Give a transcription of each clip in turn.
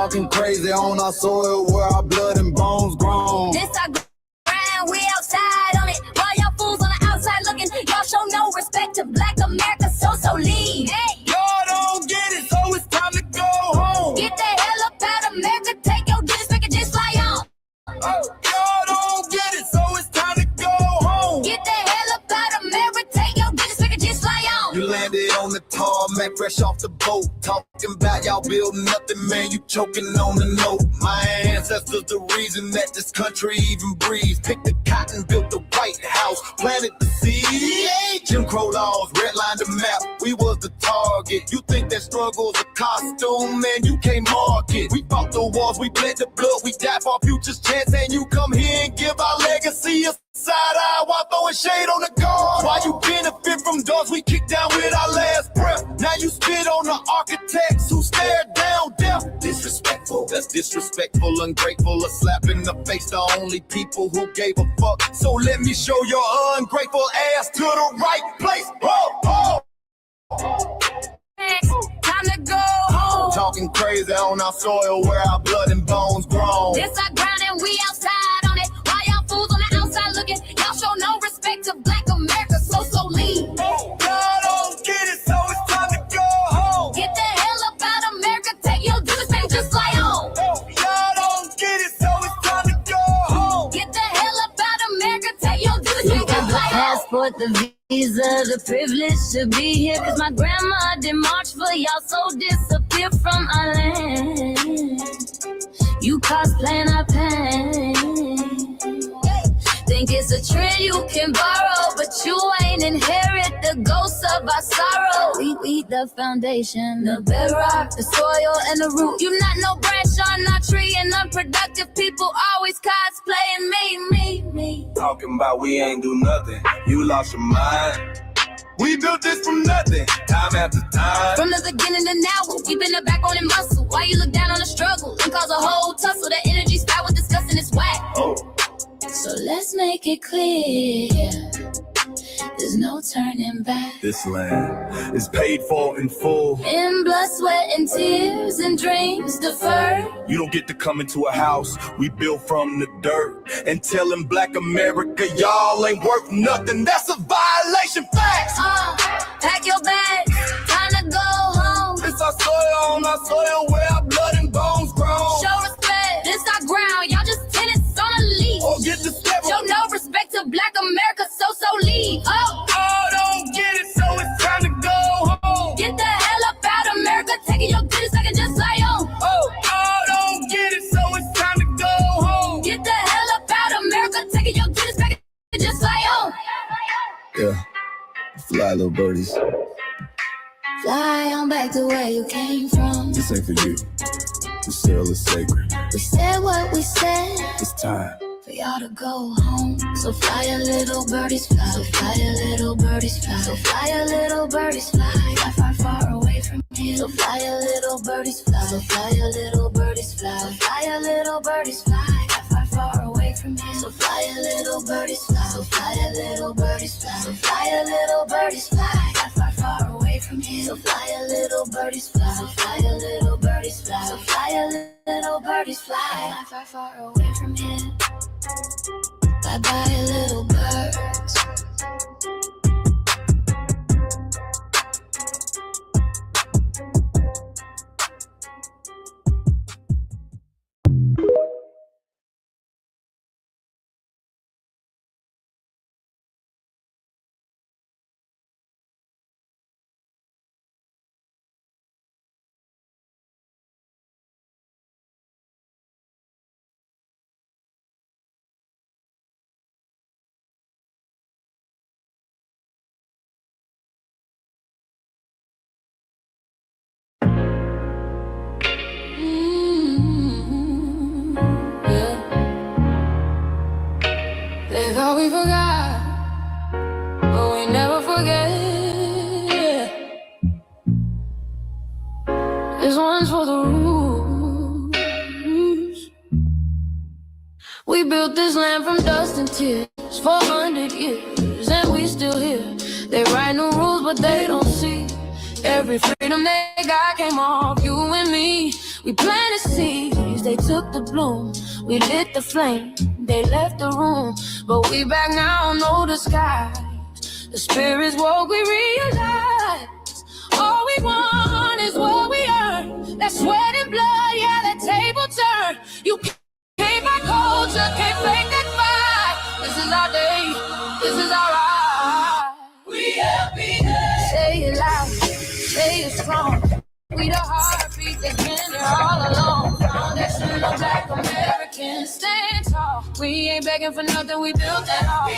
Talking crazy on our soil where our blood and bones grown. This our grind, we outside on it. While y'all fools on the outside looking, y'all show no respect to Black America, so leave. Hey. Y'all don't get it, so it's time to go home. Get the hell up out of America, take your disrespect and just fly on. Y'all don't get it, so it's time to go home. Get the hell up out of America, take your disrespect and just fly on. You landed on the tarmac, fresh off the boat. Talking about y'all building nothing, man, you choking on the note. My ancestors the reason that this country even breathes. Picked the cotton, built the White House, planted the seed. Jim Crow laws, redlined the map, we was the target. You think that struggle's a costume, man, you can't mark it. We fought the wars, we bled the blood, we died for our future's chance. And you come here and give our legacy a side eye while throwing shade on the guard. While you benefit from doors we kicked down with our last breath. Now you spit on the architects who stared down death. Disrespectful, that's disrespectful, ungrateful, a slap in the face to only people who gave a fuck. So let me show your ungrateful ass to the right place. Time to go home. Talking crazy on our soil where our blood and bones grown. This our ground and we outside on it. While y'all fools on the outside looking, y'all show no respect to Black America, so leave. Y'all don't get it, so it's time to go home. Get the hell up out of America, take your disrespect and just fly on. Y'all don't get it, so it's time to go home. Get the hell up out of America, take your disrespect and just fly on. Passport, the visa, the privilege to be here. Cause my grandma did march for y'all, so disappear from our land. You cosplaying our pain. Think it's a trend you can borrow, but you ain't inherit the ghosts of our sorrow. We the foundation, the bedrock, the soil, and the root. You not no branch on our tree, and unproductive people always cosplaying me. Talking about we ain't do nothing, you lost your mind. We built this from nothing, time after time. From the beginning to now, we been the backbone and muscle. Why you look down on the struggle and cause a whole tussle? The energy spot with disgusting is whack. So let's make it clear, there's no turning back. This land is paid for in full. In blood, sweat, and tears, and dreams deferred. You don't get to come into a house we built from the dirt and telling Black America y'all ain't worth nothing. That's a violation. Facts. Pack your bags, time to go home. It's our soil on our soil where our blood and bones grown. Show respect, this our ground. Y'all just tenants on a leash. Or get the step. Show no respect to Black America, so leave. Don't get it, so it's time to go home. Get the hell up out of America, taking your goodies, I can just fly on. Don't get it, so it's time to go home. Get the hell up out of America, taking your goodies, I can just fly on. Yeah, fly little birdies. Fly on back to where you came from. This ain't for you. The sail is sacred. We said what we said. It's time For y'all to go home. So fly a little birdies fly. So fly a little birdies fly. So fly a little birdies fly. Fly far, far away from here. So fly a little birdies fly. So fly a little birdies fly. So fly a little birdies fly. Fly far, far away from here. So fly a little birdies fly. So fly a little birdies fly. So fly a little birdies fly. Fly far, far away from here. So fly a little birdies fly. So fly a little birdies fly. So fly a little birdies fly. Fly far, far away from here. Bye bye, little birds. They thought we forgot, but we never forget. This one's for the rules. We built this land from dust and tears, 400 years, and we still here. They write new rules, but they don't see every freedom they got came off you and me. We planted seeds, they took the bloom. We lit the flame, they left the room. But we back now, no disguise. The spirit's woke, we realize all we want is what we earn. That sweat and blood, yeah, that table turn. You can't buy culture, can't fake that fight. This is our day, this is our ride. We happiness. Say it loud, say it strong. We the heartbeat that's been here all along. Foundational Black Americans, stand tall. We ain't begging for nothing, we built that all.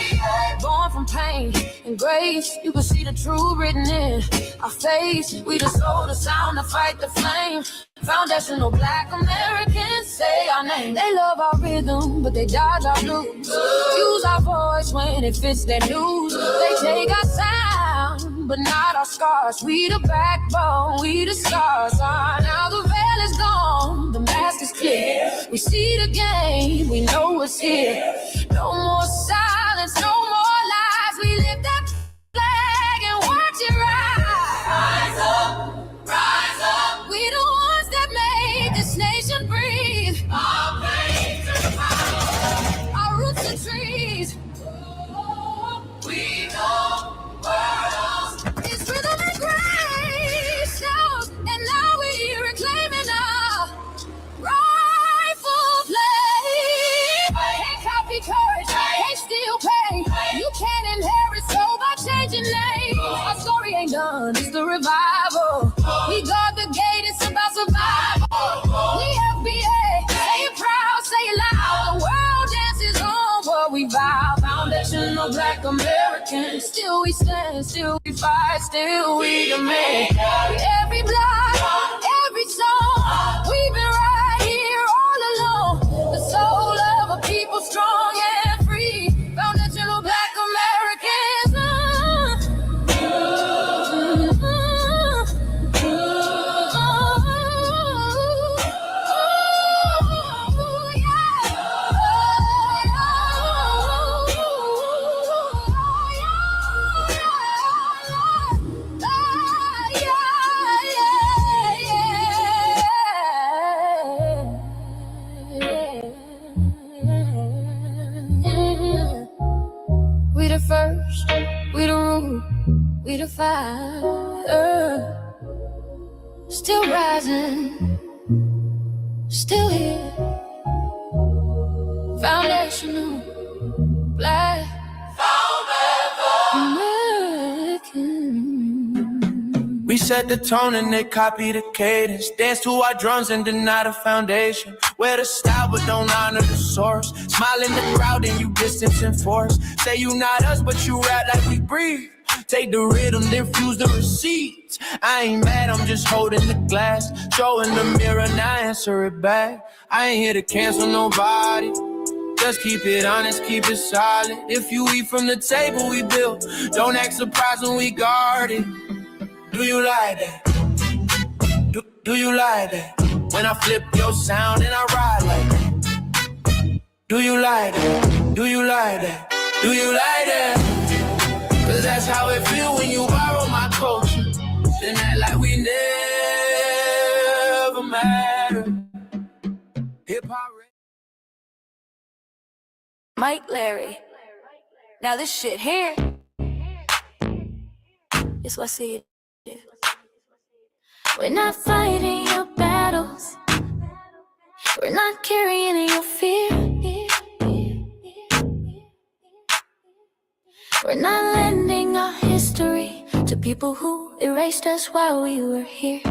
Born from pain and grace, you can see the truth written in our face. We the soul, the sound, to fight the flame. Foundational Black Americans, say our name. They love our rhythm, but they dodge our blues. Use our voice when it fits their news. They take our sound, but not our scars. We the backbone, we the stars. Now the veil is gone, the mask is clear. We see the game, we know what's here. No more silence, no more lies. We lift that flag and watch it rise. Rise up, rise up. We the ones that made this nation breathe. Our veins are power, our roots are trees. We know worlds. It's rhythm and grace, and now we're reclaiming our rightful place. Can't copy courage, can't steal pain. You can't inherit soul by changing names. Our story ain't done, it's the revival. We guard the gate, it's about survival. We FBA, say it proud, say it loud. The world dances on what we vow. Foundational Black Americans, still we stand, still we fight, still we demand. Every block, every song, we've been right here all along. The soul of a people strong and free. Foundational Black Americans. We the first, we the root, we the fire. Still rising, still here. Foundational Black American. We set the tone and they copy the cadence. Dance to our drums and deny the foundation. Wear the style but don't honor the source. Smile in the crowd and you distance and force. Say you not us but you rap like we breathe. Take the rhythm, then fuse the receipts. I ain't mad, I'm just holding the glass. Showing the mirror, now answer it back. I ain't here to cancel nobody. Just keep it honest, keep it solid. If you eat from the table we built, don't act surprised when we guard it. Do you like that? Do you like that? When I flip your sound and I ride like that. Do you like that? Do you like that? Do you like that? Cause that's how it feel when you borrow my culture. Then act like we never mattered. Hip-hop. Mike Larry. Now this shit here is what I see it. We're not fighting your battles. We're not carrying your fear. We're not lending our history to people who erased us while we were here.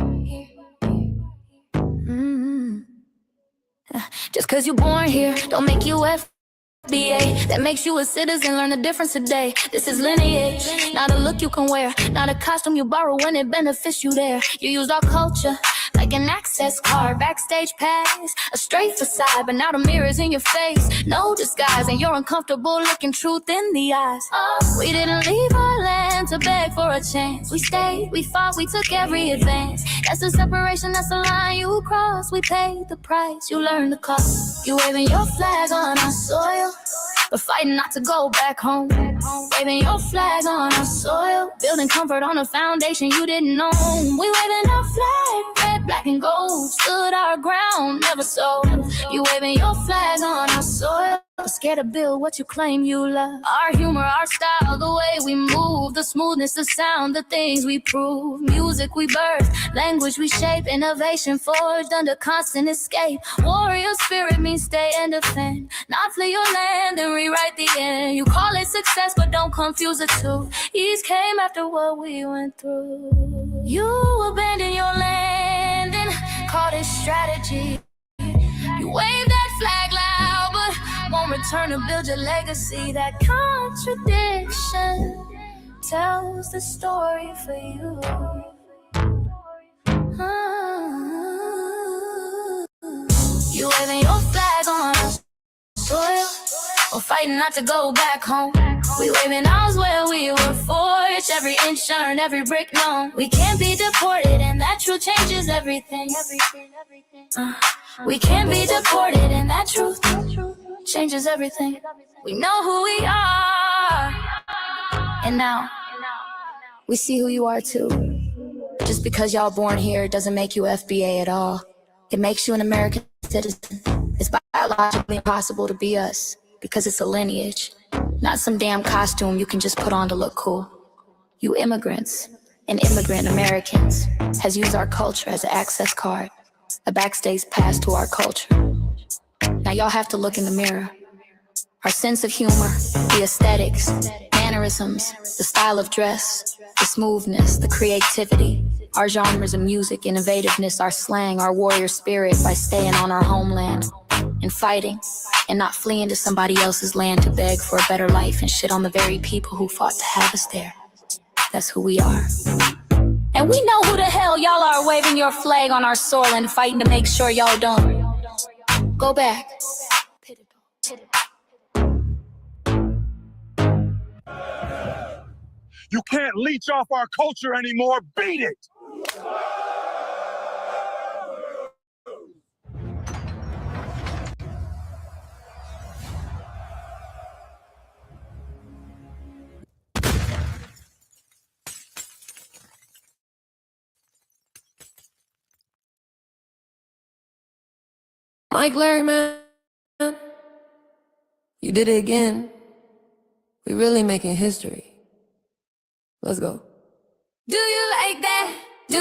Just cause you're born here, don't make you FBA. That makes you a citizen, learn the difference today. This is lineage, not a look you can wear. Not a costume you borrow when it benefits you there. You used our culture like an access card, backstage pass, a straight facade, but now the mirror's in your face. No disguise, and you're uncomfortable looking truth in the eyes. Oh, we didn't leave our land to beg for a chance. We stayed, we fought, we took every advance. That's the separation, that's the line you cross. We paid the price, you learned the cost. You waving your flag on our soil, but fighting not to go back home. Waving your flag on our soil, building comfort on a foundation you didn't own. We waving our flag, red, Black and gold stood our ground, never sold. You waving your flag on our soil, scared to build what you claim you love. Our humor, our style, the way we move, the smoothness, the sound, the things we prove. Music we birth, language we shape, innovation forged under constant escape. Warrior spirit means stay and defend, not flee your land and rewrite the end. You call it success, but don't confuse the two. East came after what we went through. You abandoned your land and called it strategy. You wave that flag loud, but won't return to build your legacy. That contradiction tells the story for you. You waving your flag on our soil, or fighting not to go back home. We waving ours where we were forged, every inch earned, every brick known. We can't be deported, and that truth changes everything. We can't be deported, and that truth changes everything. We know who we are, and now we see who you are too. Just because y'all born here doesn't make you FBA at all. It makes you an American citizen. It's biologically impossible to be us, because it's a lineage, not some damn costume you can just put on to look cool. You immigrants and immigrant Americans has used our culture as an access card, a backstage pass to our culture. Now y'all have to look in the mirror. Our sense of humor, the aesthetics, mannerisms, the style of dress, the smoothness, the creativity, our genres of music, innovativeness, our slang, our warrior spirit by staying on our homeland and fighting and not fleeing to somebody else's land to beg for a better life and shit on the very people who fought to have us there. That's who we are. And we know who the hell y'all are, waving your flag on our soil and fighting to make sure y'all don't go back. You can't leech off our culture anymore. Beat it! Mike Larry, man, you did it again. We really making history. Let's go. Do you like that? Do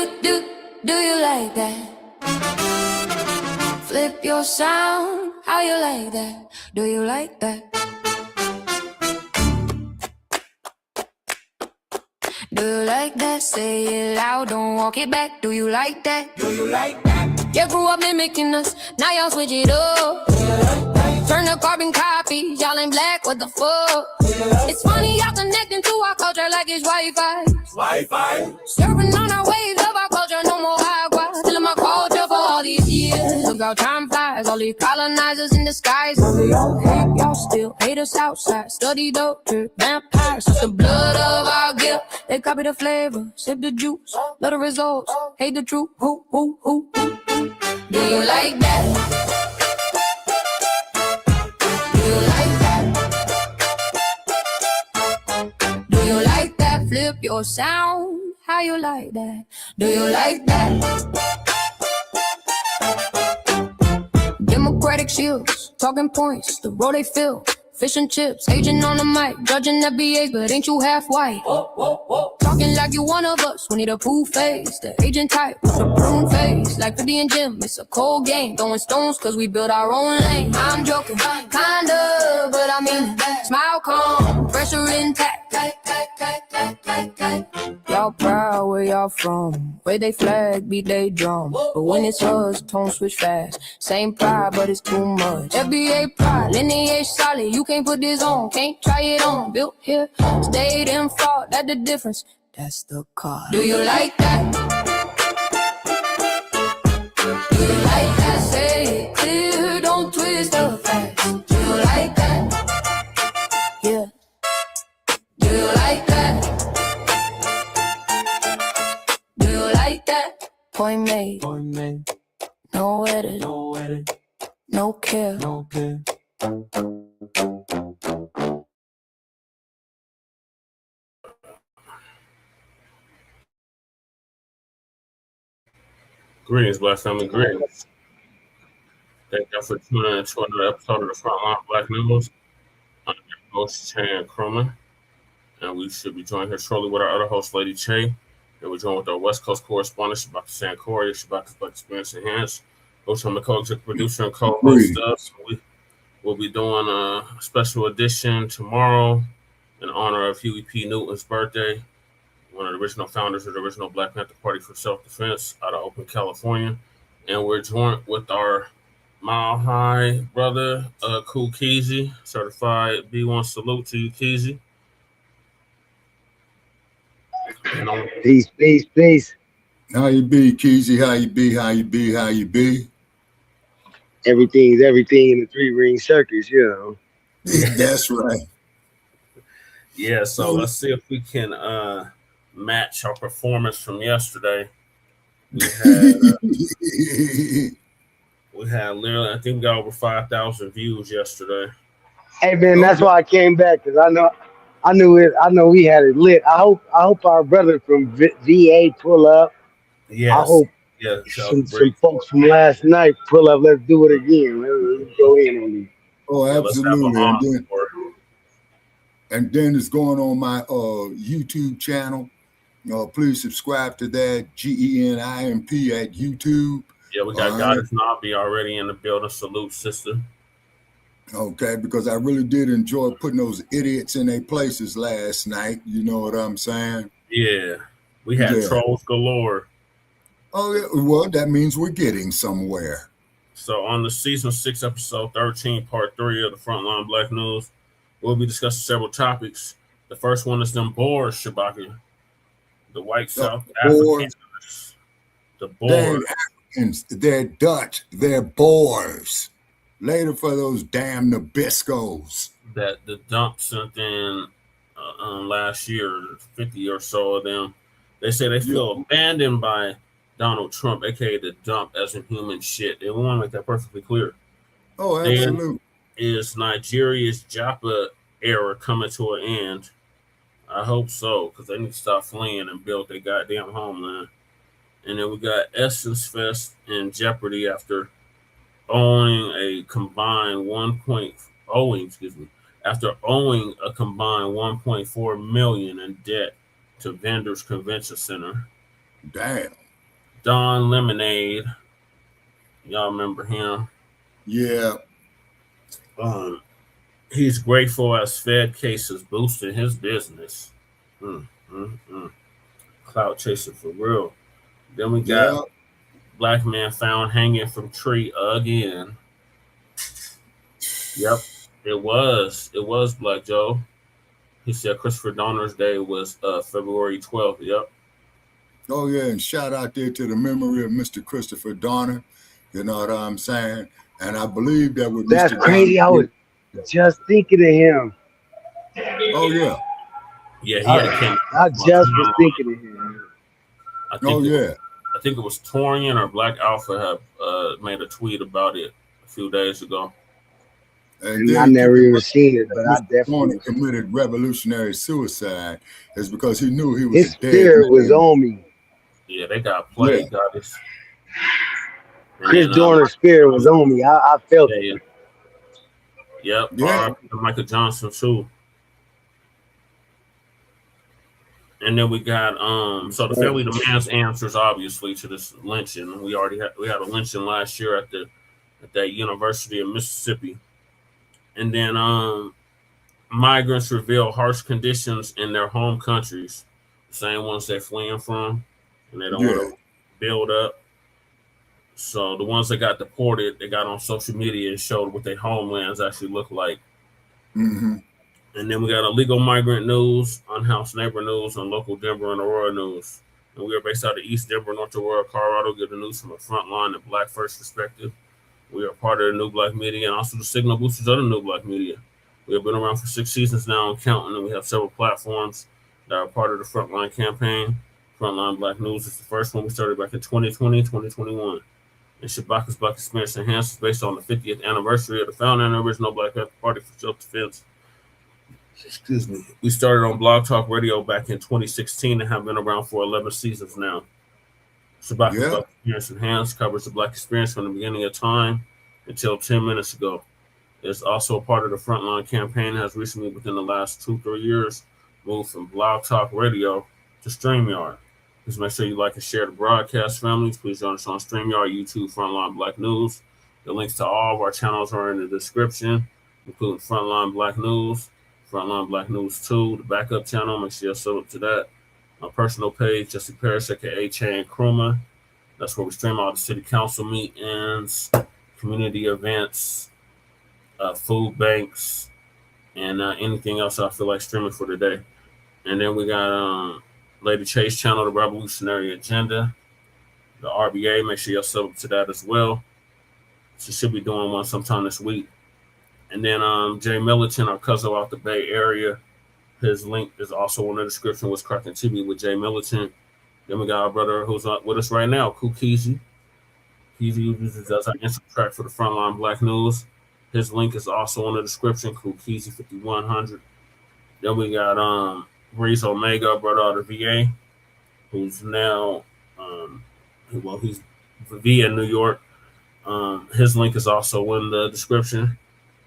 you like that? Flip your sound, how you like that? Do you like that? Do you like that? Say it loud, don't walk it back. Do you like that? Do you like that? You grew up mimicking us, now y'all switch it up. Turn the carbon copies, y'all ain't black, what the fuck? It's funny y'all connecting to our culture like it's Wi-Fi. Surfing on our waves of our culture, no more agua. Stealing my culture for all these years. Look how time flies, all these colonizers in disguise. Y'all hate, y'all still hate us outside. Study doctor, vampires, it's the blood of our guilt. They copy the flavor, sip the juice, love the results, hate the truth. Who? Do you like that? Flip your sound, how you like that? Do you like that? Democratic shields, talking points, the road they fill. Fish and chips, agent on the mic, judging FBAs, but ain't you half white? Talking like you one of us, we need a proof face. The agent type, with a prune face. Like 50 and Jim, it's a cold game. Throwing stones, cause we build our own lane. I'm joking, kinda, but I mean it. Smile calm, pressure intact. Y'all proud where y'all from. Where they flag, beat they drum. But when it's us, tone switch fast. Same pride, but it's too much. FBA pride, lineage solid. You can't put this on, can't try it on. Built here, stayed and fought. That's the difference. That's the car. Do you like that? Do you like that? Say it clear, don't twist the facts. Do you like that? Yeah. Do you like that? Do you like that? Point made. No edit. No care. Greetings, Black family. Greetings. Thank y'all for tuning in to another episode of the Frontline Black News. I'm your host, Chan Crumman, and we should be joined here shortly with our other host, Lady Che. And we're joined with our West Coast correspondent, Shabaka Sankori, Shabaka's Black Experience Enhanced. Coach, I'm the co-executive producer and co-host of. So we'll be doing a special edition tomorrow in honor of Huey P. Newton's birthday, one of the original founders of the original Black Panther Party for Self-Defense out of Oakland, California. And we're joined with our Mile High brother, Cool Keezy, certified B1. Salute to you, Keezy. Peace, peace, peace. How you be, Keezy? How you be? How you be? How you be? Everything's everything in the 3-ring circus, you know. That's right. Yeah, so let's see if we can match our performance from yesterday. We had literally, I think we got over 5,000 views yesterday. Hey man, that's why I came back, because I know we had it lit. I hope our brother from VA pull up. Yes. I hope some folks from last night pull up. Let's do it again. Let's go in on these. Oh, absolutely. And then it's going on my YouTube channel. Please subscribe to that, GENIMP at YouTube. Yeah, we got Goddess Nabi already in the building. Salute, sister. Okay, because I really did enjoy putting those idiots in their places last night. You know what I'm saying? Yeah, we had trolls galore. Oh, yeah. Well, that means we're getting somewhere. So on the season 6, episode 13, part 3 of the Frontline Black News, we'll be discussing several topics. The first one is them BOARS, Shabaka. The white South Afrikaners. The BOARS. They're Dutch. They're BOARS. Later for those damn Nabiscos. That the dump sent in last year, 50 or so of them. They say they feel abandoned by Donald Trump, aka the dump, as in human shit. And we want to make that perfectly clear. Oh, absolutely. And is Nigeria's Japa era coming to an end? I hope so, because they need to stop fleeing and build their goddamn homeland. And then we got Essence Fest and Jeopardy after owing a combined 1.4 million in debt to Vendors Convention Center. Damn. Don Lemonade, y'all remember him? Yeah. He's grateful as Fed cases boosting his business. Cloud chasing for real. Then we got Black man found hanging from tree again. Yep, it was Black Joe. He said Christopher Donner's Day was February 12th. Yep. Oh yeah, and shout out there to the memory of Mr. Christopher Donner. You know what I'm saying? And I believe that with That's Mr. crazy. Donner, I was just thinking of him. Oh yeah. Yeah, he had a camera. I just was thinking of him. I think it was Torian or Black Alpha have made a tweet about it a few days ago. And I never even seen it, but I definitely committed revolutionary suicide is because he knew he was his dead. spirit was on me. Yeah, they got played, Goddess. Chris Dorner's spirit was on me. I felt it. Yep. Michael Johnson too. And then we got so the family demands answers obviously to this lynching. We had a lynching last year at that University of Mississippi. And then migrants reveal harsh conditions in their home countries, the same ones they're fleeing from, and they don't want to build up. So the ones that got deported, they got on social media and showed what their homelands actually look like. Mm-hmm. And then we got illegal migrant news, unhoused neighbor news, and local Denver and Aurora news. And we are based out of East Denver, North Aurora, Colorado. Get the news from a frontline and Black First perspective. We are part of the New Black Media and also the signal boosters of the New Black Media. We have been around for 6 seasons now and counting, and we have several platforms that are part of the Frontline campaign. Frontline Black News is the first one we started back in 2020, 2021. And Shabaka's Black Experience Enhanced is based on the 50th anniversary of the founding and original Black Panther Party for Self-Defense. Excuse me. We started on Blog Talk Radio back in 2016 and have been around for 11 seasons now. Sabaka's Yeah. Black Experience Enhanced covers the Black experience from the beginning of time until 10 minutes ago. It's also a part of the Frontline campaign, has recently, within the last 2-3 years, moved from Blog Talk Radio to StreamYard. Please make sure you like and share the broadcast, families. Please join us on StreamYard, YouTube, Frontline Black News. The links to all of our channels are in the description, including Frontline Black News, Frontline Black News 2, the backup channel. Make sure you sub up to that. My personal page, Jesse Parrish, aka Chan Kruma. That's where we stream all the city council meetings, community events, food banks, and anything else I feel like streaming for today. And then we got Lady Chase channel, the Revolutionary Agenda, the RBA. Make sure you're sub up to that as well. She should be doing one sometime this week. And then Jay Militant, our cousin out the Bay Area, his link is also in the description. What's Cracking TV with Jay Militant. Then we got our brother who's with us right now, Kukizi. Keezy does our instant track for the Frontline Black News. His link is also in the description, Kukizi 5100. Then we got Breeze Omega, brother out of VA, who's now he's VA in New York. His link is also in the description.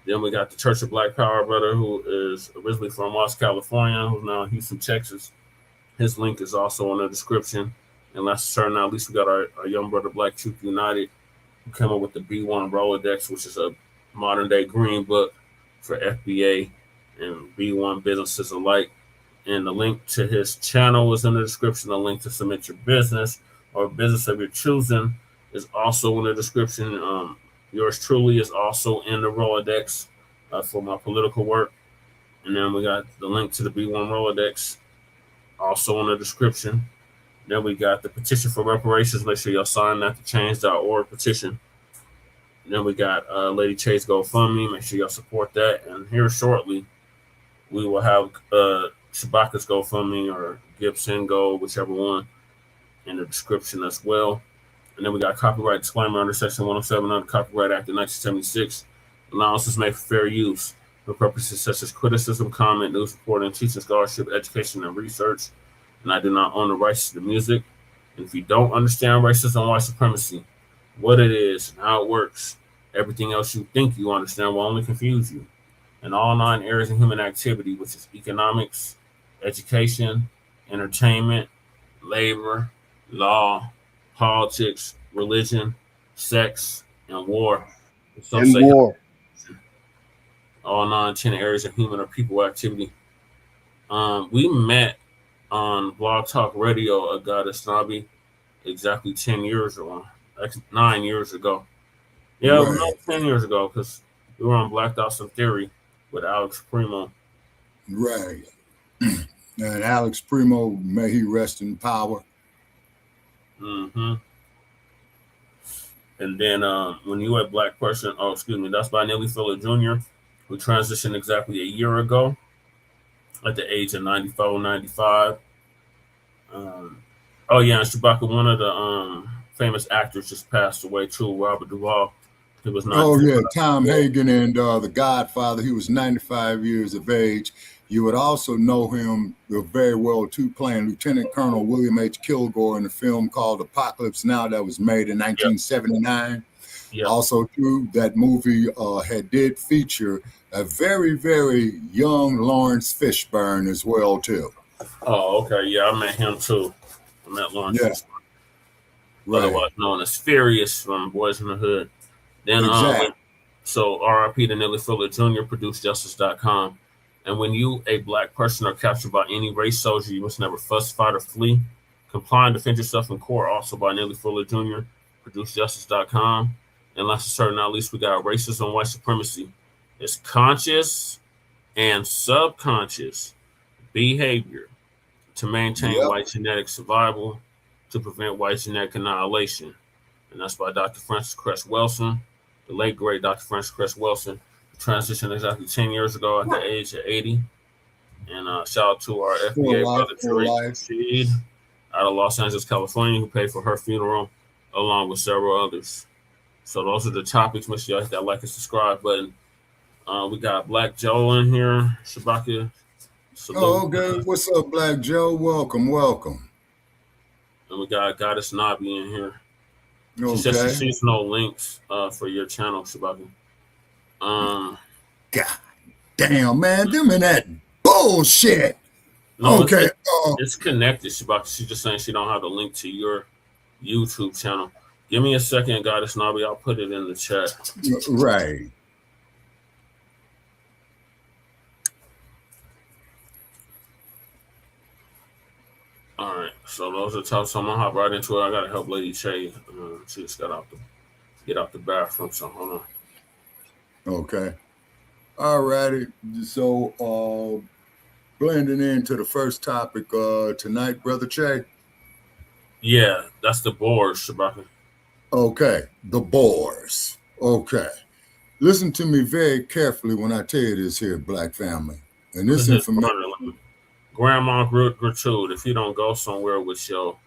Then we got the Church of Black Power brother, who is originally from West California, who's now in Houston, Texas. His link is also in the description. And last but not least, we got our young brother Black Truth United, who came up with the B1 Rolodex, which is a modern day green book for FBA and B1 businesses alike. And the link to his channel is in the description. The link to submit your business or business of your choosing is also in the description. Yours truly is also in the Rolodex for my political work. And then we got the link to the B1 Rolodex also in the description. Then we got the petition for reparations. Make sure y'all sign that, the change.org petition. And then we got Lady Chase GoFundMe. Make sure y'all support that. And here shortly, we will have Sabaka's GoFundMe or Gibson Go, whichever one, in the description as well. And then we got copyright disclaimer under Section 107 of the Copyright Act of 1976. Allowances made for fair use for purposes such as criticism, comment, news reporting, teaching, scholarship, education, and research. And I do not own the rights to the music. And if you don't understand racism and white supremacy, what it is and how it works, everything else you think you understand will only confuse you. In all 9 areas of human activity, which is economics, education, entertainment, labor, law, politics, religion, sex, and war. All 9-10 areas of human or people activity. We met on Blog Talk Radio, Agata Snabi, exactly 10 years ago. 9 years ago. Yeah, right. No, 10 years ago, because we were on Blacked Out Some Theory with Alex Primo. Right. And Alex Primo, may he rest in power. Mm-hmm. And then when you had Black Person, that's by Nelly Fuller Jr., who transitioned exactly a year ago at the age of 94, 95. And Shabaka, one of the famous actors just passed away too, Robert Duvall. He was Tom Hagen and The Godfather. He was 95 years of age. You would also know him very well too, playing Lieutenant Colonel William H. Kilgore in a film called Apocalypse Now that was made in 1979. Yep. Also too, that movie did feature a very, very young Lawrence Fishburne as well too. Oh, okay. Yeah, I met him too. I met Lawrence Fishburne. Right. Otherwise known as Furious from Boys in the Hood. Then so RIP to Nelly Fuller Jr. produced Justice.com. And when you, a Black person, are captured by any race soldier, you must never fuss, fight, or flee. Comply and defend yourself in court, also by Nelly Fuller Jr., produced Justice.com. And last but certainly not least, we got racism and white supremacy. It's conscious and subconscious behavior to maintain white genetic survival, to prevent white genetic annihilation. And that's by Dr. Francis Cress Welsing, the late great Dr. Francis Cress Welsing, who transitioned exactly 10 years ago at the age of 80. And shout out to our FBA brother, Teresa Sheed, out of Los Angeles, California, who paid for her funeral, along with several others. So those are the topics. Make sure y'all hit that like and subscribe button. We got Black Joe in here. Shabaka. Okay. What's up, Black Joe? Welcome. And we got Goddess Nobby in here. Okay. She says she sees no links for your channel, Shabaki. God damn, man, them in that bullshit. No, okay. It's connected, Shabaki. She's just saying she don't have the link to your YouTube channel. Give me a second, Goddess Nobby. I'll put it in the chat. Right. All right. So those are tough. So I'm gonna hop right into it. I gotta help Lady Che. She just got get out the bathroom. So hold on. Okay. All righty. So blending into the first topic tonight, Brother Che. Yeah, that's the BOARS, Shabaka. Okay, the BOARS. Okay. Listen to me very carefully when I tell you this here, Black family. And this information. Grandma Gertrude, if you don't go somewhere with your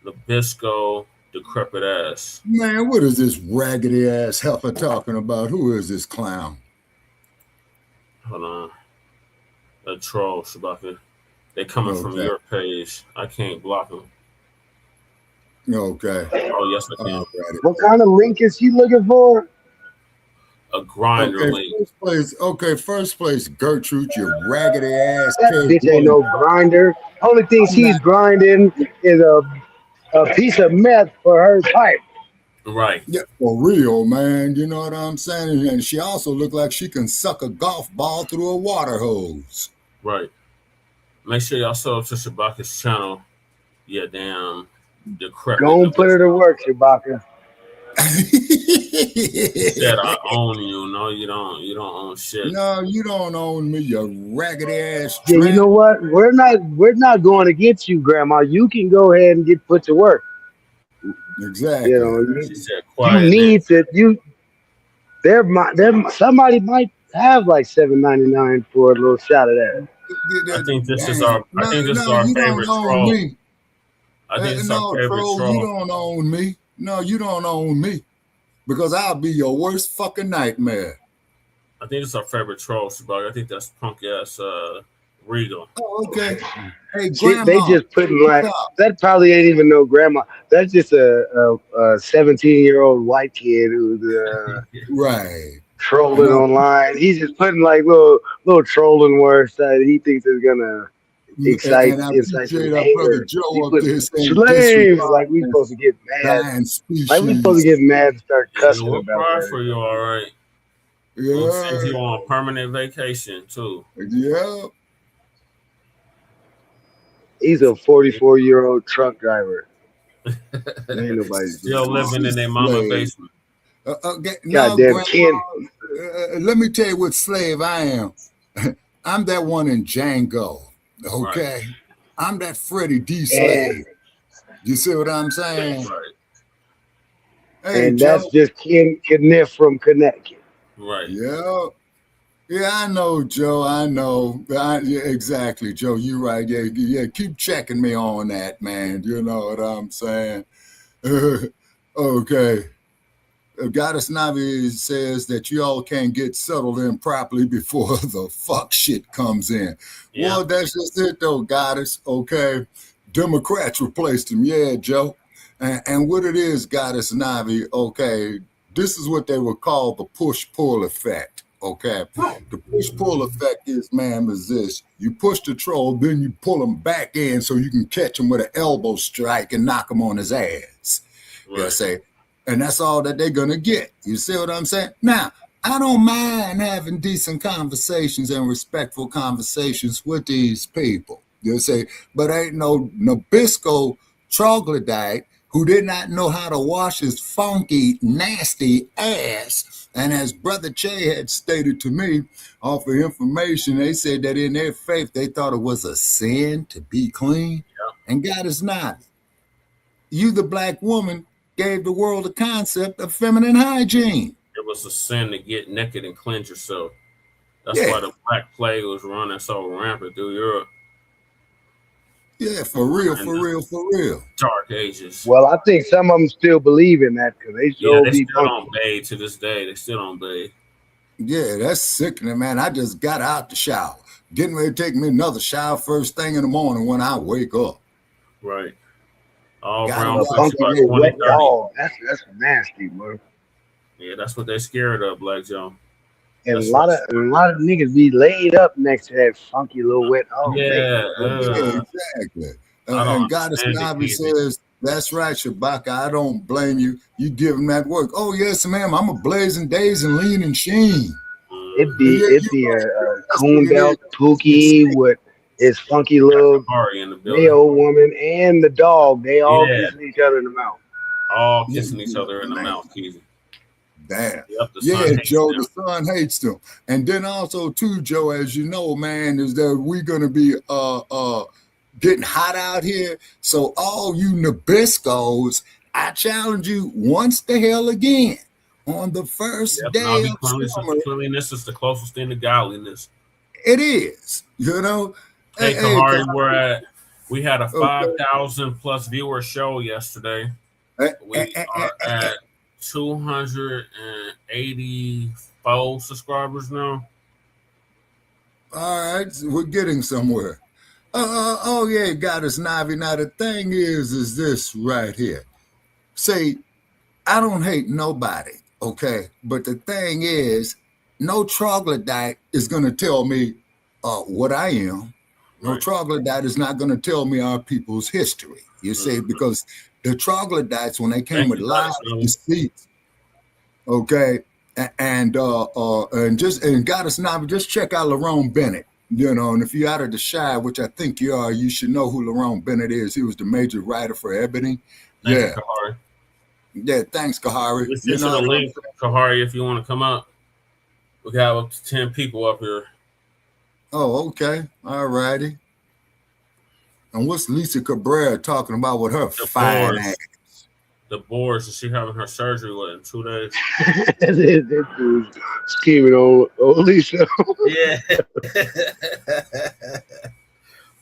Nabisco decrepit ass. Man, what is this raggedy ass heifer talking about? Who is this clown? Hold on. A troll, Shabaka. They coming from your page. I can't block them. Okay. Oh, yes, I can. What kind of link is he looking for? A grinder link. First place, Gertrude, you raggedy ass. That bitch ain't no grinder. Only thing she's grinding is a piece of meth for her pipe. Right. Yeah, for real, man. You know what I'm saying? And she also looked like she can suck a golf ball through a water hose. Right. Make sure y'all sub to Shabaka's channel. Yeah, damn. Decrepit. Go and put her to work, Shabaka. Said I own you. No, you don't. You don't own shit. No, you don't own me, you raggedy ass. Yeah, you know what? We're not going to get you, Grandma. You can go ahead and get put to work. Exactly. You know, she said, you need to. Somebody might have like $7.99 for a little shot of that. I think this is our. I think this is our favorite troll. I think it's our favorite troll. You don't own me. No, you don't own me, because I'll be your worst fucking nightmare. I think it's our favorite troll, Shabaka. I think that's punk ass Regal. Oh, okay. Hey, they just putting like that. Probably ain't even no grandma. That's just a 17-year-old white kid who's right trolling online. He's just putting like little trolling words that he thinks is gonna incite Brother Joe up there saying slaves. Like we supposed to get mad. Like we supposed to get mad and start cussing we'll about cry that. for you, all right. Yeah. We'll send you on permanent vacation too. Yeah. He's a 44-year-old truck driver. Ain't nobody still living in their mama basement. Goddamn kid. Let me tell you what slave I am. I'm that one in Django. Okay. Right. I'm that Freddie D slave. You see what I'm saying? Right. Hey, and Joe, that's just Ken Kniff from Connecticut. Right. Yeah. Yeah, I know, Joe. I know. Yeah, exactly, Joe. You're right. Yeah. Keep checking me on that, man. You know what I'm saying? Okay. Goddess Navi says that you all can't get settled in properly before the fuck shit comes in. Yeah. Well, that's just it, though, Goddess. Okay. Democrats replaced him. Yeah, Joe. And what it is, Goddess Navi, okay, this is what they would call the push-pull effect. Okay, the push-pull effect is, ma'am, is this. You push the troll, then you pull him back in so you can catch him with an elbow strike and knock him on his ass. Right. You say, and that's all that they're going to get. You see what I'm saying? Now, I don't mind having decent conversations and respectful conversations with these people. You say, but ain't no Nabisco troglodyte who did not know how to wash his funky, nasty ass. And as Brother Che had stated to me, off of information, they said that in their faith, they thought it was a sin to be clean. Yeah. And God is not. You, the black woman, gave the world a concept of feminine hygiene. It was a sin to get naked and cleanse yourself. That's why the Black Plague was running so rampant through Europe. Yeah, for real. Dark ages. Well, I think some of them still believe in that because they still don't bathe to this day. They still don't bathe. Yeah, that's sickening, man. I just got out the shower, getting ready to take me another shower first thing in the morning when I wake up. Right. All Gotta brown A watch pussy funky by it. little wet 2030. dog. That's nasty, bro. Yeah, that's what they scared of, Black Joe. And That's a lot of niggas be laid up next to that funky little wet dog. They yeah. Yeah, exactly. I don't And Goddess understand it Navi either. says, that's right, Shabaka. I don't blame you. You give him that work. Oh, yes, ma'am. I'm a blazing days and lean and sheen. It Yeah, be you know, a that's what coon it is. belt Pookie with his funky Got little Jabari in the building. Mayo woman and the dog. They all Yeah. kissing each other in the mouth. All Yeah, kissing each other in the man. mouth, Keezy. Damn. Yep, the Yeah, sun hates Joe, them. the sun hates them. And then also, too, Joe, as you know, man, is that we're gonna be getting hot out here. So all you Nabiscos, I challenge you once the hell again on the first Yep, and I'll day be of summer. cleanliness is the closest thing to godliness. It is, you know. Hey, Hey, Kahari, we had a okay. 5,000 plus viewer show yesterday. We are at 284 subscribers now. All right, so we're getting somewhere. Oh yeah, Goddess Navi. Now the thing is this right here. Say, I don't hate nobody, okay? But the thing is, no troglodyte is gonna tell me what I am. No Right. troglodyte is not gonna tell me our people's history. You see, because the troglodytes, when they came Thank with you, lies, Goddess Navi. deceit, okay, and Goddess Navi, just check out Lerone Bennett. You know, and if you're out of the Shire, which I think you are, you should know who Lerone Bennett is. He was the major writer for Ebony. Thank Yeah. you, Kahari. Yeah, thanks, Kahari. We You sent you know the what I'm link, Kahari, if you want to come up. We got up to 10 people up here. Oh, okay. All righty. And what's Lisa Cabrera talking about with her fine ass? The BOARS, is she having her surgery in 2 days? This dude's scheming on Lisa. Yeah.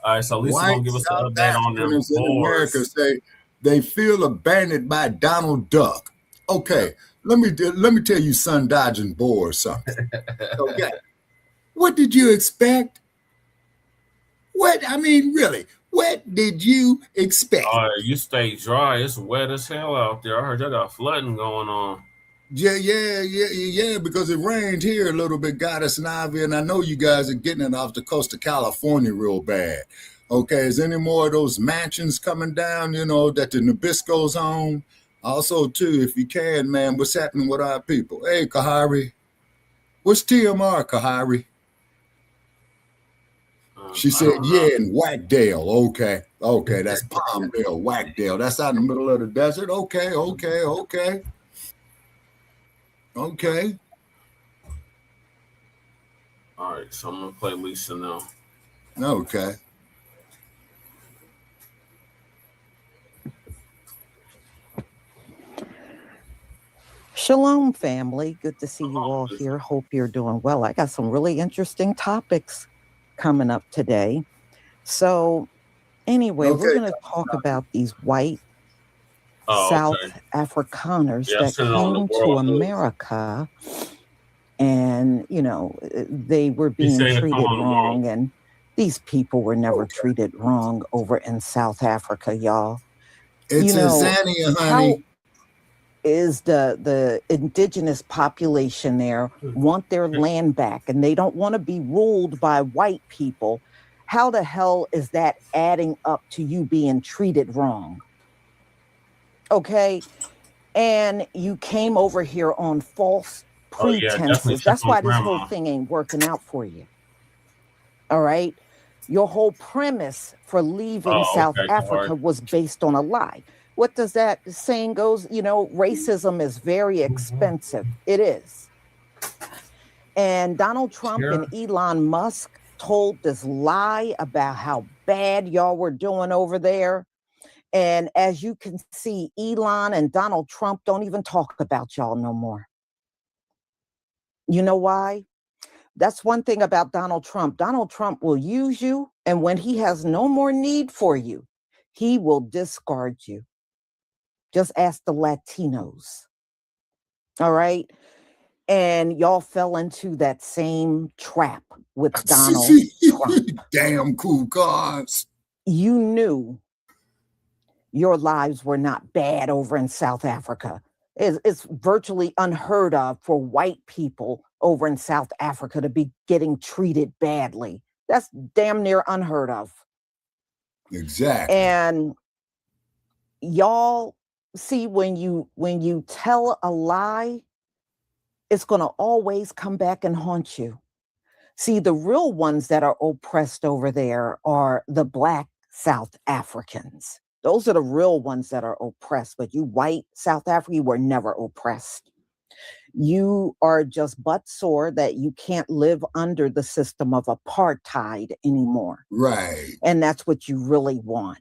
All right, so Lisa White gonna give us an South update on them Africans in America BOARS. say they feel abandoned by Donald Duck. Okay, let me tell you, sun dodging boar something. Okay, what did you expect? What I mean, really, what did you expect? You stay dry. It's wet as hell out there. I heard y'all got flooding going on. Yeah, because it rained here a little bit, Goddess Navi, and I know you guys are getting it off the coast of California real bad. Okay, is any more of those mansions coming down, you know, that the Nabisco's own? Also, too, if you can, man, what's happening with our people? Hey, Kahari, what's TMR, Kahari? She said, yeah, in Whackdale. Okay, that's Palmdale, Whackdale. That's out in the middle of the desert. Okay. All right, so I'm gonna play Lisa now. Okay. Shalom, family. Good to see you all here. Hope you're doing well. I got some really interesting topics coming up today. So, anyway, we're going to talk about these white South Afrikaners that came to America, and, you know, they were being treated wrong, and these people were never treated wrong over in South Africa, y'all. It's Tanzania, honey. Is the indigenous population there want their land back, and they don't want to be ruled by white people. How the hell is that adding up to you being treated wrong? Okay, and you came over here on false pretenses. That's why this whole thing ain't working out for you. All right, your whole premise for leaving South Africa was based on a lie. What does that saying goes? You know, racism is very expensive. It is. And Donald Trump and Elon Musk told this lie about how bad y'all were doing over there. And as you can see, Elon and Donald Trump don't even talk about y'all no more. You know why? That's one thing about Donald Trump. Donald Trump will use you, and when he has no more need for you, he will discard you. Just ask the Latinos. All right. And y'all fell into that same trap with Donald Trump. Damn cool cars. You knew your lives were not bad over in South Africa. It's virtually unheard of for white people over in South Africa to be getting treated badly. That's damn near unheard of. Exactly. And y'all see, when you tell a lie, it's going to always come back and haunt you. See, the real ones that are oppressed over there are the Black South Africans. Those are the real ones that are oppressed. But you white South Africa, you were never oppressed. You are just butt sore that you can't live under the system of apartheid anymore. Right. And that's what you really want.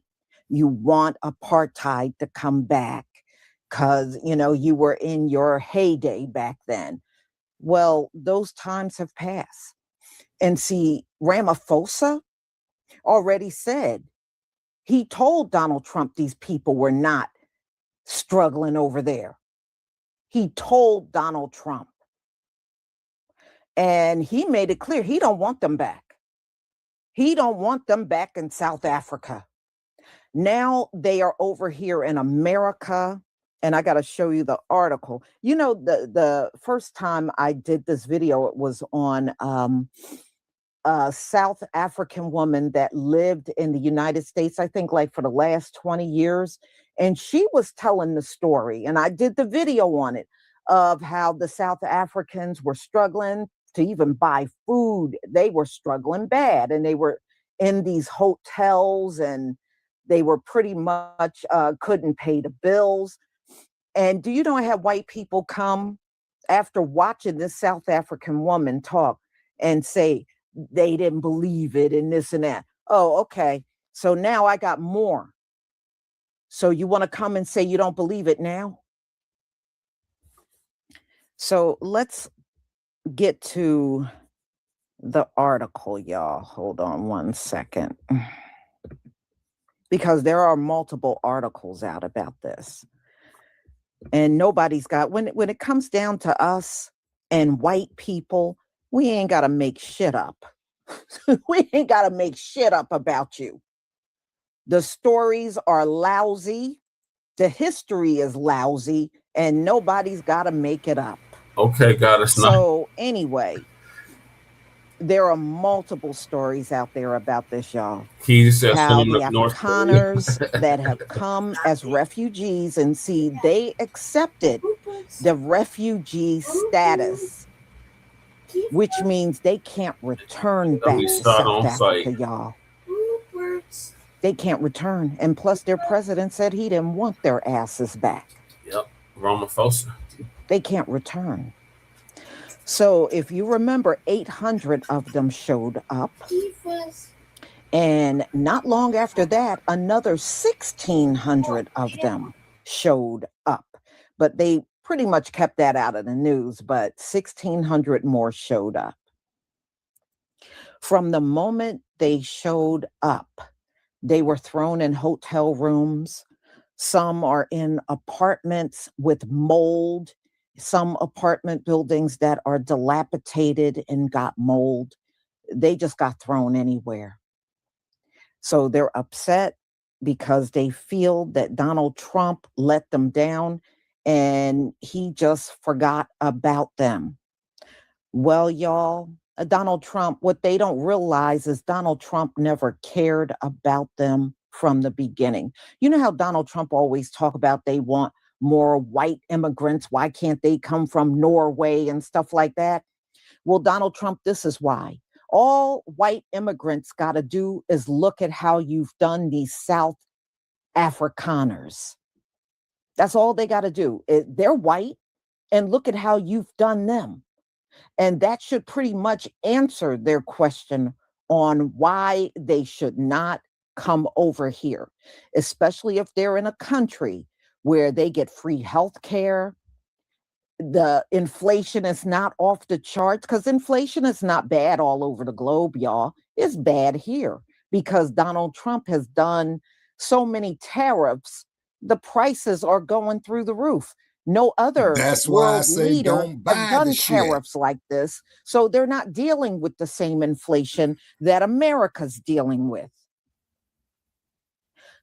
You want apartheid to come back because, you know, you were in your heyday back then. Well, those times have passed. And see, Ramaphosa already said, he told Donald Trump these people were not struggling over there. He told Donald Trump. And he made it clear he don't want them back. He don't want them back in South Africa. Now they are over here in America. And I got to show you the article. You know, the first time I did this video, it was on a South African woman that lived in the United States, I think like for the last 20 years. And she was telling the story, and I did the video on it, of how the South Africans were struggling to even buy food. They were struggling bad, and they were in these hotels, and they were pretty much couldn't pay the bills. And do you know I had white people come after watching this South African woman talk and say they didn't believe it and this and that. Oh, okay. So now I got more. So you want to come and say you don't believe it now? So let's get to the article, y'all. Hold on one second. Because there are multiple articles out about this. And nobody's got, when it comes down to us and white people, we ain't got to make shit up. We ain't got to make shit up about you. The stories are lousy. The history is lousy. And nobody's got to make it up. Okay, got us. So anyway, there are multiple stories out there about this, y'all. How the Afrikaners that have come as refugees, and see, they accepted the refugee status, which means they can't return back to South Africa, y'all. They can't return. And plus, their president said he didn't want their asses back. Yep, Ramaphosa. They can't return. So if you remember, 800 of them showed up. And not long after that, another 1,600 of them showed up. But they pretty much kept that out of the news, but 1,600 more showed up. From the moment they showed up, they were thrown in hotel rooms. Some are in apartments with mold. Some apartment buildings that are dilapidated and got mold. They just got thrown anywhere. So they're upset because they feel that Donald Trump let them down and he just forgot about them. Well, y'all, Donald Trump, what they don't realize is Donald Trump never cared about them from the beginning. You know how Donald Trump always talk about they want more white immigrants? Why can't they come from Norway and stuff like that? Well, Donald Trump, this is why. All white immigrants got to do is look at how you've done these South Afrikaners. That's all they got to do. They're white, and look at how you've done them. And that should pretty much answer their question on why they should not come over here, especially if they're in a country where they get free health care. The inflation is not off the charts, because inflation is not bad all over the globe, y'all. It's bad here because Donald Trump has done so many tariffs. The prices are going through the roof. No other world leader has done tariffs like this. So they're not dealing with the same inflation that America's dealing with.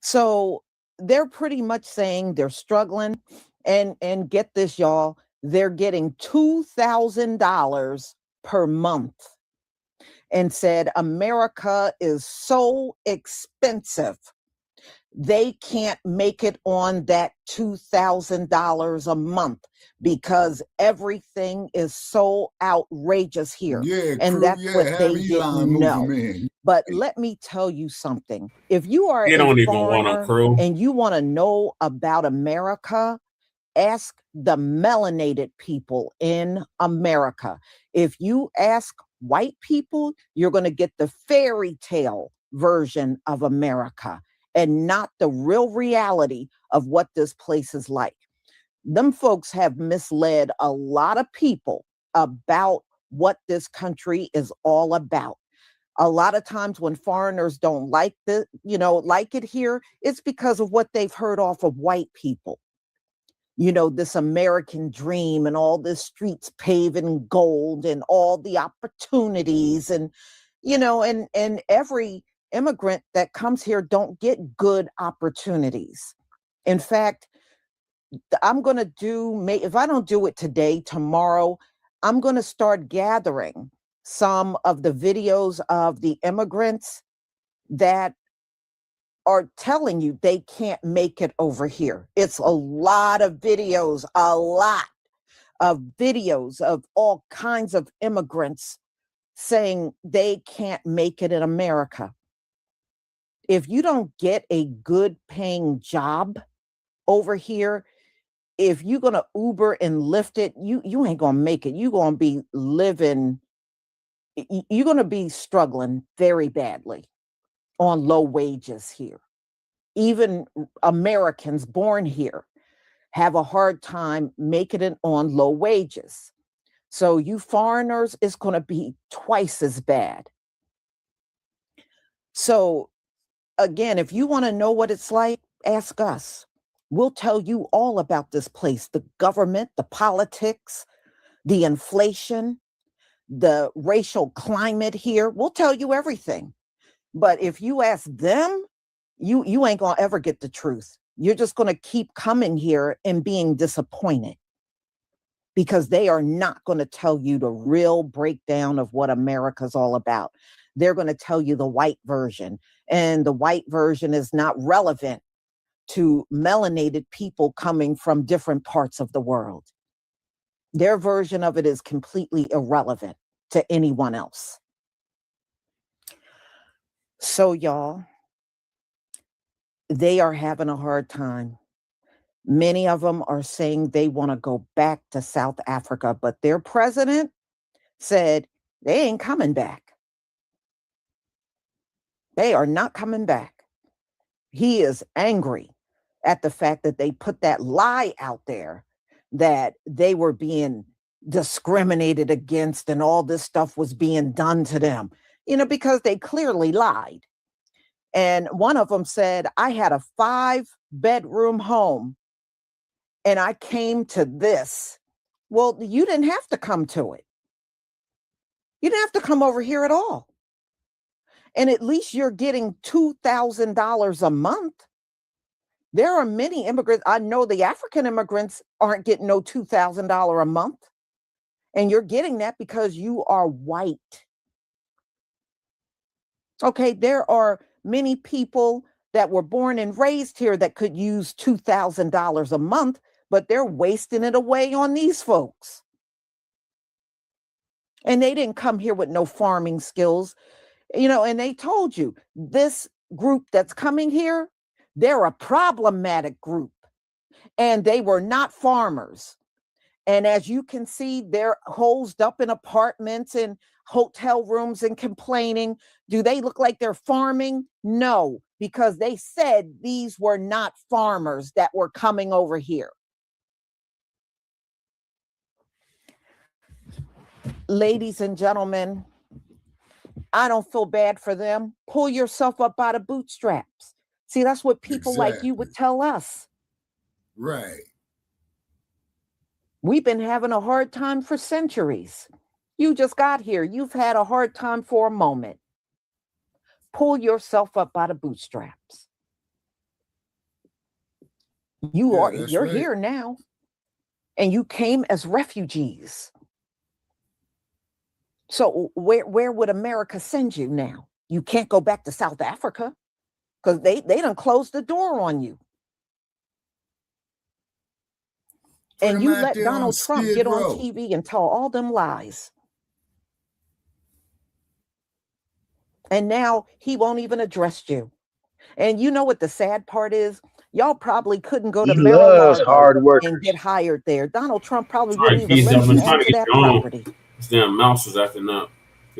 So they're pretty much saying they're struggling. And get this, y'all, they're getting $2,000 per month, and said America is so expensive. They can't make it on that $2,000 a month because everything is so outrageous here. Yeah, and that's what they didn't know. But let me tell you something. If you are a foreigner and you want to know about America, ask the melanated people in America. If you ask white people, you're going to get the fairy tale version of America and not the real reality of what this place is like. Them folks have misled a lot of people about what this country is all about. A lot of times when foreigners don't like it here, it's because of what they've heard off of white people. This American dream and all the streets paved in gold and all the opportunities and every immigrant that comes here don't get good opportunities. In fact, I'm going to if I don't do it today, tomorrow, I'm going to start gathering some of the videos of the immigrants that are telling you they can't make it over here. It's a lot of videos of all kinds of immigrants saying they can't make it in America. If you don't get a good paying job over here, if you're going to Uber and Lyft it, you ain't going to make it. You're going to be you're going to be struggling very badly on low wages here. Even Americans born here have a hard time making it on low wages. So you foreigners, it's going to be twice as bad. So again, if you want to know what it's like, ask us. We'll tell you all about this place, the government, the politics, the inflation, the racial climate here. We'll tell you everything. But if you ask them, you ain't going to ever get the truth. You're just going to keep coming here and being disappointed because they are not going to tell you the real breakdown of what America's all about. They're going to tell you the white version, and the white version is not relevant to melanated people coming from different parts of the world. Their version of it is completely irrelevant to anyone else. So y'all, they are having a hard time. Many of them are saying they want to go back to South Africa, but their president said they ain't coming back. They are not coming back. He is angry at the fact that they put that lie out there that they were being discriminated against and all this stuff was being done to them, because they clearly lied. And one of them said, I had a 5-bedroom home and I came to this. Well, you didn't have to come to it. You didn't have to come over here at all. And at least you're getting $2,000 a month. There are many immigrants. I know the African immigrants aren't getting no $2,000 a month. And you're getting that because you are white. Okay, there are many people that were born and raised here that could use $2,000 a month, but they're wasting it away on these folks. And they didn't come here with no farming skills, and they told you this group that's coming here, they're a problematic group and they were not farmers. And as you can see, they're hosed up in apartments and hotel rooms and complaining. Do they look like they're farming? No, because they said these were not farmers that were coming over here. Ladies and gentlemen, I don't feel bad for them. Pull yourself up by the bootstraps. See, that's what people like you would tell us. Right. We've been having a hard time for centuries. You just got here. You've had a hard time for a moment. Pull yourself up by the bootstraps. You're here now. And you came as refugees. So where would America send you now? You can't go back to South Africa because they done closed the door on you. And you let Donald Trump get on TV and tell all them lies. And now he won't even address you. And you know what the sad part is? Y'all probably couldn't go to Maryland and get hired there. Donald Trump probably wouldn't even let you onto that property. This damn mouse is acting up.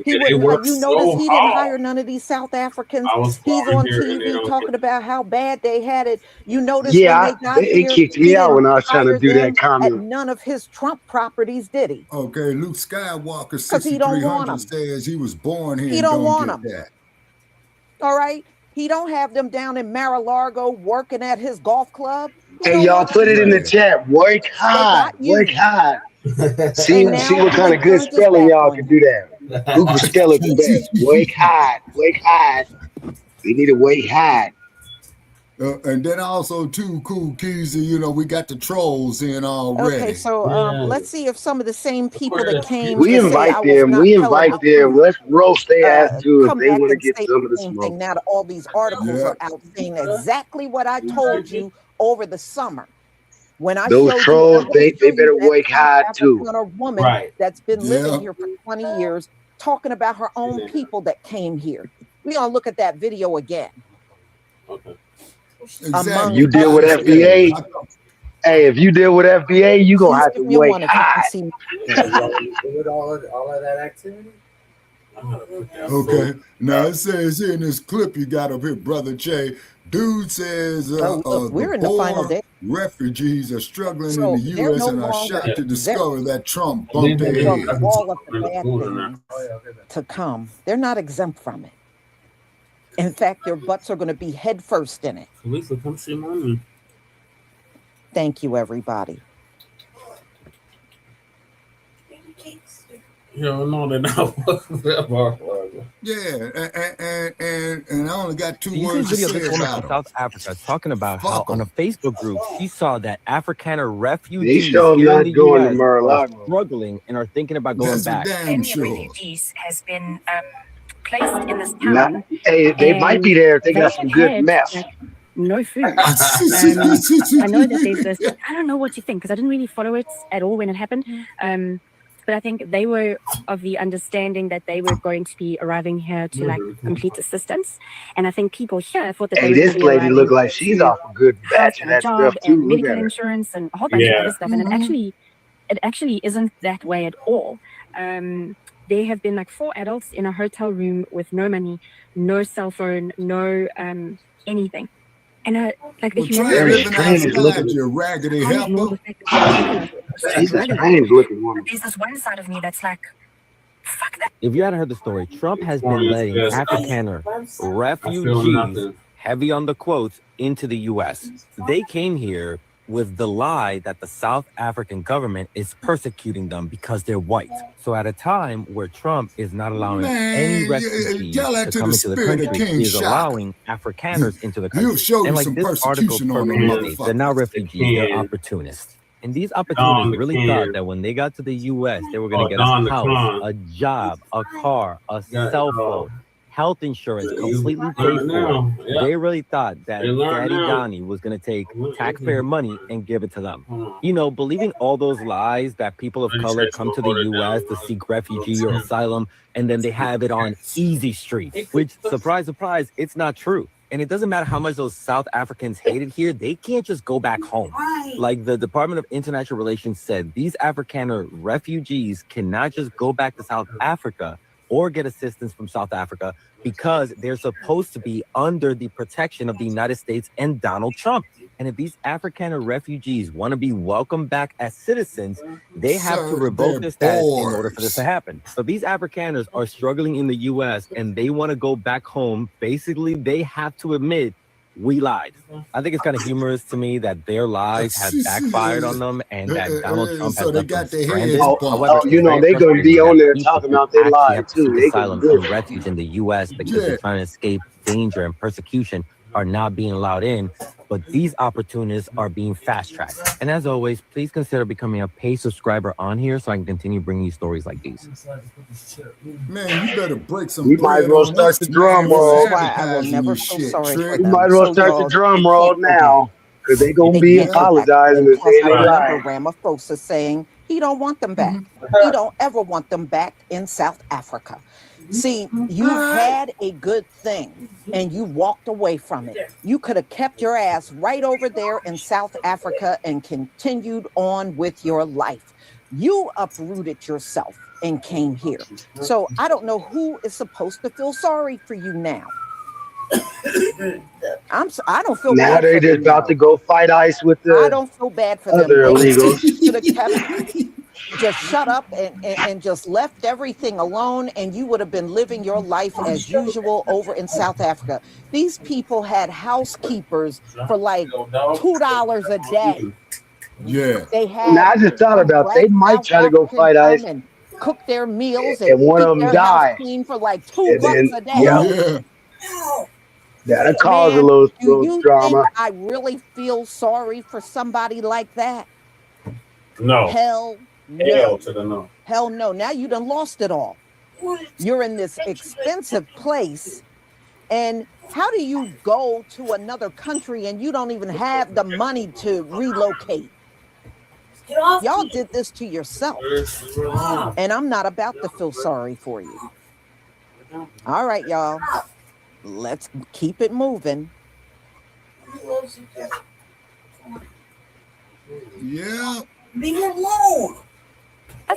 He wouldn't let you notice he didn't hire none of these South Africans. He's on TV talking about how bad they had it. You notice when they got here, it kicked me out when I was trying to do that comment. At none of his Trump properties did he? Okay, Luke Skywalker 6300 says he was born here. He don't want them. All right. He don't have them down in Mar-a-Lago working at his golf club. Hey, y'all put it in the chat. Work hard. Work hard. See what kind of good spelling y'all can do that. Who can spell it the best? Work hard. Work hard. We need to work hard. And then also too, Cool Keezy, you know, we got the trolls in already. Okay, so let's see if some of the same people that came. We invite them. Let's roast their ass too if they want to get some of the smoke. Now that all these articles are out saying exactly what I told you over the summer. When I those trolls, they better work hard too. A woman that's been living here for 20 years, talking about her own people that came here. We're gonna look at that video again. Okay. Exactly. You deal with FBA. Hey, if you deal with FBA, you gonna have to wait high. With all of that activity. Okay. Now it says here in this clip you got up here, Brother Che. Dude says we're in the final day. Refugees are struggling in the U.S. and are shocked to discover that Trump bumped their head. All of the bad things to come. They're not exempt from it. In fact, their butts are going to be head first in it. Lisa, come see mommy. Thank you, everybody. Yo, no, they're not. Yeah, and I only got two words to to say woman about from South Africa talking about how on a Facebook group she saw that Afrikaner refugees here in the US are struggling and are thinking about going back. Damn sure. Refugees has been placed in this town. Hey, they might be there if they got some good mess. No food. I know that there's this. I don't know what you think because I didn't really follow it at all when it happened. But I think they were of the understanding that they were going to be arriving here to like complete assistance. And I think people here thought that this lady look like she's off a good batch of that stuff too. Medical insurance and a whole bunch of other stuff. And it actually isn't that way at all. There have been like 4 adults in a hotel room with no money, no cell phone, no anything. And like the humanity, you're raggedy helper. She's a strange looking woman. There's this one side of me that's like, fuck that. If you hadn't heard the story, Trump has been letting Afrikaner refugees, heavy on the quotes, into the U.S. They came here with the lie that the South African government is persecuting them because they're white. So at a time where Trump is not allowing any refugees to come into the country, he is allowing Afrikaners into the country. And like this article perfectly states, they're not refugees, they're opportunists. And these opportunists really thought that when they got to the U.S., they were going to get a house, a job, a car, a cell phone, health insurance completely paid for. They really thought that Daddy Donnie was going to take taxpayer money and give it to them. You know, believing all those lies that people of color come to the U.S. to seek refugee or asylum, and then they have it on easy street, which, surprise, surprise, it's not true. And it doesn't matter how much those South Africans hated here, they can't just go back home. Like the Department of International Relations said, these Afrikaner refugees cannot just go back to South Africa or get assistance from South Africa because they're supposed to be under the protection of the United States and Donald Trump. And if these Afrikaner refugees want to be welcomed back as citizens, they have to revoke their status in order for this to happen. So these Afrikaners are struggling in the U.S. and they want to go back home. Basically, they have to admit, we lied. I think it's kind of humorous to me that their lies have backfired on them and that Donald Trump has left them stranded. However, you know, they're going to be on there talking about their lies too. They asylum and refuge in the U.S. because they're trying to escape danger and persecution are not being allowed in. but these opportunities are being fast-tracked. And as always, please consider becoming a paid subscriber on here so I can continue bringing you stories like these. Man, you better break some We might as well start the drum roll. This is why I will never feel sorry for We them. might as well So start the y'all, drum they roll can't go now, back. because they gonna They be can't go back. apologizing And and plus, saying I they remember lying. Ramaphosa saying he don't want them back. He don't ever want them back in South Africa. See, you had a good thing and you walked away from it. You could have kept your ass right over there in South Africa and continued on with your life. You uprooted yourself and came here. So I don't know who is supposed to feel sorry for you now. I don't feel Now bad they for just them. about to go fight ICE with I the don't feel bad for them. other They illegals. should have kept, just shut up and just left everything alone, and you would have been living your life as usual over in South Africa. These people had housekeepers for like $2 a day. Yeah. They had Now I just thought about black they might South try to go Africans fight ICE, come and cook their meals and and one keep of them their house die, clean for like and $2 then a day. yep, that'll cause a Man, little do you think drama. I really feel sorry for somebody like that? No. Hell no. Hell to the no. Hell no. Now you done lost it all. You're in this expensive place. And how do you go to another country and you don't even have the money to relocate? Y'all did this to yourself. And I'm not about to feel sorry for you. All right, y'all. Let's keep it moving. Yeah. Leave me alone.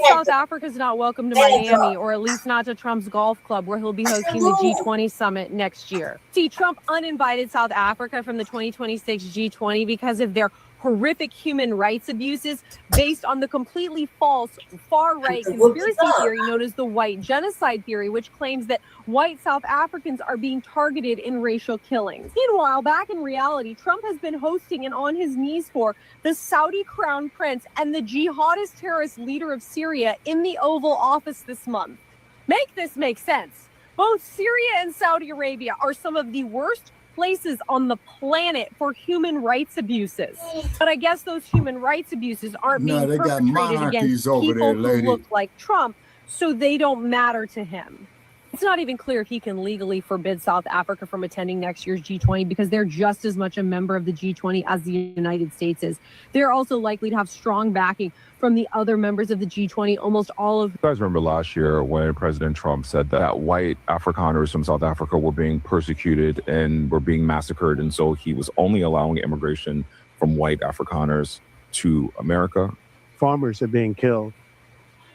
South Africa's not welcome to Miami, or at least not to Trump's golf club, where he'll be hosting the G20 summit next year. See, Trump uninvited South Africa from the 2026 G20 because of their horrific human rights abuses based on the completely false far-right conspiracy theory known as the white genocide theory, which claims that white South Africans are being targeted in racial killings. Meanwhile, back in reality, Trump has been hosting and on his knees for the Saudi crown prince and the jihadist terrorist leader of Syria in the Oval Office this month. Make this make sense. Both Syria and Saudi Arabia are some of the worst places on the planet for human rights abuses. But I guess those human rights abuses aren't being they got perpetrated against monarchies over people there, who lady. look like Trump, so they don't matter to him. It's not even clear if he can legally forbid South Africa from attending next year's G20 because they're just as much a member of the G20 as the United States is. They're also likely to have strong backing from the other members of the G20. Almost all of. You guys remember last year when President Trump said that white Afrikaners from South Africa were being persecuted and were being massacred, and so he was only allowing immigration from white Afrikaners to America? Farmers are being killed.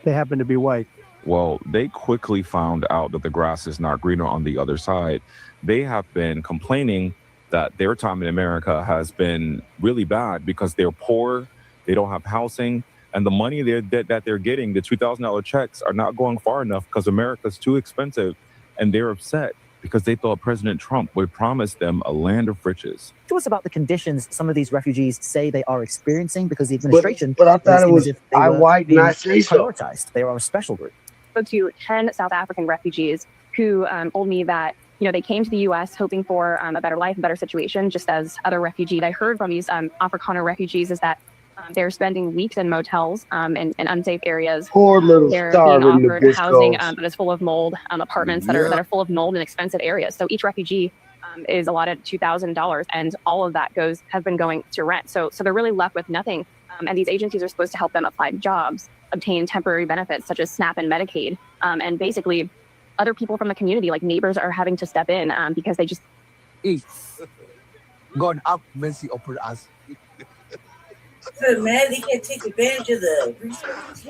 They happen to be white. Well, they quickly found out that the grass is not greener on the other side. They have been complaining that their time in America has been really bad because they're poor, they don't have housing, and the money that they're getting, the $2,000 checks, are not going far enough because America's too expensive, and they're upset because they thought President Trump would promise them a land of riches. To us about the conditions some of these refugees say they are experiencing because the administration. But I thought it was I white and I say so. Prioritized. They are a special group. Spoke to 10 South African refugees who told me that, they came to the U.S. hoping for a better life, a better situation, just as other refugees. I heard from these Afrikaner refugees is that they're spending weeks in motels in unsafe areas. Poor little they're starving being offered housing Nabiscos. that is full of mold, apartments that are full of mold in expensive areas. So each refugee is allotted $2,000, and all of that has been going to rent. So they're really left with nothing. And these agencies are supposed to help them apply to jobs, obtain temporary benefits such as SNAP and Medicaid. And basically, other people from the community, like neighbors, are having to step in because they just. God have mercy upon us. Good man, they can't take advantage of the resources.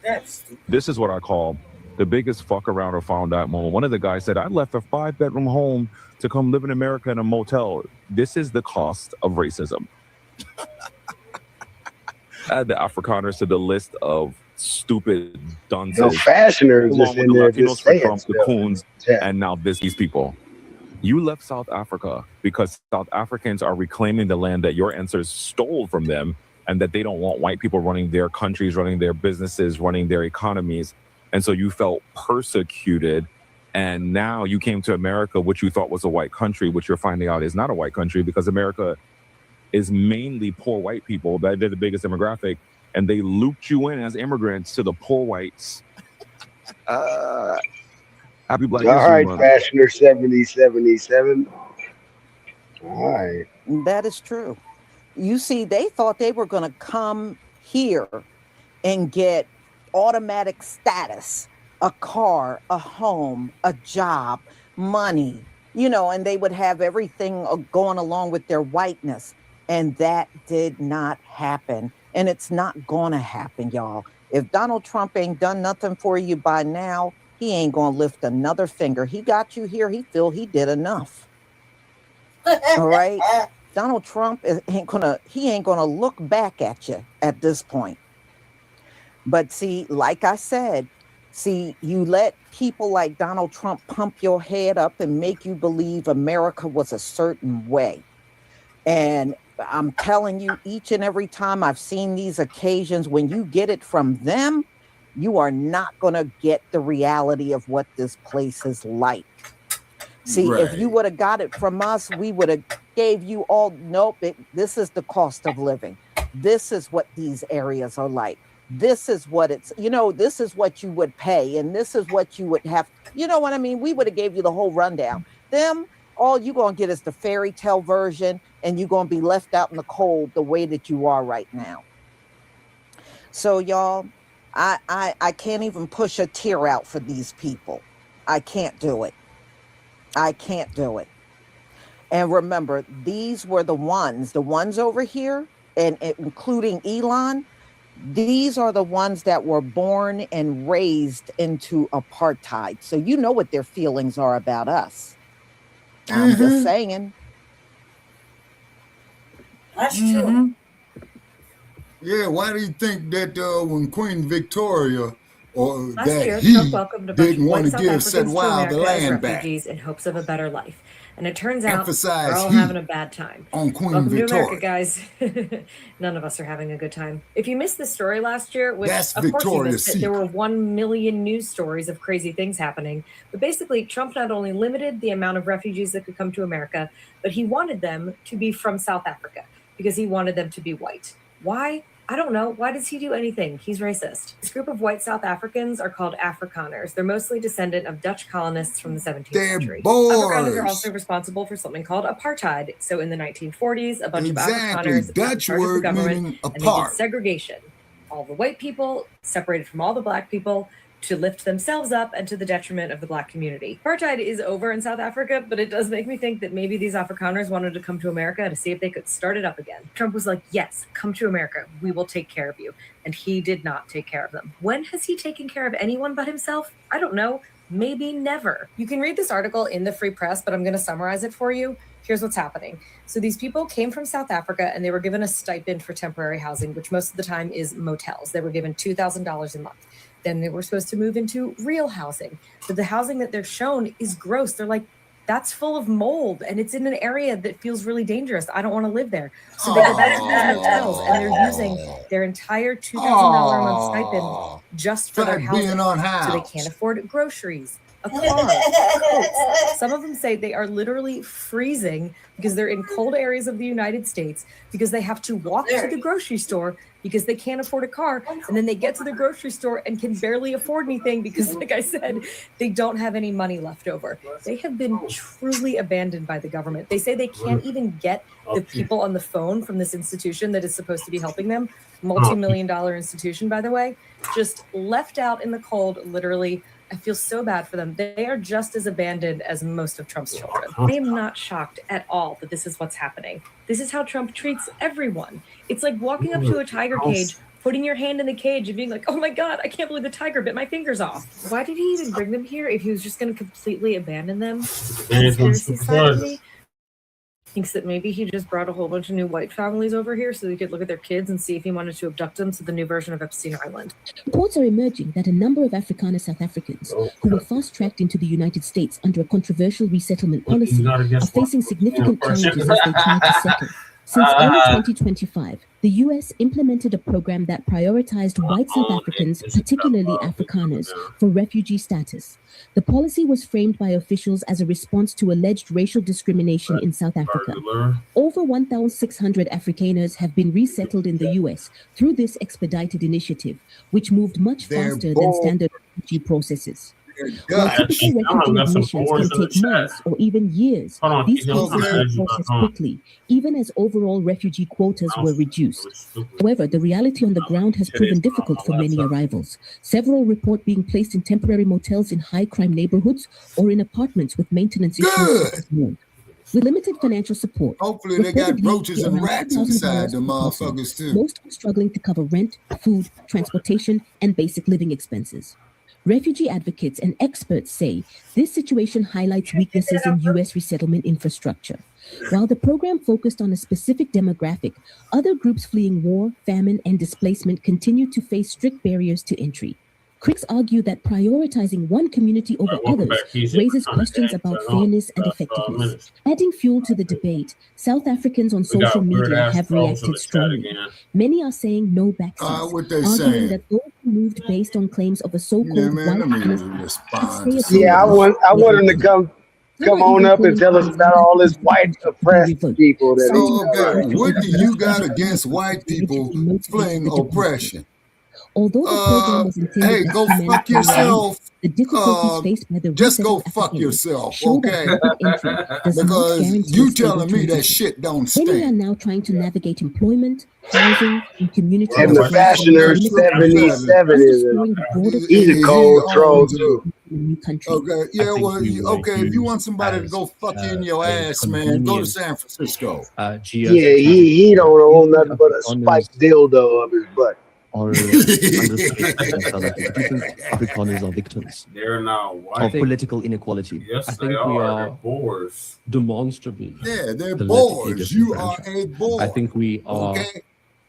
That's stupid. This is what I call the biggest fuck around or found out moment. One of the guys said, I left a 5-bedroom home to come live in America in a motel. This is the cost of racism. Add the Afrikaners to the list of stupid dunces. No fashioners Along just with in the there Latinos just for saying Trump, the stuff. coons, Yeah. and now these people. You left South Africa because South Africans are reclaiming the land that your ancestors stole from them, and that they don't want white people running their countries, running their businesses, running their economies. And so you felt persecuted And now you came to America, which you thought was a white country, which you're finding out is not a white country, because America is mainly poor white people. They're the biggest demographic, and they looped you in as immigrants to the poor whites. Happy Black History All right, Month. Fashioner 7077. All right. That is true. You see, they thought they were going to come here and get automatic status, a car, a home, a job, money, and they would have everything going along with their whiteness. And that did not happen. And it's not going to happen, y'all. If Donald Trump ain't done nothing for you by now, he ain't going to lift another finger. He got you here. He feel he did enough. All right? Donald Trump ain't gonna look back at you at this point. But see, like I said, you let people like Donald Trump pump your head up and make you believe America was a certain way. And I'm telling you, each and every time I've seen these occasions, when you get it from them, you are not going to get the reality of what this place is like. See, if you would have got it from us, we would have gave you all, nope, this is the cost of living. This is what these areas are like. This is what it's, this is what you would pay. And this is what you would have, you know what I mean? We would have gave you the whole rundown. Them, all you're going to get is the fairy tale version, and you're going to be left out in the cold the way that you are right now. So y'all, I can't even push a tear out for these people. I can't do it. I can't do it. And remember, these were the ones over here, and including Elon, these are the ones that were born and raised into apartheid. So you know what their feelings are about us. I'm just saying. That's true. Yeah, why do you think that when Queen Victoria or Last that year, he Trump welcomed a bunch didn't of want white to South give said Africans to wild the America as land back? refugees in hopes of a better life. And it turns out Emphasize we're all he having a bad time. on Queen Welcome Victoria. to America, guys. None of us are having a good time. If you missed this story last year, which That's of course you Victoria's missed it, there were 1 million news stories of crazy things happening. But basically, Trump not only limited the amount of refugees that could come to America, but he wanted them to be from South Africa because he wanted them to be white. Why? I don't know. Why does he do anything? He's racist. This group of white South Africans are called Afrikaners. They're mostly descendant of Dutch colonists from the 17th century. Afrikaners are also responsible for something called apartheid. So in the 1940s, a bunch of Afrikaners got in charge of the government and they did segregation. All the white people separated from all the black people to lift themselves up and to the detriment of the black community. Apartheid is over in South Africa, but it does make me think that maybe these Afrikaners wanted to come to America to see if they could start it up again. Trump was like, yes, come to America. We will take care of you. And he did not take care of them. When has he taken care of anyone but himself? I don't know. Maybe never. You can read this article in the Free Press, but I'm going to summarize it for you. Here's what's happening. So these people came from South Africa and they were given a stipend for temporary housing, which most of the time is motels. They were given $2,000 a month. Then they were supposed to move into real housing. But the housing that they're shown is gross. They're like, that's full of mold and it's in an area that feels really dangerous. I don't want to live there. So they go back to these motels and they're using their entire $2,000 a month stipend just for their housing. So they can't afford groceries, a car, coats. Some of them say they are literally freezing because they're in cold areas of the United States because they have to walk to the grocery store because they can't afford a car. And then they get to the grocery store and can barely afford anything because, like I said, they don't have any money left over. They have been truly abandoned by the government. They say they can't even get the people on the phone from this institution that is supposed to be helping them. Multi-million-dollar institution, by the way, just left out in the cold, literally. I feel so bad for them. They are just as abandoned as most of Trump's children. I am not shocked at all that this is what's happening. This is how Trump treats everyone. It's like walking up to a tiger cage, putting your hand in the cage and being like, oh my God, I can't believe the tiger bit my fingers off. Why did he even bring them here if he was just going to completely abandon them? Conspiracy side of me thinks that maybe he just brought a whole bunch of new white families over here so they could look at their kids and see if he wanted to abduct them to the new version of Epstein Island. Reports are emerging that a number of Afrikaner South Africans who were fast-tracked into the United States under a controversial resettlement policy are facing significant challenges as they try to settle. Since early 2025, the U.S. implemented a program that prioritized white South Africans, particularly Afrikaners, for refugee status. The policy was framed by officials as a response to alleged racial discrimination in South Africa. Over 1,600 Afrikaners have been resettled in the U.S. through this expedited initiative, which moved much faster than standard refugee processes. While typical refugee admissions can take months or even years, these cases were processed quickly, even as overall refugee quotas were reduced. However, the reality on the ground has proven difficult for many arrivals. Several report being placed in temporary motels in high-crime neighborhoods or in apartments with maintenance issues. With limited financial support, hopefully they got roaches and rats inside the motherfuckers too. Most are struggling to cover rent, food, transportation, and basic living expenses. Refugee advocates and experts say this situation highlights weaknesses in U.S. resettlement infrastructure. While the program focused on a specific demographic, other groups fleeing war, famine, and displacement continue to face strict barriers to entry. Critics argue that prioritizing one community over others raises questions about fairness and effectiveness. Adding fuel to the debate, South Africans on social media have reacted strongly. Many are saying no backseas, arguing that those who moved based on claims of a so-called white supremacist. Yeah, I want them to come on up and tell us about all this white oppressed people. What do you got against white people fleeing oppression? Although the program was intended hey, go fuck yourself. The difficulties faced by the just go fuck yourself, okay? Because you telling me that shit don't stink. Many are now trying to navigate employment, housing, and community. And the Fashioner 77 he's a cold troll too. Okay, yeah, well, okay. If you want somebody to go fuck you in your ass, man, go to San Francisco. Yeah, he don't own nothing but a spiked dildo up his butt. Or Afrikaners are victims of political inequality. Yes, I think we are BOARS. Demonstrably. Yeah, they're BOARS. You are a BOARS. I think we are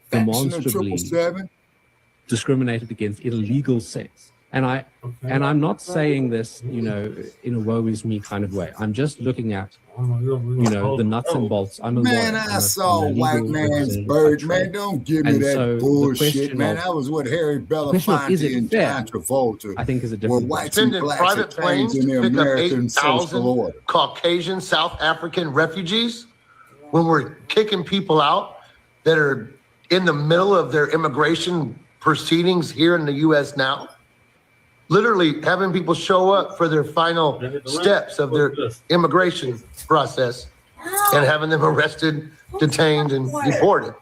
demonstrably discriminated against in a legal sense. And I'm not saying this, in a woe is me kind of way. I'm just looking at, the nuts and bolts. I'm a man, lawyer. I saw white man's bird, man. Don't give me that bullshit, man. That was what Harry Belafonte and John Travolta, I think, is a different. Whites and blacks private planes in the to pick up American social order. 8,000 Caucasian South African refugees when we're kicking people out that are in the middle of their immigration proceedings here in the U.S. now. Literally having people show up for their final steps of their immigration process and having them arrested, detained, and deported.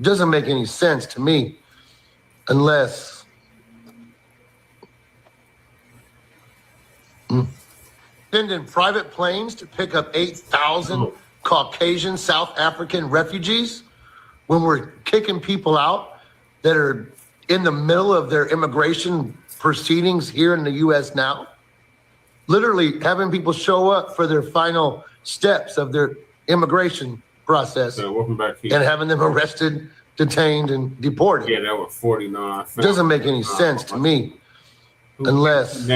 Doesn't make any sense to me unless sending private planes to pick up 8,000 Caucasian South African refugees when we're kicking people out that are in the middle of their immigration proceedings here in the U.S. now. Literally having people show up for their final steps of their immigration process welcome back here. And having them arrested, detained, and deported. Yeah, that was 49. Doesn't make any sense to me unless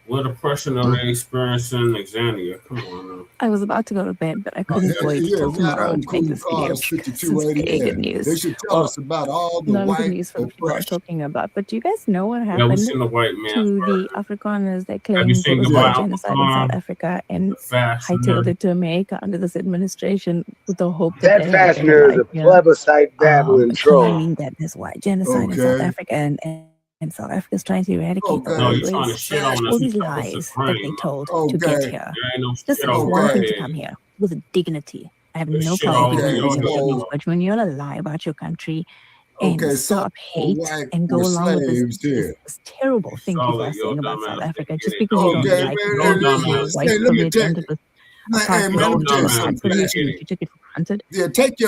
what oppression are they experiencing in Xania? Come on now. I was about to go to bed, but I couldn't wait till tomorrow to make this video. This is really good news. They should tell us about all the none of the white news for the people are talking about. But do you guys know what Yeah, happened we've seen the white man. to the Afrikaners that claimed you there seen was the a white genocide in South Africa and hightailed it to America under this administration with the hope that they Fashioner is a plebiscite babbling troll. claiming that there's white genocide in South Africa and South Africa's trying to eradicate the No, you're trying to race. shit on All us. these lies that they told to get here. There ain't no Just shit on wanted us. to come here with dignity. I have There's no shit problem all with over dignity, you. but when you're gonna lie about your country and Okay, stop hate white and go were along with slaves this, here. this terrible thing people Solid, are yo, saying about dumbass. South Africa, just because you don't Okay, like man, it, hey, white let me privilege take ended with Hey, apartheid, man, let me tell you and something, privilege, Black. you took it for granted. Yeah, take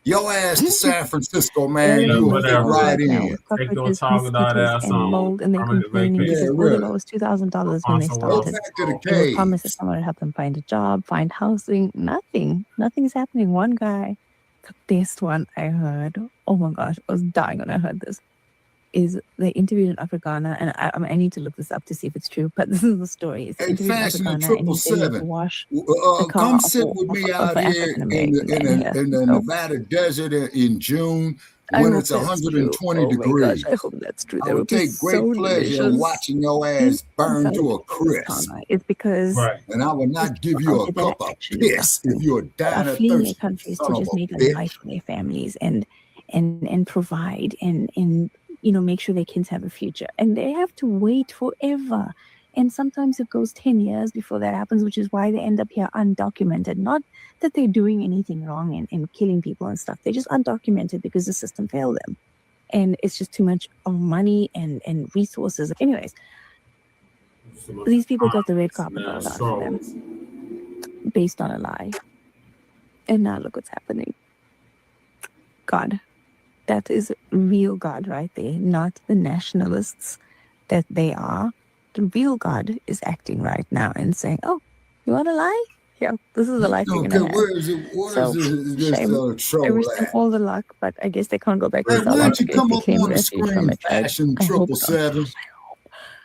your ass to San Francisco, man. They're You living will in fit houses right right now in. with cockroaches, mosquitoes, and mold, and they're complaining because all they got was $2,000 when they started. They were promised that someone would help them find a job, find housing. Nothing's happening. One guy, the best one I heard. Oh my gosh, I was dying when I heard this. is they interviewed an Afrikaner, and I need to look this up to see if it's true, but this is the story. It's Hey, interviewed an Fashion Afrikaner, and he said he had to 777. wash the car Come of sit with me out for here African in American men here. the So Nevada desert in June I when hope it's that's 120 true. Oh my degrees. gosh, I hope that's true. I That would would be take great so pleasure in delicious. watching your See, ass burn I'm to a telling you this, crisp. Tana. It's because And I would not give you a that are cup of actually piss if suffering, you're that dying are of fleeing their thirst, countries son to of just a make a bitch. life for their families and provide and make sure their kids have a future. And they have to wait forever. And sometimes it goes 10 years before that happens, which is why they end up here undocumented. Not that they're doing anything wrong and killing people and stuff. They're just undocumented because the system failed them. And it's just too much of money and resources. Anyways, these people got the red carpet rolled out for them based on a lie. And now look what's happening. God, that is real God right there, not the nationalists that they are. The real God is acting right now and saying, oh, you want to lie? Yeah, this is the life you're Okay, going to have. where is it? What So, is this shame. I troll wish them at? all the luck, but I guess they can't go back to Hey, South why don't you Africa if come they up claim on the refuge from screen, it, right? Fashion I hope so. 777?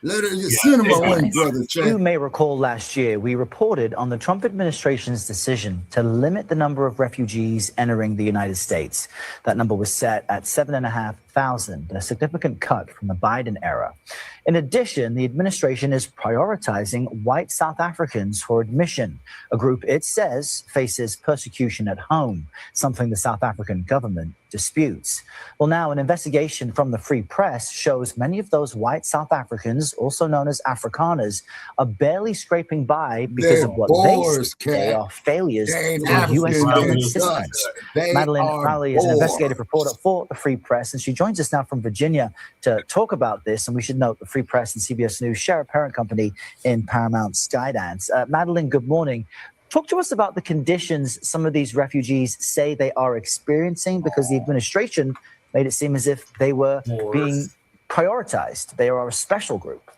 Let her send him a link, brother. You may recall last year we reported on the Trump administration's decision to limit the number of refugees entering the United States. That number was set at 7,500, a significant cut from the Biden era. In addition, the administration is prioritizing white South Africans for admission, a group it says faces persecution at home, something the South African government disputes. Well, now an investigation from the Free Press shows many of those white South Africans, also known as Afrikaners, are barely scraping by because They're of what BOARS, they say are failures They ain't to U.S. African, government they're systems. Dutch. They Madeline are Crowley is an investigative BOARS. reporter for the Free Press, and she joins us now from Virginia to talk about this. And we should note the Free Press and CBS News share a parent company in Paramount Skydance. Madeline, good morning. Talk to us about the conditions some of these refugees say they are experiencing, because the administration made it seem as if they were being prioritized. They are a special group.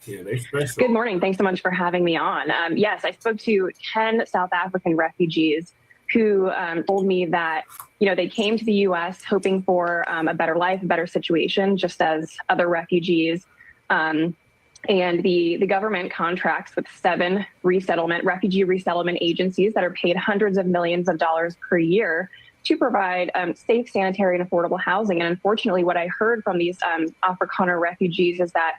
Yeah, they special. Good morning. Thanks so much for having me on. Yes, I spoke to 10 South African refugees who told me that, they came to the U.S. hoping for a better life, a better situation, just as other refugees. And the government contracts with 7 refugee resettlement agencies that are paid hundreds of millions of dollars per year to provide safe, sanitary, and affordable housing. And unfortunately, what I heard from these Afrikaner refugees is that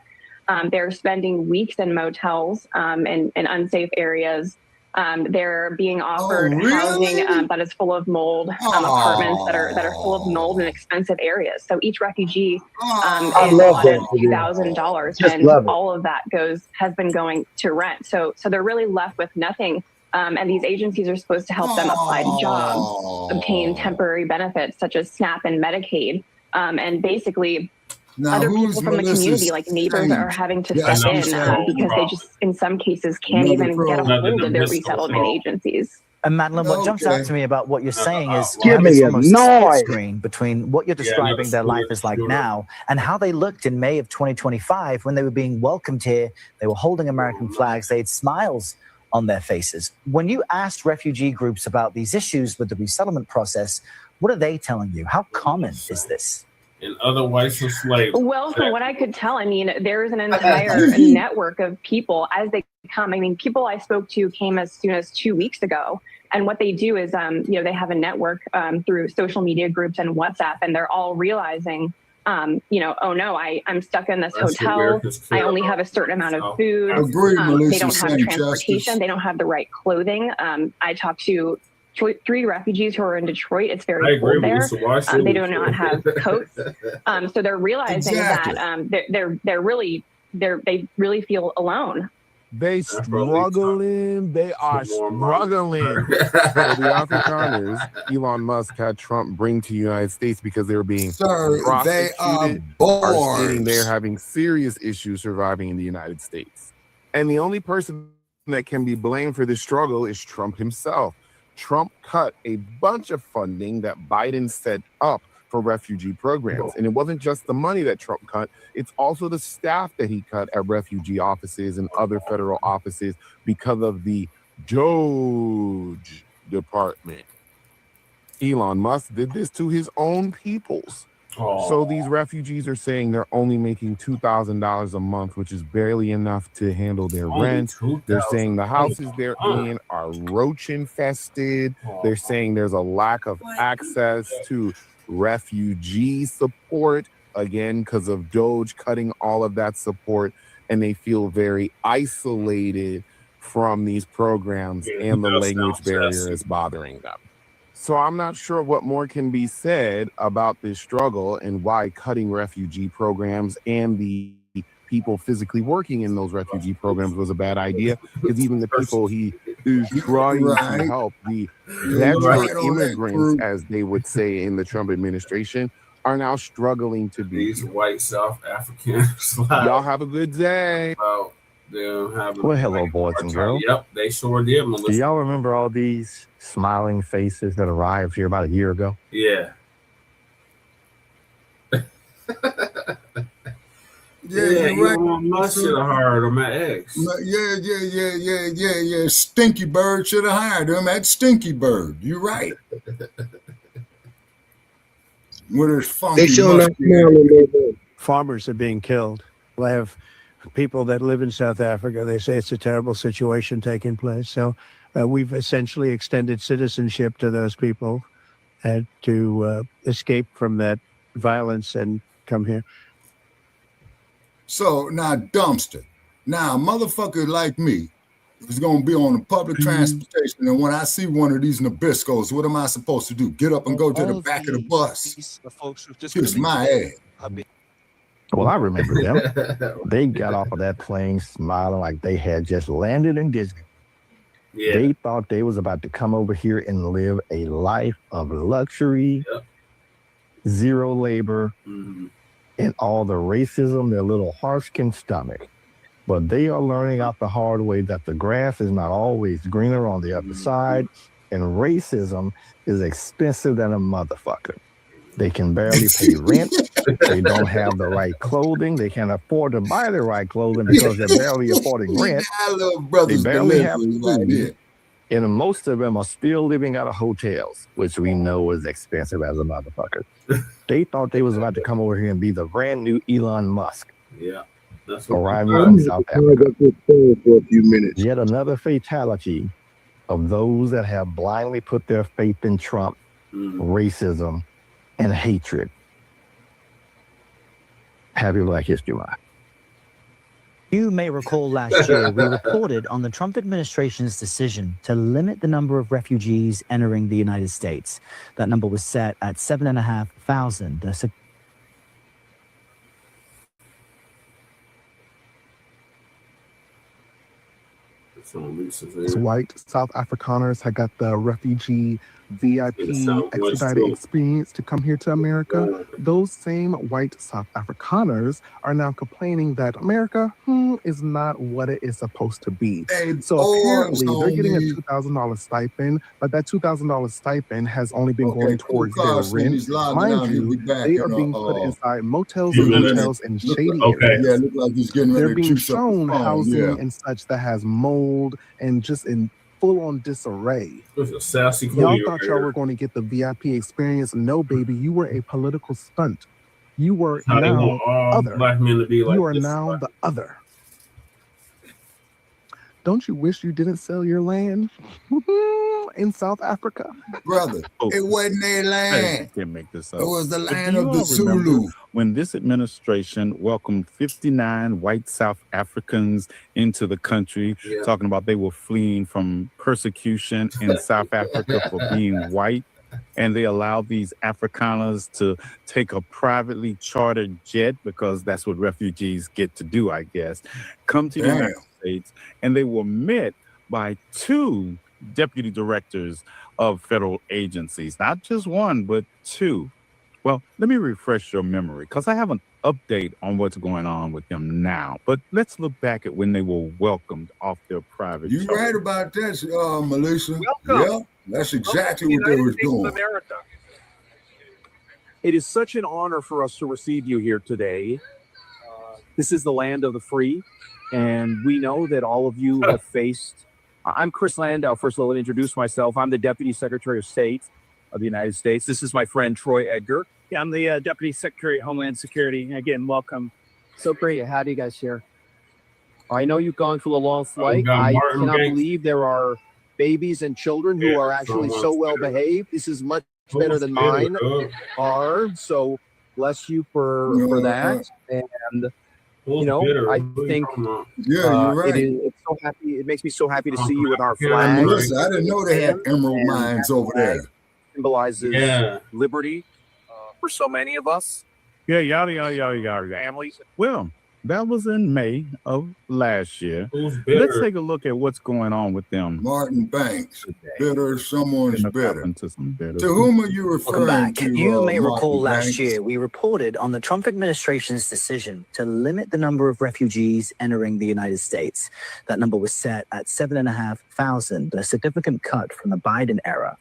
they're spending weeks in motels in unsafe areas. They're being offered housing that is full of mold, apartments that are full of mold in expensive areas. So each refugee is allotted $2,000, and all of that has been going to rent. So they're really left with nothing. And these agencies are supposed to help them apply to jobs, obtain temporary benefits such as SNAP and Medicaid, and basically. Now, other people from the community, like neighbors, are having to step in because they just, in some cases, can't even get a hold of their resettlement agencies. And Madeline, what jumps out to me about what you're saying is Give me a almost noise. split screen between what you're describing their life is like now and how they looked in May of 2025 when they were being welcomed here. They were holding American flags. They had smiles on their faces. When you asked refugee groups about these issues with the resettlement process, what are they telling you? How common is this? And other whites and slaves. Well, from what I could tell, there's an entire network of people as they come. People I spoke to came as soon as 2 weeks ago. And what they do is, they have a network through social media groups and WhatsApp, and they're all realizing, oh no, I'm stuck in this hotel. I only have a certain amount of food. They don't have transportation. They don't have the right clothing. I talked to 3 refugees who are in Detroit. It's very cold there. They do not have coats. So they're realizing that they really feel alone. They struggling. They are struggling. So the Afrikaners, Elon Musk had Trump bring to the United States because they were being prosecuted, are sitting there having serious issues surviving in the United States. And the only person that can be blamed for this struggle is Trump himself. Trump cut a bunch of funding that Biden set up for refugee programs. And it wasn't just the money that Trump cut, it's also the staff that he cut at refugee offices and other federal offices because of the Doge Department. Elon Musk did this to his own peoples. So these refugees are saying they're only making $2,000 a month, which is barely enough to handle their rent. They're saying the houses they're in are roach infested. They're saying there's a lack of access to refugee support, again, because of Doge cutting all of that support. And they feel very isolated from these programs, and the language barrier is bothering them. So I'm not sure what more can be said about this struggle and why cutting refugee programs and the people physically working in those refugee programs was a bad idea, because even the people he is trying to help, the veteran immigrants, as they would say in the Trump administration, are now struggling to be. These white South Africans. Y'all have a good day. Well, hello, boys and girls. Yep, they sure did, Do Melissa. y'all remember all these smiling faces that arrived here about a year ago? Yeah. Elon Musk should have hired him at X. Yeah. Stinky Bird should have hired him at Stinky Bird. You're right. With his funky Farmers are being killed. I have people that live in South Africa. They say it's a terrible situation taking place. So we've essentially extended citizenship to those people and to escape from that violence and come here. So now, dumpster. Now, a motherfucker like me is going to be on the public transportation, and when I see one of these Nabiscos, what am I supposed to do? Get up and go to the back of the bus? Kiss my ass. Well, I remember them. They got off of that plane smiling like they had just landed in Disney. Yeah. They thought they was about to come over here and live a life of luxury, zero labor, and all the racism their little hearts can stomach. But they are learning out the hard way that the grass is not always greener on the other side, and racism is expensive than a motherfucker. They can barely pay rent. They don't have the right clothing. They can't afford to buy the right clothing because they're barely affording rent. They barely have food. And most of them are still living out of hotels, which we know is expensive as a motherfucker. They thought they was about to come over here and be the brand new Elon Musk. Yeah. Arriving from South Africa. For a few minutes. Yet another fatality of those that have blindly put their faith in Trump, racism, and hatred. Happy Black History Month. You may recall last year we reported on the Trump administration's decision to limit the number of refugees entering the United States. That number was set at 7,500. White South Afrikaners had got the refugee VIP expedited experience to come here to America. Those same white South Afrikaners are now complaining that America is not what it is supposed to be. So apparently they're getting a $2,000 stipend, but that $2,000 stipend has only been going towards their rent. Mind you, they are being put inside motels and hotels in shady areas. They're being shown housing and such that has mold and just in full-on disarray. Y'all thought y'all were going to get the VIP experience. No, baby, you were a political stunt. You were now other. Black men to be like you are this, now right? the other. Don't you wish you didn't sell your land in South Africa? Brother, it wasn't their land. I can't make this up. It was the But land do of you the all Zulu. remember when this administration welcomed 59 white South Africans into the country, talking about they were fleeing from persecution in South Africa for being white, and they allowed these Afrikaners to take a privately chartered jet, because that's what refugees get to do, I guess, come to the United States, and they were met by 2 deputy directors of federal agencies, not just one, but 2. Well, let me refresh your memory, because I have an update on what's going on with them now. But let's look back at when they were welcomed off their private You charter. right about that, Melissa. Welcome. Yeah, that's exactly what they was doing. It is such an honor for us to receive you here today. This is the land of the free, and we know that all of you have faced. I'm Chris Landau. First, let me introduce myself. I'm the Deputy Secretary of State of the United States. This is my friend Troy Edgar. Yeah, I'm the Deputy Secretary of Homeland Security. Again, welcome. So great to have you guys here. I know you've gone through a long flight. I cannot believe there are babies and children who are actually so well behaved. This is much better than mine are. So bless you for that. And you know, I think you're right. It's so happy. It makes me so happy to see you with our flag. Melissa, I didn't know they had emerald mines over there. Symbolizes liberty for so many of us. Yeah, yada. Families. Well, that was in May of last year. Let's take a look at what's going on with them. Martin Banks, bitter, someone's bitter. To whom are you referring to? You may recall Martin last Banks? year we reported on the Trump administration's decision to limit the number of refugees entering the United States. That number was set at 7,500, a significant cut from the Biden era.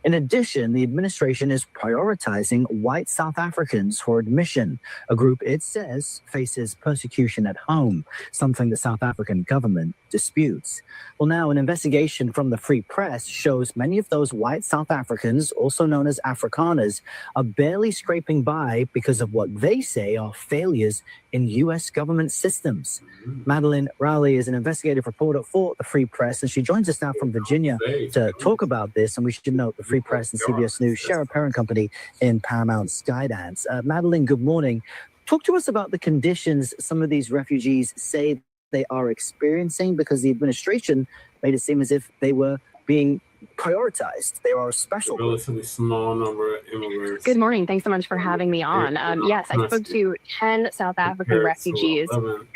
In addition, the administration is prioritizing white South Africans for admission, a group it says faces persecution at home, something the South African government disputes. Well, now an investigation from the Free Press shows many of those white South Africans, also known as Afrikaners, are barely scraping by because of what they say are failures in U.S. government systems. Madeline Rowley is an investigative reporter for the Free Press, and she joins us now from Virginia to talk about this. And we should note the Free Press and CBS News share a parent company in Paramount Skydance. Madeline, good morning. Talk to us about the conditions some of these refugees say they are experiencing, because the administration made it seem as if they were being prioritized. They are a special group. Relatively small number of immigrants. Good morning. Thanks so much for having me on. Yes, I spoke to 10 South African refugees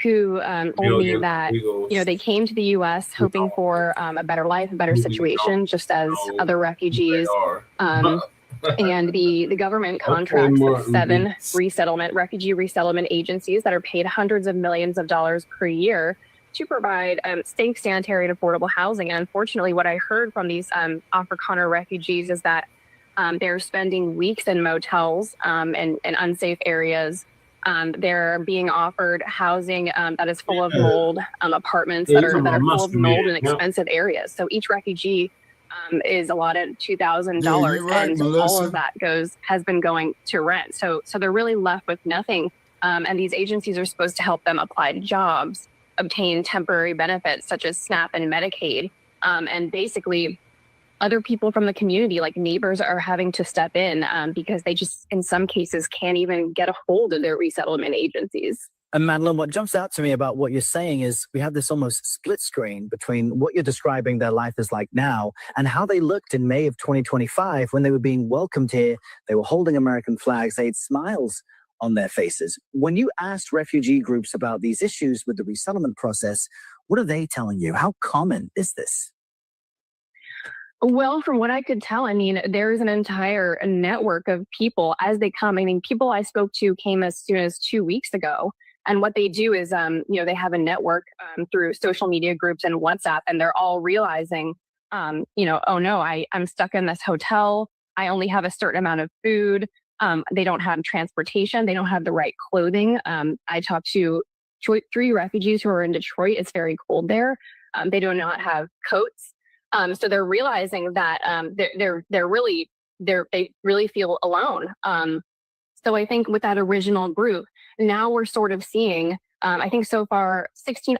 who told me that, you know, they came to the U.S. hoping for a better life, a better situation, just as other refugees. And the government contracts with 7 refugee resettlement agencies that are paid hundreds of millions of dollars per year to provide safe, sanitary, and affordable housing. And unfortunately, what I heard from these Afrikaner refugees is that they're spending weeks in motels and unsafe areas. They're being offered housing that is full of mold, apartments that are full of mold in expensive areas. So each refugee is allotted $2,000, and all of that has been going to rent. So they're really left with nothing. And these agencies are supposed to help them apply to jobs, obtain temporary benefits such as SNAP and Medicaid, and basically other people from the community, like neighbors, are having to step in because they just, in some cases, can't even get a hold of their resettlement agencies. And Madeline, what jumps out to me about what you're saying is we have this almost split screen between what you're describing their life is like now and how they looked in May of 2025 when they were being welcomed here. They were holding American flags. They had smiles on their faces. When you asked refugee groups about these issues with the resettlement process, what are they telling you? How common is this? Well, from what I could tell, I mean, there's an entire network of people as they come. I mean, people I spoke to came as soon as 2 weeks ago. And what they do is, they have a network through social media groups and WhatsApp, and they're all realizing, oh no, I'm stuck in this hotel. I only have a certain amount of food. They don't have transportation. They don't have the right clothing. I talked to 3 refugees who are in Detroit. It's very cold there. They do not have coats. So they're realizing that they really feel alone. So I think with that original group, now we're sort of seeing, I think so far,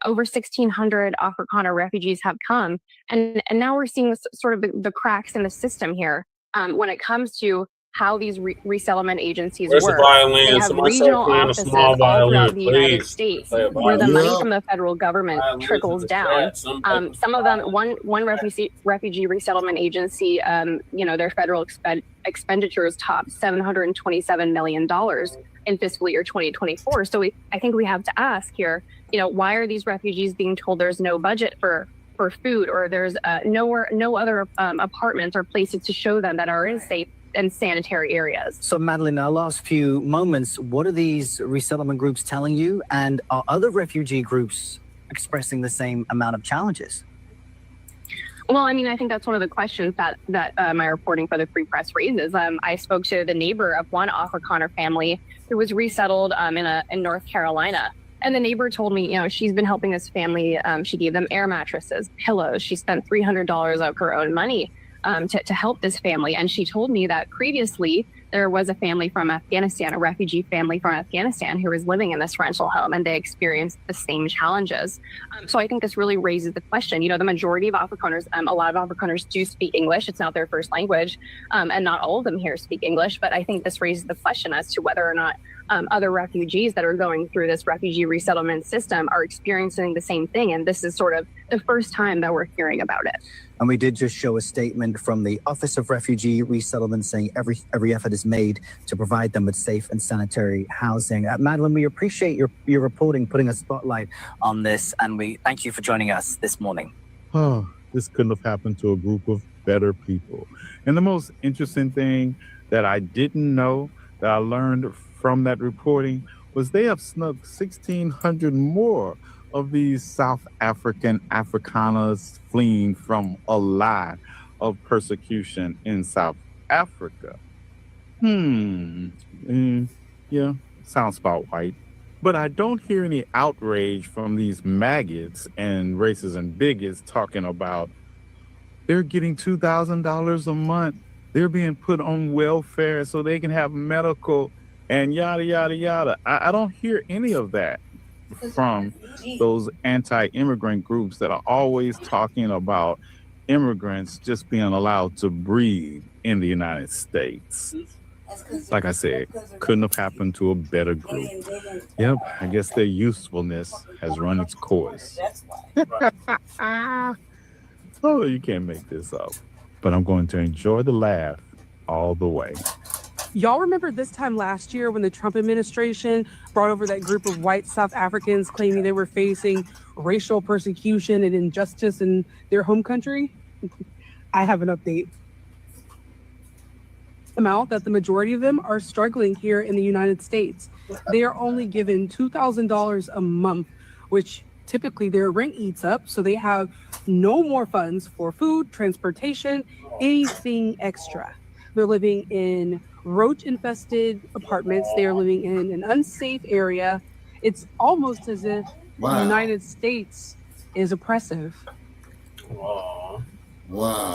over 1,600 Afrikaner refugees have come. And now we're seeing sort of the cracks in the system here when it comes to how these resettlement agencies work. They have regional offices all throughout the United States where the money from the federal government trickles down. Some of them, one refugee resettlement agency, their federal expenditures topped $727 million in fiscal year 2024. So I think we have to ask here, why are these refugees being told there's no budget for food, or there's no other apartments or places to show them that are in safe and sanitary areas? So Madeline, our last few moments, what are these resettlement groups telling you? And are other refugee groups expressing the same amount of challenges? Well, I mean, I think that's one of the questions that my reporting for the Free Press raises. I spoke to the neighbor of one Afrikaner family who was resettled in North Carolina. And the neighbor told me, she's been helping this family. She gave them air mattresses, pillows. She spent $300 of her own money to help this family. And she told me that previously there was a family from Afghanistan, a refugee family from Afghanistan who was living in this rental home, and they experienced the same challenges. So I think this really raises the question, the majority of Afrikaners, a lot of Afrikaners do speak English. It's not their first language, and not all of them here speak English, but I think this raises the question as to whether or not other refugees that are going through this refugee resettlement system are experiencing the same thing. And this is sort of the first time that we're hearing about it. And we did just show a statement from the Office of Refugee Resettlement saying every effort is made to provide them with safe and sanitary housing. Madeline, we appreciate your reporting, putting a spotlight on this, and we thank you for joining us this morning. Oh, this couldn't have happened to a group of better people. And the most interesting thing that I didn't know that I learned from that reporting was they have snuck 1,600 more of these South African Afrikaners fleeing from a lot of persecution in South Africa. Yeah, sounds about right. But I don't hear any outrage from these maggots and racists and bigots talking about they're getting $2,000 a month. They're being put on welfare so they can have medical and yada, yada, yada. I don't hear any of that from those anti-immigrant groups that are always talking about immigrants just being allowed to breathe in the United States. Like I said, couldn't have happened to a better group. Yep, I guess their usefulness has run its course. Oh, you can't make this up. But I'm going to enjoy the laugh all the way. Y'all remember this time last year when the Trump administration brought over that group of white South Africans claiming they were facing racial persecution and injustice in their home country? I have an update. Out that the majority of them are struggling here in the United States. They are only given $2,000 a month, which typically their rent eats up, so they have no more funds for food, transportation, anything extra. They're living in roach-infested apartments. They are living in an unsafe area. It's almost as if the United States is oppressive. Wow.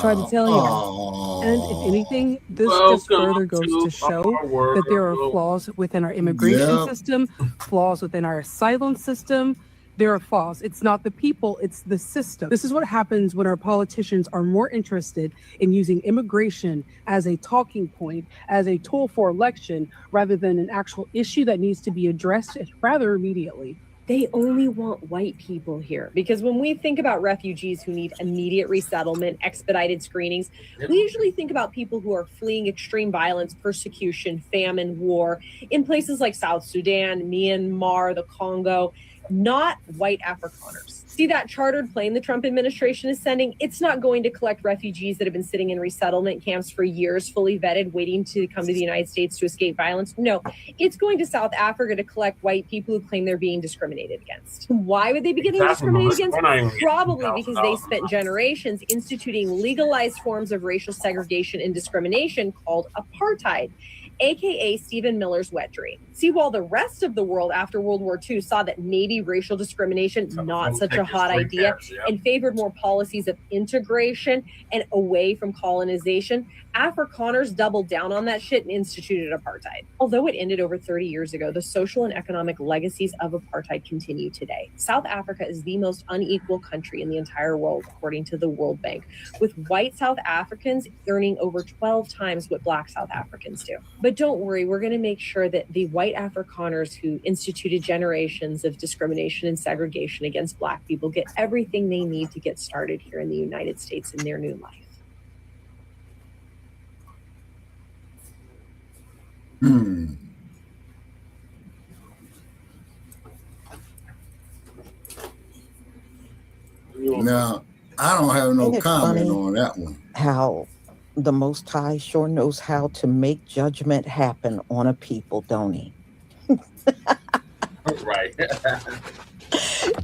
Try to tell you. And if anything, this just further goes to show that there are flaws within our immigration system, flaws within our asylum system. There are flaws. It's not the people, it's the system. This is what happens when our politicians are more interested in using immigration as a talking point, as a tool for election, rather than an actual issue that needs to be addressed rather immediately. They only want white people here, because when we think about refugees who need immediate resettlement, expedited screenings, we usually think about people who are fleeing extreme violence, persecution, famine, war in places like South Sudan, Myanmar, the Congo, not white Afrikaners. See that chartered plane the Trump administration is sending? It's not going to collect refugees that have been sitting in resettlement camps for years, fully vetted, waiting to come to the United States to escape violence. No, it's going to South Africa to collect white people who claim they're being discriminated against. Why would they be getting discriminated against? Probably because they spent generations instituting legalized forms of racial segregation and discrimination called apartheid, aka Stephen Miller's wet dream. See, while the rest of the world after World War II saw that maybe racial discrimination not such a hot idea and favored more policies of integration and away from colonization, Afrikaners doubled down on that shit and instituted apartheid. Although it ended over 30 years ago, the social and economic legacies of apartheid continue today. South Africa is the most unequal country in the entire world, according to the World Bank, with white South Africans earning over 12 times what Black South Africans do. But don't worry, we're going to make sure that the white Afrikaners who instituted generations of discrimination and segregation against Black people get everything they need to get started here in the United States in their new life. Now, I don't have no comment on that one. How the Most High sure knows how to make judgment happen on a people, don't he? Right.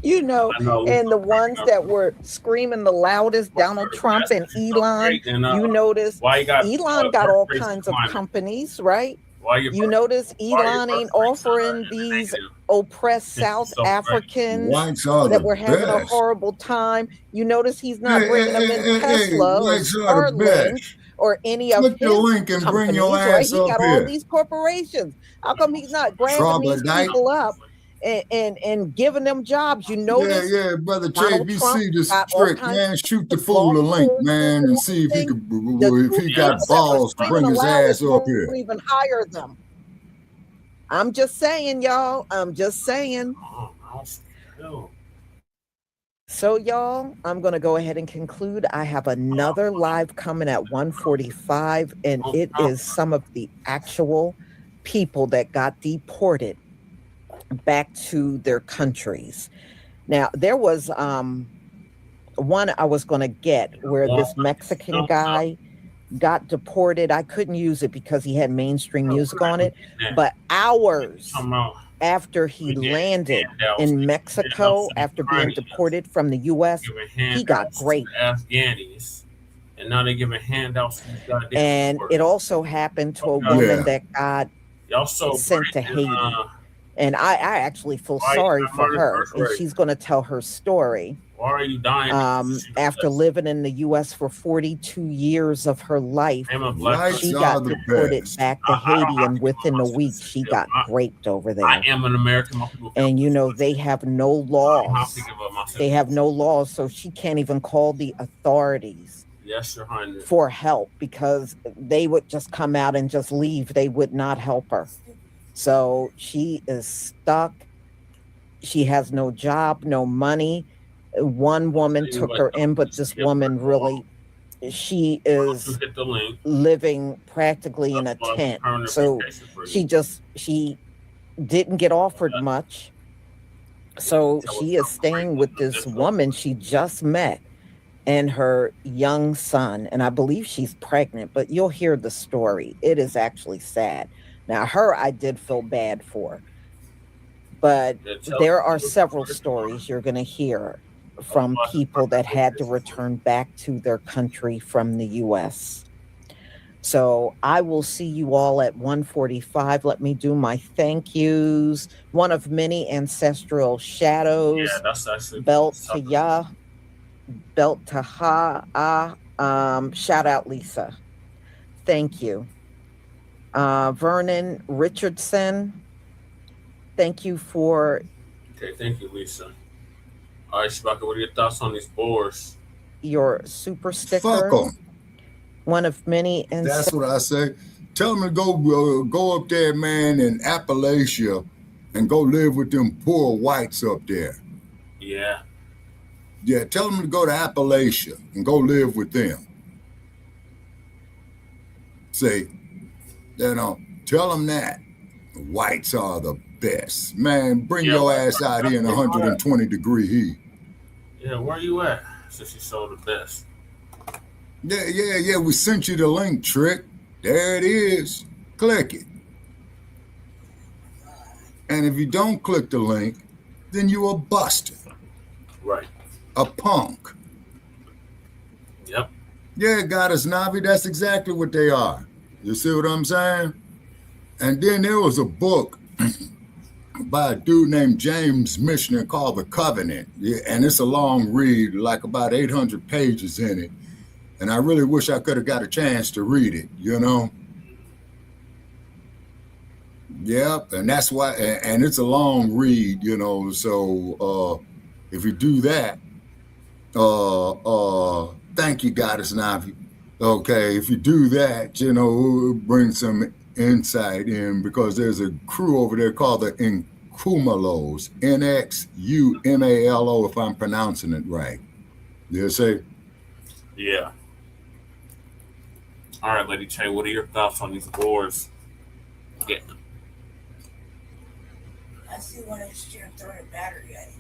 You know, and the ones that were screaming the loudest, Donald Trump and Elon, you notice Elon got all kinds of companies, right? You notice Elon ain't offering these oppressed South Africans that were having a horrible time. You notice he's not bringing them in Tesla or Starlink, or any of Click his the link and bring your companies, right? ass He up got all here. these corporations. How come he's not grabbing these Troglodyte. people up and giving them jobs? You Yeah, notice yeah, brother Jay, Donald if you Trump see this got all trick, kinds man, shoot the of fool a golf link, courses man, and and see if he everything. could, The if two he people got that were balls to screaming bring his aloud ass up won't here. even hire them. I'm just saying, y'all. I'm just saying. So, y'all, I'm going to go ahead and conclude. I have another live coming at 1:45, and it is some of the actual people that got deported back to their countries. Now, there was one I was going to get where this Mexican guy got deported. I couldn't use it because he had mainstream music on it, but hours after he landed in Mexico after being deported from the U.S., he got raped. Afghanis, and now they're giving handouts to these goddamn And it also happened to a woman that got sent to Haiti. And I actually feel sorry for her, and she's going to tell her story. Why are you dying? After living in the U.S. for 42 years of her life, she got deported back to Haiti, and within a week, she got raped over there. I am an American. And, you know, they have no laws. They have no laws, so she can't even call the authorities for help because they would just come out and just leave. They would not help her. So she is stuck. She has no job, no money. One woman took her in, but this woman really, she is living practically in a tent. So she didn't get offered much. So she is staying with this woman she just met and her young son. And I believe she's pregnant, but you'll hear the story. It is actually sad. Now, her, I did feel bad for. But there are several stories you're going to hear from people that had to return back to their country from the U.S. So I will see you all at 1:45. Let me do my thank yous. One of many ancestral shadows. Yeah, that's actually Belt to Ya, Belt to Ha. Shout out Lisa. Thank you. Vernon Richardson. Thank you for. Okay, thank you, Lisa. All right, Shabaka, what are your thoughts on these boards? Your super sticker. Fuck 'em. One of many. That's what I say. Tell them to go up there, man, in Appalachia and go live with them poor whites up there. Yeah. Yeah, tell them to go to Appalachia and go live with them. Say, you know, tell them that. Whites are the best. Man, bring your ass out here in 120-degree heat. Yeah, where you at? Since you sold the best. Yeah, we sent you the link, Trick. There it is. Click it. And if you don't click the link, then you a buster. Right. A punk. Yep. Yeah, Goddess Navi, that's exactly what they are. You see what I'm saying? And then there was a book by a dude named James Michener called The Covenant. Yeah, and it's a long read, like about 800 pages in it. And I really wish I could have got a chance to read it, you know? Yep, and that's why, and it's a long read, you know, so if you do that, thank you, Goddess Navi. Okay, if you do that, you know, bring some insight in because there's a crew over there called the Nkumalos, Nxumalo, if I'm pronouncing it right. You see? Yeah. All right, Lady Che, what are your thoughts on these boards? Yeah. I see one of these chairs throwing a battery at it.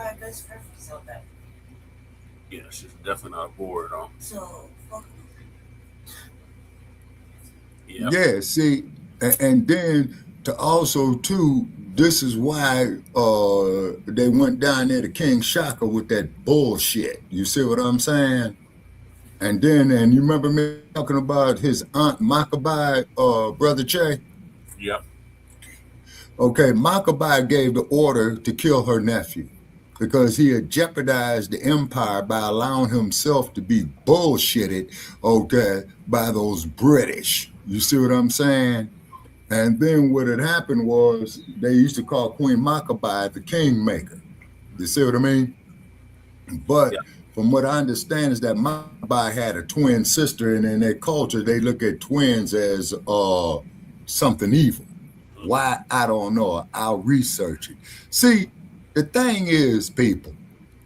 I best friend sell that. Yeah, she's definitely not bored, though. So, fuck. Yep. Yeah, see, and then to also, too, this is why they went down there to King Shaka with that bullshit. You see what I'm saying? And then, and you remember me talking about his aunt Maccabi, Brother Che? Yep. Okay, Maccabi gave the order to kill her nephew because he had jeopardized the empire by allowing himself to be bullshitted, okay, by those British. You see what I'm saying? And then what had happened was they used to call Queen Maccabi the kingmaker. You see what I mean? But from what I understand is that Maccabi had a twin sister, and in their culture, they look at twins as something evil. Why? I don't know. I'll research it. See, the thing is, people,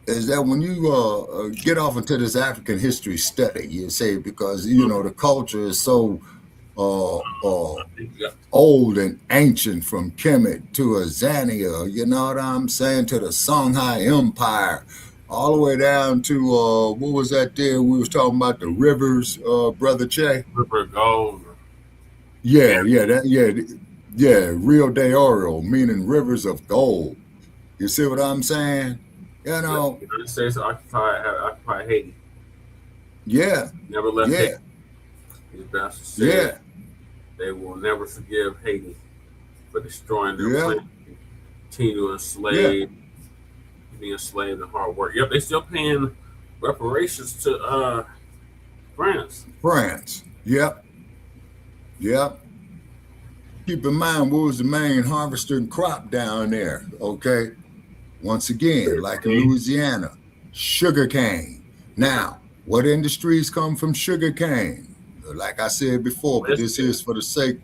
is that when you get off into this African history study, you say, because, you know, the culture is so old and ancient, from Kemet to Azania, you know what I'm saying, to the Songhai Empire, all the way down to, what was that there? We was talking about the rivers, Brother Che? River Gold. Yeah, Rio de Oro, meaning rivers of gold. You see what I'm saying? You know. The United States occupied Haiti. Yeah. Never left Haiti. These bastards said they will never forgive Haiti for destroying their planet. Continue to enslave, be enslaved and hard work. Yep, they still paying reparations to France. Yep. Keep in mind, what was the main harvesting crop down there? Okay. Once again, like in Louisiana, sugar cane. Now, what industries come from sugar cane? Like I said before, but this is for the sake.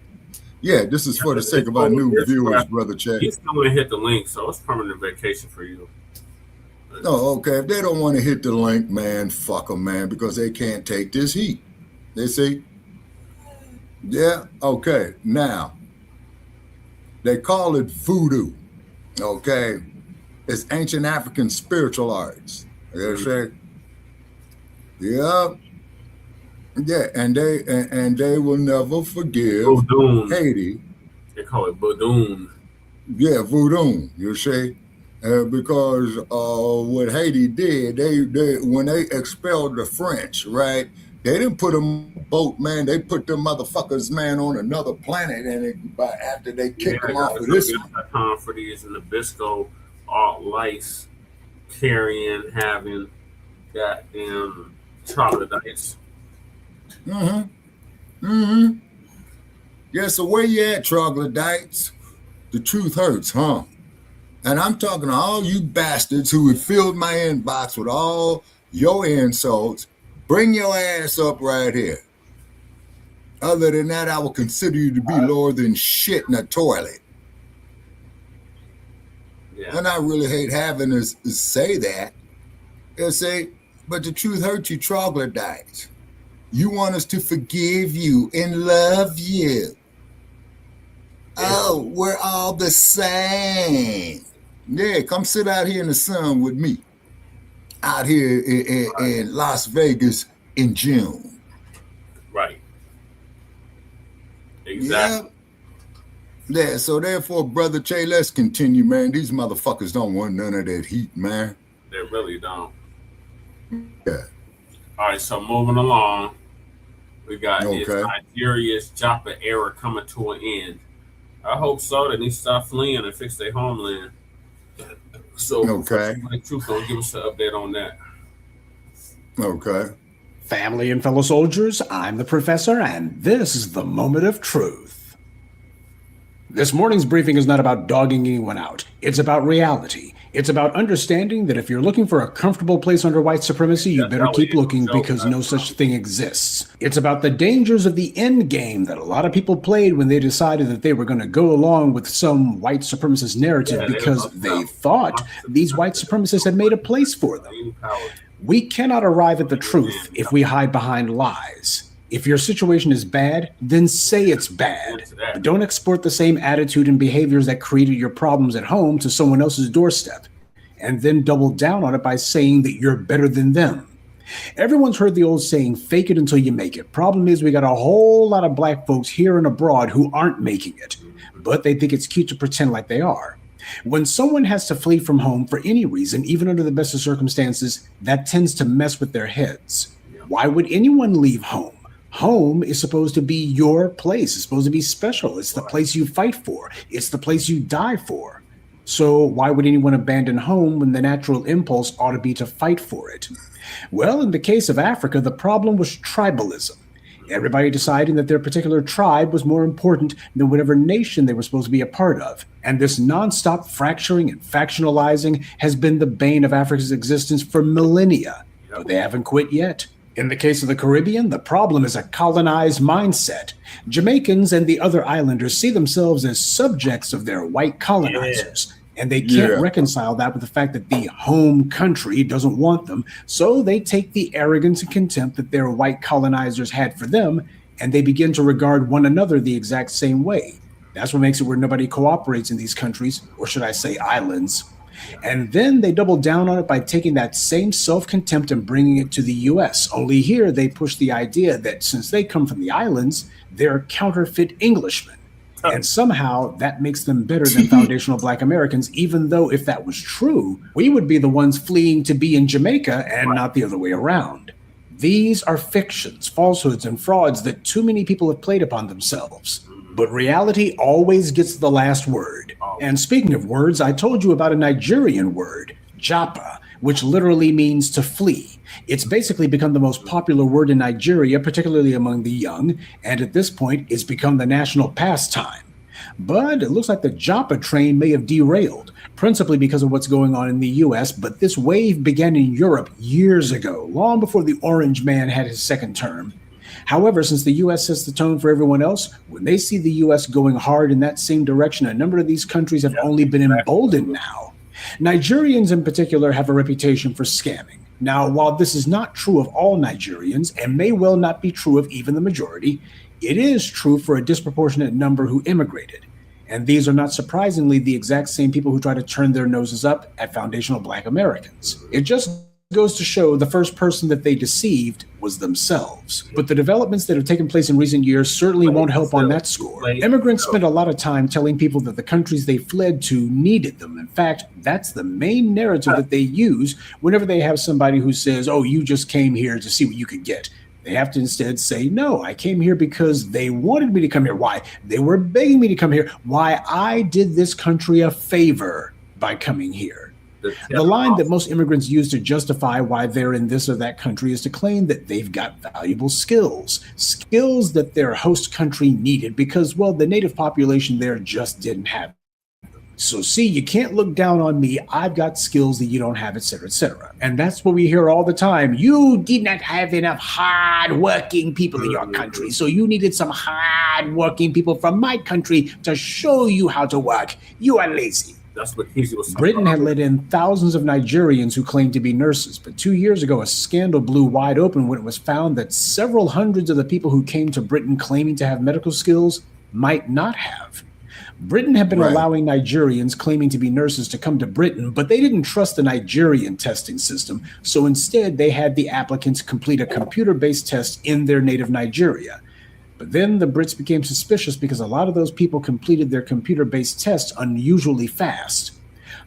Yeah, this is for the sake of our new viewers, Brother Che. He's going to hit the link, so it's permanent vacation for you. Oh, okay. If they don't want to hit the link, man, fuck them, man, because they can't take this heat. They see? Yeah, okay. Now, they call it voodoo, okay? It's ancient African spiritual arts. You know what I'm saying? Yeah, and they will never forgive Haiti. They call it voodoo. Yeah, voodoo. You see, because what Haiti did, they when they expelled the French, right? They didn't put them on a boat, man. They put them motherfuckers, man, on another planet, and after they kicked them off of this. Time for these Nabisco alt lice carrying, having goddamn troglodytes. Yeah, so where you at, troglodytes? The truth hurts, huh? And I'm talking to all you bastards who had filled my inbox with all your insults. Bring your ass up right here. Other than that, I will consider you to be lower than shit in a toilet. Yeah. And I really hate having to say that. They'll say, but the truth hurts you, troglodytes. You want us to forgive you and love you. Oh, we're all the same. Yeah, come sit out here in the sun with me. Out here in Las Vegas in June. Right. Exactly. Yeah, so therefore, Brother Che, let's continue, man. These motherfuckers don't want none of that heat, man. They really don't. Yeah. All right, so moving along, we got Nigeria's Japa era coming to an end. I hope so. They need to stop fleeing and fix their homeland. So, Truth gonna give us an update on that. Okay. Family and fellow soldiers, I'm the Professor, and this is the Moment of Truth. This morning's briefing is not about dogging anyone out. It's about reality. It's about understanding that if you're looking for a comfortable place under white supremacy, you better keep looking because no such thing exists. It's about the dangers of the end game that a lot of people played when they decided that they were going to go along with some white supremacist narrative because they thought these white supremacists had made a place for them. We cannot arrive at the truth if we hide behind lies. If your situation is bad, then say it's bad. But don't export the same attitude and behaviors that created your problems at home to someone else's doorstep, and then double down on it by saying that you're better than them. Everyone's heard the old saying, fake it until you make it. Problem is, we got a whole lot of black folks here and abroad who aren't making it, but they think it's cute to pretend like they are. When someone has to flee from home for any reason, even under the best of circumstances, that tends to mess with their heads. Why would anyone leave home? Home is supposed to be your place. It's supposed to be special. It's the place you fight for. It's the place you die for. So why would anyone abandon home when the natural impulse ought to be to fight for it? Well, in the case of Africa, the problem was tribalism. Everybody deciding that their particular tribe was more important than whatever nation they were supposed to be a part of. And this nonstop fracturing and factionalizing has been the bane of Africa's existence for millennia. But they haven't quit yet. In the case of the Caribbean, the problem is a colonized mindset. Jamaicans and the other islanders see themselves as subjects of their white colonizers. And they can't reconcile that with the fact that the home country doesn't want them. So they take the arrogance and contempt that their white colonizers had for them, and they begin to regard one another the exact same way. That's what makes it where nobody cooperates in these countries, or should I say islands. And then they double down on it by taking that same self-contempt and bringing it to the U.S. Only here they push the idea that since they come from the islands, they're counterfeit Englishmen. And somehow that makes them better than foundational Black Americans, even though if that was true, we would be the ones fleeing to be in Jamaica and not the other way around. These are fictions, falsehoods, and frauds that too many people have played upon themselves. But reality always gets the last word. And speaking of words, I told you about a Nigerian word, Japa, which literally means to flee. It's basically become the most popular word in Nigeria, particularly among the young, and at this point, it's become the national pastime. But it looks like the Japa train may have derailed, principally because of what's going on in the US, but this wave began in Europe years ago, long before the Orange Man had his second term. However, since the U.S. sets the tone for everyone else, when they see the U.S. going hard in that same direction, a number of these countries have only been emboldened now. Nigerians in particular have a reputation for scamming. Now, while this is not true of all Nigerians, and may well not be true of even the majority, it is true for a disproportionate number who immigrated. And these are not surprisingly the exact same people who try to turn their noses up at foundational Black Americans. It just goes to show the first person that they deceived was themselves. But the developments that have taken place in recent years certainly won't help on that score. Immigrants spend a lot of time telling people that the countries they fled to needed them. In fact, that's the main narrative that they use whenever they have somebody who says, oh, you just came here to see what you could get. They have to instead say, no, I came here because they wanted me to come here. Why? They were begging me to come here. Why? I did this country a favor by coming here. The line that most immigrants use to justify why they're in this or that country is to claim that they've got valuable skills that their host country needed because, well, the native population there just didn't have. So see, you can't look down on me. I've got skills that you don't have, et cetera, et cetera. And that's what we hear all the time. You did not have enough hard-working people in your country, so you needed some hard-working people from my country to show you how to work. You are lazy. That's what Kesey was talking Britain about. had let in thousands of Nigerians who claimed to be nurses, but 2 years ago, a scandal blew wide open when it was found that several hundreds of the people who came to Britain claiming to have medical skills might not have. Britain had been allowing Nigerians claiming to be nurses to come to Britain, but they didn't trust the Nigerian testing system, so instead they had the applicants complete a computer-based test in their native Nigeria. But then the Brits became suspicious because a lot of those people completed their computer-based tests unusually fast.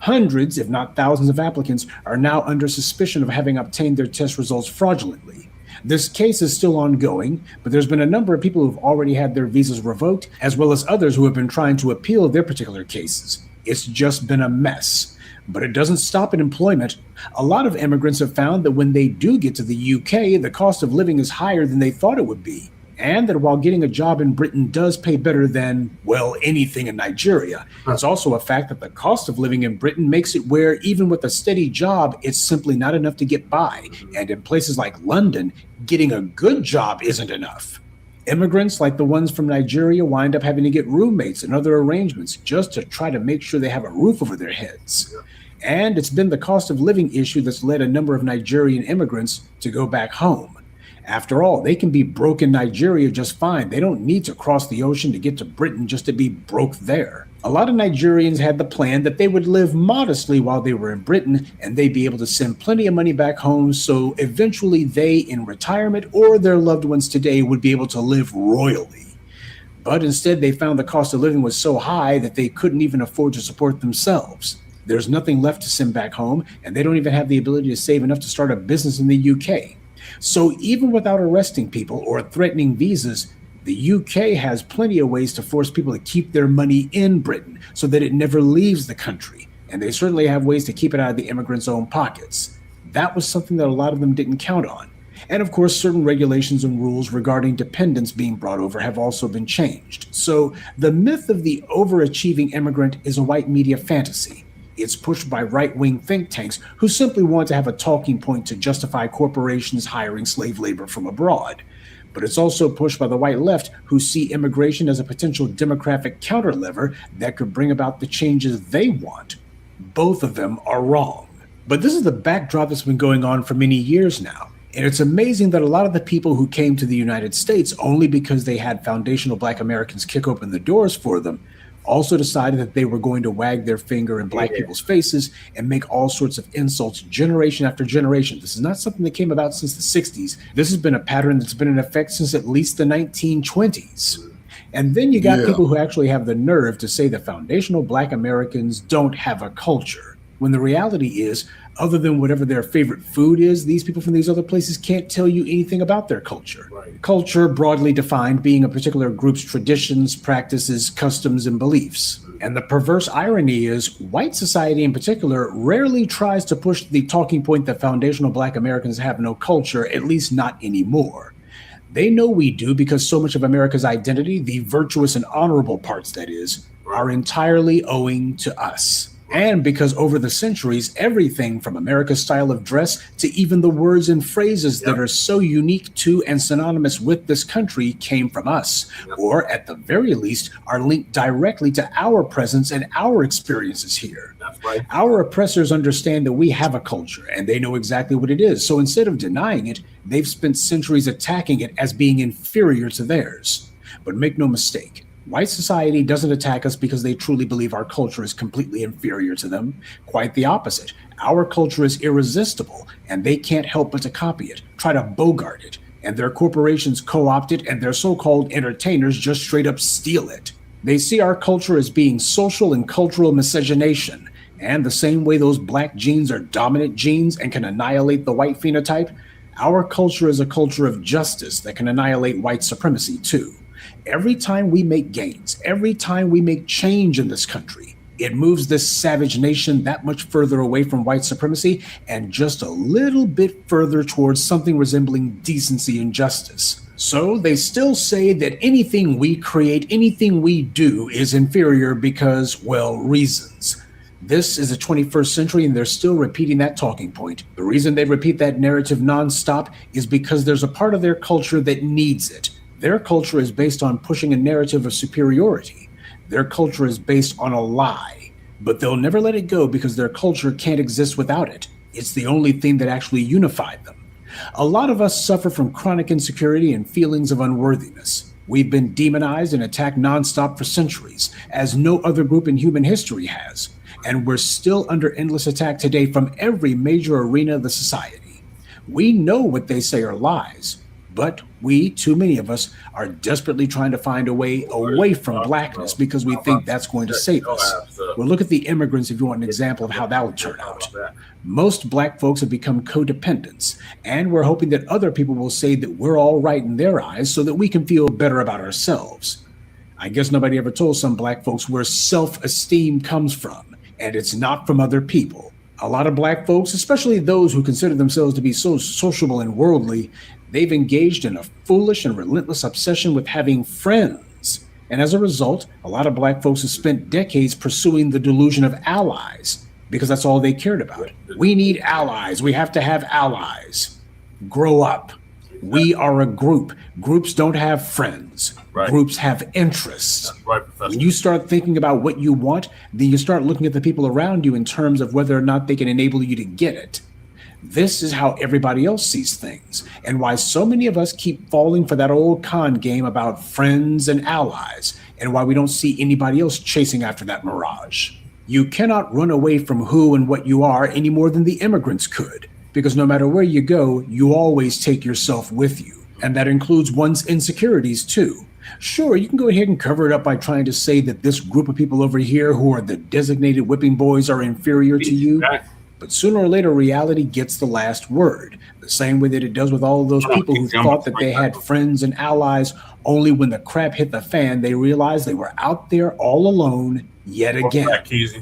Hundreds, if not thousands of applicants are now under suspicion of having obtained their test results fraudulently. This case is still ongoing, but there's been a number of people who've already had their visas revoked, as well as others who have been trying to appeal their particular cases. It's just been a mess. But it doesn't stop at employment. A lot of immigrants have found that when they do get to the UK, the cost of living is higher than they thought it would be. And that while getting a job in Britain does pay better than, well, anything in Nigeria, it's also a fact that the cost of living in Britain makes it where even with a steady job, it's simply not enough to get by. And in places like London, getting a good job isn't enough. Immigrants like the ones from Nigeria wind up having to get roommates and other arrangements just to try to make sure they have a roof over their heads. And it's been the cost of living issue that's led a number of Nigerian immigrants to go back home. After all, they can be broke in Nigeria just fine. They don't need to cross the ocean to get to Britain just to be broke there. A lot of Nigerians had the plan that they would live modestly while they were in Britain and they'd be able to send plenty of money back home, so eventually they, in retirement or their loved ones today, would be able to live royally. But instead, they found the cost of living was so high that they couldn't even afford to support themselves. There's nothing left to send back home, and they don't even have the ability to save enough to start a business in the UK. So even without arresting people or threatening visas, the UK has plenty of ways to force people to keep their money in Britain so that it never leaves the country. And they certainly have ways to keep it out of the immigrants' own pockets. That was something that a lot of them didn't count on. And of course, certain regulations and rules regarding dependents being brought over have also been changed. So the myth of the overachieving immigrant is a white media fantasy. It's pushed by right-wing think tanks who simply want to have a talking point to justify corporations hiring slave labor from abroad. But it's also pushed by the white left who see immigration as a potential demographic counterlever that could bring about the changes they want. Both of them are wrong. But this is the backdrop that's been going on for many years now. And it's amazing that a lot of the people who came to the United States only because they had foundational Black Americans kick open the doors for them also decided that they were going to wag their finger in Black people's faces and make all sorts of insults generation after generation. This is not something that came about since the 60s. This has been a pattern that's been in effect since at least the 1920s. And then you got people who actually have the nerve to say that foundational Black Americans don't have a culture, when the reality is, other than whatever their favorite food is, these people from these other places can't tell you anything about their culture. Right. Culture, broadly defined, being a particular group's traditions, practices, customs, and beliefs. And the perverse irony is, white society in particular rarely tries to push the talking point that foundational Black Americans have no culture, at least not anymore. They know we do because so much of America's identity, the virtuous and honorable parts that is, are entirely owing to us. And because over the centuries, everything from America's style of dress to even the words and phrases that are so unique to and synonymous with this country came from us, or at the very least, are linked directly to our presence and our experiences here. That's right. Our oppressors understand that we have a culture and they know exactly what it is. So instead of denying it, they've spent centuries attacking it as being inferior to theirs. But make no mistake, white society doesn't attack us because they truly believe our culture is completely inferior to them. Quite the opposite. Our culture is irresistible, and they can't help but to copy it, try to bogart it, and their corporations co-opt it, and their so-called entertainers just straight up steal it. They see our culture as being social and cultural miscegenation, and the same way those Black genes are dominant genes and can annihilate the white phenotype, our culture is a culture of justice that can annihilate white supremacy too. Every time we make gains, every time we make change in this country, it moves this savage nation that much further away from white supremacy and just a little bit further towards something resembling decency and justice. So they still say that anything we create, anything we do is inferior because, well, reasons. This is the 21st century and they're still repeating that talking point. The reason they repeat that narrative nonstop is because there's a part of their culture that needs it. Their culture is based on pushing a narrative of superiority. Their culture is based on a lie, but they'll never let it go because their culture can't exist without it. It's the only thing that actually unified them. A lot of us suffer from chronic insecurity and feelings of unworthiness. We've been demonized and attacked nonstop for centuries, as no other group in human history has. And we're still under endless attack today from every major arena of the society. We know what they say are lies, but we, too many of us, are desperately trying to find a way away from Blackness because we think that's going to save us. Well, look at the immigrants if you want an example of how that will turn out. Most Black folks have become codependents, and we're hoping that other people will say that we're all right in their eyes so that we can feel better about ourselves. I guess nobody ever told some Black folks where self-esteem comes from, and it's not from other people. A lot of Black folks, especially those who consider themselves to be so sociable and worldly, they've engaged in a foolish and relentless obsession with having friends. And as a result, a lot of Black folks have spent decades pursuing the delusion of allies because that's all they cared about. We need allies. We have to have allies. Grow up. We are a group. Groups don't have friends. Right. Groups have interests. Right, when you start thinking about what you want, then you start looking at the people around you in terms of whether or not they can enable you to get it. This is how everybody else sees things, and why so many of us keep falling for that old con game about friends and allies, and why we don't see anybody else chasing after that mirage. You cannot run away from who and what you are any more than the immigrants could, because no matter where you go, you always take yourself with you, and that includes one's insecurities too. Sure, you can go ahead and cover it up by trying to say that this group of people over here who are the designated whipping boys are inferior to you. But sooner or later, reality gets the last word, the same way that it does with all of those people who thought that they had friends and allies, only when the crap hit the fan, they realized they were out there all alone yet again.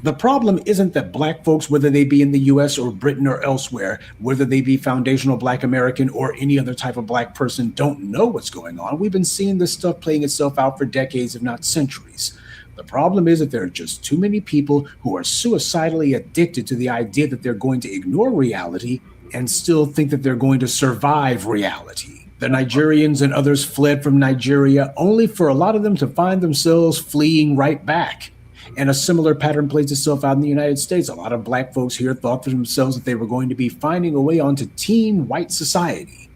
The problem isn't that Black folks, whether they be in the US or Britain or elsewhere, whether they be foundational Black American or any other type of Black person, don't know what's going on. We've been seeing this stuff playing itself out for decades, if not centuries. The problem is that there are just too many people who are suicidally addicted to the idea that they're going to ignore reality and still think that they're going to survive reality. The Nigerians and others fled from Nigeria only for a lot of them to find themselves fleeing right back. And a similar pattern plays itself out in the United States. A lot of Black folks here thought for themselves that they were going to be finding a way onto team white society,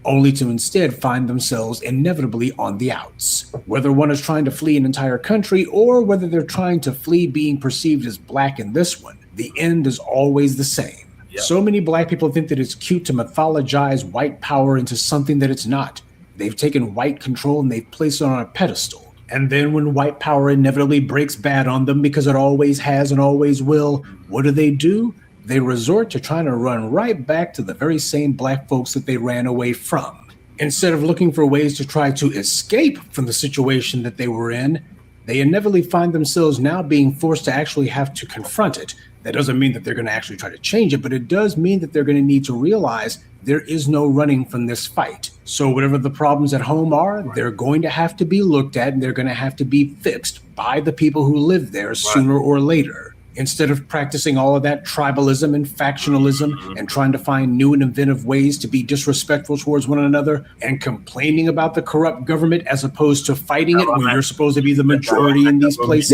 only to instead find themselves inevitably on the outs. Whether one is trying to flee an entire country or whether they're trying to flee being perceived as Black in this one, the end is always the same. Yep. So many Black people think that it's cute to mythologize white power into something that it's not. They've taken white control and they've placed it on a pedestal. And then when white power inevitably breaks bad on them, because it always has and always will, what do? They resort to trying to run right back to the very same Black folks that they ran away from. Instead of looking for ways to try to escape from the situation that they were in, they inevitably find themselves now being forced to actually have to confront it. That doesn't mean that they're going to actually try to change it, but it does mean that they're going to need to realize there is no running from this fight. So whatever the problems at home are, they're going to have to be looked at and they're going to have to be fixed by the people who live there sooner or later. Instead of practicing all of that tribalism and factionalism and trying to find new and inventive ways to be disrespectful towards one another and complaining about the corrupt government as opposed to fighting it when you're supposed to be the majority in these places.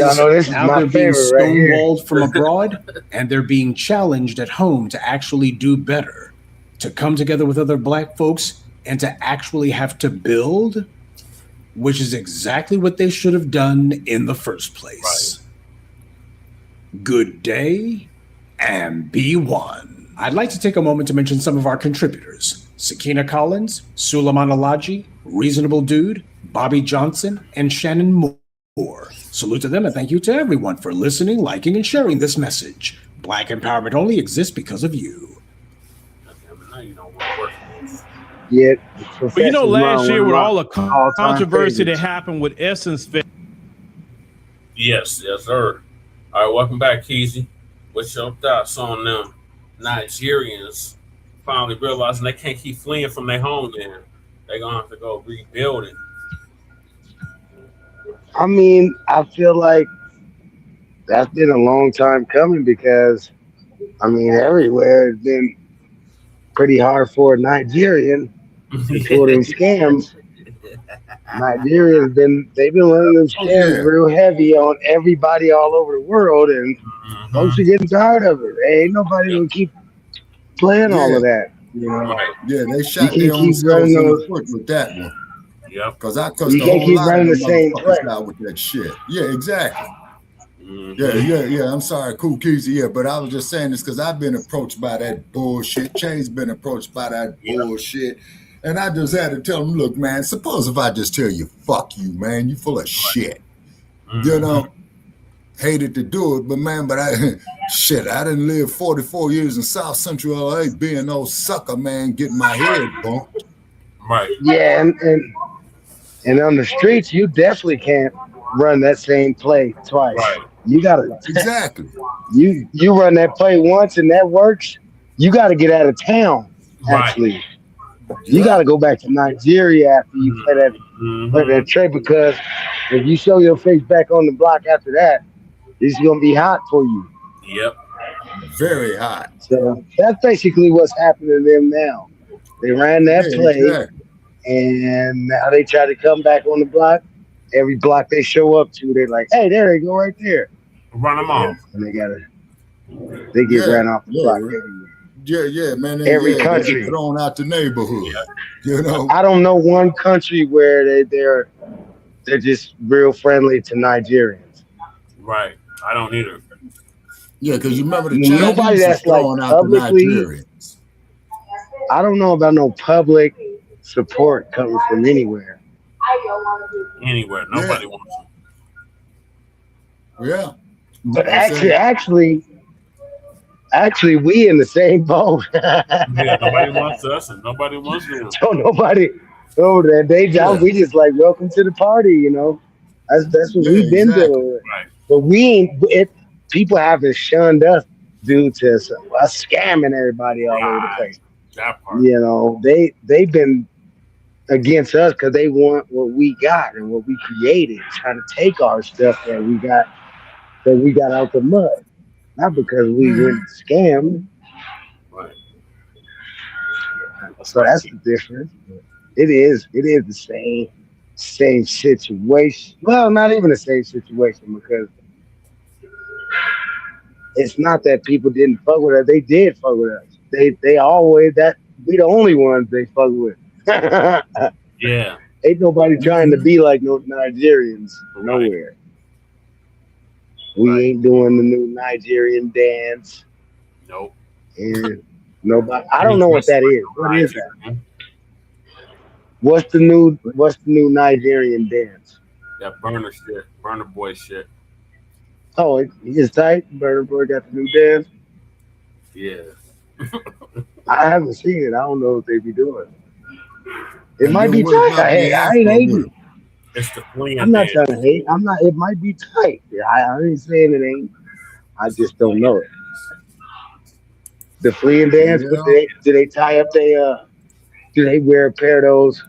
Now they're being stonewalled from abroad and they're being challenged at home to actually do better, to come together with other Black folks and to actually have to build, which is exactly what they should have done in the first place. Good day and be one. I'd like to take a moment to mention some of our contributors: Sakina Collins, Suleiman Alaji, Reasonable Dude, Bobby Johnson, and Shannon Moore. Salute to them and thank you to everyone for listening, liking, and sharing this message. Black empowerment only exists because of you. Yeah, but you know, last year with all the controversy that happened with Essence. Yes, sir. All right, welcome back, Keezy. What's your thoughts on them Nigerians finally realizing they can't keep fleeing from their homeland? They're going to have to go rebuild it. I mean, I feel like that's been a long time coming because, I mean, everywhere it's been pretty hard for a Nigerian for them scams. Nigerians they've been running them scams real heavy on everybody all over the world, and folks are getting tired of it. Ain't nobody gonna keep playing all of that, you know. Yeah, they shot their own selves in the foot with that one. Yeah, because I cussed the whole lot of motherfuckers out with that shit. Yeah, exactly. Yeah. I'm sorry, Cool Keezy. Yeah, but I was just saying this because I've been approached by that bullshit. Chain's been approached by that bullshit. And I just had to tell him, look, man, suppose if I just tell you, fuck you, man, you full of shit. You know, hated to do it, but man, I didn't live 44 years in South Central LA being no sucker, man, getting my head bumped. Right. Yeah, and on the streets, you definitely can't run that same play twice. Right. You gotta exactly. You run that play once and that works. You got to get out of town. Actually. Right. You got to go back to Nigeria after you play that trade, because if you show your face back on the block after that, it's going to be hot for you. Yep. Very hot. So that's basically what's happening to them now. They ran that play, and now they try to come back on the block. Every block they show up to, they're like, hey, there they go right there. Run them off. And they get ran off the block. Yeah, man. Every country thrown out the neighborhood. You know, I don't know one country where they're just real friendly to Nigerians. Right. I don't either. Yeah, because you remember the Chinese nobody that's like throwing out the Nigerians. I don't know about no public support coming from anywhere. Anywhere. Nobody wants it. Yeah. But actually, Actually, we in the same boat. Yeah, nobody wants us and nobody wants them. So nobody, oh, that day job, we just like, welcome to the party, you know. That's what we've been dealing with. Right. But people haven't shunned us due to us scamming everybody all over the place. That part. You know, they've been against us because they want what we got and what we created, trying to take our stuff that we got out the mud. Not because we went scammed. Right. So that's the difference. It is the same situation. Well, not even the same situation, because it's not that people didn't fuck with us. They did fuck with us. They always, that we the only ones they fuck with. Yeah. Ain't nobody trying to be like no Nigerians nowhere. We ain't doing the new Nigerian dance. Nope. And nobody. I don't know what that is. What is that? What's the new Nigerian dance? That burner shit, burner boy shit. Oh, it's tight. Burner Boy got the new dance. Yeah. I haven't seen it. I don't know what they be doing. It might be tight. Hey, I ain't hating. It's the fleeing. I'm not trying to hate. I'm not. It might be tight. I ain't saying it ain't. I just don't know it. The fleeing dance. Yeah. Do they tie up their? Do they wear a pair of those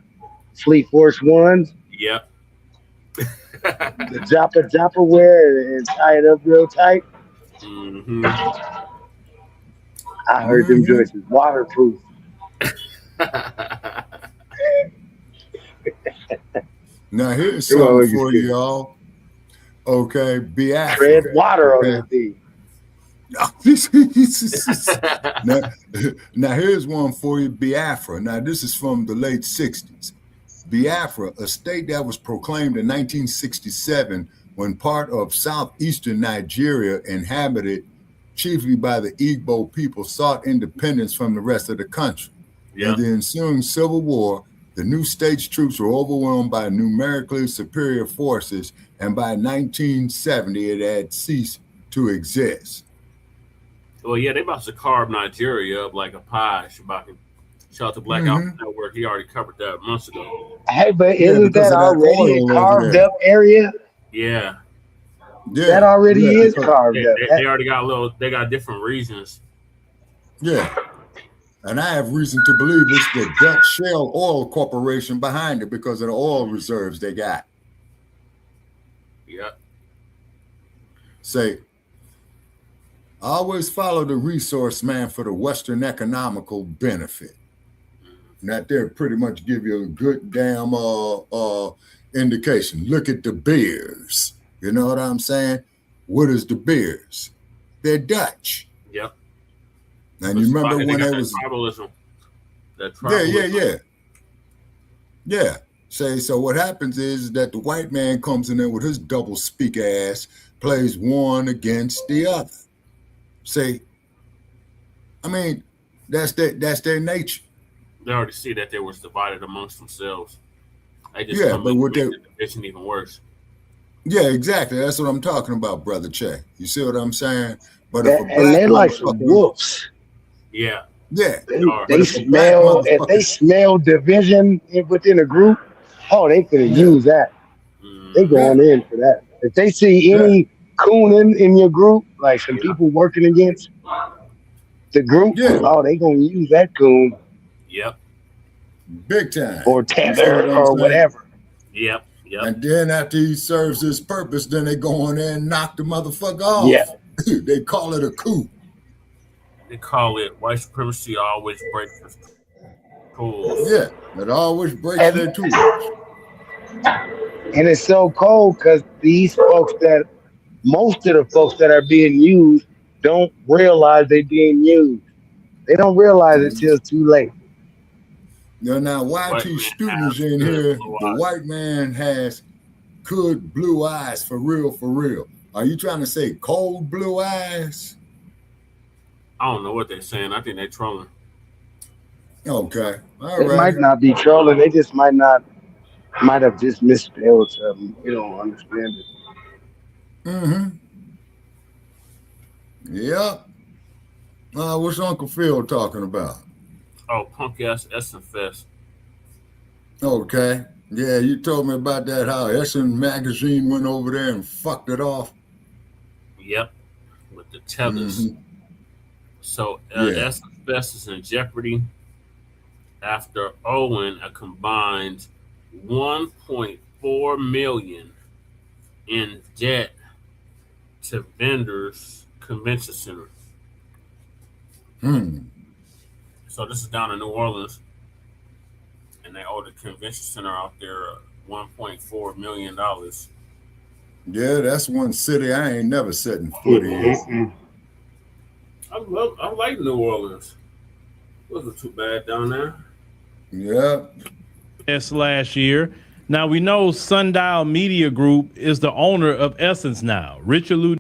Fleet Force ones? Yep. The Japa wear and tie it up real tight. Mm-hmm. I heard them joints is waterproof. Now here's something for y'all. Okay, Biafra. Tread water on that thing. Now here's one for you, Biafra. Now this is from the late 60s. Biafra, a state that was proclaimed in 1967 when part of southeastern Nigeria, inhabited chiefly by the Igbo people, sought independence from the rest of the country. Yeah. In the ensuing civil war, the new state's troops were overwhelmed by numerically superior forces, and by 1970 it had ceased to exist. Well, yeah, they about to carve Nigeria up like a pie. Shout out to Black Alpha Network. He already covered that months ago. Hey, but isn't that already a carved up area? Yeah. That already is carved up. They already got they got different reasons. Yeah. And I have reason to believe it's the Dutch Shell Oil Corporation behind it because of the oil reserves they got. Yeah. Say, always follow the resource man for the Western economical benefit. And that there pretty much give you a good damn indication. Look at the beers. You know what I'm saying? What is the beers? They're Dutch. Yep. And you remember when it was tribalism. Yeah. Say, so what happens is that the white man comes in there with his double speak ass, plays one against the other. Say, I mean, that's their nature. They already see that they was divided amongst themselves. They just come in and make the division even worse. Yeah, exactly. That's what I'm talking about, Brother Che. You see what I'm saying? But and they're like some wolves. Yeah. Yeah. They smell, if they smell division within a group, they could use that. They going in for that. If they see any coon in your group, like some people working against the group, they gonna use that coon. Yep. Big time. Or tether or whatever. Yep. And then after he serves his purpose, then they go in there and knock the motherfucker off. Yeah. They call it a coup. They call it white supremacy always breaks the tools. Yeah, it always breaks their tools. And it's so cold because most of the folks that are being used don't realize they're being used. They don't realize it till it's too late. Now YT students in here, the white man has good blue eyes for real, for real. Are you trying to say cold blue eyes? I don't know what they're saying. I think they're trolling. Okay. All right. It might not be trolling. They just might have just misspelled something. We don't understand it. Yep. What's Uncle Phil talking about? Oh, punk ass Essence Fest. Okay. Yeah, you told me about that, how Essence magazine went over there and fucked it off. Yep. With the tethers. Mm-hmm. So Essence Fest is in jeopardy after owing a combined $1.4 million in debt to vendors convention center. So this is down in New Orleans, and they owe the convention center out there $1.4 million. Yeah, that's one city I ain't never setting foot in. I like New Orleans. Wasn't too bad down there. Yeah. Yes, last year. Now we know Sundial Media Group is the owner of Essence now. Richard Lou.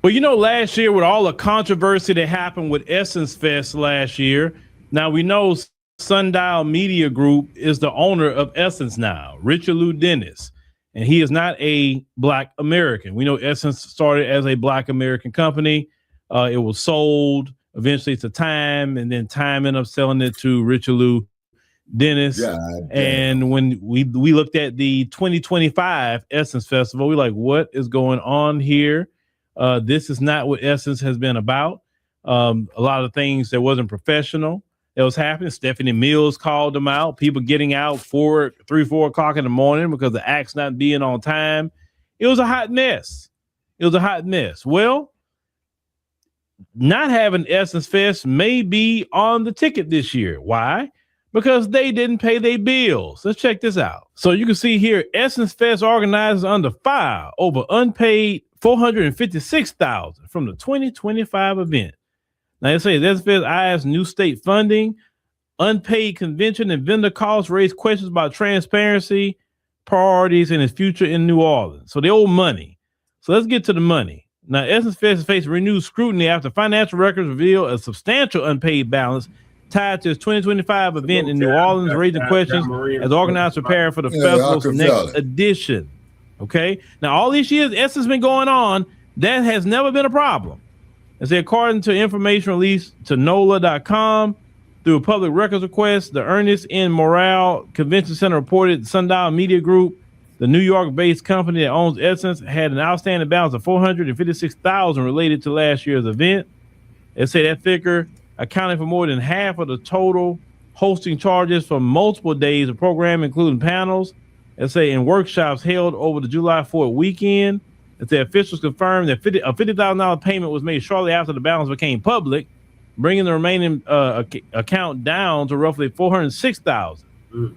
Well, you know, last year with all the controversy that happened with Essence Fest last year, now we know Sundial Media Group is the owner of Essence now, Richard Lou Dennis, and he is not a Black American. We know Essence started as a Black American company. It was sold eventually to Time, and then Time ended up selling it to Richard Lou Dennis. And when we looked at the 2025 Essence Festival, we're like, what is going on here? This is not what Essence has been about. A lot of things that wasn't professional that was happening. Stephanie Mills called them out. People getting out 4 o'clock in the morning because the act's not being on time. It was a hot mess. Well, not having Essence Fest may be on the ticket this year. Why? Because they didn't pay their bills. Let's check this out. So you can see here, Essence Fest organizers under fire over unpaid $456,000 from the 2025 event. Now they say Essence Fest eyes new state funding, unpaid convention and vendor costs raise questions about transparency, priorities, and its future in New Orleans. So they owe money. So let's get to the money. Now, Essence Fest has faced renewed scrutiny after financial records reveal a substantial unpaid balance tied to its 2025 event in New Orleans, raising questions as organizers prepare for the festival's next edition. Okay. Now, all these years Essence has been going on, that has never been a problem. And say, according to information released to NOLA.com through a public records request, the Ernest N. Morale Convention Center reported Sundial Media Group, the New York-based company that owns Essence, had an outstanding balance of $456,000 related to last year's event. They say that figure accounted for more than half of the total hosting charges for multiple days of programming, including panels, and say in workshops held over the July 4th weekend. That the officials confirmed that a $50,000 payment was made shortly after the balance became public, bringing the remaining account down to roughly $406,000.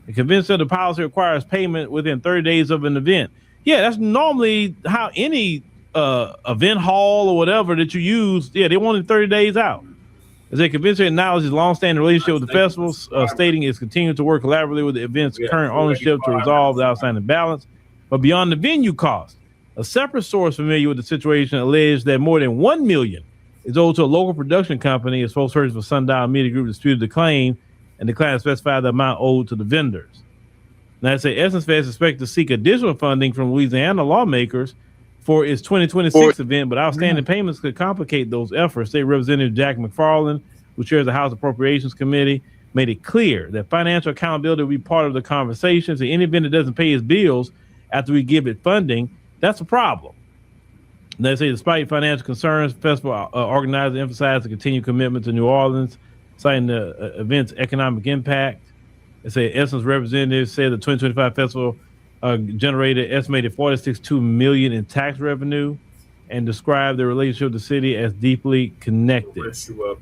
The convinced that the policy requires payment within 30 days of an event. Yeah, that's normally how any event hall or whatever that you use. Yeah, they wanted 30 days out. As they convinced acknowledged his long-standing relationship with the festival, stating it's continuing to work collaboratively with the event's current ownership to resolve the outstanding balance. But beyond the venue cost, a separate source familiar with the situation alleged that more than $1 million is owed to a local production company. A spokesperson for Sundial Media Group disputed the claim and declined to specify the amount owed to the vendors. Now, they say Essence Fest is expected to seek additional funding from Louisiana lawmakers for its 2026 event, but outstanding payments could complicate those efforts. State Representative Jack McFarland, who chairs the House Appropriations Committee, made it clear that financial accountability will be part of the conversation. So any vendor doesn't pay his bills after we give it funding, that's a problem. They say despite financial concerns, festival organizers emphasized the continued commitment to New Orleans, citing the event's economic impact. They say Essence representatives said the 2025 festival generated estimated $46.2 million in tax revenue and described their relationship with the city as deeply connected.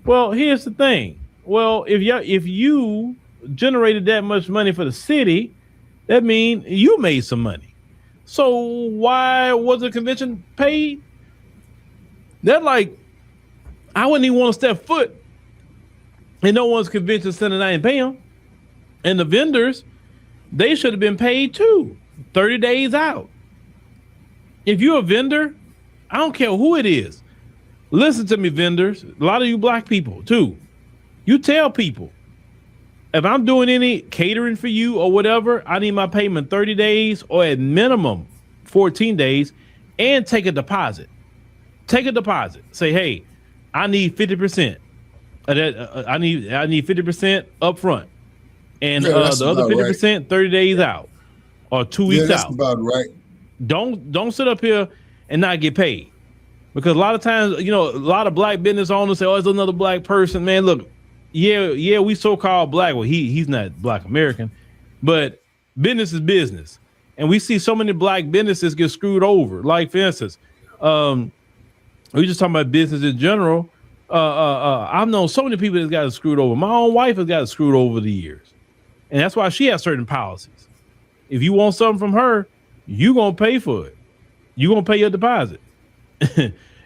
Well, here's the thing. Well, if you generated that much money for the city, that means you made some money. So why was the convention paid? That like, I wouldn't even want to step foot in no one's convention center and I didn't pay them. And the vendors, they should have been paid too, 30 days out. If you're a vendor, I don't care who it is. Listen to me, vendors. A lot of you black people too. You tell people, if I'm doing any catering for you or whatever, I need my payment 30 days or at minimum 14 days and take a deposit. Take a deposit. Say, hey, I need 50%. I need 50% up front, and Yeah, the that's other about right. 50% 30 days out or 2 Yeah, weeks that's out. about right. Don't sit up here and not get paid, because a lot of times, you know, a lot of black business owners say, "Oh, it's another black person." Man, look, yeah, we so-called black. Well, he's not Black American, but business is business, and we see so many black businesses get screwed over. Like, for instance, we just talking about business in general. I've known so many people that got screwed over. My own wife has got screwed over the years, and that's why she has certain policies. If you want something from her, you gonna pay for it. You gonna pay your deposit.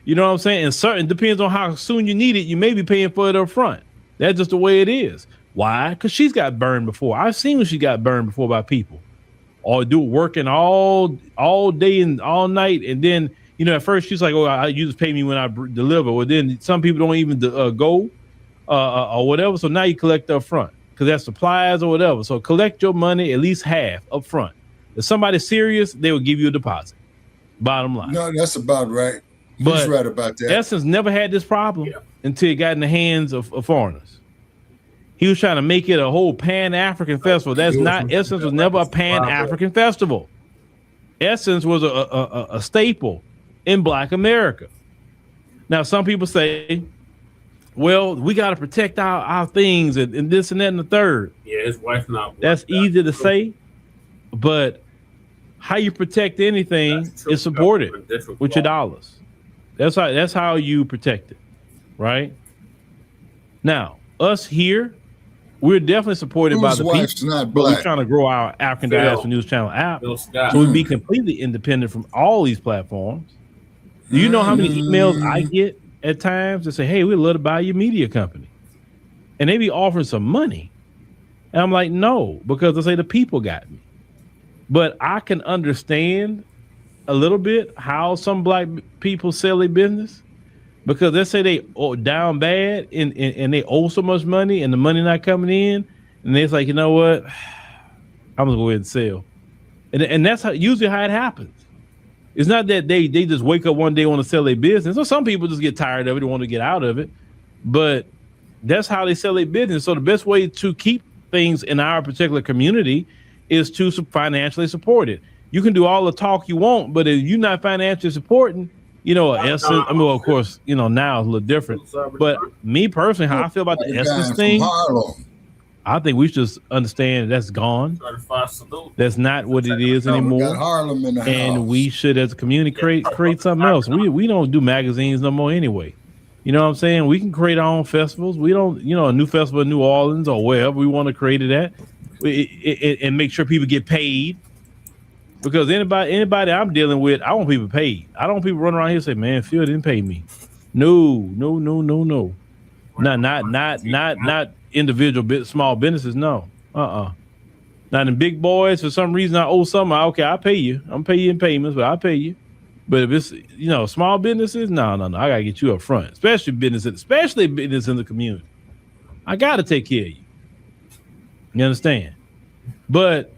You know what I'm saying? And certain depends on how soon you need it. You may be paying for it up front. That's just the way it is. Why? Because she's got burned before. I've seen when she got burned before by people, or working all day and all night, and then, you know, at first she's like, "Oh, you just pay me when I deliver." Well, then some people don't even go or whatever. So now you collect up front because that's supplies or whatever. So collect your money at least half up front. If somebody's serious, they will give you a deposit. Bottom line. No, that's about right. But He's right about that. Essence never had this problem until it got in the hands of foreigners. He was trying to make it a whole Pan-African festival. That's not, Essence was never a Pan-African festival. Essence was a staple in Black America. Now, some people say, well, we got to protect our things and this and that and the third. Yeah, his wife not. That's easy to say, but how you protect anything is supported with your dollars. That's how you protect it, right? Now, us here, we're definitely supported by the people, but we're trying to grow our African Diaspora News Channel app, so we be completely independent from all these platforms. Do you know how many emails I get at times that say, "Hey, we'd love to buy your media company," and they be offering some money, and I'm like, no, because they say the people got me. But I can understand a little bit how some black people sell their business, because let's say they down bad and they owe so much money and the money not coming in, and it's like, you know what, I'm gonna go ahead and sell, and that's usually how it happens. It's not that they just wake up one day and want to sell their business. So some people just get tired of it and want to get out of it, but that's how they sell their business. So the best way to keep things in our particular community is to financially support it. You can do all the talk you want, but if you're not financially supporting, you know, Essence, I mean, well, of course, you know, now it's a little different, but me personally, how I feel about the Essence thing, I think we should just understand that's gone. That's not what it is anymore. And we should, as a community, create something else. We don't do magazines no more anyway. You know what I'm saying? We can create our own festivals. We don't, you know, a new festival in New Orleans or wherever we want to create it at, and make sure people get paid. Because anybody I'm dealing with, I want people paid. I don't want people running around here and say, "Man, Phil didn't pay me." No. Not individual small businesses. No. Now the big boys, for some reason I owe something. Okay, I'll pay you. I'm pay you in payments, but I'll pay you. But if it's, you know, small businesses, no. I gotta get you up front, especially business in the community. I gotta take care of you. You understand? But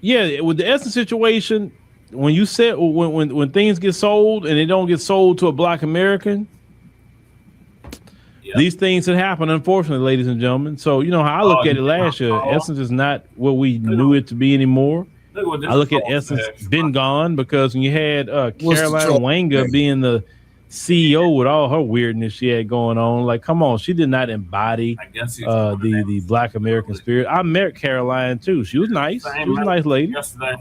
yeah, with the Essence situation, when you said when things get sold and they don't get sold to a Black American, these things that happen, unfortunately, ladies and gentlemen. So you know how I look at it last year. Essence is not what we knew it to be anymore. I look at Essence been gone, because when you had Caroline Wenger being the CEO with all her weirdness she had going on, like, come on, she did not embody the Black American spirit. I met Caroline too. She was nice. She was a nice lady.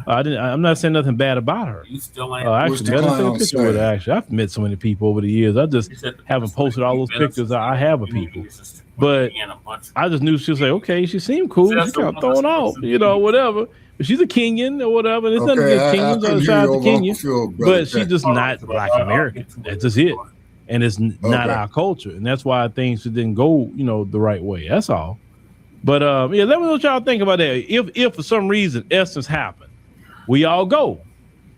I'm not saying nothing bad about her. I actually met her, a picture with her. Actually, I've met so many people over the years. I just haven't posted all those pictures I have of people. But I just knew she was like, okay, she seemed cool. She kind of throwing off, you know, whatever. But she's a Kenyan or whatever. There's nothing against Kenyans outside the Kenya, but she's just not Black American. That's just it. And it's not our culture. And that's why things didn't go, you know, the right way. That's all. But yeah, let me know what y'all think about that. If for some reason Essence happened, we all go.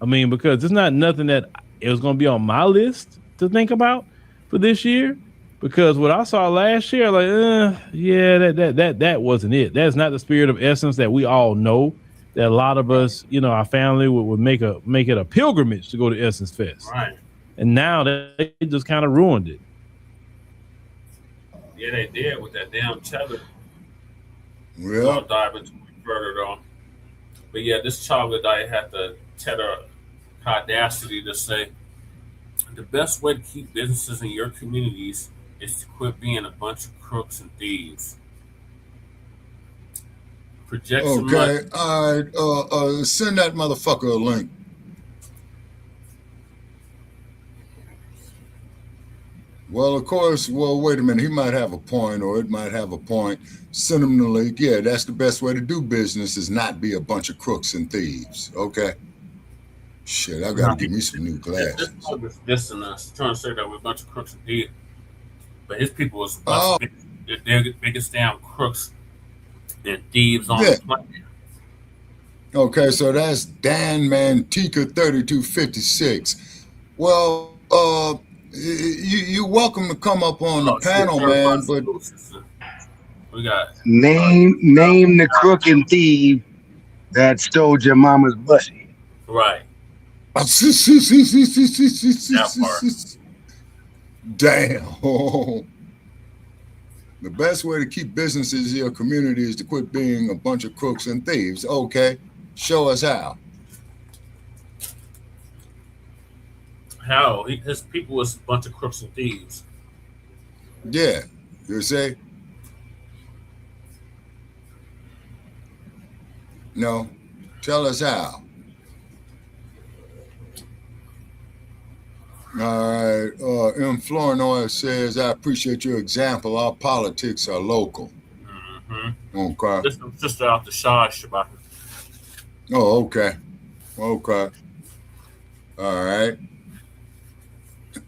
I mean, because it's not nothing that it was going to be on my list to think about for this year. Because what I saw last year, like, yeah, that wasn't it. That's not the spirit of Essence that we all know. That a lot of us, you know, our family would make it a pilgrimage to go to Essence Fest. Right. And now they just kind of ruined it. Yeah, they did with that damn tether. Yeah. I'll dive into it further though. But yeah, this troglodyte had the tether audacity to say the best way to keep businesses in your communities is to quit being a bunch of crooks and thieves. Project some money. Okay, all right. Send that motherfucker a link. Well, of course. Well, wait a minute. He might have a point, or it might have a point. Send him the link. Yeah, that's the best way to do business is not be a bunch of crooks and thieves. Okay. Shit, I gotta give me some new glasses. This and us trying to say that we're a bunch of crooks and thieves, but his people was the biggest damn crooks and thieves on the planet. Okay, so that's Dan Mantica 3256. Well, you're welcome to come up on the panel, man. But we got name the crook and thief that stole your mama's bussy. Right. Damn. The best way to keep businesses in your community is to quit being a bunch of crooks and thieves. Okay, show us how. How? His people was a bunch of crooks and thieves. Yeah, you say? No, tell us how. All right. M. Flournoy says, I appreciate your example. Our politics are local. Mm-hmm. Okay. Just out the shot, Shabaka. Oh, okay. Okay. All right.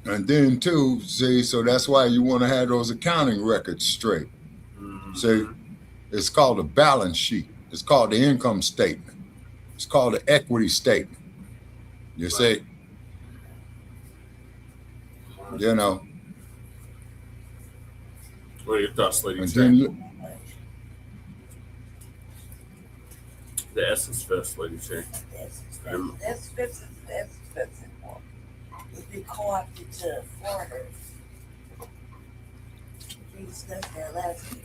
And then, too, see, so that's why you want to have those accounting records straight. Mm-hmm. See, it's called a balance sheet. It's called the income statement. It's called the equity statement. You see? You know. What are your thoughts, Lady? The Essence Fest, Lady J. That's expensive. It's been co-opted to foreigners. We discussed that last year.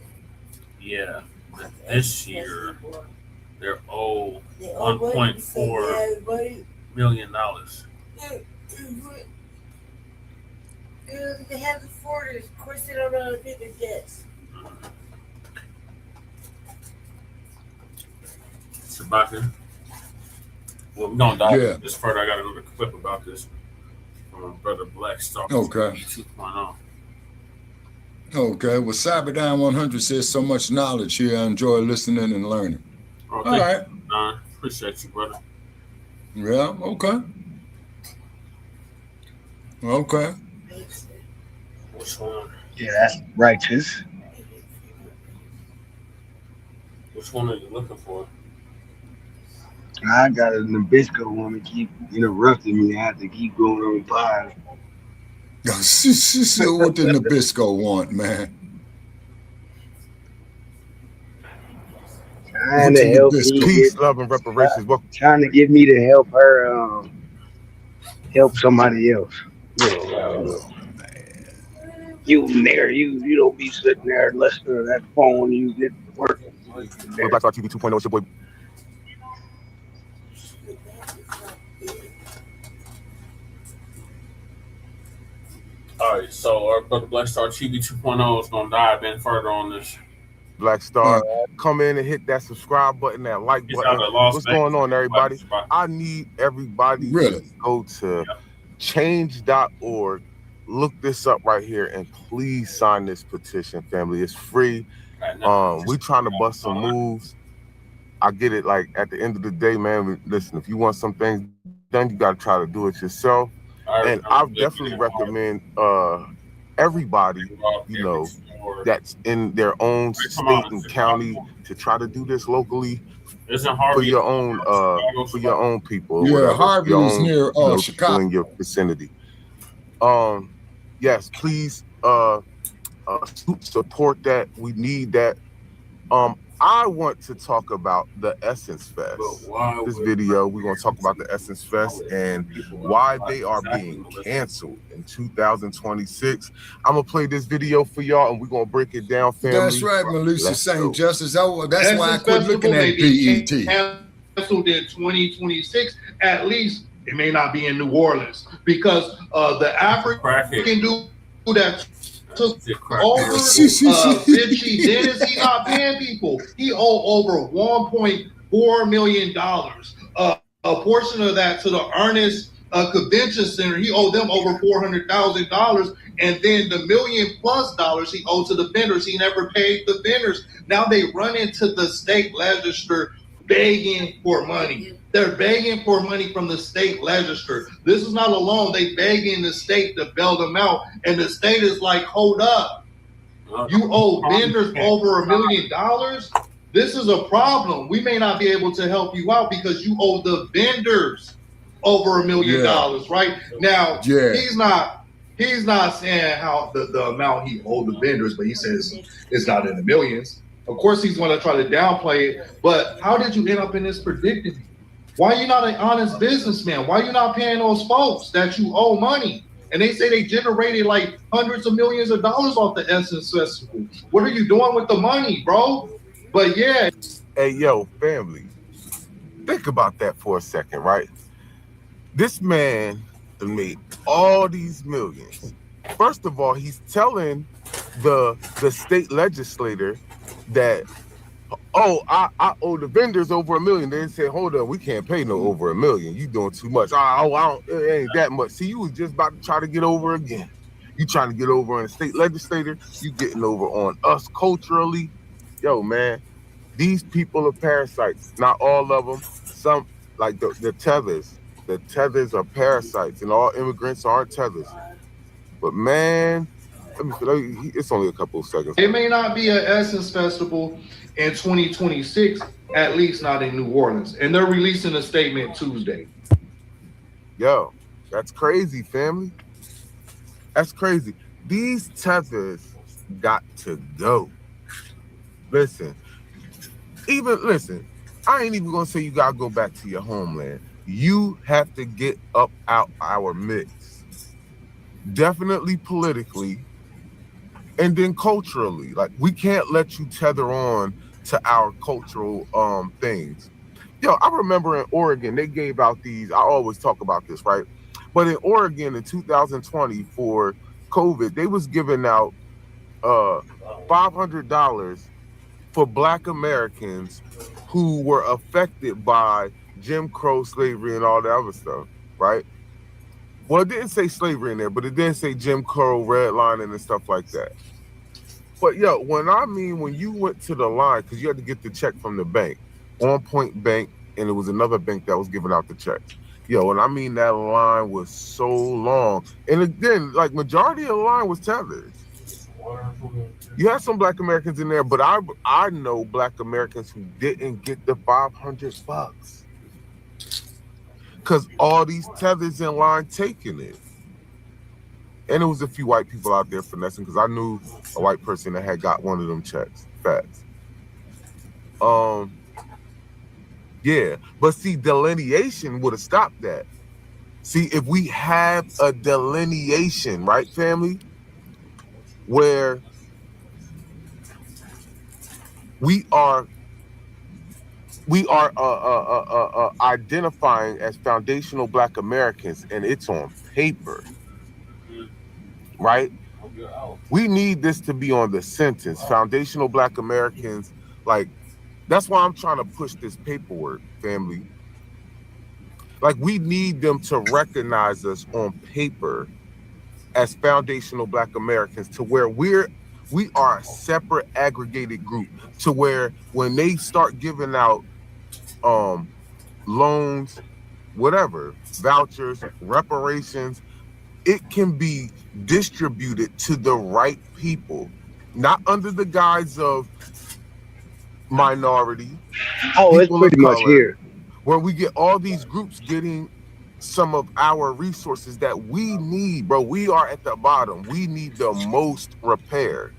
Yeah. This year, they're owed $1.4 million. They have the foreigners. Of course, they don't know how to pay their debts. Shabaka. Well, we don't dive this further. I got another clip about this from Brother Blacc Star. Okay. 2.0. Okay. Well, Cyberdyne 100 says so much knowledge here. I enjoy listening and learning. Oh, all right. Appreciate you, brother. Yeah. Okay. Okay. Which one? Yeah, that's righteous. Which one are you looking for? I got a Nabisco woman keep interrupting me. I have to keep going on by. So what the Nabisco want, man? Trying to help me. Peace, love, and reparations. Trying to get me to help her help somebody else. You there, you don't be sitting there listening to that phone, you get working. Blacc TV 2.0, it's your boy. All right, so our brother Black Star TV 2.0 is going to dive in further on this. Black Star, come in and hit that subscribe button, that like button. What's going on, everybody? I need everybody to go to change.org. Look this up right here and please sign this petition, family. It's free. We trying to bust some moves. I get it. Like at the end of the day, man, listen, if you want some things done, you got to try to do it yourself. And I definitely recommend everybody, that's in their own state and county to try to do this locally for your own people. Yeah, Harvey is near Chicago in your vicinity. Yes, please support that. We need that. I want to talk about the Essence Fest. This video, we're going to talk about the Essence Fest and why they are being canceled in 2026. I'm going to play this video for y'all and we're going to break it down, family. That's right, Melissa St. Justice. That's why I quit looking at BET. Canceled in 2026, at least it may not be in New Orleans because the African dude that took over Vinci Dennis, he's not paying people. He owed over $1.4 million. A portion of that to the Ernest Convention Center, he owed them over $400,000, and then the $1 million+ he owed to the vendors, he never paid the vendors. Now they run into the state legislature begging for money. They're begging for money from the state legislature. This is not alone. They begging the state to bail them out. And the state is like, hold up. You owe vendors over $1 million? This is a problem. We may not be able to help you out because you owe the vendors over $1 million, right? Now, he's not saying how the amount he owed the vendors, but he says it's not in the millions. Of course, he's going to try to downplay it, but how did you end up in this predicament? Why are you not an honest businessman? Why are you not paying those folks that you owe money? And they say they generated like hundreds of millions of dollars off the Essence Festival. What are you doing with the money, bro? But yeah. Hey, yo, family, think about that for a second, right? This man made all these millions. First of all, he's telling the state legislator that, oh, I owe the vendors over $1 million. They said, hold up, we can't pay no over $1 million. You doing too much. It ain't that much. See, you was just about to try to get over again. You trying to get over on the state legislator. You getting over on us culturally. Yo, man, these people are parasites. Not all of them. Some, like the tethers. The tethers are parasites, and all immigrants aren't tethers. But man, it's only a couple of seconds. It may not be an Essence Festival in 2026, at least not in New Orleans. And they're releasing a statement Tuesday. Yo, that's crazy, family. That's crazy. These tethers got to go. Listen, I ain't even gonna say you gotta go back to your homeland. You have to get up out our mix. Definitely politically, and then culturally. Like, we can't let you tether on to our cultural things. Yo, I remember in Oregon, they gave out these, I always talk about this, right? But in Oregon in 2020 for COVID, they was giving out $500 for Black Americans who were affected by Jim Crow, slavery, and all that other stuff, right? Well, it didn't say slavery in there, but it did say Jim Crow, redlining, and stuff like that. But yo, when you went to the line, because you had to get the check from the bank, On Point Bank, and it was another bank that was giving out the checks. Yo, and I mean that line was so long. And again, like, majority of the line was tethered. You had some Black Americans in there, but I know Black Americans who didn't get the $500 because all these tethers in line taking it. And there was a few white people out there finessing, because I knew a white person that had got one of them checks. Facts. Yeah, but see, delineation would have stopped that. See, if we have a delineation, right, family, where we are identifying as foundational Black Americans, and it's on paper, right? We need this to be on the sentence, foundational Black Americans. Like, that's why I'm trying to push this paperwork, family. Like, we need them to recognize us on paper as foundational Black Americans, to where we are a separate aggregated group, to where when they start giving out loans, whatever, vouchers, reparations, it can be distributed to the right people, not under the guise of minority. Oh, it's pretty much here. Where we get all these groups getting some of our resources that we need, bro. We are at the bottom. We need the most repair.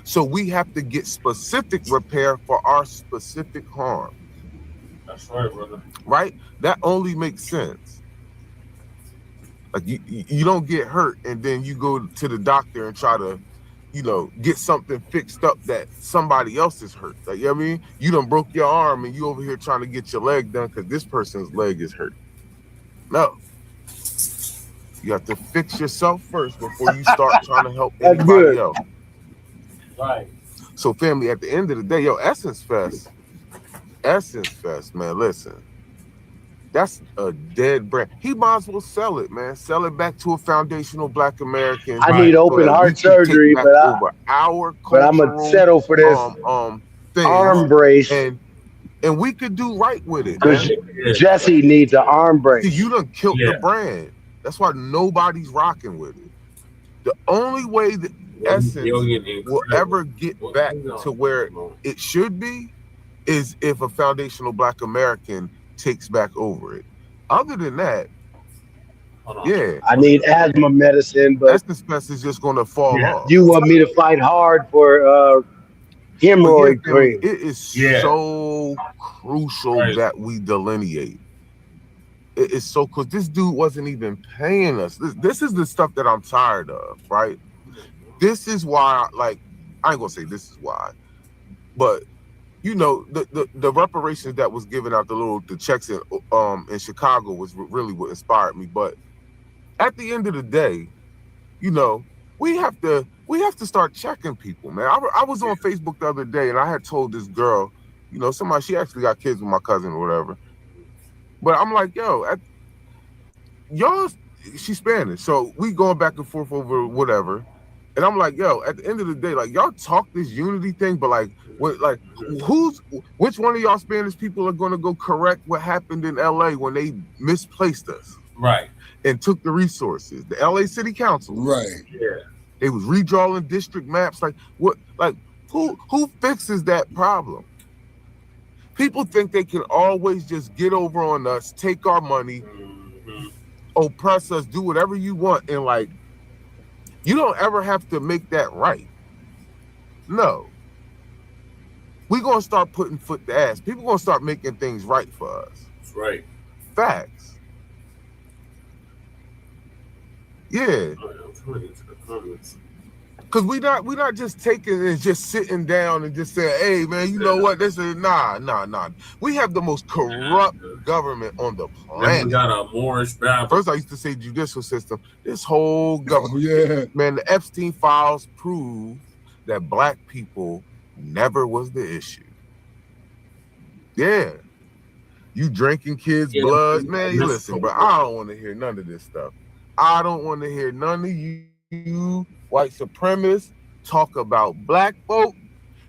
So we have to get specific repair for our specific harm. That's right, brother. Right? That only makes sense. Like you don't get hurt and then you go to the doctor and try to, get something fixed up that somebody else is hurt. Like, you know what I mean? You done broke your arm and you over here trying to get your leg done because this person's leg is hurt. No. You have to fix yourself first before you start trying to help anybody else. Right. So family, at the end of the day, Essence Fest, man, listen. That's a dead brand. He might as well sell it, man. Sell it back to a foundational Black American. I need open heart surgery, but I'm gonna settle for this arm brace. And we could do right with it. Because Jesse needs an arm brace. See, you done killed the brand. That's why nobody's rocking with it. The only way that Essence will ever get back to where it should be is if a foundational Black American takes back over it. Other than that, I need asthma medicine, but Essence Fest is just gonna fall off. You want me to fight hard for hemorrhoid cream? It is so crucial that we delineate. It is so because this dude wasn't even paying us. This is the stuff that I'm tired of, right? This is why, I ain't gonna say this is why, but the reparations that was given out, the checks in Chicago was really what inspired me. But at the end of the day, we have to start checking people, man. I was on Facebook the other day and I had told this girl, she actually got kids with my cousin or whatever. But I'm like, she's Spanish, so we going back and forth over whatever. And I'm like, at the end of the day, y'all talk this unity thing, but which one of y'all Spanish people are gonna go correct what happened in LA when they misplaced us? Right. And took the resources. The LA City Council. Right. Yeah. They was redrawing district maps. Who fixes that problem? People think they can always just get over on us, take our money, oppress us, do whatever you want, and you don't ever have to make that right. No. We're gonna start putting foot to ass. People gonna start making things right for us. That's right. Facts. Yeah. Because we not just taking and just sitting down and just saying, hey man, you know what? This is nah. We have the most corrupt government on the planet. We got a Moorish Bible. First, I used to say judicial system. This whole government, man, the Epstein files prove that Black people never was the issue. Yeah. You drinking kids' blood, man. You listen, bro. I don't want to hear none of this stuff. I don't want to hear none of you white supremacists talk about Black folk.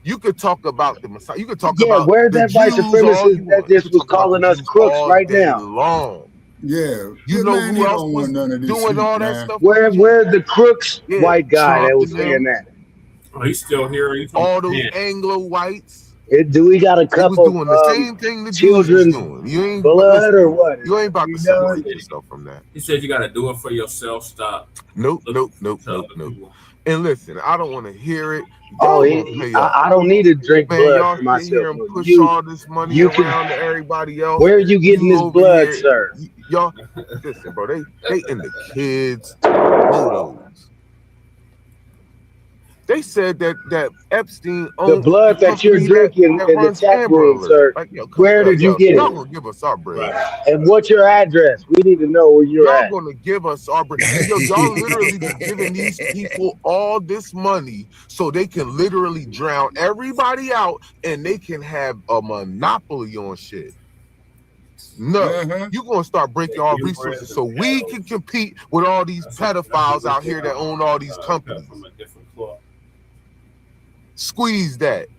You could talk about the Messiah. You could talk about where's that white supremacist that just was calling us crooks right now? Long. Yeah, you know who else was doing all that stuff? Where's the crooks white guy that was saying that? Oh, he's still here. All those Anglo whites. Do we got a couple doing the same thing the children's doing? You ain't blood or what? You ain't about to separate yourself from that. He said you got to do it for yourself. Stop. Nope. And listen, I don't want to hear it. I don't need to drink blood for myself. Push all this money around to everybody else. Where are you getting this blood, sir? Y'all, listen, bro. They in the kids' photos. They said that Epstein owned the blood that you're drinking in the tap room, sir. Where did you get it? Y'all gonna give us our bread. And what's your address? We need to know where you're at. Y'all gonna give us our bread. Y'all literally be giving these people all this money so they can literally drown everybody out and they can have a monopoly on shit. No, you're gonna start breaking our resources so we can compete with all these pedophiles out here that own all these companies. Squeeze that.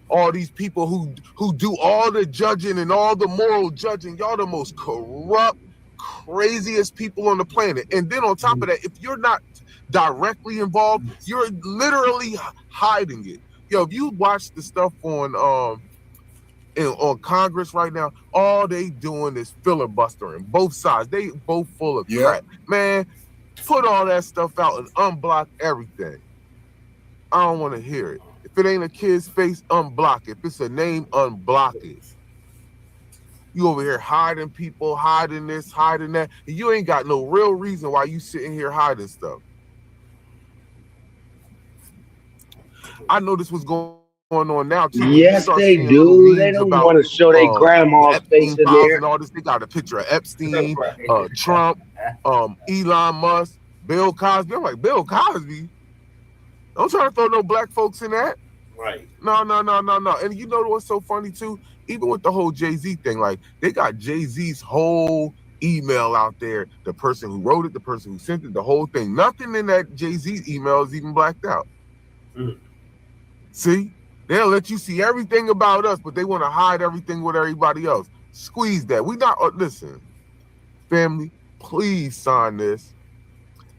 All these people who do all the judging and all the moral judging, y'all the most corrupt, craziest people on the planet. And then on top of that, if you're not directly involved, you're literally hiding it. If you watch the stuff on Congress right now, all they doing is filibustering. Both sides, they both full of crap. Man, put all that stuff out and unblock everything. I don't want to hear it. If it ain't a kid's face, unblock it. If it's a name, unblock it. You over here hiding people, hiding this, hiding that, and you ain't got no real reason why you sitting here hiding stuff. I know this was going on now too. Yes, they do. They don't want to show their grandma's face in there. And all this. They got a picture of Epstein, Trump, Elon Musk, Bill Cosby. I'm like, Bill Cosby? Don't try to throw no black folks in that. Right. No. And you know what's so funny too? Even with the whole Jay-Z thing, like they got Jay-Z's whole email out there. The person who wrote it, the person who sent it, the whole thing. Nothing in that Jay-Z email is even blacked out. See? They'll let you see everything about us, but they want to hide everything with everybody else. Squeeze that. We not, listen, family, please sign this.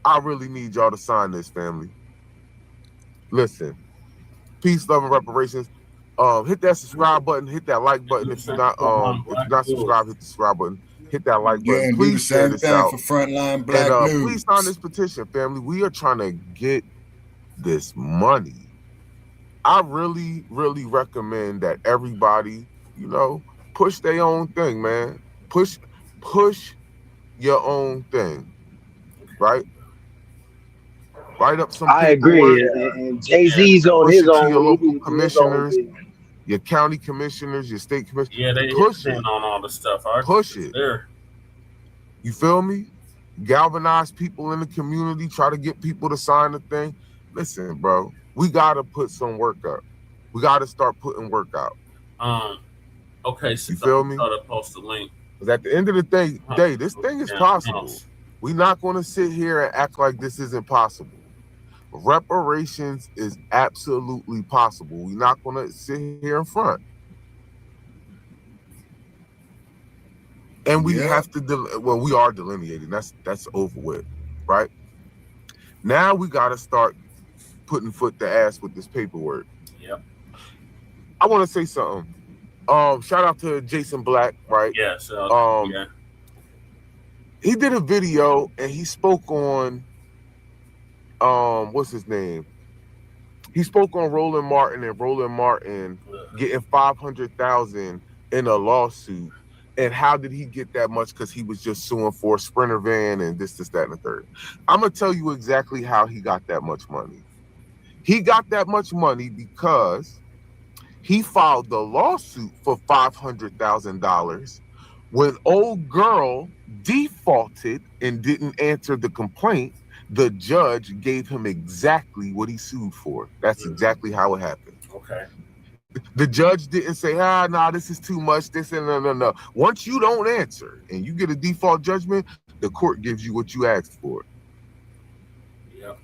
I really need y'all to sign this, family. Listen, peace, love, and reparations. Hit that subscribe button, hit that like button. If you're not subscribed, hit the subscribe button, hit that like button. And please share this out. For Frontline Black News. Please sign this petition, family. We are trying to get this money. I really, really recommend that everybody, push their own thing, man. Push your own thing, right? Write up some I agree. And Jay-Z's on his own. Your local commissioners, your county commissioners, your state commissioners. Yeah, they push it on all the stuff. Push it. There. You feel me? Galvanize people in the community. Try to get people to sign the thing. Listen, bro. We gotta put some work up. We gotta start putting work out. Okay, so you feel me? I'll post the link. Because at the end of the day, this thing is possible. We're not gonna sit here and act like this isn't possible. Reparations is absolutely possible. We're not gonna sit here in front. And we have to, we are delineating. That's over with, right? Now we gotta start putting foot to ass with this paperwork. Yep. I want to say something. Shout out to Jason Blacc, right? Yeah. He did a video and he spoke on what's his name? He spoke on Roland Martin and Roland Martin getting $500,000 in a lawsuit. And how did he get that much? Because he was just suing for a Sprinter van and this, that, and the third. I'm gonna tell you exactly how he got that much money. He got that much money because he filed the lawsuit for $500,000 when old girl defaulted and didn't answer the complaint. The judge gave him exactly what he sued for. That's exactly how it happened. Okay. The judge didn't say, this is too much, this and no. Once you don't answer and you get a default judgment, the court gives you what you asked for. Yep.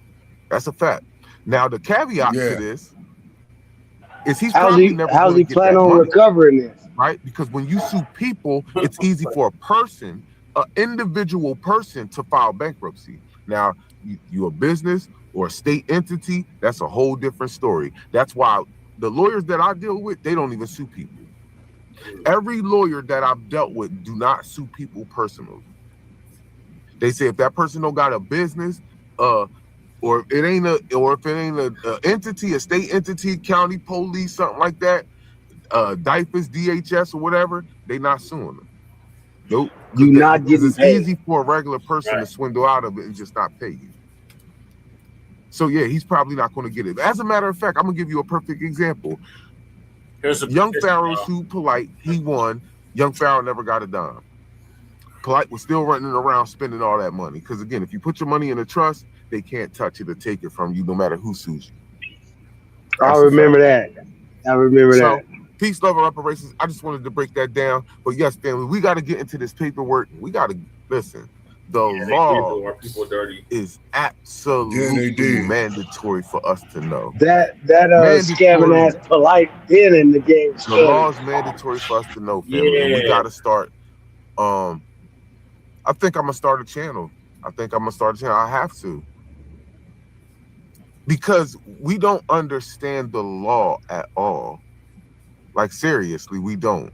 That's a fact. Now, the caveat to this is he's how's probably he, never how's going he to get plan that on money, recovering this? right? Because when you sue people, it's easy for a person, an individual person, to file bankruptcy. Now, you a business or a state entity, that's a whole different story. That's why the lawyers that I deal with, they don't even sue people. Every lawyer that I've dealt with do not sue people personally. They say if that person don't got a business, or if it ain't a entity, a state entity, county police, something like that, DIFAS, DHS, or whatever, they not suing them. Nope. You not getting it's paid. easy for a regular person to swindle out of it and just not pay you. So yeah, he's probably not going to get it. As a matter of fact, I'm gonna give you a perfect example. Young Pharaoh sued Polite. He won. Young Pharaoh never got a dime. Polite was still running around spending all that money. Because again, if you put your money in a trust, they can't touch it or take it from you, no matter who sues you. I remember that. Peace, love, and reparations. I just wanted to break that down. But yes, family, we got to get into this paperwork. We got to listen. The law is absolutely mandatory for us to know. That scamming ass Polite been in the game. The law is mandatory for us to know, family. Yeah. We got to start. I think I'm gonna start a channel. I have to. Because we don't understand the law at all. Like, seriously, we don't.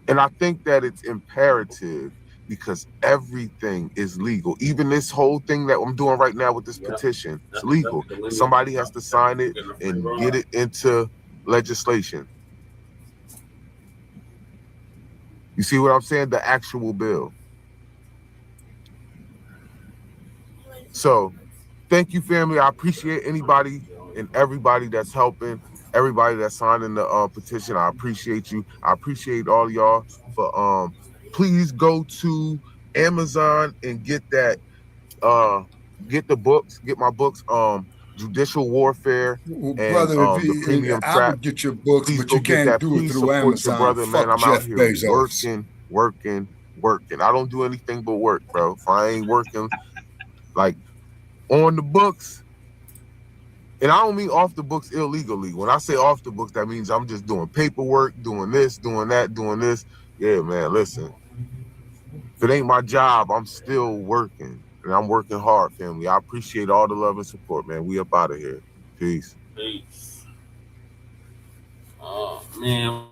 And I think that it's imperative because everything is legal. Even this whole thing that I'm doing right now with this petition, it's legal. Somebody has to sign it and get it into legislation. You see what I'm saying? The actual bill. So thank you, family. I appreciate anybody and everybody that's helping, everybody that's signing the petition. I appreciate you. I appreciate all y'all for please go to Amazon and get that get the books, get my books, Judicial Warfare and brother, the Premium I Trap. would get your books, Please but go you get can't that. do it Please through support Amazon. your brother, man. Fuck I'm out Jeff here Bezos. working. I don't do anything but work, bro. If I ain't working like on the books, and I don't mean off the books illegally. When I say off the books, that means I'm just doing paperwork, doing this, doing that, doing this. Yeah, man, listen. If it ain't my job, I'm still working. And I'm working hard, family. I appreciate all the love and support, man. We up out of here. Peace. Peace. Oh, man.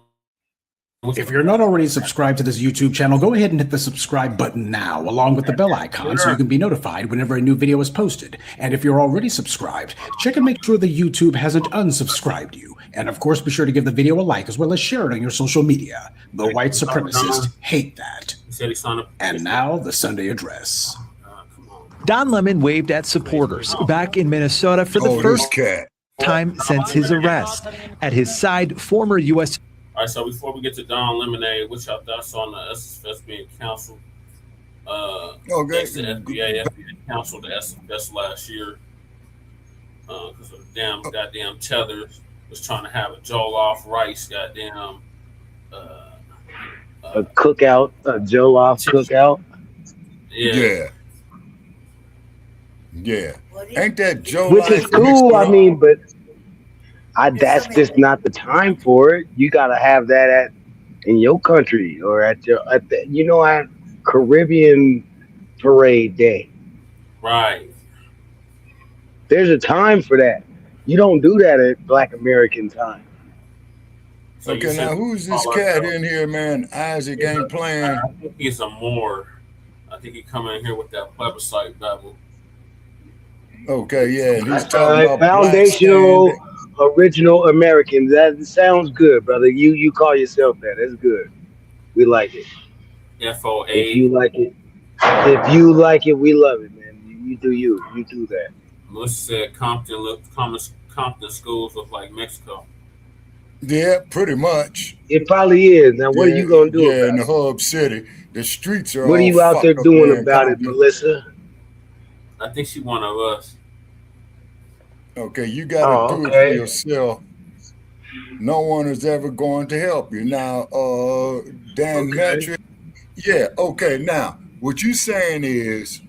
If you're not already subscribed to this YouTube channel, go ahead and hit the subscribe button now, along with the bell icon, so you can be notified whenever a new video is posted. And if you're already subscribed, check and make sure that YouTube hasn't unsubscribed you. And of course, be sure to give the video a like, as well as share it on your social media. The white supremacists hate that. And now, the Sunday address. Don Lemon waved at supporters back in Minnesota for the first time since his arrest. At his side, former U.S. All right, so before we get to Don Lemonade, what's your thoughts on the SFS being canceled? Thanks to FBI canceled the SFS last year because of the goddamn tethers was trying to have a Jollof rice, goddamn. A cookout, a Jollof cookout. Yeah. Ain't that Joe? Which is cool. I mean, but that's just not the time for it. You gotta have that in your country or at Caribbean Parade Day. Right. There's a time for that. You don't do that at Black American time. So okay, now who's this cat in here, man? Isaac ain't playing. I think he's a Moor. I think he come in here with that plebiscite babble. Okay, yeah, and he's talking about foundational, original American. That sounds good, brother. You call yourself that. That's good. We like it. FOA. If you like it, we love it, man. You do you. You do that. Melissa said Compton schools look like Mexico. Yeah, pretty much. It probably is. Now, what are you gonna do? Yeah, in the hub city, the streets are. What are you out there doing about it, Melissa? I think she one of us. Okay, you gotta do it for yourself. No one is ever going to help you. Now, Dan Metric. Yeah, okay. Now, what you saying is,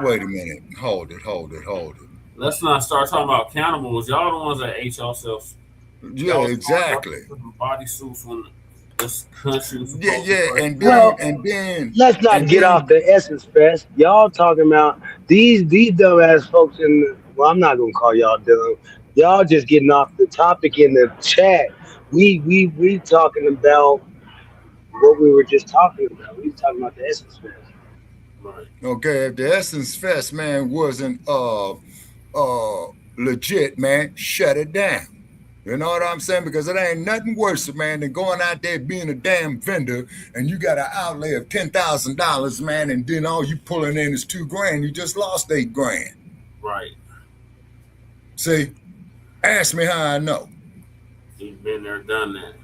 wait a minute. Hold it. Let's not start talking about cannibals. Y'all the ones that ate yourselves. Yeah, exactly. Bodysuits when this country was and then let's not get off the Essence Fest. Y'all talking about these dumbass folks well, I'm not gonna call y'all dumb. Y'all just getting off the topic in the chat. We talking about what we were just talking about. We were talking about the Essence Fest. Right. Okay, if the Essence Fest, man, wasn't legit, man, shut it down. You know what I'm saying? Because it ain't nothing worse, man, than going out there being a damn vendor and you got an outlay of $10,000, man, and then all you pulling in is $2,000. You just lost $8,000. Right. See, ask me how I know. You've been there, done that.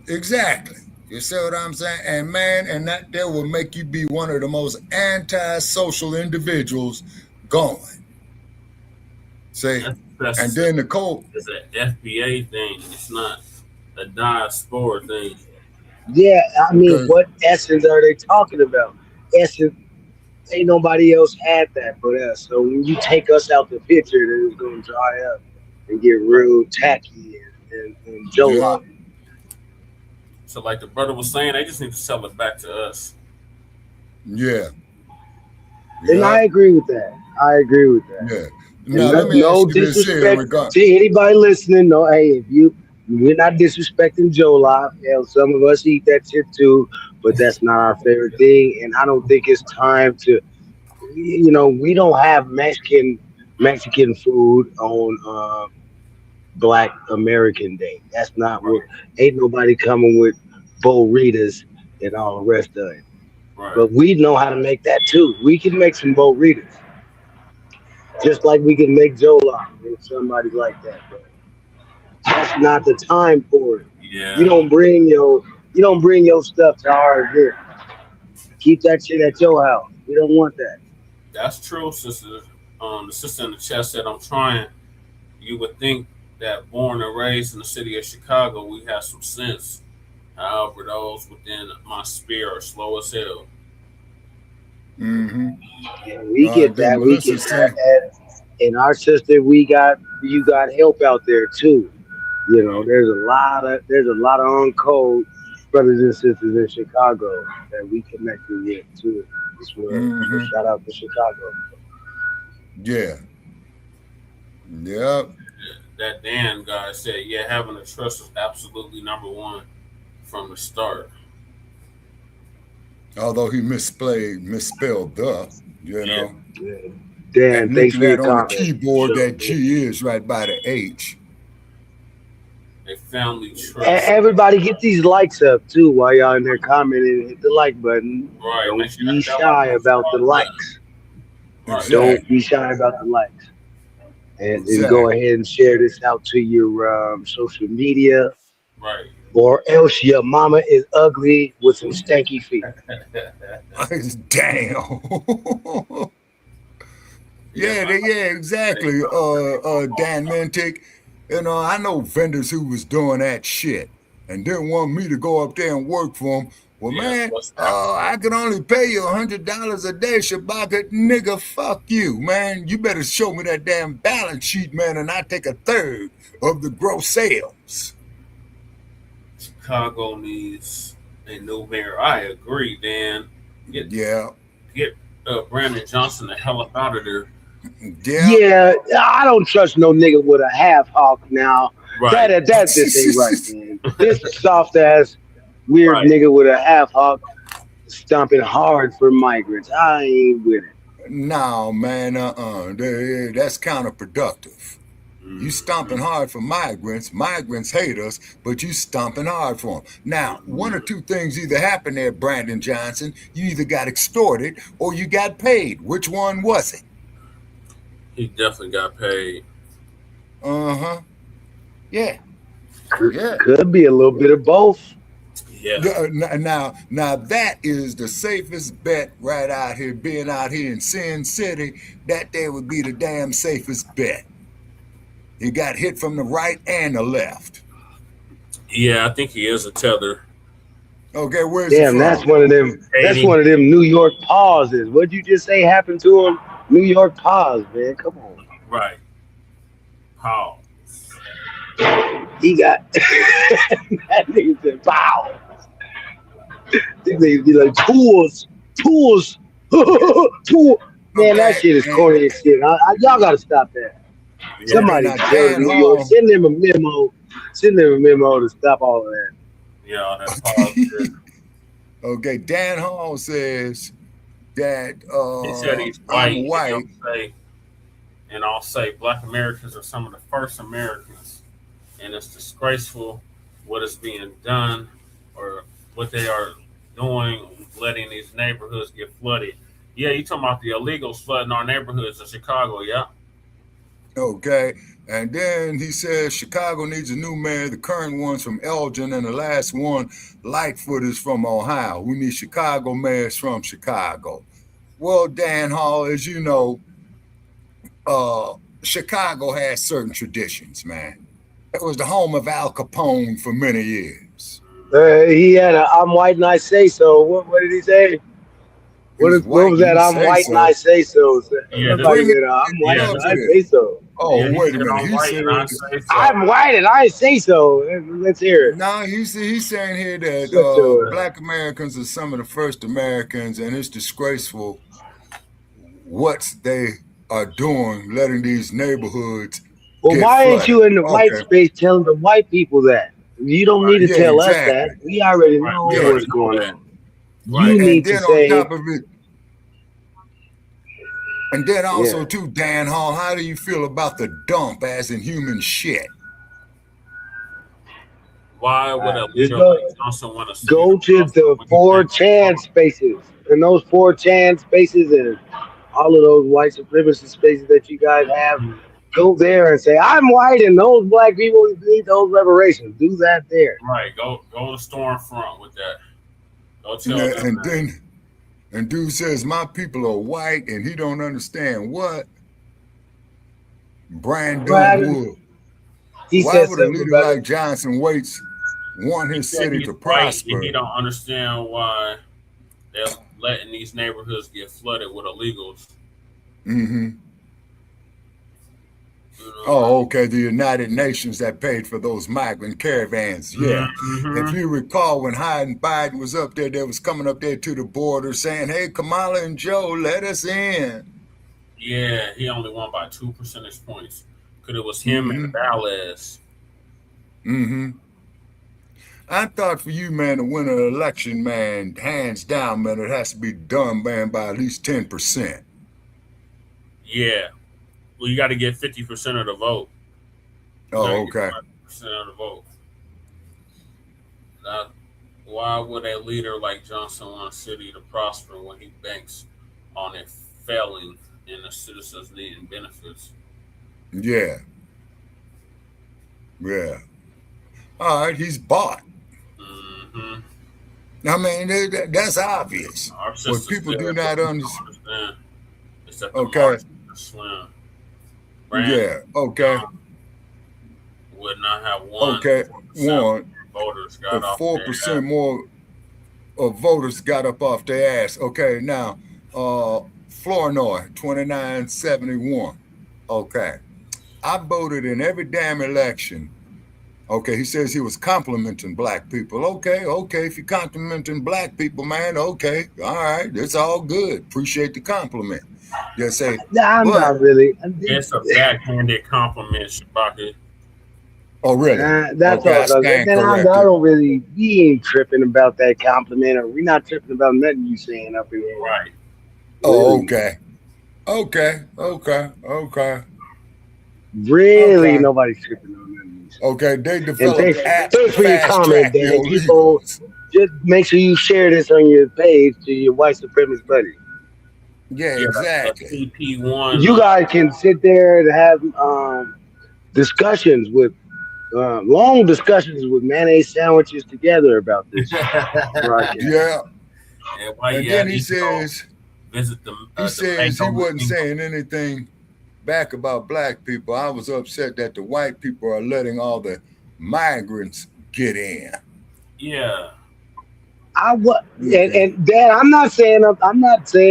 Exactly. You see what I'm saying? And man, and that there will make you be one of the most anti-social individuals going. See? And then the code. It's an FBA thing. It's not a diaspora thing. Yeah, I mean, what essence are they talking about? Essence, ain't nobody else had that but us. So when you take us out the picture, then it's going to dry up and get real tacky and Joe. So like the brother was saying, they just need to sell it back to us. Yeah. And I agree with that. Yeah. Now, no disrespect to anybody listening. No, hey, we're not disrespecting Joe Live. Hell, some of us eat that shit too. but that's not our favorite thing. And I don't think it's time to, we don't have Mexican food on Black American Day. That's not what. Ain't nobody coming with burritos and all the rest of it. Right. But we know how to make that too. We can make some burritos, just like we can make jollof and somebody like that. But that's not the time for it. Yeah. You don't bring your stuff to our event. Keep that shit at your house. We don't want that. That's true, sister. The sister in the chat said, I'm trying. You would think that born and raised in the city of Chicago, we have some sense. However, those within my sphere are slow as hell. Mm-hmm. Yeah, we get that. We get that. And our sister, you got help out there too. There's a lot of uncode brothers and sisters in Chicago that we connected with too. As well. Mm-hmm. Shout out to Chicago. Yeah. Yep. That Dan guy said, yeah, having a trust is absolutely number one from the start. Although he misspelled the, Yeah. Dan, thanks for your on comment. the keyboard, that G is right by the H. A family trust. Everybody get these likes up too while y'all in there commenting. Hit the like button. Right. Don't be shy about the likes. Right. Don't be shy about the likes. And go ahead and share this out to your social media. Right. Or else your mama is ugly with some stanky feet. Damn. Yeah, exactly. Dan Mentic. I know vendors who was doing that shit and didn't want me to go up there and work for them. Well, man, I can only pay you $100 a day, Shabaka. Nigga, fuck you, man. You better show me that damn balance sheet, man, and I take a third of the gross sales. Chicago needs a new mayor. I agree, Dan. Get Brandon Johnson the hell up out of there. Yeah, I don't trust no nigga with a half hawk now. Right. That this ain't right, man. This soft ass weird nigga with a half hawk stomping hard for migrants. I ain't with it. No, man, that's counterproductive. You stomping hard for migrants. Migrants hate us, but you stomping hard for them. Now, one or two things either happened there, Brandon Johnson. You either got extorted or you got paid. Which one was it? He definitely got paid. Uh-huh. Yeah. Could be a little bit of both. Yeah. Now that is the safest bet right out here, being out here in Sin City. That there would be the damn safest bet. He got hit from the right and the left. Yeah, I think he is a tether. Okay, where's Damn, that's one of them. That's one of them New York pauses. What'd you just say happened to him? New York pause, man. Come on. Right. Pause. He got that nigga said pow. These niggas be like tools. Man, that shit is corny as shit. Y'all gotta stop that. Somebody tell New York, send them a memo. Send them a memo to stop all of that. Yeah, that's pause. Okay, Dan Hall says that he said he's white. I'm white. And I'll say Black Americans are some of the first Americans. And it's disgraceful what is being done or what they are doing, letting these neighborhoods get flooded. Yeah, you talking about the illegals flooding our neighborhoods in Chicago, yeah? Okay, and then he says Chicago needs a new mayor. The current one's from Elgin, and the last one, Lightfoot, is from Ohio. We need Chicago mayors from Chicago. Well, Dan Hall, as you know, Chicago has certain traditions, man. It was the home of Al Capone for many years. He had a "I'm white and I say so." What did he say? What was that? I'm white and I say so. Somebody said, "I'm white and I say so." Oh, wait a minute. He said, "I'm white and I say so." Let's hear it. No, he's saying here that Black Americans are some of the first Americans, and it's disgraceful what they are doing, letting these neighborhoods. Well, why ain't you in the white space telling the white people that? You don't need to tell us that. We already know what's going on. You need to say. On top of it, and then also too, Dan Hall, how do you feel about the dump as in human shit? Why would a leader like Johnson want to go to the 4chan spaces and those 4chan spaces and all of those white supremacist spaces that you guys have? Go there and say, I'm white and those black people need those reparations. Do that there. Right. Go to Stormfront with that. Go tell them and that. then and dude says my people are white and he don't understand what? Brandon Wood. Why would a leader like Johnson Waits want his city to prosper? And he don't understand why they're letting these neighborhoods get flooded with illegals. Mm-hmm. Oh, okay. The United Nations that paid for those migrant caravans. Yeah. Mm-hmm. If you recall, when Biden was up there, they was coming up there to the border saying, hey, Kamala and Joe, let us in. Yeah, he only won by 2 percentage points. Because it was him and Valles. Mm-hmm. I thought for you, man, to win an election, man, hands down, man, it has to be done, man, by at least 10%. Yeah. Well, you got to get 50% of the vote. Oh, okay. 50% of the vote. Now, why would a leader like Johnson want a city to prosper when he banks on it failing and the citizens needing benefits? Yeah. Yeah. All right, he's bought. Mm-hmm. I mean, that's obvious. But people do not understand. It's that the okay. Slim. Yeah. Okay. Would not have won. Okay. One. Voters got off 4% more of voters got up off their ass. Okay. Now, Flournoy, 2971. Okay. I voted in every damn election. Okay, he says he was complimenting black people. Okay, if you're complimenting black people, man, okay, all right, it's all good. Appreciate the compliment. Just say, I'm not really. It's a backhanded compliment, Shabaka. Oh, really? That's all. Then I don't really be ain't tripping about that compliment, or we're not tripping about nothing you saying up in here. Right. Oh, okay. Really, nobody's tripping on that. Okay, they developed apps. Thanks for your comment, Dan. People, just make sure you share this on your page to your white supremacist buddy. Yeah, exactly. CP1. You guys can sit there and have discussions with long discussions with mayonnaise sandwiches together about this. Yeah. And then he says he wasn't saying anything back about black people. I was upset that the white people are letting all the migrants get in. Yeah. And Dad, I'm not saying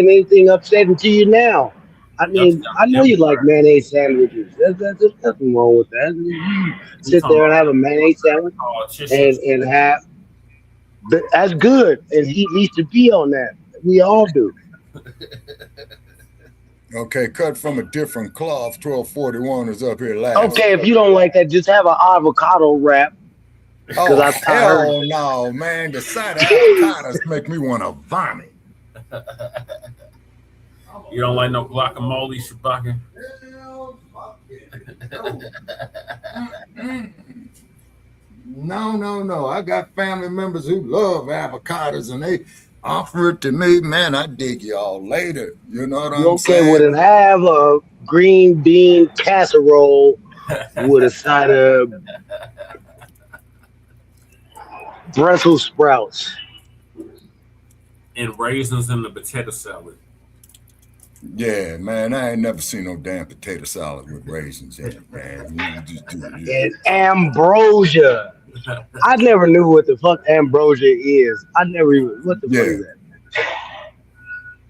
anything upsetting to you now. I mean, I know you like mayonnaise sandwiches. There's nothing wrong with that. You sit there and have a mayonnaise sandwich and have that's good. And he needs to be on that. We all do. Okay, cut from a different cloth. 1241 is up here last. Okay, if you don't like that, just have an avocado wrap. Oh, hell no, man. The sight of avocados make me want to vomit. You don't like no guacamole, Shabaka? No. I got family members who love avocados and they offer it to me. Man, I dig y'all later. You know what I'm saying? Well, then have a green bean casserole with a side of Brussels sprouts. And raisins in the potato salad. Yeah, man, I ain't never seen no damn potato salad with raisins in it, man. And ambrosia. I never knew what the fuck ambrosia is. I never even, what the fuck is that?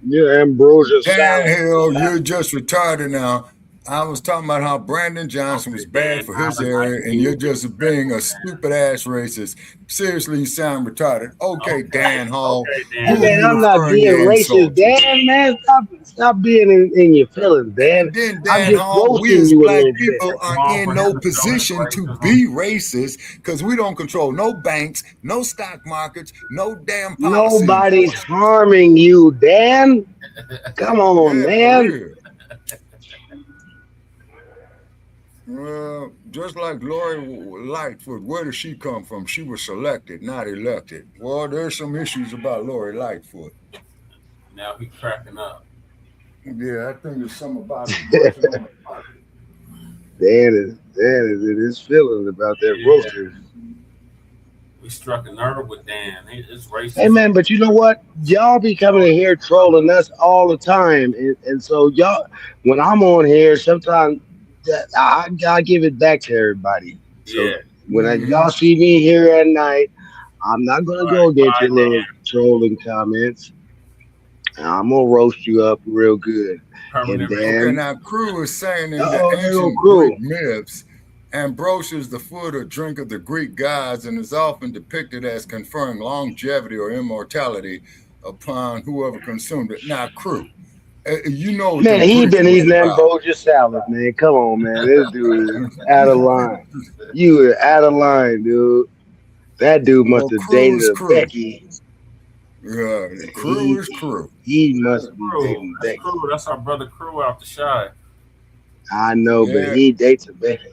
Yeah, ambrosia salad. Hell, you're just retarded now. I was talking about how Brandon Johnson was bad for his area, and you're just being a stupid ass racist. Seriously, you sound retarded. Okay, Dan Hall. Hey, man, I'm not being racist, Dan. Man, stop being in your feelings, Dan. Then I'm Dan just Hall, we roasting as you a black little people bit. are in no position to be racist because we don't control no banks, no stock markets, no damn policy. Nobody's harming you, Dan. Come on, man. Well, just like Lori Lightfoot, where did she come from? She was selected, not elected. Well, there's some issues about Lori Lightfoot. Now he's cracking up. Yeah, I think there's something about it. Dan is in his feelings about that roaster. We struck a nerve with Dan. It's racist. Hey, man, but you know what? Y'all be coming in here trolling us all the time. And so y'all, when I'm on here, sometimes I give it back to everybody. So when y'all see me here at night, I'm not going to go against your little trolling comments. I'm going to roast you up real good. And then, okay, now Crew is saying in the ancient Greek myths, ambrosia is the food or drink of the Greek gods and is often depicted as conferring longevity or immortality upon whoever consumed it. Now, Crew, you know, man, he been eating ambrosia salad, man. Come on, man. This dude is out of line. You are out of line, dude. That dude must have dated a Becky. Yeah, Crew is Crew. He must be dating Becky. Crew, that's our brother Crew out the shy. I know, but he dates a Becky.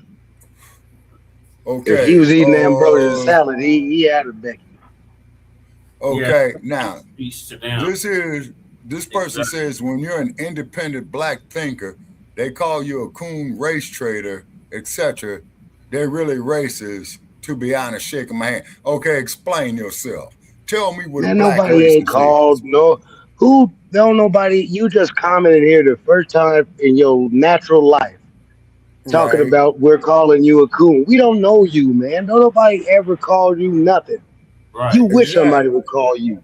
Okay. If he was eating ambrosia salad, he had a Becky. Okay, now this person says when you're an independent black thinker, they call you a coon, race trader, etc. They're really racist. To be honest, shaking my hand. Okay, explain yourself. Tell me what a black nobody ain't called. No, who don't nobody. You just commented here the first time in your natural life, talking about we're calling you a coon. We don't know you, man. Don't nobody ever call you nothing. Right. You wish somebody would call you.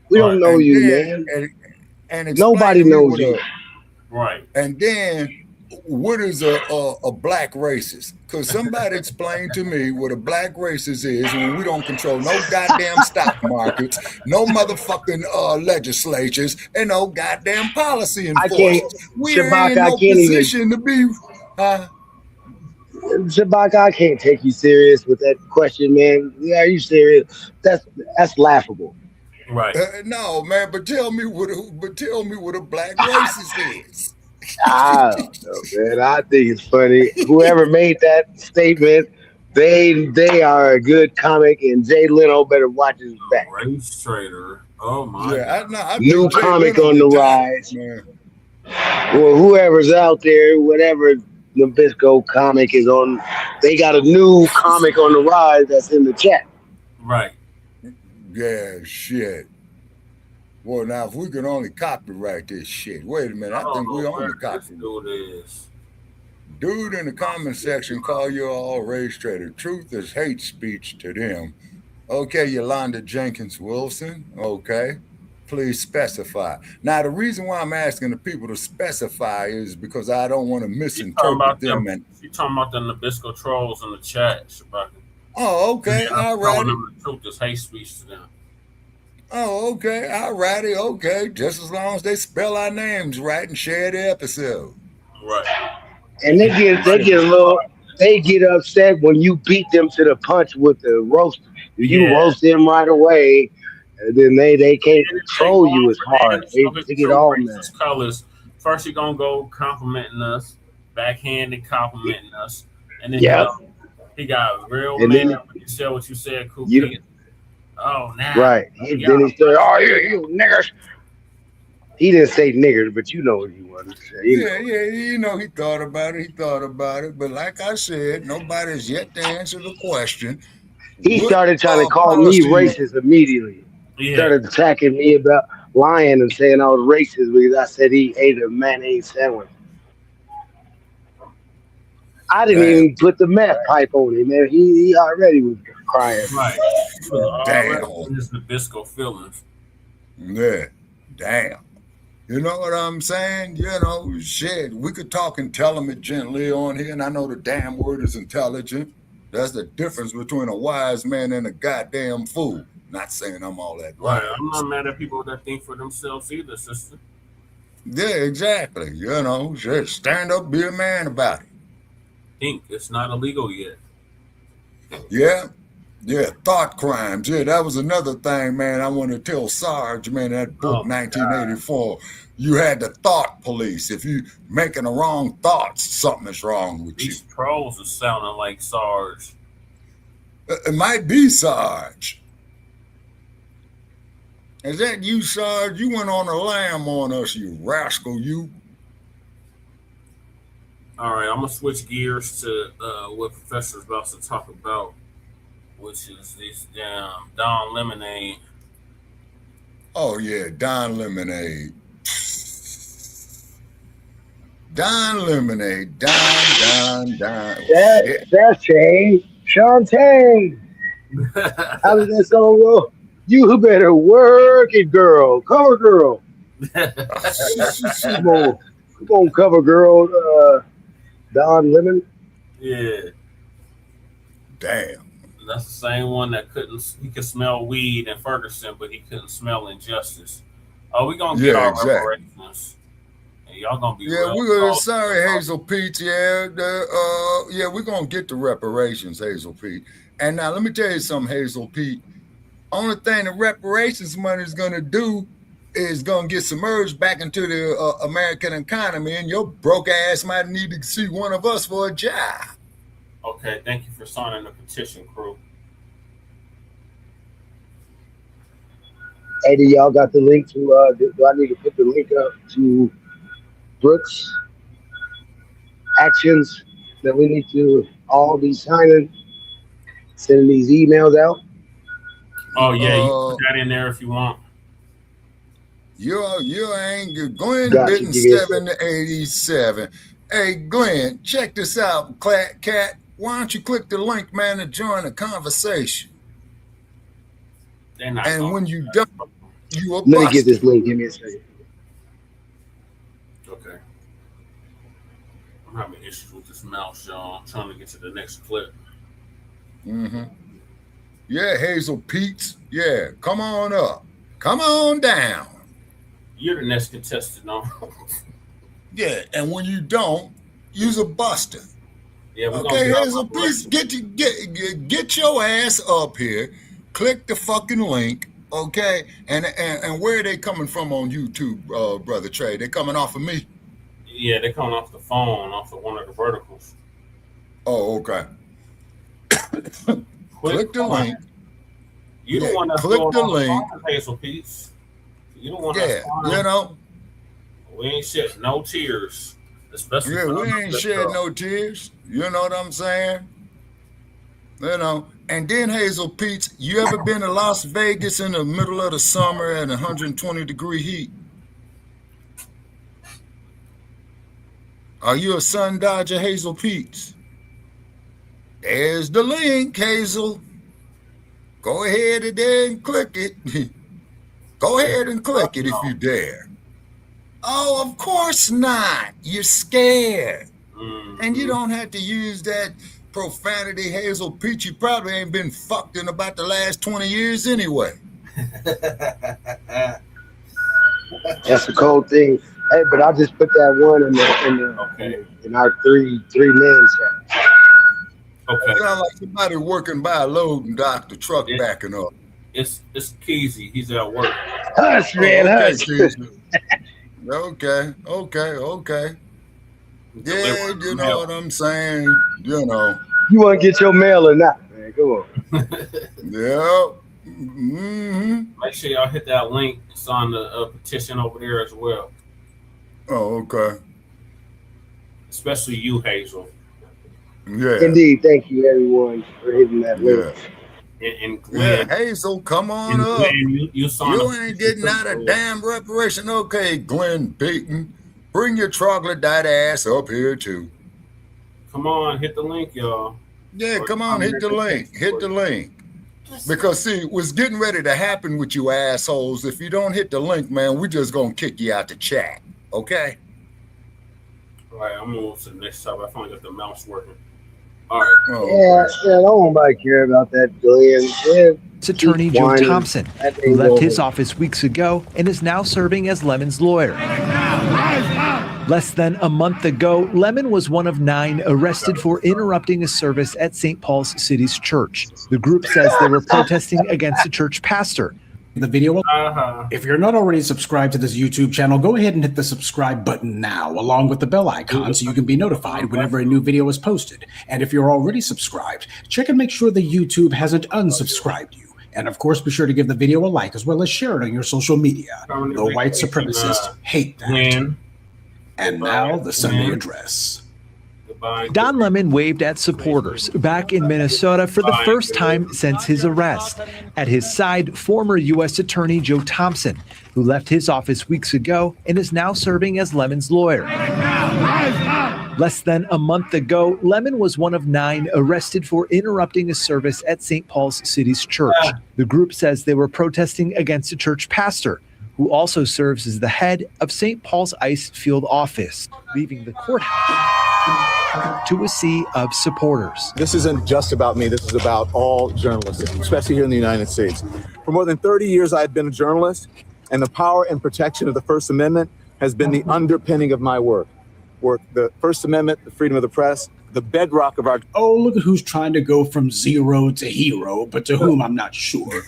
We don't know you, man. And nobody knows you. Right. And then, what is a black racist? Because somebody explained to me what a black racist is when we don't control no goddamn stock markets, no motherfucking legislatures, and no goddamn policy enforcement. We ain't in no position to be. Shabak, I can't take you serious with that question, man. Are you serious? That's laughable. Right. No, man. But tell me what a black racist is. I don't know, man. I think it's funny. Whoever made that statement, they are a good comic, and Jay Leno better watch his back. Race trader. Oh my. Yeah, I new think comic Leno on the retired, rise. man. Well, whoever's out there, whatever Nabisco comic is on, they got a new comic on the rise that's in the chat. Right. Yeah, shit. Well, now if we can only copyright this shit, wait a minute. I think we only copyright. Dude in the comment section call you all race trader. Truth is hate speech to them. Okay, Yolanda Jenkins Wilson. Okay. Please specify. Now, the reason why I'm asking the people to specify is because I don't want to misinterpret them. You talking about the Nabisco trolls in the chat, Shabaka. Oh, okay. All right. The truth is hate speech to them. Oh, okay. All righty. Okay. Just as long as they spell our names right and share the episode. Right. And they get upset when you beat them to the punch with the roast. You roast them right away, and then they can't control you as hard. They get all mad. Colors. First, you're gonna go complimenting us, backhanded complimenting us, and then he got real mad when you said what you said, Cookie. Oh, now. Right. Then he said, "Oh, you niggers." He didn't say niggers, but you know what he wanted to say. You know, he thought about it. But like I said, nobody's yet to answer the question. He started trying to call me racist immediately. He started attacking me about lying and saying I was racist because I said he ate a mayonnaise sandwich. I didn't even put the meth pipe on him, man. He already was crying. Right. Damn. His Nabisco feelings. Yeah. Damn. You know what I'm saying? You know, shit, we could talk intelligently on here, and I know the damn word is intelligent. That's the difference between a wise man and a goddamn fool. Not saying I'm all that Right. wise. I'm not mad at people that think for themselves either, sister. Yeah, exactly. You know, just stand up, be a man about it. Think it's not illegal yet. Yeah. Yeah, thought crimes. Yeah, that was another thing, man. I want to tell Sarge, man, that book, 1984, you had the thought police. If you making the wrong thoughts, something is wrong with These trolls are sounding like Sarge. It might be Sarge. Is that you, Sarge? You went on a lamb on us, you rascal, you. All right, I'm going to switch gears to what Professor's about to talk about, which is this damn Don Lemonade. Oh, yeah, Don Lemonade. Don Lemonade. Don. That's Shane. Shantae. How does that song go? You better work it, girl. Cover girl. Come on, cover girl. Don Lemon. Yeah. Damn. That's the same one that he could smell weed in Ferguson, but he couldn't smell injustice. Oh, we gonna get our reparations. And y'all gonna be sorry, Hazel Pete. Yeah, we're gonna get the reparations, Hazel Pete. And now let me tell you something, Hazel Pete. Only thing the reparations money is gonna do is gonna get submerged back into the American economy, and your broke ass might need to see one of us for a job. Okay, thank you for signing the petition, crew. Hey, do y'all got the link to, do I need to put the link up to Brooks' actions that we need to all be signing, sending these emails out? Oh, yeah, you can put that in there if you want. You ain't Glenn Bitten 787. Hey, Glenn, check this out, Cat. Why don't you click the link, man, to join the conversation? And when you don't, you are busted. Let me get this link. Give me a second. Okay. I'm having issues with this mouse, y'all. I'm trying to get to the next clip. Mm-hmm. Yeah, Hazel Pete's. Yeah, come on up. Come on down. You're the next contestant, no? Yeah, and when you don't, you's a buster. Yeah, okay, Hazel, please get your ass up here. Click the fucking link, okay? And where are they coming from on YouTube, Brother Trey? They coming off of me? Yeah, they're coming off the phone, off of one of the verticals. Oh, okay. Click the link. You the one that's click the link. Hazel Pete's. You the one that's you know. We ain't shed no tears. Especially we ain't shed no tears. You know what I'm saying? You know. And then Hazel Pete's, you ever been to Las Vegas in the middle of the summer at 120-degree heat? Are you a sun dodger, Hazel Pete's? There's the link, Hazel. Go ahead and click it. Go ahead and click it if you dare. Oh, of course not. You're scared. And you don't have to use that profanity, Hazel Pete. You probably ain't been fucked in about the last 20 years anyway. That's a cold thing. Hey, but I just put that one in our three men chat. Okay. Sound like somebody working by a loading dock, the truck backing up. It's Keezy. He's at work. Hush, man, hush. Okay. Yeah, you know what I'm saying. You know. You want to get your mail or not, man? Come on. Yeah. Mm-hmm. Make sure y'all hit that link and sign the petition over there as well. Oh, okay. Especially you, Hazel. Yeah. Indeed. Thank you, everyone, for hitting that link. And Glenn, Hazel, come on up. Glenn, you ain't getting out of damn reparation. Okay, Glenn Payton, bring your troglodyte ass up here too. Come on, hit the link, y'all. Yeah, come on, hit the link. Hit the link. Because see, what's getting ready to happen with you assholes, if you don't hit the link, man, we just gonna kick you out the chat. Okay? All right, I'm gonna move to the next topic. I finally got the mouse working. All right. Yeah, I don't nobody care about that Glenn. It's attorney Joe Thompson, who left his office weeks ago and is now serving as Lemon's lawyer. Less than a month ago, Lemon was one of 9 arrested for interrupting a service at St. Paul's City's church. The group says they were protesting against a church pastor. The video. If you're not already subscribed to this YouTube channel, go ahead and hit the subscribe button now, along with the bell icon, so you can be notified whenever a new video is posted. And if you're already subscribed, check and make sure the YouTube hasn't unsubscribed you. And of course, be sure to give the video a like, as well as share it on your social media. The white supremacists hate that. And now, the Sunday address. Don Lemon waved at supporters back in Minnesota for the first time since his arrest. At his side, former U.S. Attorney Joe Thompson, who left his office weeks ago and is now serving as Lemon's lawyer. Less than a month ago, Lemon was one of 9 arrested for interrupting a service at St. Paul's City's church. The group says they were protesting against a church pastor, who also serves as the head of St. Paul's Ice Field office, leaving the courthouse to a sea of supporters. This isn't just about me. This is about all journalists, especially here in the United States. For more than 30 years, I've been a journalist, and the power and protection of the First Amendment has been the underpinning of my work. The First Amendment, the freedom of the press, the bedrock of our... Oh, look at who's trying to go from zero to hero, but to whom I'm not sure.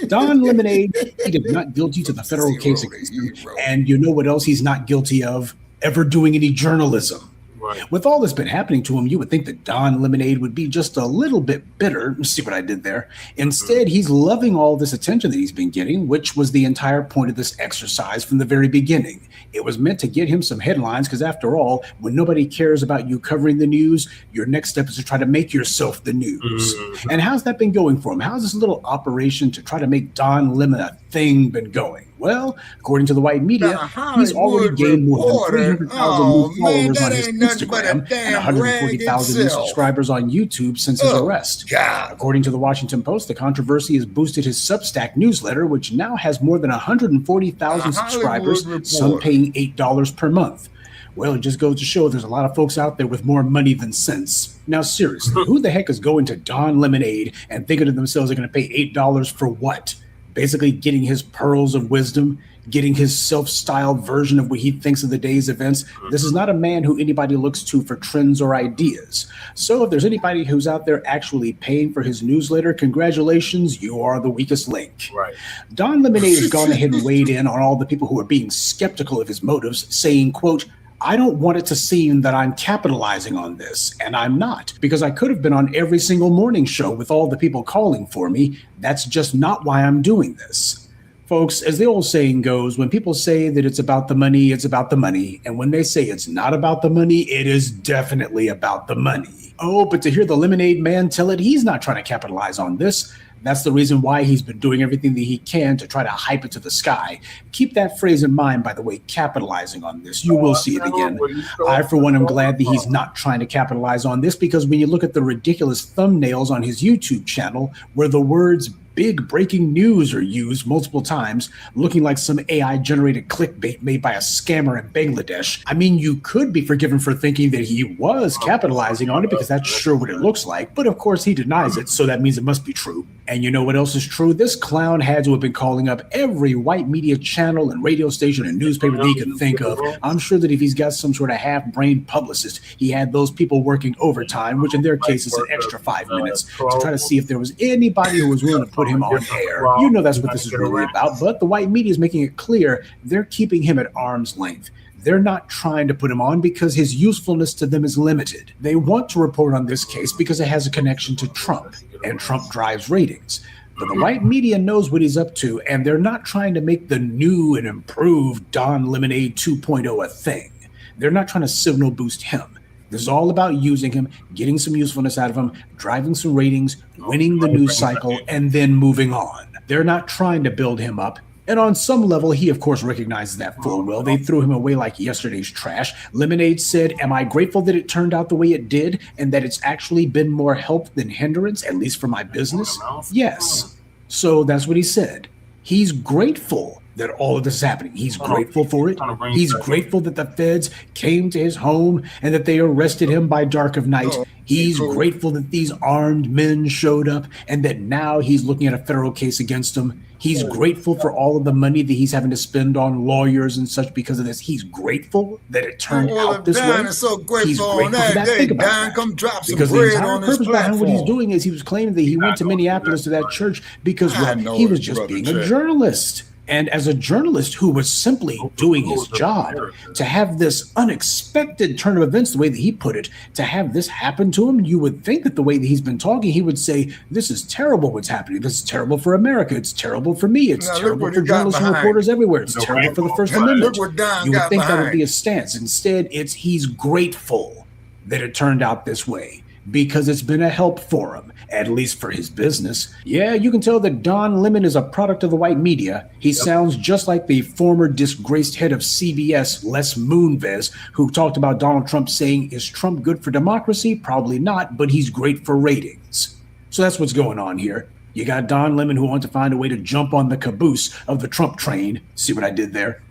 Don Lemonade pleaded not guilty to the federal case against him. And you know what else he's not guilty of? Ever doing any journalism. Right. With all that's been happening to him, you would think that Don Lemonade would be just a little bit bitter. See what I did there? Instead, he's loving all this attention that he's been getting, which was the entire point of this exercise from the very beginning. It was meant to get him some headlines, because after all, when nobody cares about you covering the news, your next step is to try to make yourself the news. And how's that been going for him? How's this little operation to try to make Don Lemon a thing been going? Well, according to the white media, he's already gained more than 300,000 new followers on his Instagram and 140,000 new subscribers on YouTube since his arrest. According to the Washington Post, the controversy has boosted his Substack newsletter, which now has more than 140,000 subscribers, some paying $8 per month. Well, it just goes to show there's a lot of folks out there with more money than sense. Now, seriously, who the heck is going to Don Lemonade and thinking to themselves they're going to pay $8 for what? Basically getting his pearls of wisdom, getting his self-styled version of what he thinks of the day's events. This is not a man who anybody looks to for trends or ideas. So if there's anybody who's out there actually paying for his newsletter, congratulations, you are the weakest link. Right. Don Lemonade has gone ahead and weighed in on all the people who are being skeptical of his motives, saying, quote, I don't want it to seem that I'm capitalizing on this, and I'm not, because I could have been on every single morning show with all the people calling for me. That's just not why I'm doing this. Folks, as the old saying goes, when people say that it's about the money, it's about the money. And when they say it's not about the money, it is definitely about the money. Oh, but to hear the Lemonade Man tell it, he's not trying to capitalize on this. That's the reason why he's been doing everything that he can to try to hype it to the sky. Keep that phrase in mind, by the way, capitalizing on this. You will see it again. I, for one, am glad that he's not trying to capitalize on this, because when you look at the ridiculous thumbnails on his YouTube channel, where the words big breaking news are used multiple times, looking like some AI-generated clickbait made by a scammer in Bangladesh. I mean, you could be forgiven for thinking that he was capitalizing on it, because that's sure what it looks like. But of course, he denies it, so that means it must be true. And you know what else is true? This clown had to have been calling up every white media channel and radio station and newspaper that he could think of. I'm sure that if he's got some sort of half-brained publicist, he had those people working overtime, which in their case is an extra 5 minutes, to try to see if there was anybody who was willing to put him on air. You know that's what this is really about, but the white media is making it clear they're keeping him at arm's length. They're not trying to put him on because his usefulness to them is limited. They want to report on this case because it has a connection to Trump, and Trump drives ratings. But the white media knows what he's up to, and they're not trying to make the new and improved Don Lemonade 2.0 a thing. They're not trying to signal boost him. This is all about using him, getting some usefulness out of him, driving some ratings, winning the news cycle, and then moving on. They're not trying to build him up. And on some level, he, of course, recognizes that full well. They threw him away like yesterday's trash. Lemonade said, am I grateful that it turned out the way it did and that it's actually been more help than hindrance, at least for my business? Yes. So that's what he said. He's grateful that all of this is happening. He's grateful for it. He's grateful that the feds came to his home and that they arrested him by dark of night. He's grateful that these armed men showed up and that now he's looking at a federal case against them. He's grateful for all of the money that he's having to spend on lawyers and such because of this. He's grateful that it turned out this way. Is so grateful He's grateful on that. Think about Don, that. come drop some Because the bread entire on this purpose behind what he's platform. doing is he was claiming that he went to Minneapolis to that church because he was just being a journalist. And as a journalist who was simply doing his job, to have this unexpected turn of events, the way that he put it, to have this happen to him, you would think that the way that he's been talking, he would say, this is terrible what's happening. This is terrible for America. It's terrible for me. It's terrible for journalists and reporters everywhere. It's terrible for the First Amendment. You would think that would be a stance. Instead, he's grateful that it turned out this way, because it's been a help for him, at least for his business. Yeah, you can tell that Don Lemon is a product of the white media. He sounds just like the former disgraced head of CBS, Les Moonves, who talked about Donald Trump saying, is Trump good for democracy? Probably not, but he's great for ratings. So that's what's going on here. You got Don Lemon who wants to find a way to jump on the caboose of the Trump train. See what I did there?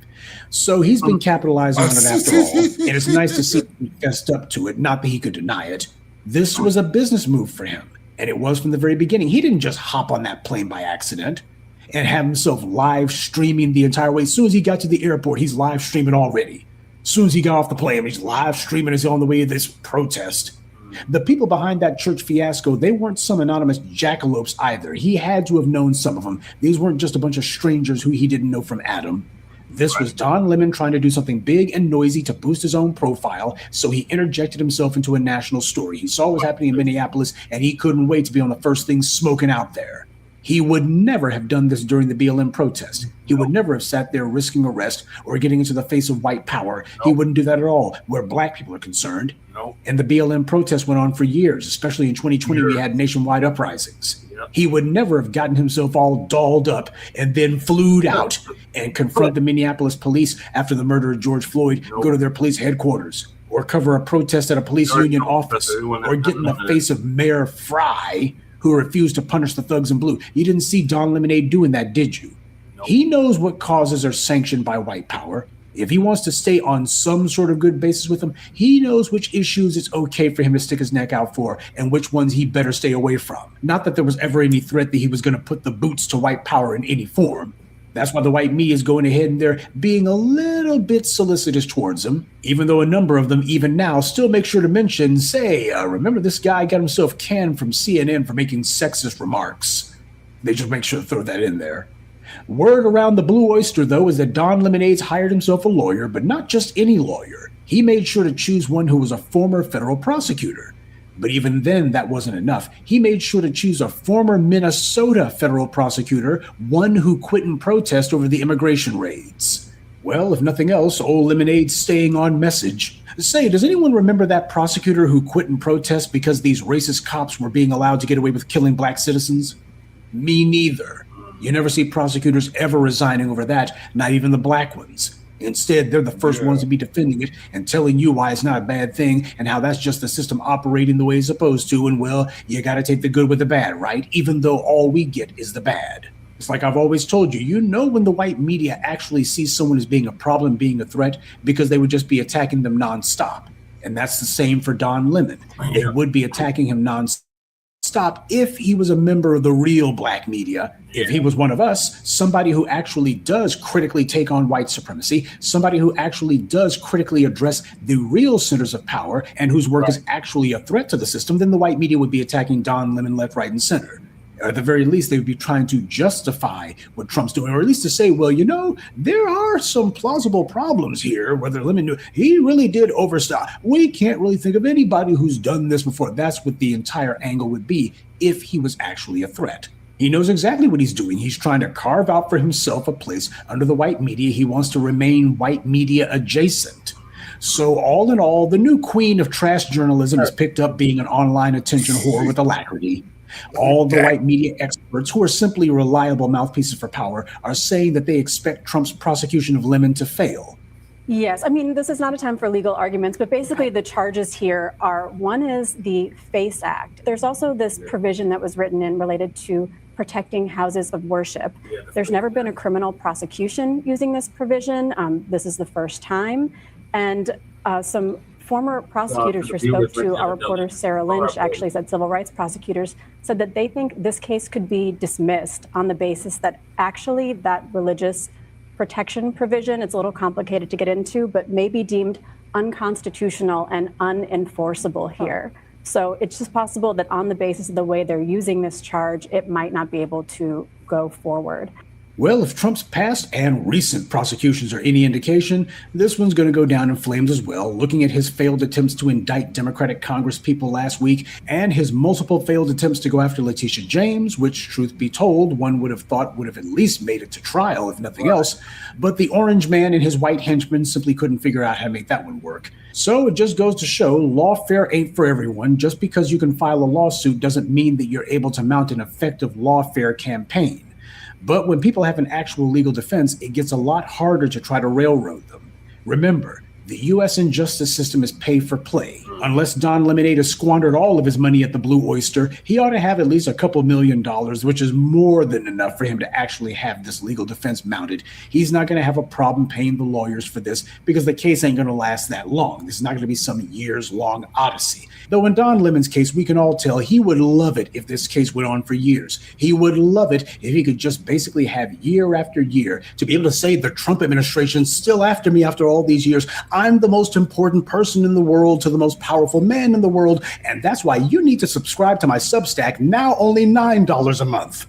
So he's been capitalizing on it after all, and it's nice to see him fessed up to it, not that he could deny it. This was a business move for him, and it was from the very beginning. He didn't just hop on that plane by accident and have himself live streaming the entire way. As soon as he got to the airport, he's live streaming already. As soon as he got off the plane, he's live streaming as he's on the way to this protest. The people behind that church fiasco, they weren't some anonymous jackalopes either. He had to have known some of them. These weren't just a bunch of strangers who he didn't know from Adam. This was Don Lemon trying to do something big and noisy to boost his own profile, so he interjected himself into a national story. He saw what was happening in Minneapolis, and he couldn't wait to be on the first thing smoking out there. He would never have done this during the BLM protest. He would never have sat there risking arrest or getting into the face of white power. He wouldn't do that at all, where black people are concerned. And the BLM protest went on for years, especially in 2020, we had nationwide uprisings. He would never have gotten himself all dolled up and then flew out and confront the Minneapolis police after the murder of George Floyd, go to their police headquarters, or cover a protest at a police union office, or get in the face of Mayor Fry, who refused to punish the thugs in blue. You didn't see Don Lemonade doing that, did you? He knows what causes are sanctioned by white power. If he wants to stay on some sort of good basis with them, he knows which issues it's okay for him to stick his neck out for and which ones he better stay away from. Not that there was ever any threat that he was going to put the boots to white power in any form. That's why the white media is going ahead and they're being a little bit solicitous towards him, even though a number of them, even now, still make sure to mention, say, remember this guy got himself canned from CNN for making sexist remarks. They just make sure to throw that in there. Word around the Blue Oyster, though, is that Don Lemonade's hired himself a lawyer, but not just any lawyer. He made sure to choose one who was a former federal prosecutor. But even then, that wasn't enough. He made sure to choose a former Minnesota federal prosecutor, one who quit in protest over the immigration raids. Well, if nothing else, old Lemonade's staying on message. Say, does anyone remember that prosecutor who quit in protest because these racist cops were being allowed to get away with killing black citizens? Me neither. You never see prosecutors ever resigning over that, not even the black ones. Instead, they're the first ones to be defending it and telling you why it's not a bad thing and how that's just the system operating the way it's supposed to. And well, you got to take the good with the bad, right? Even though all we get is the bad. It's like I've always told you, you know when the white media actually sees someone as being a problem, being a threat, because they would just be attacking them nonstop. And that's the same for Don Lemon. They would be attacking him nonstop if he was a member of the real black media. If he was one of us, somebody who actually does critically take on white supremacy, somebody who actually does critically address the real centers of power and whose work is actually a threat to the system, then the white media would be attacking Don Lemon left, right, and center. At the very least, they would be trying to justify what Trump's doing, or at least to say, well, you know, there are some plausible problems here, whether Lemon knew he really did overstop. We can't really think of anybody who's done this before. That's what the entire angle would be if he was actually a threat. He knows exactly what he's doing. He's trying to carve out for himself a place under the white media. He wants to remain white media adjacent. So all in all, the new queen of trash journalism is picked up being an online attention whore with alacrity. All the white media experts, who are simply reliable mouthpieces for power, are saying that they expect Trump's prosecution of Lemon to fail. Yes, I mean, this is not a time for legal arguments, but basically the charges here are, one is the FACE Act. There's also this provision that was written in related to protecting houses of worship. There's never been a criminal prosecution using this provision. This is the first time. And some former prosecutors who spoke to our reporter Sarah Lynch actually said, civil rights prosecutors said that they think this case could be dismissed on the basis that actually that religious protection provision, it's a little complicated to get into, but may be deemed unconstitutional and unenforceable here. So it's just possible that on the basis of the way they're using this charge, it might not be able to go forward. Well, if Trump's past and recent prosecutions are any indication, this one's going to go down in flames as well, looking at his failed attempts to indict Democratic Congresspeople last week and his multiple failed attempts to go after Letitia James, which, truth be told, one would have thought would have at least made it to trial, if nothing else. But the orange man and his white henchmen simply couldn't figure out how to make that one work. So it just goes to show lawfare ain't for everyone. Just because you can file a lawsuit doesn't mean that you're able to mount an effective lawfare campaign. But when people have an actual legal defense, it gets a lot harder to try to railroad them. Remember, the U.S. injustice system is pay for play. Unless Don Lemonade has squandered all of his money at the Blue Oyster, he ought to have at least a couple $1 million, which is more than enough for him to actually have this legal defense mounted. He's not going to have a problem paying the lawyers for this because the case ain't going to last that long. This is not going to be some years-long odyssey. Though in Don Lemon's case, we can all tell he would love it if this case went on for years. He would love it if he could just basically have year after year to be able to say the Trump administration's still after me after all these years. I'm the most important person in the world to the most powerful man in the world, and that's why you need to subscribe to my Substack, now only $9 a month.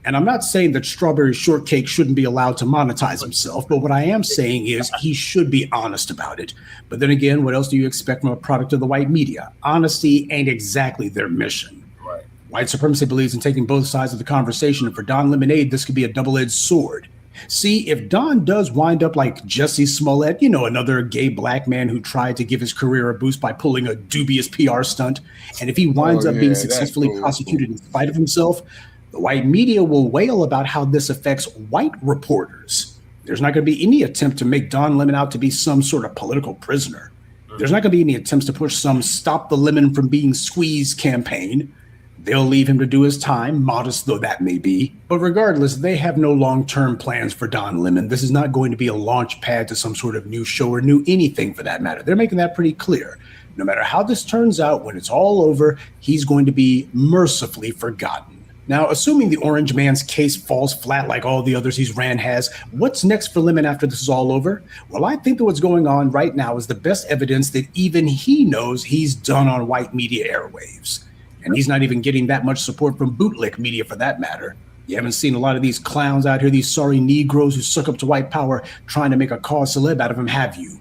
And I'm not saying that Strawberry Shortcake shouldn't be allowed to monetize himself, but what I am saying is he should be honest about it. But then again, what else do you expect from a product of the white media? Honesty ain't exactly their mission. Right. White supremacy believes in taking both sides of the conversation, and for Don Lemonade, this could be a double-edged sword. See, if Don does wind up like Jussie Smollett, you know, another gay black man who tried to give his career a boost by pulling a dubious PR stunt, and if he winds up being successfully prosecuted in spite of himself, the white media will wail about how this affects white reporters. There's not going to be any attempt to make Don Lemon out to be some sort of political prisoner. There's not going to be any attempts to push some stop the lemon from being squeezed campaign. They'll leave him to do his time, modest though that may be. But regardless, they have no long-term plans for Don Lemon. This is not going to be a launch pad to some sort of new show or new anything for that matter. They're making that pretty clear. No matter how this turns out, when it's all over, he's going to be mercifully forgotten. Now, assuming the orange man's case falls flat like all the others he's ran has, what's next for Lemon after this is all over? Well, I think that what's going on right now is the best evidence that even he knows he's done on white media airwaves. And he's not even getting that much support from bootleg media for that matter. You haven't seen a lot of these clowns out here, these sorry Negroes who suck up to white power trying to make a cause celeb out of him, have you?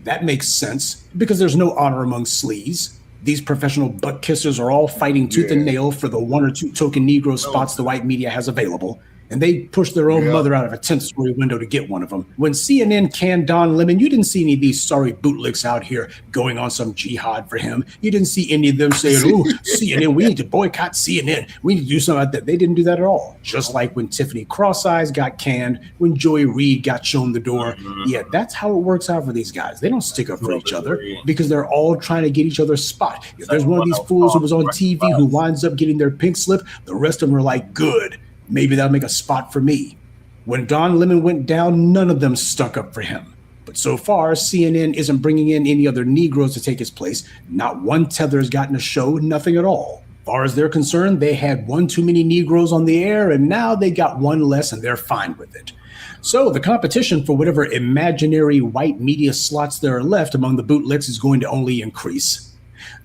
That makes sense, because there's no honor among sleaze. These professional butt kissers are all fighting tooth and nail for the 1 or 2 token Negro spots the white media has available. And they push their own mother out of a 10th-story window to get one of them. When CNN canned Don Lemon, you didn't see any of these sorry bootlicks out here going on some jihad for him. You didn't see any of them saying, oh, CNN, we need to boycott CNN. We need to do something like that. They didn't do that at all. Just like when Tiffany Cross-Eyes got canned, when Joy Reid got shown the door. Yeah, that's how it works out for these guys. They don't stick up for each other because they're all trying to get each other's spot. If there's one of these fools who was on TV who winds up getting their pink slip, the rest of them are like, good. Maybe that'll make a spot for me. When Don Lemon went down, none of them stuck up for him. But so far, CNN isn't bringing in any other Negroes to take his place. Not one tether has gotten a show, nothing at all. As far as they're concerned, they had one too many Negroes on the air, and now they got one less, and they're fine with it. So the competition for whatever imaginary white media slots there are left among the bootlicks is going to only increase.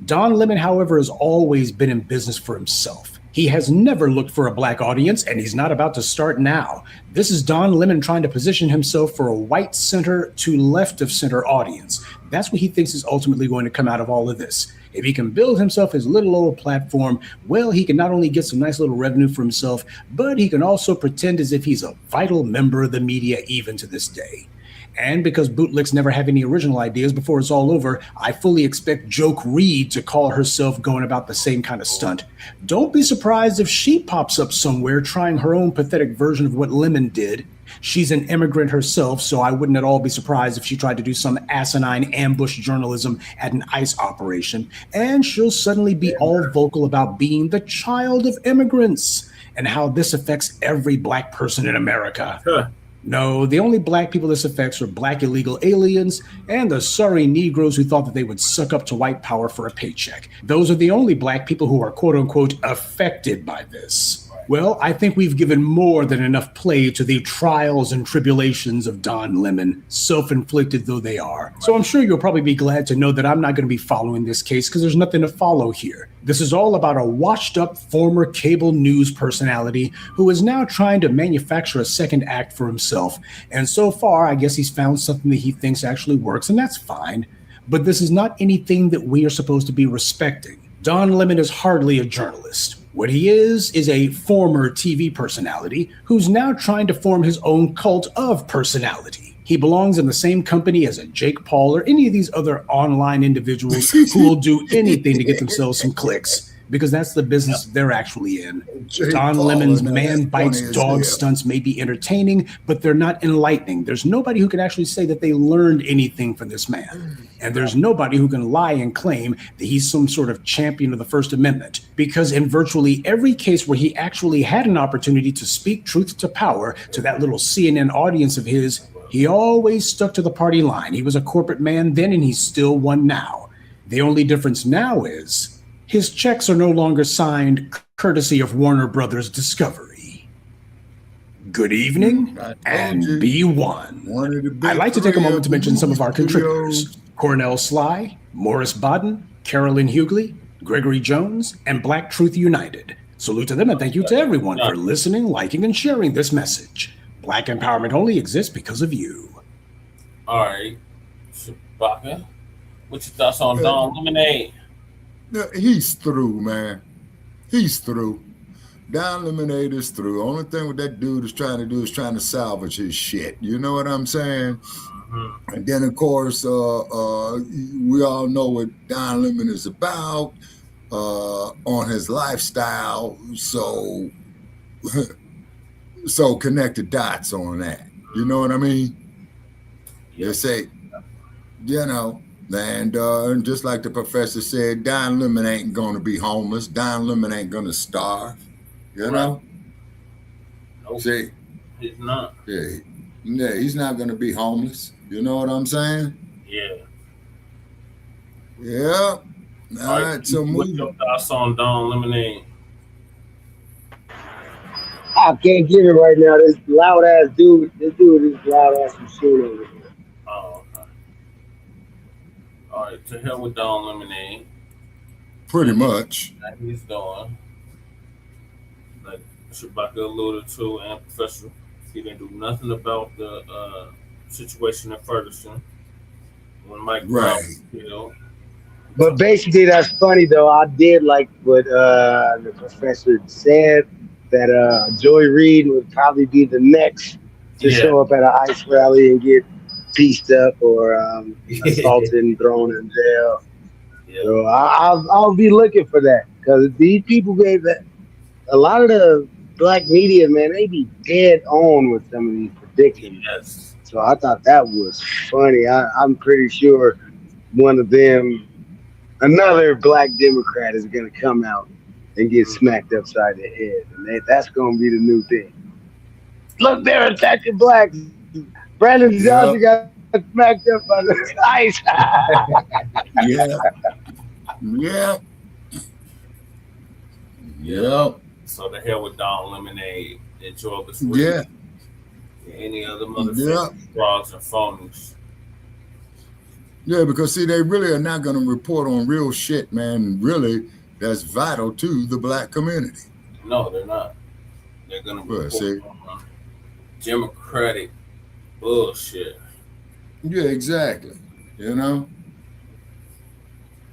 Don Lemon, however, has always been in business for himself. He has never looked for a black audience, and he's not about to start now. This is Don Lemon trying to position himself for a white center to left of center audience. That's what he thinks is ultimately going to come out of all of this. If he can build himself his little old platform, well, he can not only get some nice little revenue for himself, but he can also pretend as if he's a vital member of the media even to this day. And because bootlicks never have any original ideas, before it's all over, I fully expect Joke Reed to call herself going about the same kind of stunt. Don't be surprised if she pops up somewhere trying her own pathetic version of what Lemon did. She's an immigrant herself, so I wouldn't at all be surprised if she tried to do some asinine ambush journalism at an ICE operation. And she'll suddenly be all vocal about being the child of immigrants and how this affects every black person in America. No, the only black people this affects are black illegal aliens and the sorry Negroes who thought that they would suck up to white power for a paycheck. Those are the only black people who are quote unquote affected by this. Well, I think we've given more than enough play to the trials and tribulations of Don Lemon, self-inflicted though they are. So I'm sure you'll probably be glad to know that I'm not going to be following this case because there's nothing to follow here. This is all about a washed-up former cable news personality who is now trying to manufacture a second act for himself. And so far, I guess he's found something that he thinks actually works, and that's fine. But this is not anything that we are supposed to be respecting. Don Lemon is hardly a journalist. What he is a former TV personality who's now trying to form his own cult of personality. He belongs in the same company as a Jake Paul or any of these other online individuals who will do anything to get themselves some clicks, because that's the business they're actually in. Don Lemon's man bites dog stunts may be entertaining, but they're not enlightening. There's nobody who can actually say that they learned anything from this man. And there's nobody who can lie and claim that he's some sort of champion of the First Amendment, because in virtually every case where he actually had an opportunity to speak truth to power to that little CNN audience of his, he always stuck to the party line. He was a corporate man then, and he's still one now. The only difference now is his checks are no longer signed courtesy of Warner Brothers Discovery. Good evening, and be one. I'd like to take a moment to mention some of our contributors: Cornell Sly, Morris Bodden, Carolyn Hughley, Gregory Jones, and Black Truth United. Salute to them, and thank you to everyone for listening, liking, and sharing this message. Black empowerment only exists because of you. All right, Chewbacca, what's your thoughts on Don Lemonade? He's through, man. He's through. Don Lemonade is through. Only thing what that dude is trying to do is trying to salvage his shit. You know what I'm saying? Mm-hmm. And then, of course, we all know what Don Lemon is about on his lifestyle. So connect the dots on that. You know what I mean? They say, you know. And just like the professor said, Don Lemon ain't going to be homeless. Don Lemon ain't going to starve. You know? Nope. See? He's not. Yeah, he's not going to be homeless. You know what I'm saying? Yeah. Yeah. All right. So what's your thoughts on Don Lemonade? I can't give it right now. This loud ass dude. This dude is loud ass machine over here. Oh, okay. All right, to hell with Don Lemonade. Pretty much. That he's doing. Like Chewbacca alluded to, and Professor, he didn't do nothing about the situation in Ferguson when Mike Brown was killed. But basically, that's funny though. I did like what the professor said, that Joy Reid would probably be the next to show up at an ICE rally and get pieced up or assaulted and thrown in jail. Yeah. So I'll be looking for that, because these people gave that. A lot of the black media, man, they be dead on with some of these predictions. Yes. So I thought that was funny. I'm pretty sure one of them, another black Democrat, is going to come out and get smacked upside the head. And that's going to be the new thing. Look, they're attacking blacks. Brandon Johnson got smacked up by the ICE. Yeah. So the hell with Don Lemonade. Enjoy this week. Yeah. Any other motherfucking frauds and phonies. Yeah, because see, they really are not going to report on real shit, man. Really, that's vital to the black community. No, they're not. They're going to report on Democratic bullshit. Yeah, exactly. You know?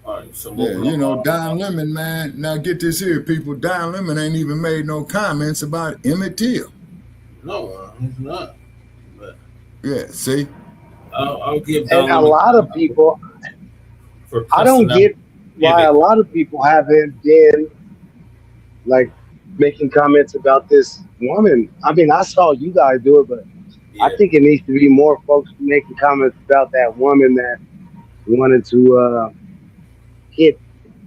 All right, so you know, Don Lemon, man. Now get this here, people. Don Lemon ain't even made no comments about Emmett Till. No, he's not. But yeah, see? I'll give And a lot of people, I don't get why a lot of people haven't been like making comments about this woman. I mean, I saw you guys do it, but I think it needs to be more folks making comments about that woman that wanted to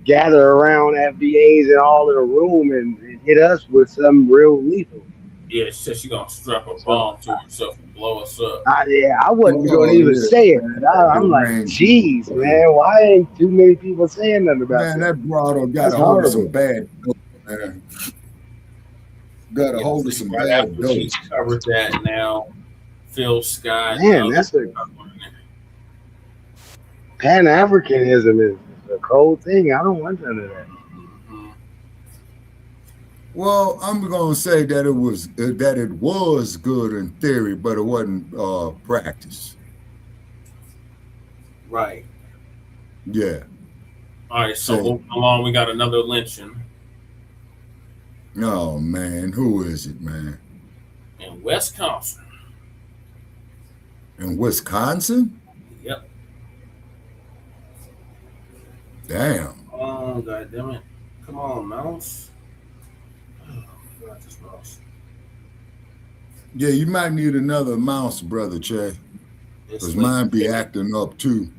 gather around FBAs and all in a room and hit us with something real lethal. Yeah, she said she gonna strap a bomb to herself and blow us up. I wasn't going to even say it. I'm like, geez, man, why ain't too many people saying nothing about that? Man, that broad got That's a hold of some horrible. bad dope, man. Got a hold of some Right bad after dope. she's covered that now, Phil Scott. Man, that's a Pan-Africanism is a cold thing. I don't want none of that. Well, I'm gonna say that it was good in theory, but it wasn't practice. Right. Yeah. All right, so moving along, we got another lynching Oh man, who is it, man? in Wisconsin. In Wisconsin? Yep. Damn. Oh, God damn it. Come on, mouse. Oh, God, this mouse. Yeah, you might need another mouse, brother Che. Because mine be acting up too.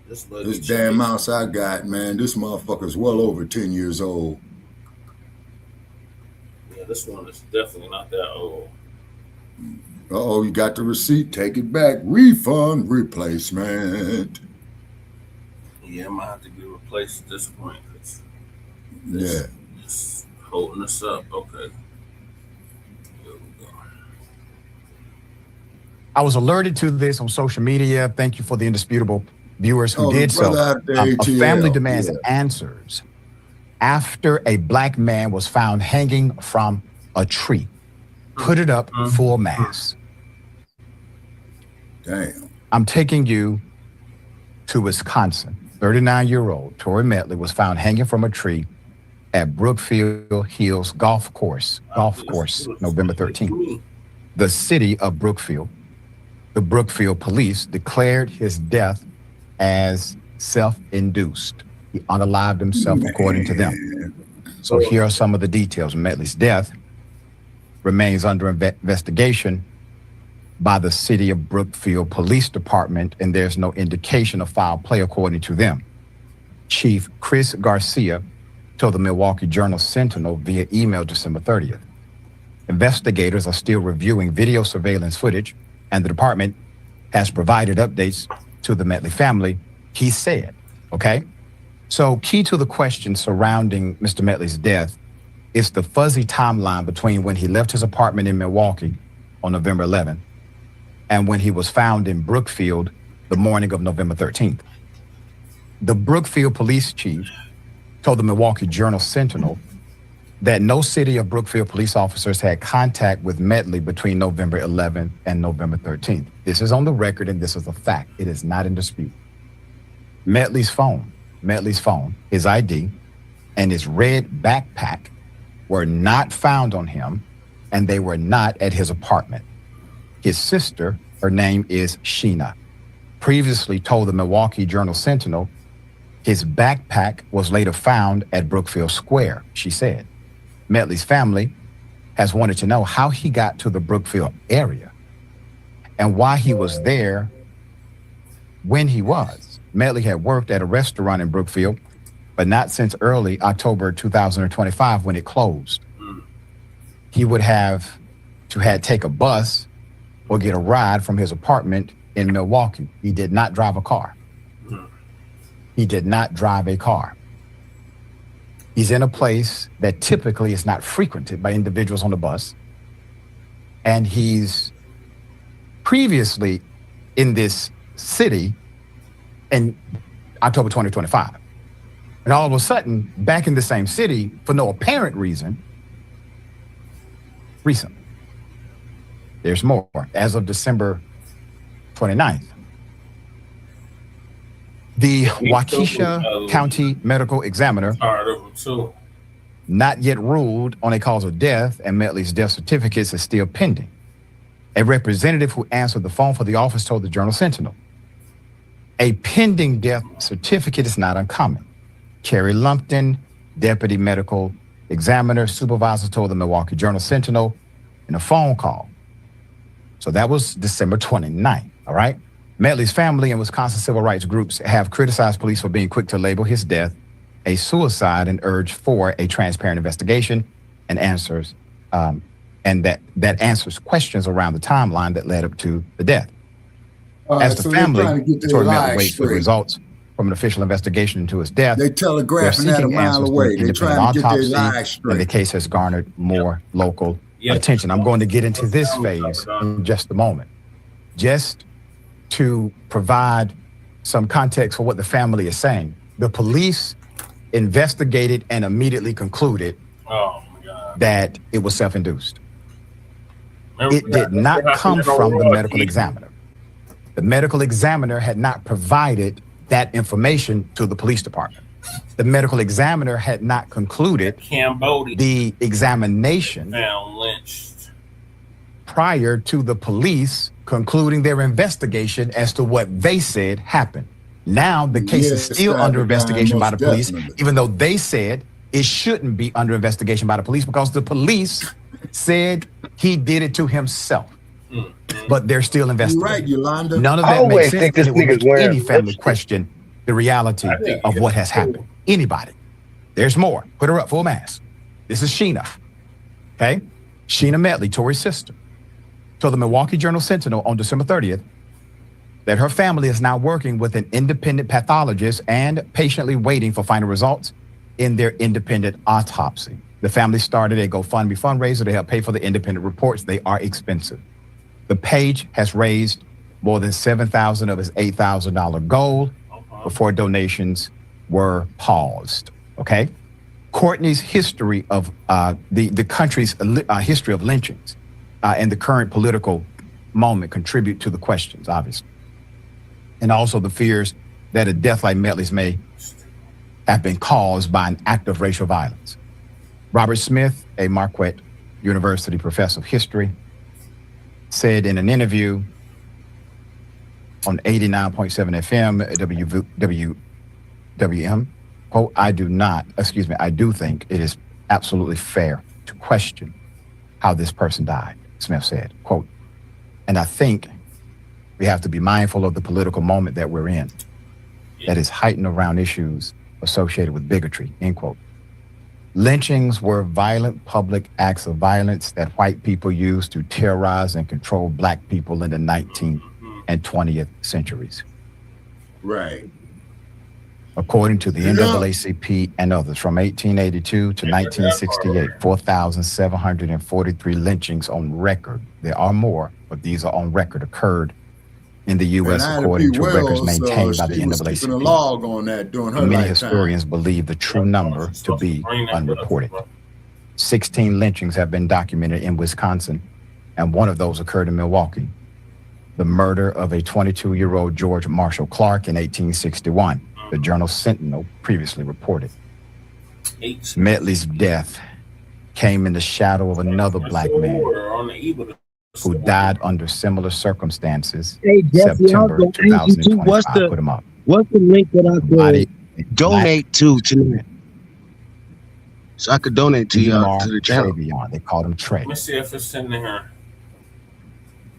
This damn mouse I got, man, this motherfucker's well over 10 years old. Yeah, this one is definitely not that old. Uh-oh, you got the receipt, take it back. Refund, replacement. Yeah, I might have to be replaced at this point. Yeah. It's holding us up. Okay. I was alerted to this on social media. Thank you for the indisputable viewers who did so. out there, A ATL, family demands yeah. answers after a black man was found hanging from a tree. Put it up full mass. Damn. I'm taking you to Wisconsin. 39-year-old Tory Metley was found hanging from a tree at Brookfield Hills Golf Course, November 13th. The city of Brookfield, the Brookfield police declared his death as self-induced. He unalived himself according to them. So here are some of the details. Metley's death remains under investigation by the city of Brookfield Police Department, and there's no indication of foul play according to them. Chief Chris Garcia told the Milwaukee Journal-Sentinel via email December 30th. Investigators are still reviewing video surveillance footage, and the department has provided updates to the Metley family, he said, okay? So key to the question surrounding Mr. Metley's death is the fuzzy timeline between when he left his apartment in Milwaukee on November 11th and when he was found in Brookfield the morning of November 13th. The Brookfield police chief told the Milwaukee Journal-Sentinel that no city of Brookfield police officers had contact with Metley between November 11th and November 13th. This is on the record and this is a fact. It is not in dispute. Metley's phone, his ID, and his red backpack were not found on him, and they were not at his apartment. His sister, her name is Sheena, previously told the Milwaukee Journal-Sentinel his backpack was later found at Brookfield Square, she said. Metley's family has wanted to know how he got to the Brookfield area and why he was there when he was. Metley had worked at a restaurant in Brookfield, but not since early October 2025 when it closed. He would have to take a bus or get a ride from his apartment in Milwaukee. He did not drive a car. He did not drive a car. He's in a place that typically is not frequented by individuals on the bus. And he's previously in this city in October 2025. And all of a sudden, back in the same city for no apparent reason, recently. There's more. As of December 29th, the Waukesha County Medical Examiner not yet ruled on a cause of death, and Metley's death certificates is still pending. A representative who answered the phone for the office told the Journal Sentinel, a pending death certificate is not uncommon. Carrie Lumpton, deputy medical examiner supervisor, told the Milwaukee Journal Sentinel in a phone call. So that was December 29th, all right? Medley's family and Wisconsin civil rights groups have criticized police for being quick to label his death a suicide and urged for a transparent investigation and answers, and that answers questions around the timeline that led up to the death. As the family, Tori Medley waits for the results from an official investigation into his death. They telegraphing that a mile away. They're trying to get their lies straight. And the case has garnered more local attention. I'm going to get into this phase in just a moment. Just to provide some context for what the family is saying. The police investigated and immediately concluded that it was self-induced. It did not come from the medical examiner. The medical examiner had not provided that information to the police department. The medical examiner had not concluded the examination prior to the police concluding their investigation as to what they said happened. Now the case is still under investigation by the police, even though they said it shouldn't be under investigation by the police because the police said he did it to himself. But they're still investigating. You're right, Yolanda. None of that makes sense, and it would make any family question the reality of what has happened. Anybody. There's more. Put her up, full mask. This is Sheena. Okay? Sheena Medley, Tori's sister, told the Milwaukee Journal Sentinel on December 30th that her family is now working with an independent pathologist and patiently waiting for final results in their independent autopsy. The family started a GoFundMe fundraiser to help pay for the independent reports. They are expensive. The page has raised more than $7,000 of its $8,000 goal before donations were paused. Okay? Courtney's history of the country's history of lynchings and the current political moment contribute to the questions, obviously. And also the fears that a death like Medley's may have been caused by an act of racial violence. Robert Smith, a Marquette University professor of history, said in an interview on 89.7 FM WM, quote, I do think it is absolutely fair to question how this person died, Smith said, quote, and I think we have to be mindful of the political moment that we're in that is heightened around issues associated with bigotry, end quote. Lynchings were violent public acts of violence that white people used to terrorize and control black people in the 19th and 20th centuries. Right. According to the NAACP and others, from 1882 to 1968, 4,743 lynchings on record. There are more, but these are on record, occurred in the U.S. according to records maintained by the NAACP. A log on that during her Many lifetime. historians believe the true number to be unreported. 16 lynchings have been documented in Wisconsin, and one of those occurred in Milwaukee. The murder of a 22-year-old George Marshall Clark in 1861, the Journal Sentinel previously reported. Medley's death came in the shadow of another black man who died under similar circumstances. Hey, Jesse, September 2025. Put him up. What's the link that I could donate to tonight? So I could donate to y'all, to the channel. They called him Trey. Let me see if it's in there.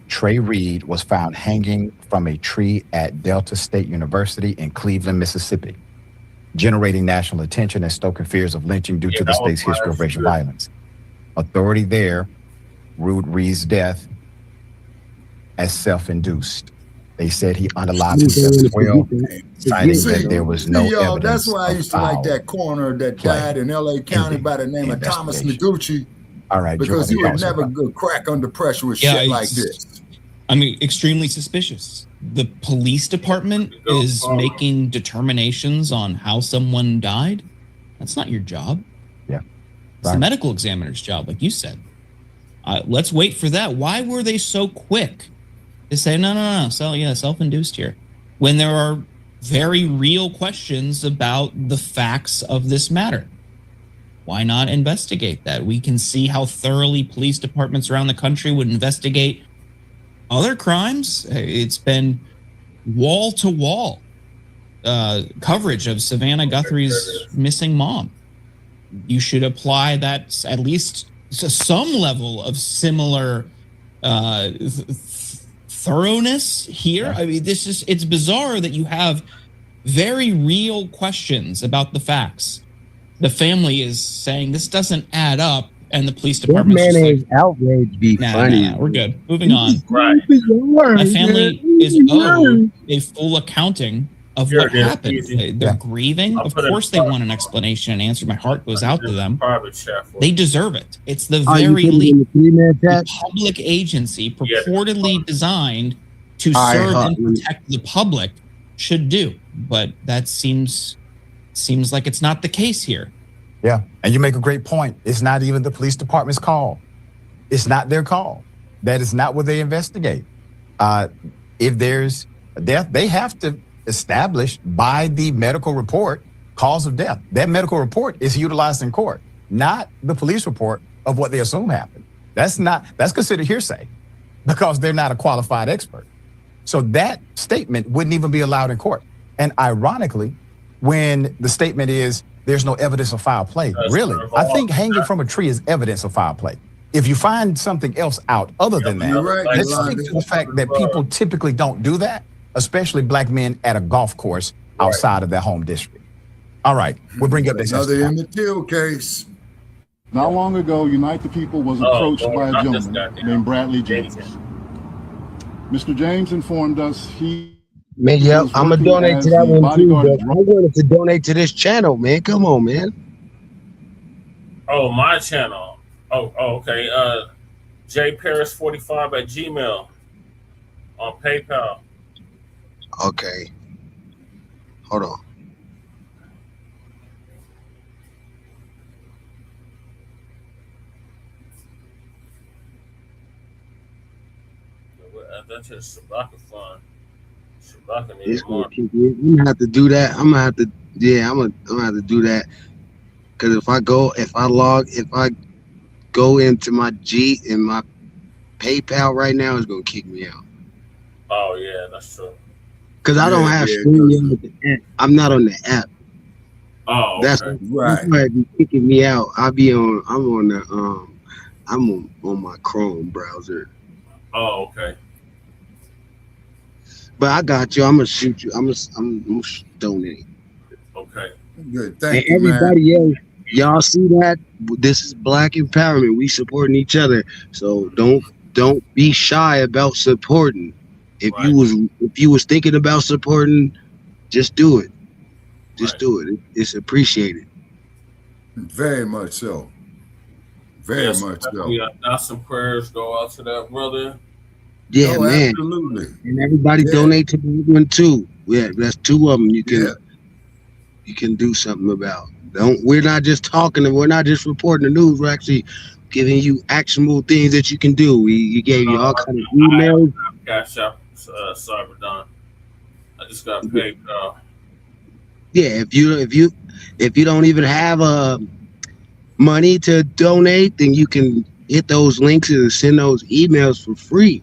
Trey Reed was found hanging from a tree at Delta State University in Cleveland, Mississippi, generating national attention and stoking fears of lynching due to the state's history of racial violence. Authority there ruled Reed's death as self-induced. They said he unalived himself as well, citing that there was no evidence. That's why I of used to like foul that coroner that died in L.A. County by the name of Thomas Noguchi. All right, because Jordan, he would never go crack under pressure with shit like this. I mean, extremely suspicious. The police department is making determinations on how someone died. That's not your job. Yeah. It's the medical examiner's job, like you said. Let's wait for that. Why were they so quick to say, no, self-induced here, when there are very real questions about the facts of this matter? Why not investigate that? We can see how thoroughly police departments around the country would investigate Other crimes, it's been wall to wall coverage of Savannah Guthrie's missing mom. You should apply that at least to some level of similar thoroughness here. I mean, it's bizarre that you have very real questions about the facts. The family is saying this doesn't add up, and the police department is mayonnaise outrage be funny. We're good. Moving on. Right. My family is owed a full accounting of what happened. They're grieving. Of course, they want an explanation and answer. My heart goes out to them. They deserve it. It's the very least the public agency purportedly designed to serve and protect the public should do. But that seems like it's not the case here. Yeah, and you make a great point. It's not even the police department's call. It's not their call. That is not what they investigate. If there's death, they have to establish by the medical report cause of death. That medical report is utilized in court, not the police report of what they assume happened. That's considered hearsay because they're not a qualified expert. So that statement wouldn't even be allowed in court. And ironically, when the statement is there's no evidence of foul play, really, I think hanging from a tree is evidence of foul play. If you find something else out other than that, let's speak to the fact that people typically don't do that, especially black men at a golf course outside of their home district. All right, we'll bring up this. Another Emmett Till case. Not long ago, Unite the People was approached by a gentleman named Bradley James. Mr. James informed us Man, yeah, I'm gonna donate to that one too, but I wanted to donate to this channel, man. Come on, man. Oh, my channel. Oh, okay. jparis45 at Gmail on PayPal. Okay. Hold on. That's just Shabaka fun. Shabaka It's gonna keep me. I'm gonna have to do that. I'm gonna have to do that. Cause if I go into my my PayPal right now, it's gonna kick me out. Oh yeah, that's true. Cause I don't have streaming with the app. I'm not on the app. Oh, that's okay. That's why it be kicking me out. I'm on my Chrome browser. Oh, okay. But I got you. I'm gonna shoot you. I'm gonna donate. Okay. Good. Thank you, everybody else. Y'all see that? This is Black empowerment. We supporting each other. So don't be shy about supporting. If you was thinking about supporting, just do it. Just do it. It's appreciated. Very much so. Very much so. We got some prayers go out to that brother. Yeah, man. Absolutely. And everybody donate to the one too. Yeah, that's two of them. You can do something about. We're not just talking and we're not just reporting the news. We're actually giving you actionable things that you can do. We gave you all kind of emails. Cash App, Cyberdon. I just got paid. Yeah, if you don't even have money to donate, then you can hit those links and send those emails for free.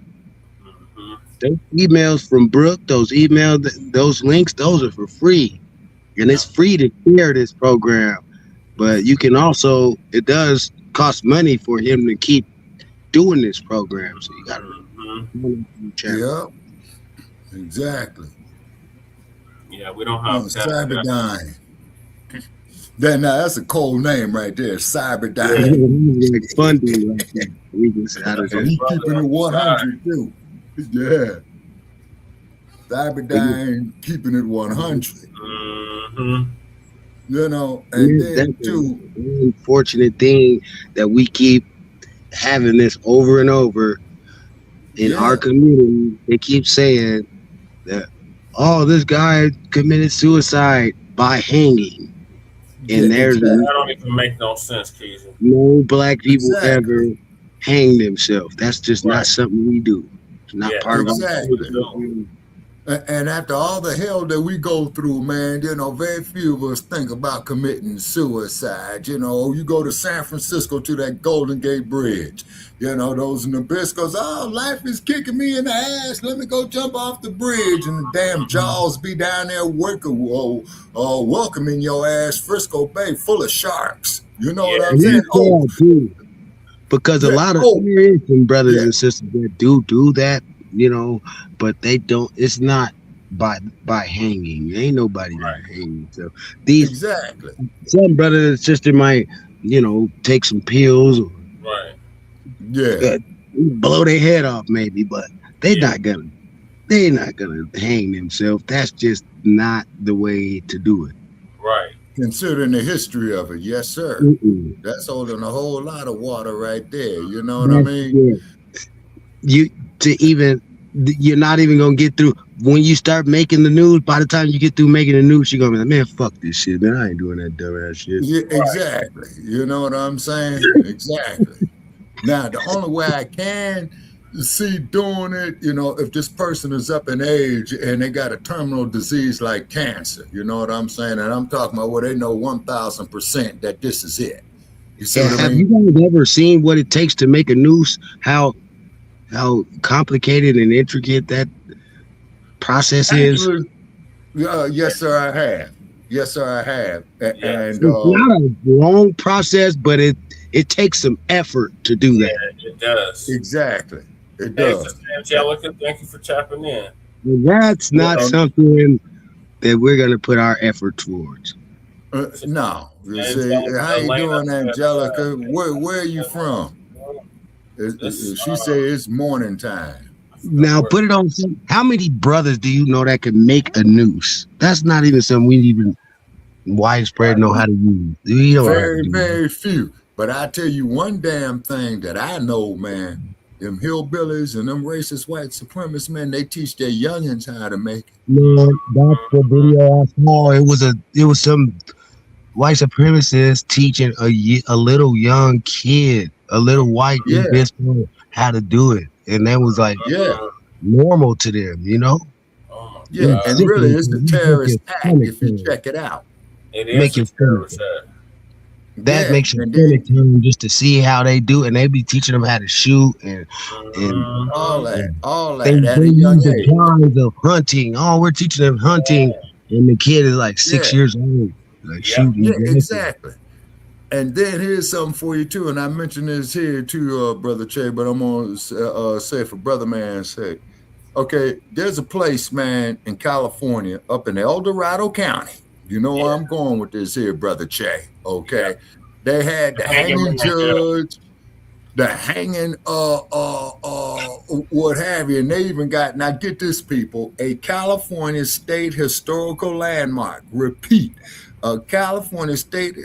Those emails from Brooke, those links, those are for free. And it's free to share this program. But you can also, it does cost money for him to keep doing this program. So you got to Yeah, exactly. Yeah, we don't have Cyberdyne. That's a cold name right there, Cyberdyne. Funding right there. We just he's keeping it 100 too. Yeah. Cyberdyne keeping it 100. You know, and then too, the unfortunate thing that we keep having this over and over in our community. They keep saying that, oh, this guy committed suicide by hanging. And that don't even make no sense, Keezy. No black people ever hang themselves. That's just not something we do. It's not part of our culture. And after all the hell that we go through, man, you know, very few of us think about committing suicide. You know, you go to San Francisco to that Golden Gate Bridge, you know, those Nabiscos, oh, life is kicking me in the ass. Let me go jump off the bridge. And the damn Jaws be down there welcoming your ass, Frisco Bay, full of sharks. You know what I'm saying? Oh, because a lot of American brothers and sisters that do that, you know, but they don't. It's not by hanging. Ain't nobody hanging. So these some brother and sister might, you know, take some pills or blow their head off maybe, but they're not gonna hang themselves. That's just not the way to do it. Right. Considering the history of it, yes, sir. That's holding a whole lot of water right there. You know what I mean? You're not even gonna get through when you start making the news. By the time you get through making the news, you're gonna be like, man, fuck this shit, man. I ain't doing that dumbass shit. Yeah, exactly. You know what I'm saying? Exactly. Now, the only way I can see doing it, you know, if this person is up in age and they got a terminal disease like cancer, you know what I'm saying? And I'm talking about where they know 1,000% that this is it. You see what I mean? Have you guys ever seen what it takes to make a noose? How complicated and intricate that process is? Yes, sir, I have. Yes, sir, I have. And it's not a long process, but it takes some effort to do that. It does. Exactly. It Hey, does. Sister Angelica, thank you for tapping in. That's not something that we're going to put our effort towards. No. You see, how you doing, Angelica? Where are you from? She said it's morning time. Now put it on. How many brothers do you know that can make a noose? That's not even something we even widespread know how to use. Very few. But I tell you one damn thing that I know, man. Them hillbillies and them racist white supremacists, man, they teach their youngins how to make it. Man, that's the video I saw. It was some white supremacist teaching a little young kid, a little white kid, how to do it, and that was like normal to them, you know. Yeah, and really, it's a terrorist act if you check it out. It is a terrorist act. That makes your stomach turn just to see how they do, and they be teaching them how to shoot and all that They at a young use the age. guise of hunting. Oh, we're teaching them hunting, and the kid is like 6 years old, like shooting. Yeah, exactly. And then here's something for you too, and I mentioned this here too, Brother Che, but I'm gonna say it for Brother Man's sake. Okay, there's a place, man, in California, up in El Dorado County. You know where I'm going with this here, Brother Che. Okay, they had the hanging judge, the hanging what have you, and they even got, now get this, people, a California state historical landmark. Repeat, a California state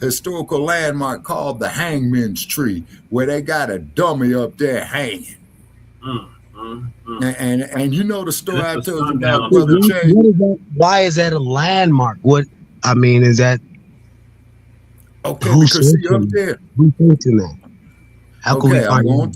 historical landmark called the Hangman's Tree, where they got a dummy up there hanging. And you know the story I told you about, Brother Che. Why is that a landmark? What I mean is that because see up there. Who's thinking that? How can we find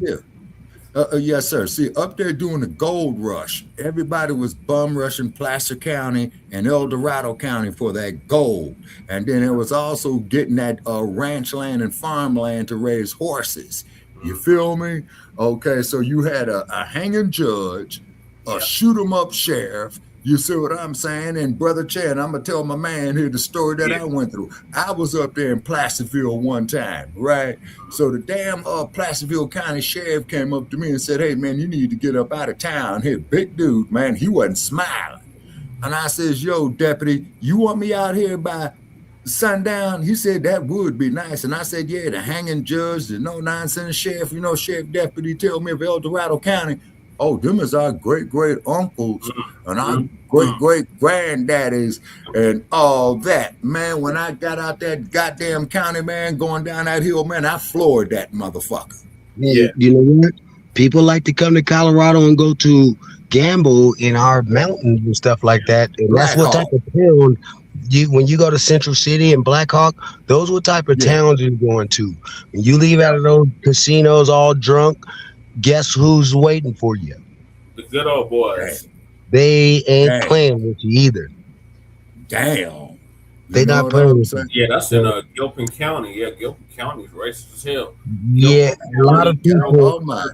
out? Yes, sir. See, up there doing the gold rush, everybody was bum rushing Placer County and El Dorado County for that gold. And then it was also getting that ranch land and farmland to raise horses. You feel me? Okay, so you had a hanging judge, a shoot 'em up sheriff. You see what I'm saying? And Brother Chad, I'm going to tell my man here the story that I went through. I was up there in Placerville one time, right? So the damn Placerville County Sheriff came up to me and said, hey, man, you need to get up out of town here. Big dude, man, he wasn't smiling. And I says, yo, deputy, you want me out here by sundown? He said, that would be nice. And I said, yeah, the hanging judge, the no-nonsense sheriff, you know, sheriff deputy tell me of El Dorado County. Oh, them is our great uncles and our great granddaddies and all that. Man, when I got out that goddamn county, man, going down that hill, man, I floored that motherfucker. Yeah. You know what? People like to come to Colorado and go to gamble in our mountains and stuff like that. And that's what type of town when you go to Central City and Black Hawk, those what type of towns you're going to. When you leave out of those casinos all drunk, guess who's waiting for you? The good old boys. They ain't playing with you either. Damn. They not playing with you. Yeah, that's in Gilpin County. Yeah, Gilpin County is racist as hell. Yeah, a lot of people. Oh my.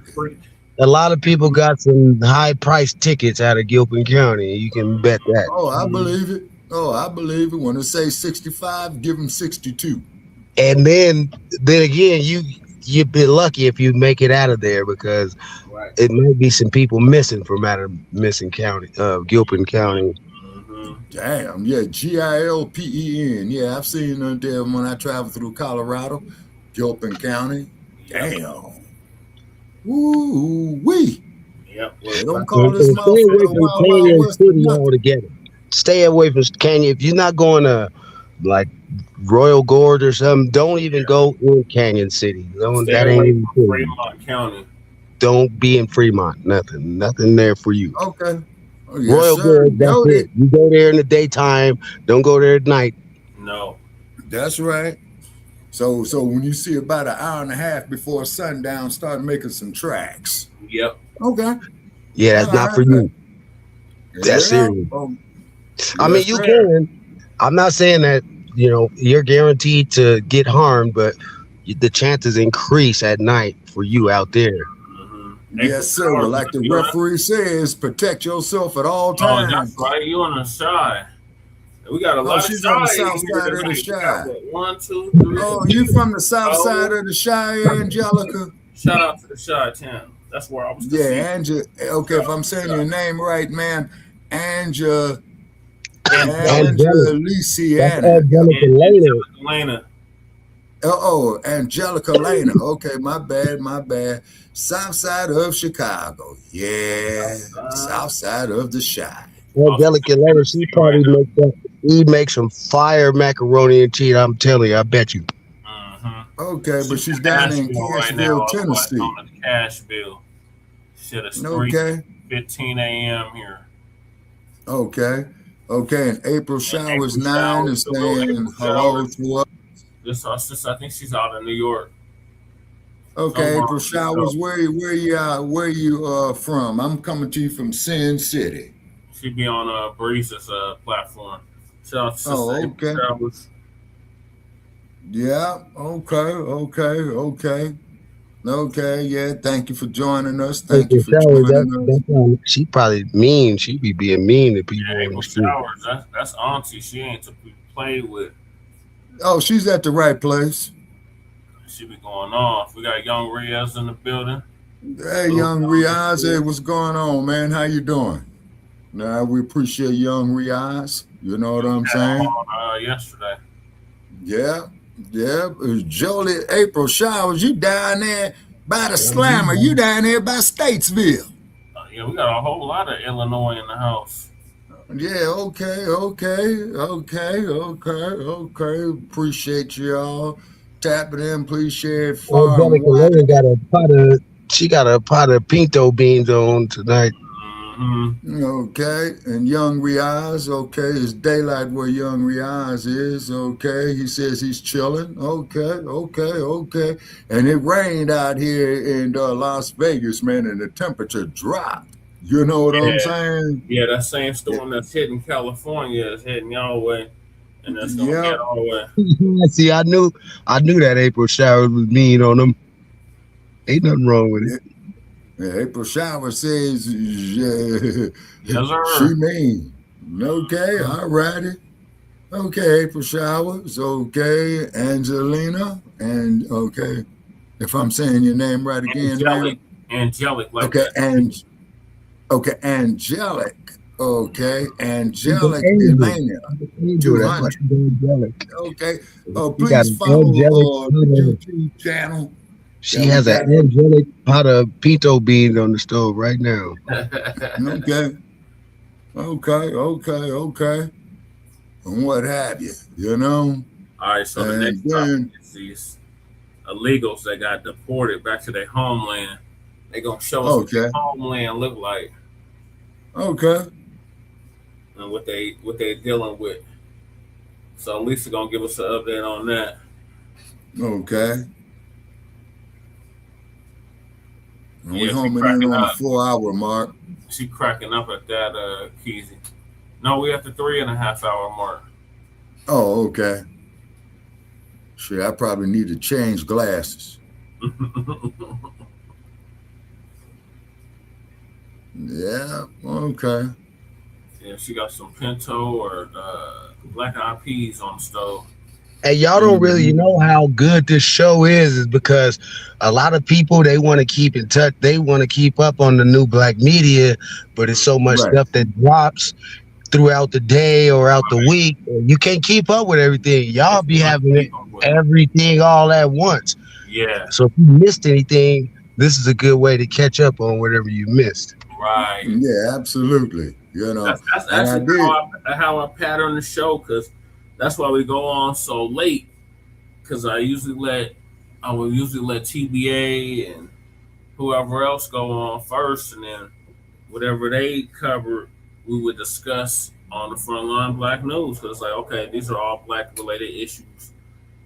A lot of people got some high price tickets out of Gilpin County. You can bet that. Oh, I believe it. Oh, I believe it. When it say 65, give them 62. And then again, you'd be lucky if you make it out of there, because it might be some people missing from out of Gilpin County. Damn, yeah, Gilpen. Yeah, I've seen them there when I travel through Colorado, Gilpin County. Damn. Woo wee. Yep. They don't call this Stay away motherfucker from Wild Canyon Wild West. City altogether. Stay away from Canyon. If you're not going to like Royal Gorge or something, don't even go in Canyon City. That ain't even cool. Fremont County. Don't be in Fremont. Nothing there for you. Okay. Oh, yes, Royal sir. Gorge, that's it. You go there in the daytime. Don't go there at night. No. That's right. So when you see about an hour and a half before sundown, start making some tracks. Yep. Okay. Yeah, that's not for you. That's serious. I mean, you can. I'm not saying that, you're guaranteed to get harmed, but the chances increase at night for you out there. Yes, sir. Like the referee says, protect yourself at all times. Oh, that's right. You on the shy. We got a lot of she's on the Chi south in here side of the tonight. Chi. 1, 2, 3. Oh, you from the south side of the Chi, Angelica? Shout out to the Chi town. That's where I was. Yeah, Angela. Okay, if I'm saying your name right, ma'am, Angela Luciana. Angelica Lena. Oh, Angelica Lena. Okay, my bad. South side of Chicago. Yeah, south side of the Chi. Angelica Lena, she probably makes some fire macaroni and cheese. I'm telling you, I bet you. Okay, but she's down in Cashville, Tennessee. On the Cashville. Shit, it's 3:15 a.m. here. Okay. And April Showers 9 is saying hello to us. I think she's out in New York. Okay, April Showers, where you from? I'm coming to you from Sin City. She be on Breeze's platform. Shout out to okay. Showers. Yeah. Okay. Yeah. Thank you for joining us. Thank you for joining us. She probably mean. She be being mean to people. Yeah, April Showers. That's auntie. She ain't to be played with. Oh, she's at the right place. She be going off. We got Young Riaz in the building. Hey, Young Riaz. Hey, what's going on, man? How you doing? Nah, we appreciate Young Riaz. You know what I'm saying? Yesterday. Yeah. Jolie April Showers, you down there by the Slammer. You down there by Statesville. Yeah, we got a whole lot of Illinois in the house. Yeah, okay. Appreciate y'all. Tap it in, please share it far and wide. She got a pot of pinto beans on tonight. Okay, and Young Riaz, okay, it's daylight where Young Riaz is, okay, he says he's chilling, okay, and it rained out here in Las Vegas, man, and the temperature dropped, you know what I'm saying? Yeah, that same storm that's hitting California is heading y'all way, and that's gonna get our way. See, I knew that April Showers was mean on them. Ain't nothing wrong with it. Yeah, April Shower says, yes, sir. She mean. Okay, all righty. Okay, April Showers. Okay, Angelina. And okay, if I'm saying your name right again. Angelic. Like okay, that. Angelic. Okay, Angelic Elena. 200. Okay. Oh, please follow the YouTube channel. She has an angelic pot of pinto beans on the stove right now. Okay. And what have you, you know? All right, so the next topic is these illegals that got deported back to their homeland. They're going to show us what their homeland look like. Okay. And what they're dealing with. So Lisa going to give us an update on that. Okay. And we're homing in on the 4-hour mark. She cracking up at that, Keezy. No, we at the 3.5 hour mark. Oh, okay. Shit, I probably need to change glasses. Yeah, okay. Yeah, she got some pinto or black eyed peas on the stove. And y'all don't really know how good this show is because a lot of people, they want to keep in touch. They want to keep up on the new Blacc Media, but it's so much stuff that drops throughout the day or out the week. You can't keep up with everything. Y'all be having everything all at once. Yeah. So if you missed anything, this is a good way to catch up on whatever you missed. Right. Yeah, absolutely. You know, that's actually how I pattern the show, because that's why we go on so late. Because I will usually let TBA and whoever else go on first, and then whatever they cover, we would discuss on the Frontline Black News. Because it's like, okay, these are all Black related issues.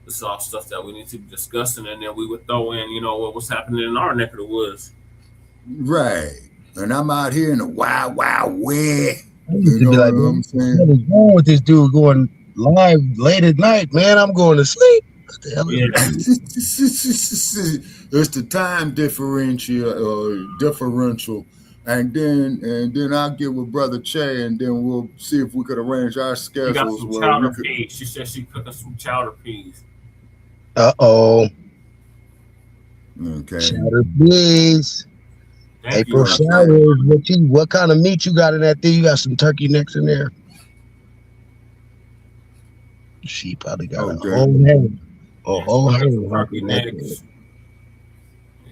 This is all stuff that we need to be discussing, and then we would throw in, what was happening in our neck of the woods. Right. And I'm out here in the wild, wild west. I used to be like, what is wrong with this dude going live late at night, man? I'm going to sleep. What the hell It's the time differential. And then I'll get with Brother Che, and then we'll see if we could arrange our schedules. She got some chowder peas. She said she cooking some chowder peas. Uh-oh. Okay. Chowder peas. April showers. What kind of meat you got in that thing? You got some turkey necks in there? She probably got a whole head. A whole head of turkey necks.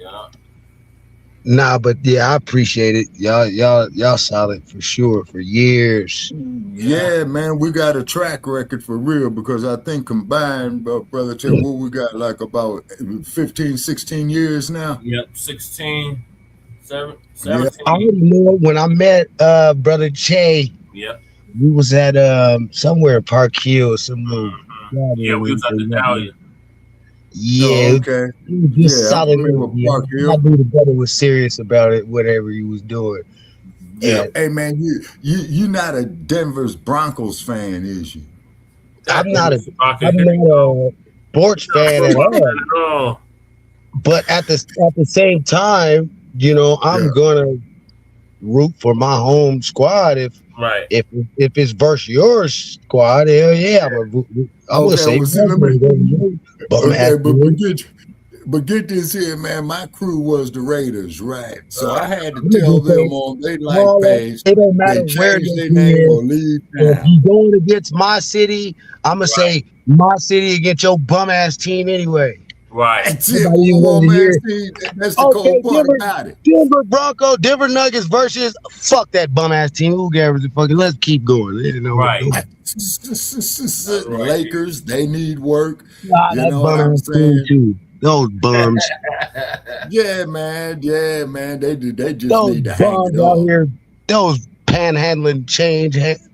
Yeah. Nah, but yeah, I appreciate it. Y'all solid for sure for years. Yeah, man, we got a track record for real, because I think combined, Brother Che, what we got, like about 15, 16 years now? Yep, 16. 17. Yeah, I remember when I met Brother Che. Yep. We was at somewhere in Park Hill, some little. Yeah, we was at the Dahlia. Yeah, okay. He was just solid. I I knew the brother was serious about it, whatever he was doing. Yeah. Hey man, you're not a Denver's Broncos fan, is you? I'm not a sports fan at all. But at the same time, I'm gonna root for my home squad if it's versus your squad. Hell yeah, I'm gonna say. But get this here, man. My crew was the Raiders, right? So I had to tell them on their life page. It don't matter where their name or leave if you going against my city, I'm gonna say my city against your bum ass team anyway. Right. That's it. That's the cold part about it. Denver Broncos, Denver Nuggets versus fuck that bum ass team. Who cares? Let's keep going. Right. Lakers, they need work. Nah, you know what I'm saying? Too. Those bums. Yeah, man. They just those need to hang it out up. here. Those panhandling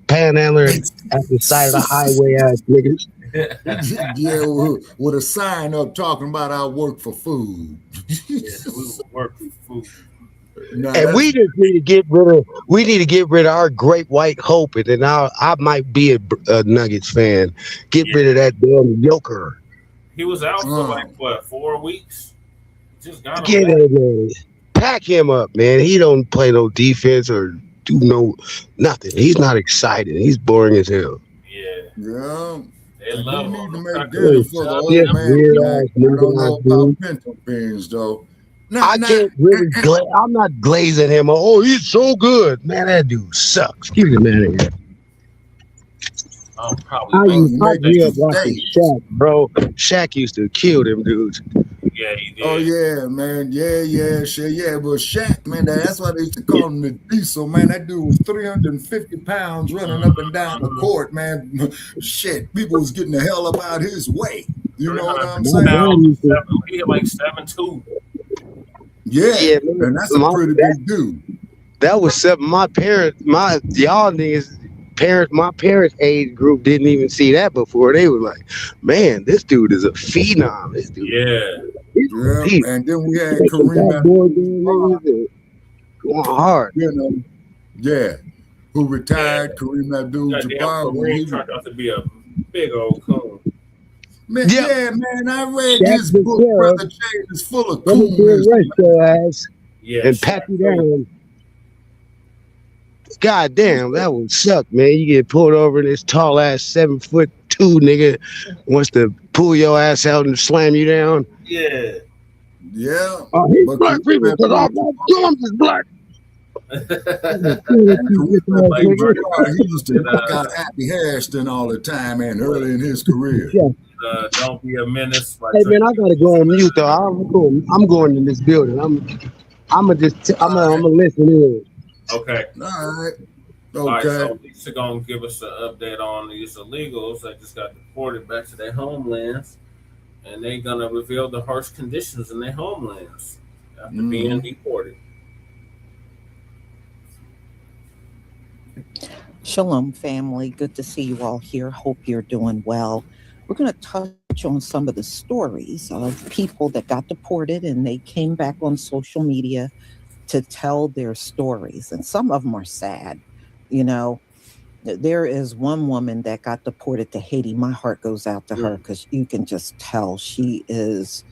panhandlers at the side of the highway ass niggas. Yeah, with a sign up talking about I work for food. Yeah, we work for food. And we just need to get rid of our great white hope, and then I might be a Nuggets fan. Get rid of that damn Joker. He was out for 4 weeks. Just got him. Pack him up, man. He don't play no defense or do nothing. He's not excited. He's boring as hell. Yeah. They love need him. to make dinner for the old man. I don't know about pinto beans though. I'm not glazing him. Oh, he's so good, man. That dude sucks. Get him out of here. I grew up watching Shaq, bro. Shaq used to kill them dudes. Yeah, he did. Oh yeah, man. Yeah. But Shaq, man, that's why they used to call him the Diesel, man. That dude was 350 pounds running up and down the court, man. Shit, people was getting the hell up out his way. You know what I'm saying? He hit like 7'2". Yeah, man. And that's a pretty big dude. That was my parents, my parents' age group didn't even see that before. They were like, man, this dude is a phenom. This dude. Yeah. And then we had Kareem going hard. You know, Yeah. Who retired, Kareem Abdul-Jabbar. Kareem turned out to be a big old coon. Man, Yep. yeah, man, I read That's this the book, sheriff. Brother James, is full of Let me coolness. arrest your ass Yeah, and pat you down. God damn, that would suck, man. You get pulled over and this tall ass 7'2" nigga wants to pull your ass out and slam you down. Yeah. Yeah. He's But black people because all my gums is black. He used to knock out Happy Hairston all the time and early in his career. Yeah. Don't be a menace. Hey man, I gotta go on mute though. I'm going in this building. I'm gonna listen in. Okay. All right. All right, Okay. so Lisa gonna give us an update on these illegals that just got deported back to their homelands, and they're gonna reveal the harsh conditions in their homelands after being deported. Shalom, family. Good to see you all here. Hope you're doing well. We're going to touch on some of the stories of people that got deported and they came back on social media to tell their stories. And some of them are sad. You know, there is one woman that got deported to Haiti. My heart goes out to her because you can just tell it's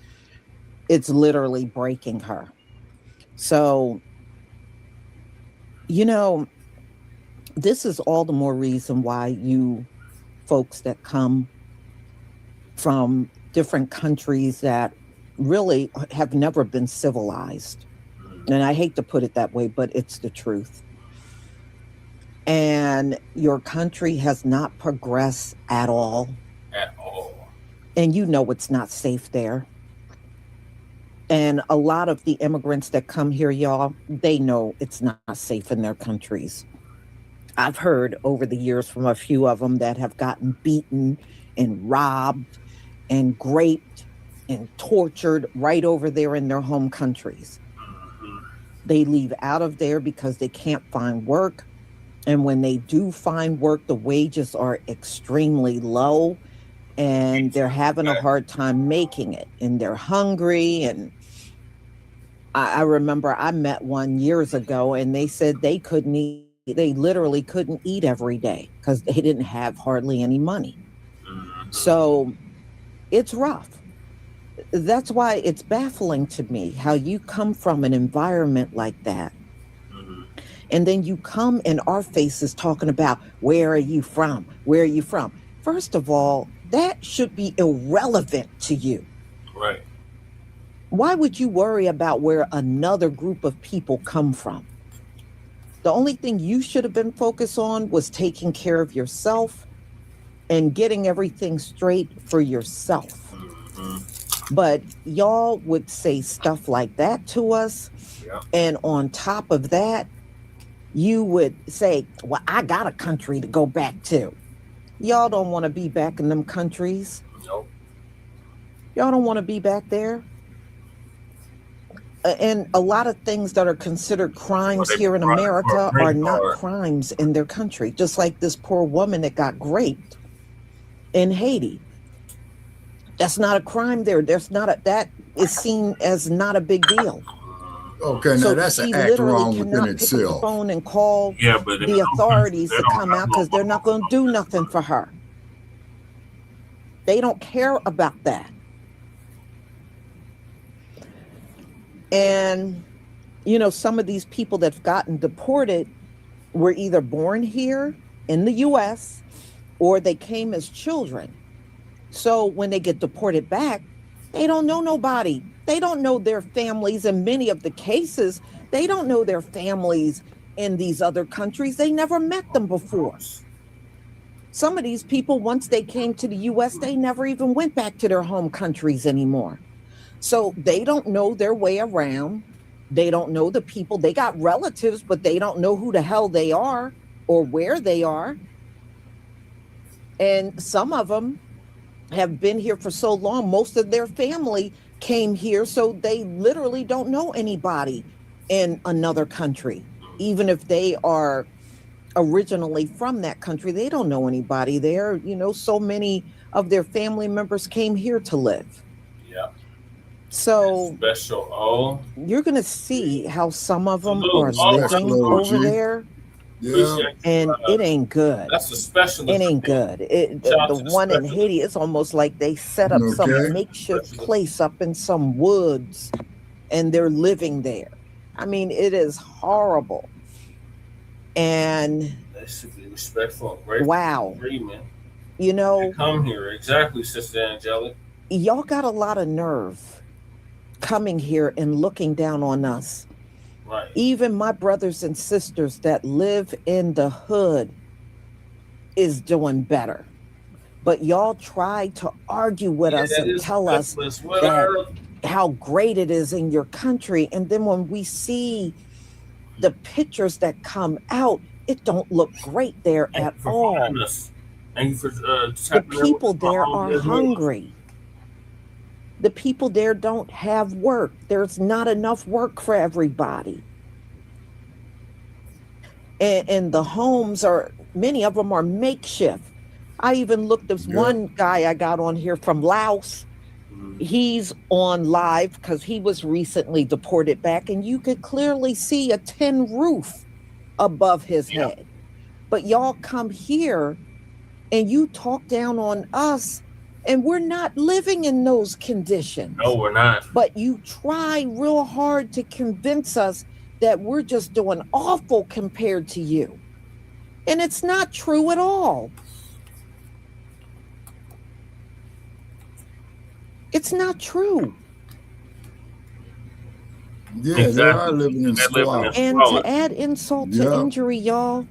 literally breaking her. So, you know, this is all the more reason why you folks that come from different countries that really have never been civilized. And I hate to put it that way, but it's the truth. And your country has not progressed at all. At all. And you know it's not safe there. And a lot of the immigrants that come here, y'all, they know it's not safe in their countries. I've heard over the years from a few of them that have gotten beaten and robbed and raped and tortured right over there in their home countries. They leave out of there because they can't find work. And when they do find work, the wages are extremely low and they're having a hard time making it. And they're hungry. And I remember I met one years ago and they said they literally couldn't eat every day because they didn't have hardly any money. So it's rough. That's why it's baffling to me how you come from an environment like that. And then you come in our faces talking about, where are you from? Where are you from? First of all, that should be irrelevant to you. Right. Why would you worry about where another group of people come from? The only thing you should have been focused on was taking care of yourself and getting everything straight for yourself. But y'all would say stuff like that to us. Yeah. And on top of that, you would say, well, I got a country to go back to. Y'all don't want to be back in them countries. Nope. Y'all don't want to be back there. And a lot of things that are considered crimes here in America are not crimes in their country. Just like this poor woman that got raped in Haiti. That's not a crime there. That is seen as not a big deal. Okay, now So that's an she act literally wrong within cannot pick up the itself. phone and call Yeah, but the authorities to come out because they're not going to do nothing for her. They don't care about that. And, you know, some of these people that have gotten deported were either born here in the U.S. or they came as children. So when they get deported back, they don't know nobody. They don't know their families. In many of the cases, they don't know their families in these other countries. They never met them before. Some of these people, once they came to the U.S., they never even went back to their home countries anymore. So they don't know their way around. They don't know the people. They got relatives, but they don't know who the hell they are or where they are. And some of them have been here for so long, most of their family came here, so they literally don't know anybody in another country. Even if they are originally from that country, they don't know anybody there. You know, so many of their family members came here to live. Yeah. So Special O. you're going to see how some of them Salute. are Oh, living salute, over G. there And it ain't good. That's a specialist. It ain't good. The one in Haiti, it's almost like they set up some makeshift place up in some woods and they're living there. I mean, it is horrible. And They should be respectful. Great. wow. Agreement. You know, Come here. Exactly, Sister Angelic. y'all got a lot of nerve coming here and looking down on us. Right. Even my brothers and sisters that live in the hood is doing better. But y'all try to argue with us and tell us that how great it is in your country. And then when we see the pictures that come out, it don't look great there at all. Thank you for The people there are hungry. The people there don't have work. There's not enough work for everybody. And the homes are, many of them are makeshift. I even looked at one guy I got on here from Laos. He's on live because he was recently deported back, and you could clearly see a tin roof above his head. But y'all come here and you talk down on us, and we're not living in those conditions. No, we're not. But you try real hard to convince us that we're just doing awful compared to you. And it's not true at all. It's not true. Yeah, they are living in squalor. And to add insult to injury, y'all,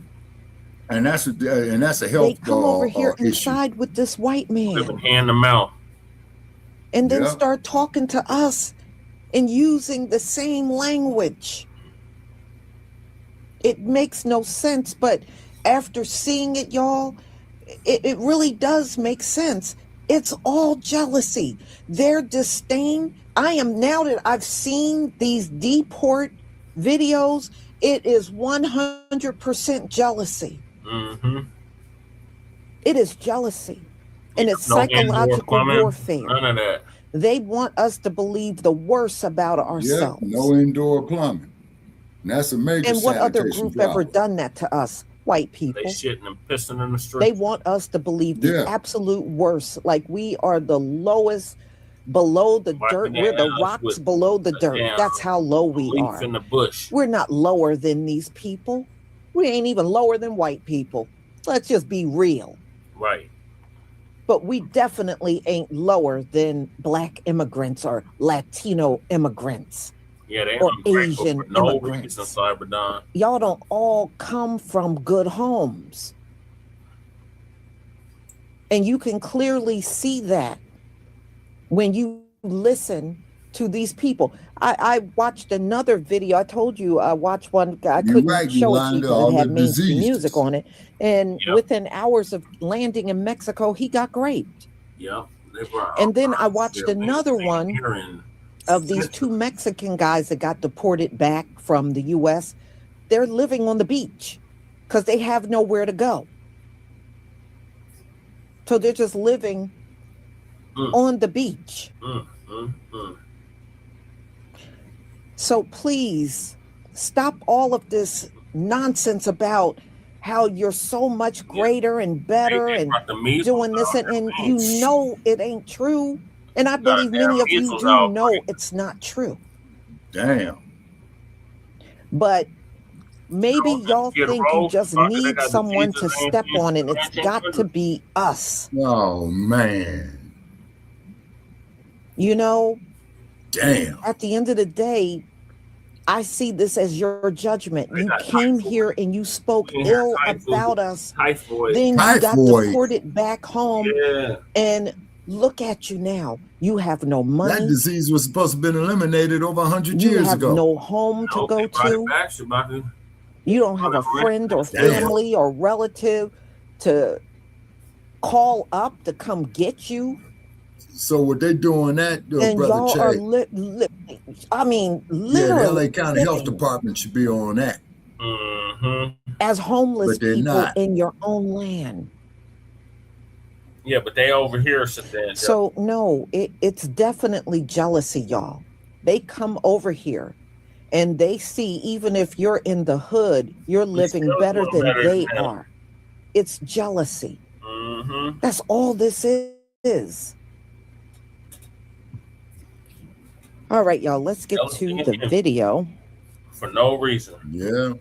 and that's a they health come over here and issue. side with this white man. Living hand to mouth. And then start talking to us and using the same language. It makes no sense, but after seeing it, y'all, it really does make sense. It's all jealousy. Their disdain. Now that I've seen these deport videos, it is 100% jealousy. Mm-hmm. It is jealousy. And it's psychological warfare. None of that. They want us to believe the worst about ourselves. Yeah, no indoor plumbing. And that's a major And what other sanitation group problem. ever done that to us? White people. They shitting and pissing in the street. They want us to believe the absolute worst, like we are the lowest, below the dirt. We're the rocks below the dirt. That's how low we are. In the bush. We're not lower than these people. We ain't even lower than white people. Let's just be real. Right. But we definitely ain't lower than Black immigrants or Latino immigrants. Yeah, they or ungrateful Asian for no immigrants. reason, Cyberdon. Y'all don't all come from good homes. And you can clearly see that when you listen to these people. I watched another video. I told you I watched one. I couldn't show it to you because it had mainstream music on it. And within hours of landing in Mexico, he got raped. Yeah. And then I watched another one of these two Mexican guys that got deported back from the U.S. They're living on the beach because they have nowhere to go. So they're just living on the beach. So please stop all of this nonsense about how you're so much greater and better and doing this, and you know it ain't true. And I believe many of you do know it's not true. Damn. But maybe y'all think you just need someone to step on, and it's got to be us. Oh, man. You know, damn. At the end of the day, I see this as your judgment. You came here and you spoke ill about us. Then you got deported back home. And look at you now. You have no money. That disease was supposed to have been eliminated over 100 years ago. You have no home to go to. You don't have a friend or family or relative to call up to come get you. So what they doing that, and Brother y'all Che? are I mean, literally. Yeah, the LA County Health Department should be on that. As homeless But they're people not. in your own land. Yeah, but they over here sit there. So no, it's definitely jealousy, y'all. They come over here And they see, even if you're in the hood, you're living better than they are. It's jealousy. That's all this is. All right, y'all, let's get to the video. For no reason. Yeah.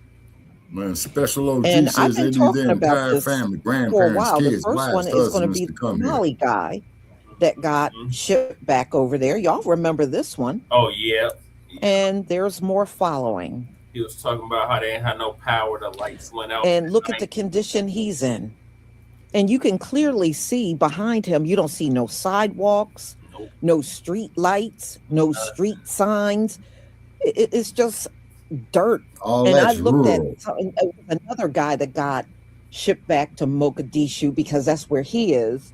Man, Special OG And says I've they been need their talking about entire this family, for a grandparents, while. The kids, first one wives, is going to husbands be to the come here. Somali guy that got shipped back over there. Y'all remember this one. Oh, yeah. And there's more following. He was talking about how they ain't had no power. The lights went out. And look at the condition he's in. And you can clearly see behind him, you don't see no sidewalks, no street lights, no street signs. It's just dirt. All And I that's looked rural. at another guy that got shipped back to Mogadishu because that's where he is.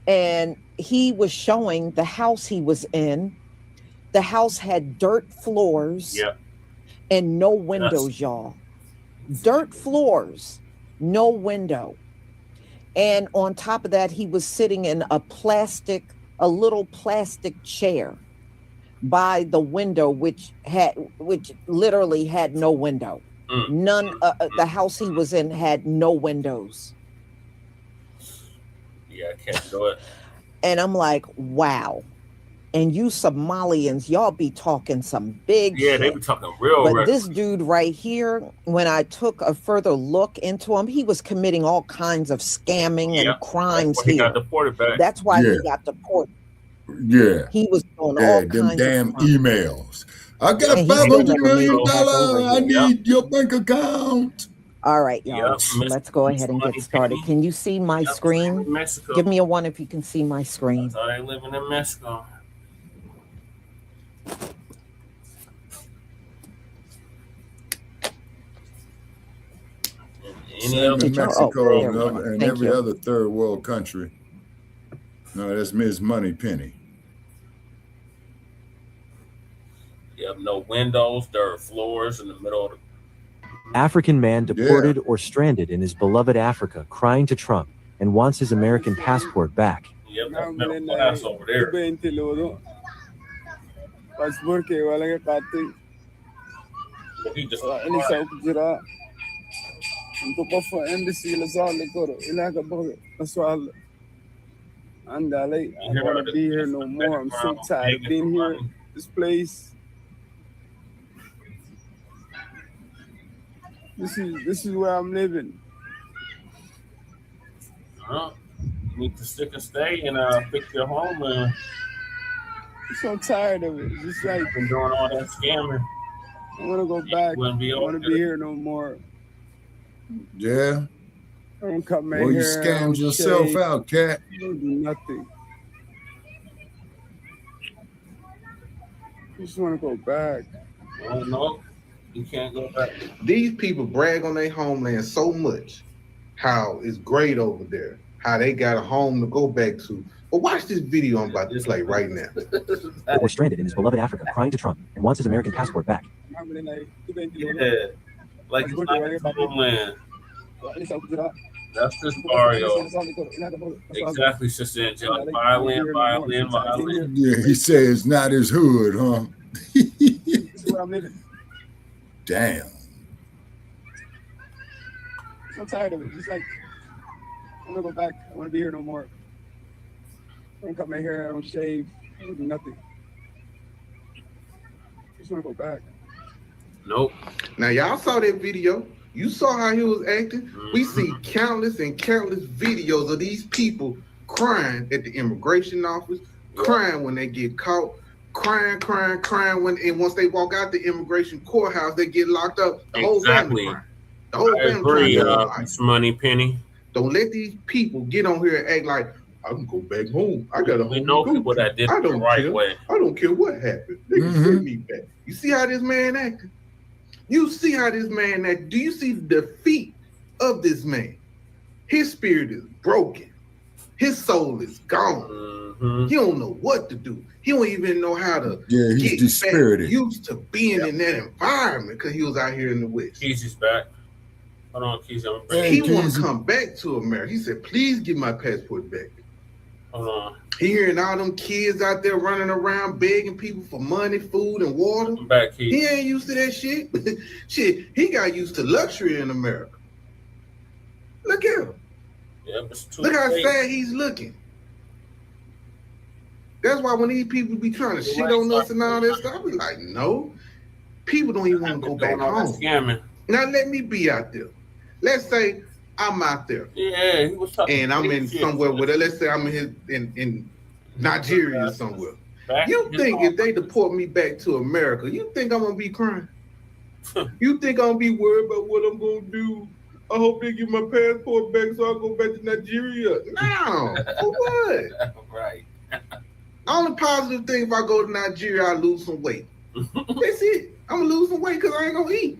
And he was showing the house he was in. The house had dirt floors and no windows, y'all. Dirt floors, no window. And on top of that, he was sitting in a little plastic chair by the window, which literally had no window. None. The house he was in had no windows. Yeah, I can't do it. And I'm like, wow. And you Somalians, y'all be talking some big shit. They be talking real But reckless. this dude right here, when I took a further look into him, he was committing all kinds of scamming and crimes He here. got deported back. That's why he got deported. Yeah. He was doing all them kinds damn of crimes. emails. I got And he still $500 never made million. it back over I here. need your bank account. All right, y'all. Let's go ahead and get started. Can you see my screen? Mexico. Give me a 1 if you can see my screen. So they living in Mexico. Same in Mexico and Thank every you. other third world country. No, that's Ms. Money Penny. You have no windows, dirt floors in the middle of the African man deported or stranded in his beloved Africa, crying to Trump and wants his American passport back. that's middle class over there. He just I don't want to be here no more. I'm so tired of being here. This place. This is where I'm living. you need to stick and stay and pick your home. I'm so tired of it. It's just like been doing all that scamming. I want to go back. I want to be here no more. Yeah. I don't cut my Well, you hair. scammed yourself out, cat. I don't do nothing. I just want to go back. Oh, no, you can't go back. These people brag on their homeland so much, how it's great over there, how they got a home to go back to. But watch this video I'm about to play right now. Or stranded in his beloved Africa, crying to Trump and wants his American passport back. Yeah, like it's not his homeland. That's this barrio. Exactly, Sister Angelica. Violin. Yeah, he says not his hood, huh? Damn. I'm tired of it. Just like I want to go back. I want to be here no more. I don't cut my hair. I don't shave. I don't do nothing. I just want to go back. Nope. Now y'all saw that video. You saw how he was acting. We see countless and countless videos of these people crying at the immigration office, crying when they get caught, crying when and once they walk out the immigration courthouse, they get locked up. The whole family crying. The whole I family agree, crying. Miss Money Penny. Don't let these people get on here and act like I can go back home. I got a home. We know people that did it the right way. I don't care what happened. They can send me back. You see how this man acted? You see how this man acted? Do you see the defeat of this man? His spirit is broken. His soul is gone. He don't know what to do. He don't even know how to he's get dispirited. back used to being in that environment because he was out here in the West. Keezy's back. Hold on, Keezy. He want to come back to America. He said, please give my passport back. Hold on. He hearing all them kids out there running around begging people for money, food, and water. I'm back, Keith. He ain't used to that shit. Shit, he got used to luxury in America. Look at him. Yeah, look how sad he's looking. That's why when these people be trying to shit on us and all that stuff, I be like, no. People don't even want to go back home. Now let me be out there. Let's say I'm out there. Yeah, he was talking. And I'm in somewhere with it. Let's say I'm in Nigeria somewhere. You think if they deport me back to America, you think I'm gonna be crying? You think I'm gonna be worried about what I'm gonna do? I hope they give my passport back so I go back to Nigeria. No, for what? Right. Only positive thing if I go to Nigeria, I lose some weight. That's it. I'm gonna lose some weight because I ain't gonna eat.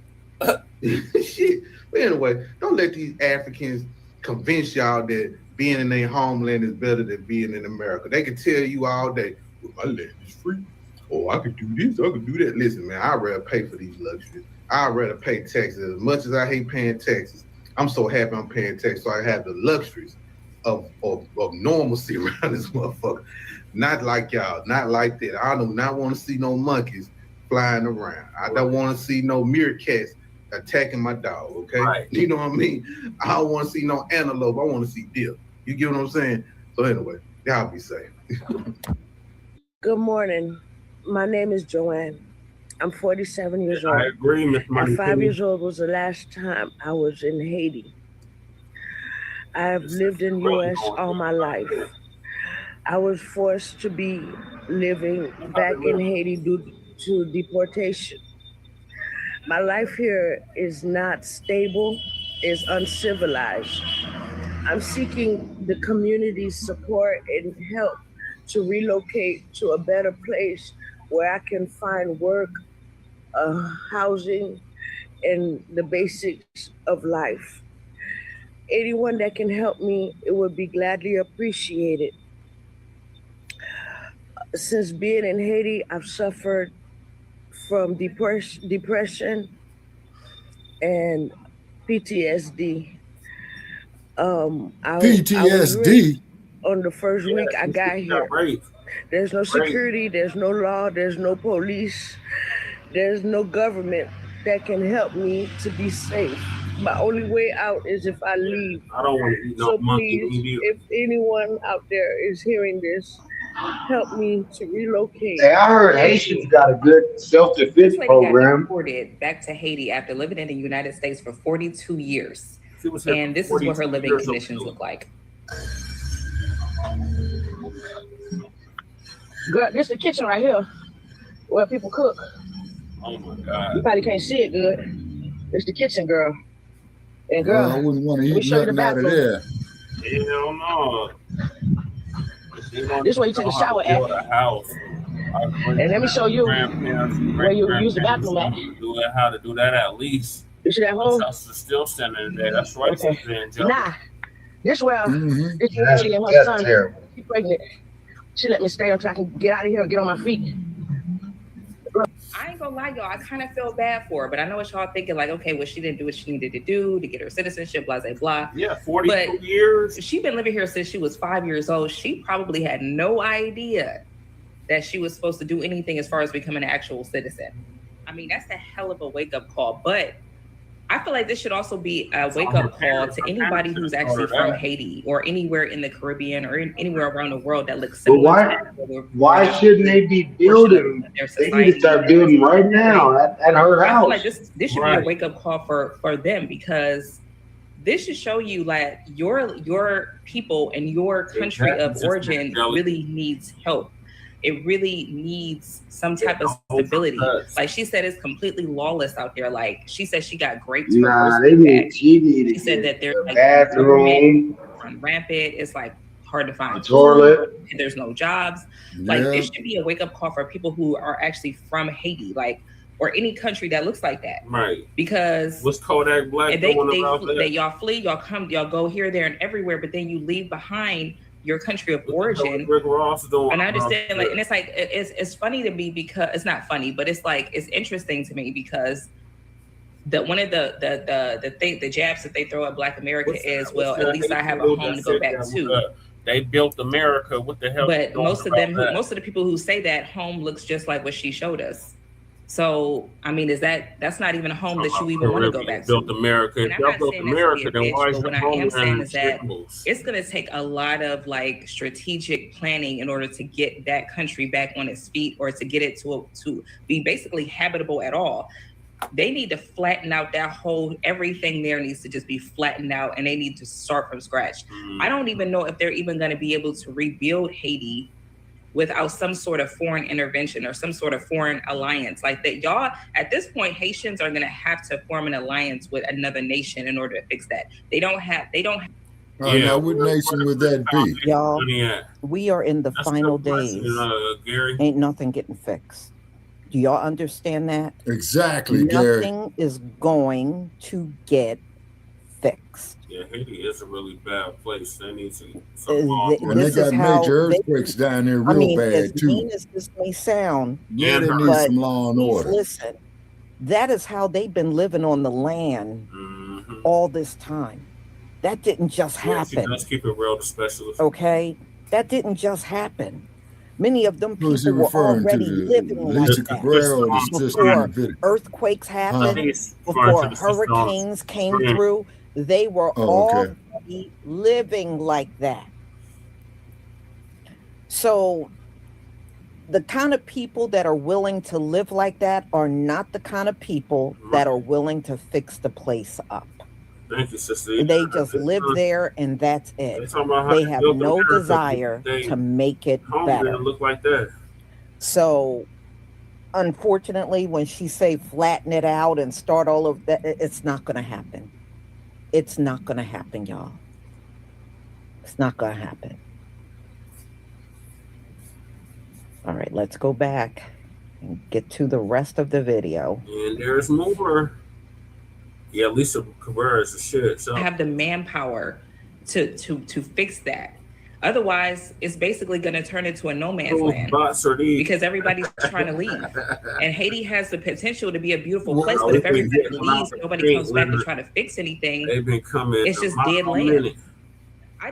Shit. But anyway, don't let these Africans convince y'all that being in their homeland is better than being in America. They can tell you all day, well, my land is free. Oh, I can do this, I can do that. Listen, man, I'd rather pay for these luxuries. I'd rather pay taxes. As much as I hate paying taxes, I'm so happy I'm paying taxes so I have the luxuries of normalcy around this motherfucker. Not like y'all, not like that. I do not want to see no monkeys flying around. I don't want to see no meerkats attacking my dog, okay? Right. You know what I mean? I don't want to see no antelope. I want to see deer. You get what I'm saying? So anyway, y'all be safe. Good morning. My name is Joanne. I'm 47 years old. I agree, Miss Money. At 5 years old was the last time I was in Haiti. I have lived in U.S. all my life. I was forced to be living back in Haiti due to deportation. My life here is not stable, is uncivilized. I'm seeking the community's support and help to relocate to a better place where I can find work, housing, and the basics of life. Anyone that can help me, it would be gladly appreciated. Since being in Haiti, I've suffered from depression and PTSD. PTSD? I was raped on the first week I got here. There's no security, there's no law, there's no police, there's no government that can help me to be safe. My only way out is if I leave. I don't want to eat no So monkey. please, if anyone out there is hearing this, help me to relocate. Hey, I heard Haitians got a good self-defense program. Got deported back to Haiti after living in the United States for 42 years. And this is what her living conditions look like. Girl, this is the kitchen right here where people cook. Oh my God. You probably can't see it good. It's the kitchen, girl. And girl, I wouldn't want to let me eat show you the nothing out of bathroom. there. Hell no. This way you take a shower at. And let me show you where you use the bathroom at. How to do that at least. You see that hole? Still standing there. That's right. Okay. Nah, this well, it's That's lady and her son. terrible. She's pregnant. She let me stay until I can get out of here and get on my feet. I ain't gonna lie, y'all. I kind of feel bad for her, but I know what y'all thinking. Like, okay, well, she didn't do what she needed to do to get her citizenship, blah, blah, blah. Yeah, 42 years. She's been living here since she was 5 years old. She probably had no idea that she was supposed to do anything as far as becoming an actual citizen. I mean, that's a hell of a wake-up call. But I feel like this should also be a wake-up call to anybody who's actually from Haiti or anywhere in the Caribbean or anywhere around the world that looks But similar. why shouldn't they be building? They need to start building right now at her I house. feel like this should be a wake-up call for them, because this should show you that your people and your country of origin really needs help. It really needs some type of stability. Like she said, it's completely lawless out there. Like she said, she got raped. Nah, she said that there's like bathroom run rampant. It's like hard to find toilet. And there's no jobs. Like this should be a wake up call for people who are actually from Haiti, like, or any country that looks like that. Right. Because what's Kodak Black doing about that? Y'all flee, y'all go here, there, and everywhere, but then you leave behind your country of origin. Rick Ross doing, and I understand, like, and it's like it's funny to me, because it's not funny, but it's like it's interesting to me because one of the jabs that they throw at Black America is, well, at least I have a home to go back to. they built America. What the hell? But most of the people who say that home looks just like what she showed us. So I mean, that's not even a home that you even want to go back to. Built America. And I'm not saying that's to be a bitch, but what I am saying is that it's going to take a lot of like strategic planning in order to get that country back on its feet, or to get it to be basically habitable at all. They need to flatten out that whole, everything there needs to just be flattened out, and they need to start from scratch. I don't even know if they're even going to be able to rebuild Haiti without some sort of foreign intervention or some sort of foreign alliance. Like that, y'all, at this point, Haitians are gonna have to form an alliance with another nation in order to fix that. They don't have. Now what nation would that be? Y'all, we are in the final days. Gary. Ain't nothing getting fixed. Do y'all understand that? Exactly, Gary. Nothing is going to get fixed. Yeah, Haiti is a really bad place. They need to. And they got major earthquakes down there real bad as too. mean as this may sound, Yeah, they need some law and order. Listen, that is how they've been living on the land all this time. That didn't just happen. Let's keep it real, the specialist. Okay, that didn't just happen. Many of them people were already living like that before earthquakes happened, before hurricanes came through. They were already living like that. So the kind of people that are willing to live like that are not the kind of people that are willing to fix the place up. Thank you, sister. They just live there and that's it. They have no desire to make it better. Look like that. So unfortunately, when she say flatten it out and start all of that, it's not going to happen. It's not going to happen, y'all. It's not going to happen. All right, let's go back and get to the rest of the video. And there's more. Yeah, Lisa Cabrera is the shit. So have the manpower to fix that. Otherwise, it's basically going to turn into a no man's land because everybody's trying to leave. And Haiti has the potential to be a beautiful place, but if everybody leaves, nobody comes back to try to fix anything. They've been coming. It's just dead land. I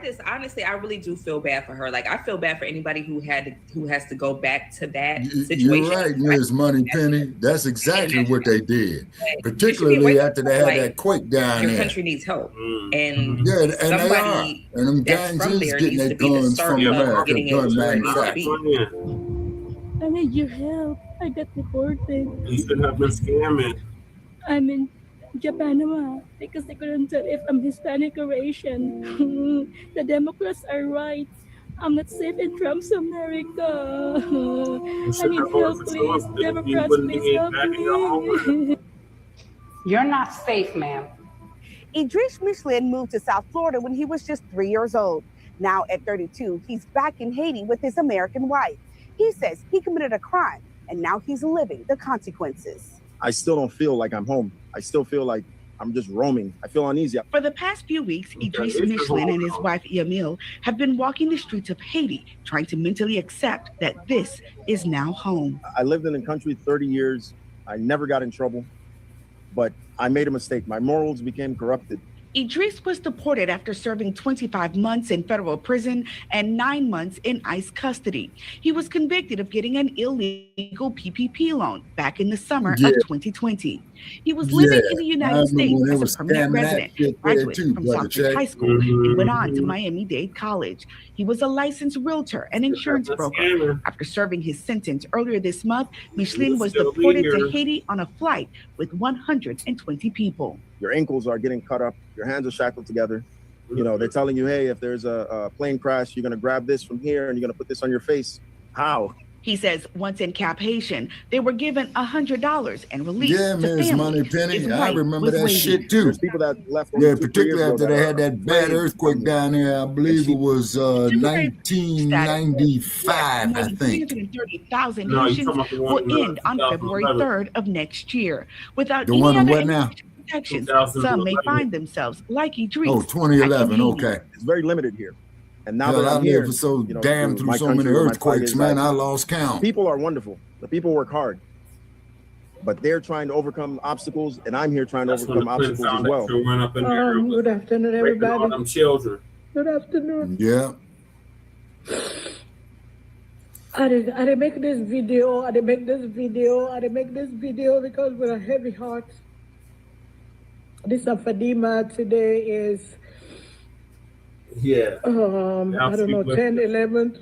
really do feel bad for her. Like I feel bad for anybody who has to go back to that situation. You're right, Ms. Money Penny. That's exactly what they did, particularly after they had that quake down there. Your country needs help, and somebody and them gangs is getting their guns from America, gun manufacturers. I need your help. I got deported. You should have been scamming. I'm in Japan because they couldn't tell if I'm Hispanic or Asian. The Democrats are right. I'm not safe in Trump's America. I need help, please. Democrats, please help me. You're not safe, ma'am. Idris Michelin moved to South Florida when he was just 3 years old. Now at 32, he's back in Haiti with his American wife. He says he committed a crime and now he's living the consequences. I still don't feel like I'm home. I still feel like I'm just roaming. I feel uneasy. For the past few weeks, Idris Michelin and his wife Yamil have been walking the streets of Haiti, trying to mentally accept that this is now home. I lived in the country 30 years. I never got in trouble, but I made a mistake. My morals became corrupted. Idris was deported after serving 25 months in federal prison and 9 months in ICE custody. He was convicted of getting an illegal PPP loan back in the summer of 2020. He was living in the United States as a permanent resident, graduate from Southbridge High School, and went on to Miami-Dade College. He was a licensed realtor and insurance broker. After serving his sentence earlier this month, Michelin was deported to Haiti on a flight with 120 people. Your ankles are getting cut up. Your hands are shackled together. You know, they're telling you, hey, if there's a plane crash, you're going to grab this from here and you're going to put this on your face. How? He says once in Cap Haitian, they were given $100 and released to Ms. family. Money Penny. His I wife remember that was shit too. There's people that left. Particularly after they had that bad earthquake down there. I believe it was 1995, I think. 330,000 Haitians will end on February 3rd of next year. Without The any one in other what now? protections, some may find themselves like Idris. Oh, 2011, okay. It's very limited here. And now Yeah, that I I'm here, lived so you know, damn through my so many country, where my earthquakes, fight is, man, like, I lost count. People are wonderful. The people work hard. But they're trying to overcome obstacles, and I'm here trying to overcome obstacles as well. Run up in there Good afternoon, breaking all everybody. them children. Good afternoon. Yeah. I did make this video. I did make this video because with a heavy heart. This of Fadima today is Yeah. I don't know, 10, 11,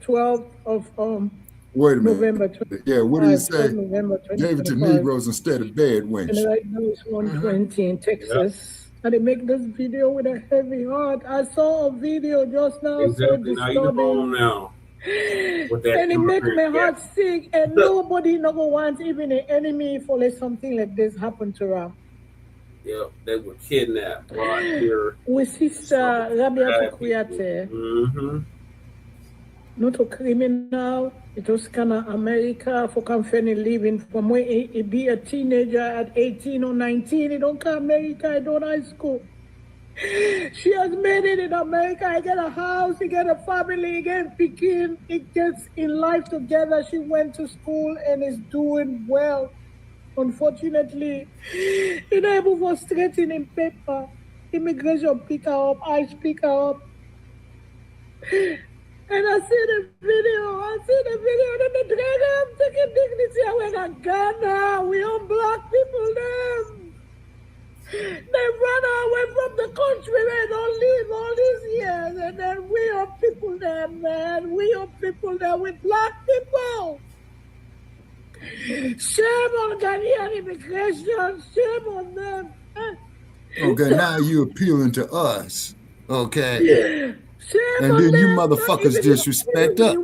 12 of Wait a minute. November. Yeah, what did he say? November Gave it to 2025. Negroes instead of bed wench. And right now it's 120 in Texas. I did make this video with a heavy heart. I saw a video just now. Exactly. So Now you home disturbing. now. With that And it makes my immigrant heart sick. And nobody never wants even an enemy for let something like this happen to her. Yep, they were kidnapped right here. We sister Rabia Kuyate. Not a criminal. It was kind of America for company living from when he be a teenager at 18 or 19. He don't come America, he don't high school. She has made it in America. He get a house, he get a family, he get picking, he gets in life together. She went to school and is doing well. Unfortunately, he never was straightened in paper. Immigration pick her up, ICE pick her up. And I see the video, and then they drag her, taking dignity away in Ghana. We on black people them. They run away from the country where they don't live all these years. And then we are people there, man. We are people there with black people. Shame on Ghanaian immigration. Shame on them. Okay, now you appealing to us. Okay. Yeah. And then you motherfuckers disrespect us.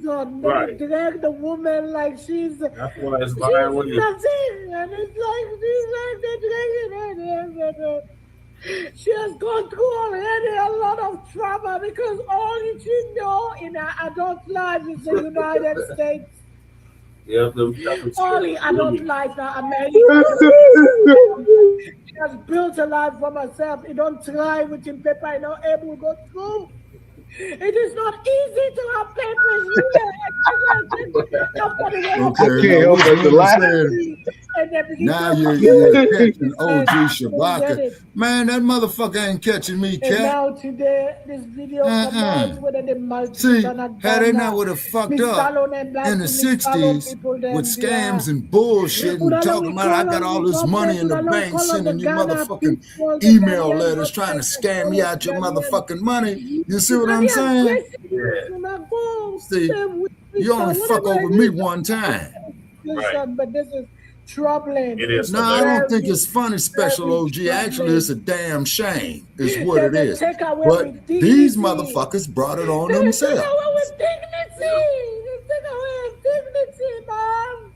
Right. Drag the woman like she's That's why it's she's violent. nothing. And it's like they're dragging her. She has gone through already a lot of trauma because all she knows in her adult life is the United States. Yep, Only adult life now, America. She has built a life for herself. It don't try with him paper, I know able to go through. It is not easy to have papers. Okay, can't help but to laugh. Now you're catching OG Shabaka. Man, that motherfucker ain't catching me, And cat. now today, this video comes with the See, had they not would have fucked up in the 60s with scams and bullshit and talking about I got all this money in the bank, sending you motherfucking email letters trying to scam me out your motherfucking money. You see what I'm saying? See, you only fuck over me one time. But this is troubling. No, I don't think it's funny, Special OG. Actually, it's a damn shame, is what it is. But these motherfuckers brought it on themselves. Take away with dignity. Take away with dignity, man.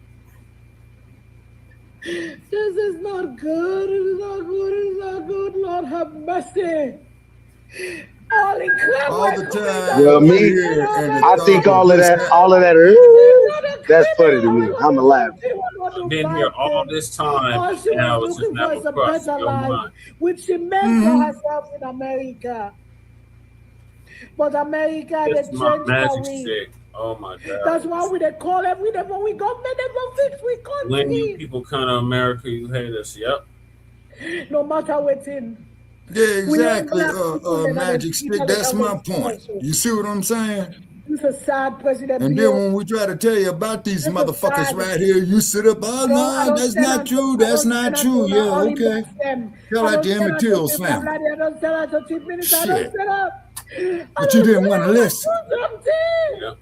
This is not good. It is not good. It is not good. Lord have mercy. All the time. Well, me, I think all of that, that's funny to me. I'm a laugh. Been here all this time. All she Now was it's just looking for never is a crossed better your life, mind. which she made for herself in America. But America, they It's my changed magic the way. stick. Oh my God. That's why we they call every day when we government, they go fix we When you country. people come to America, you hate us. Yep. No matter what's in. Yeah, We are exactly, black people that are Magic the Stick. people That's that my are point. special. You see what I'm saying? He's a sad president. And then when we try to tell you about these motherfuckers right here, you sit up, oh no, that's not true, that's not true. Yeah, okay. Tell that to Emmett Till's family. I don't tell her to chief minister. I Shit. don't tell her. But you didn't want to listen. Yep.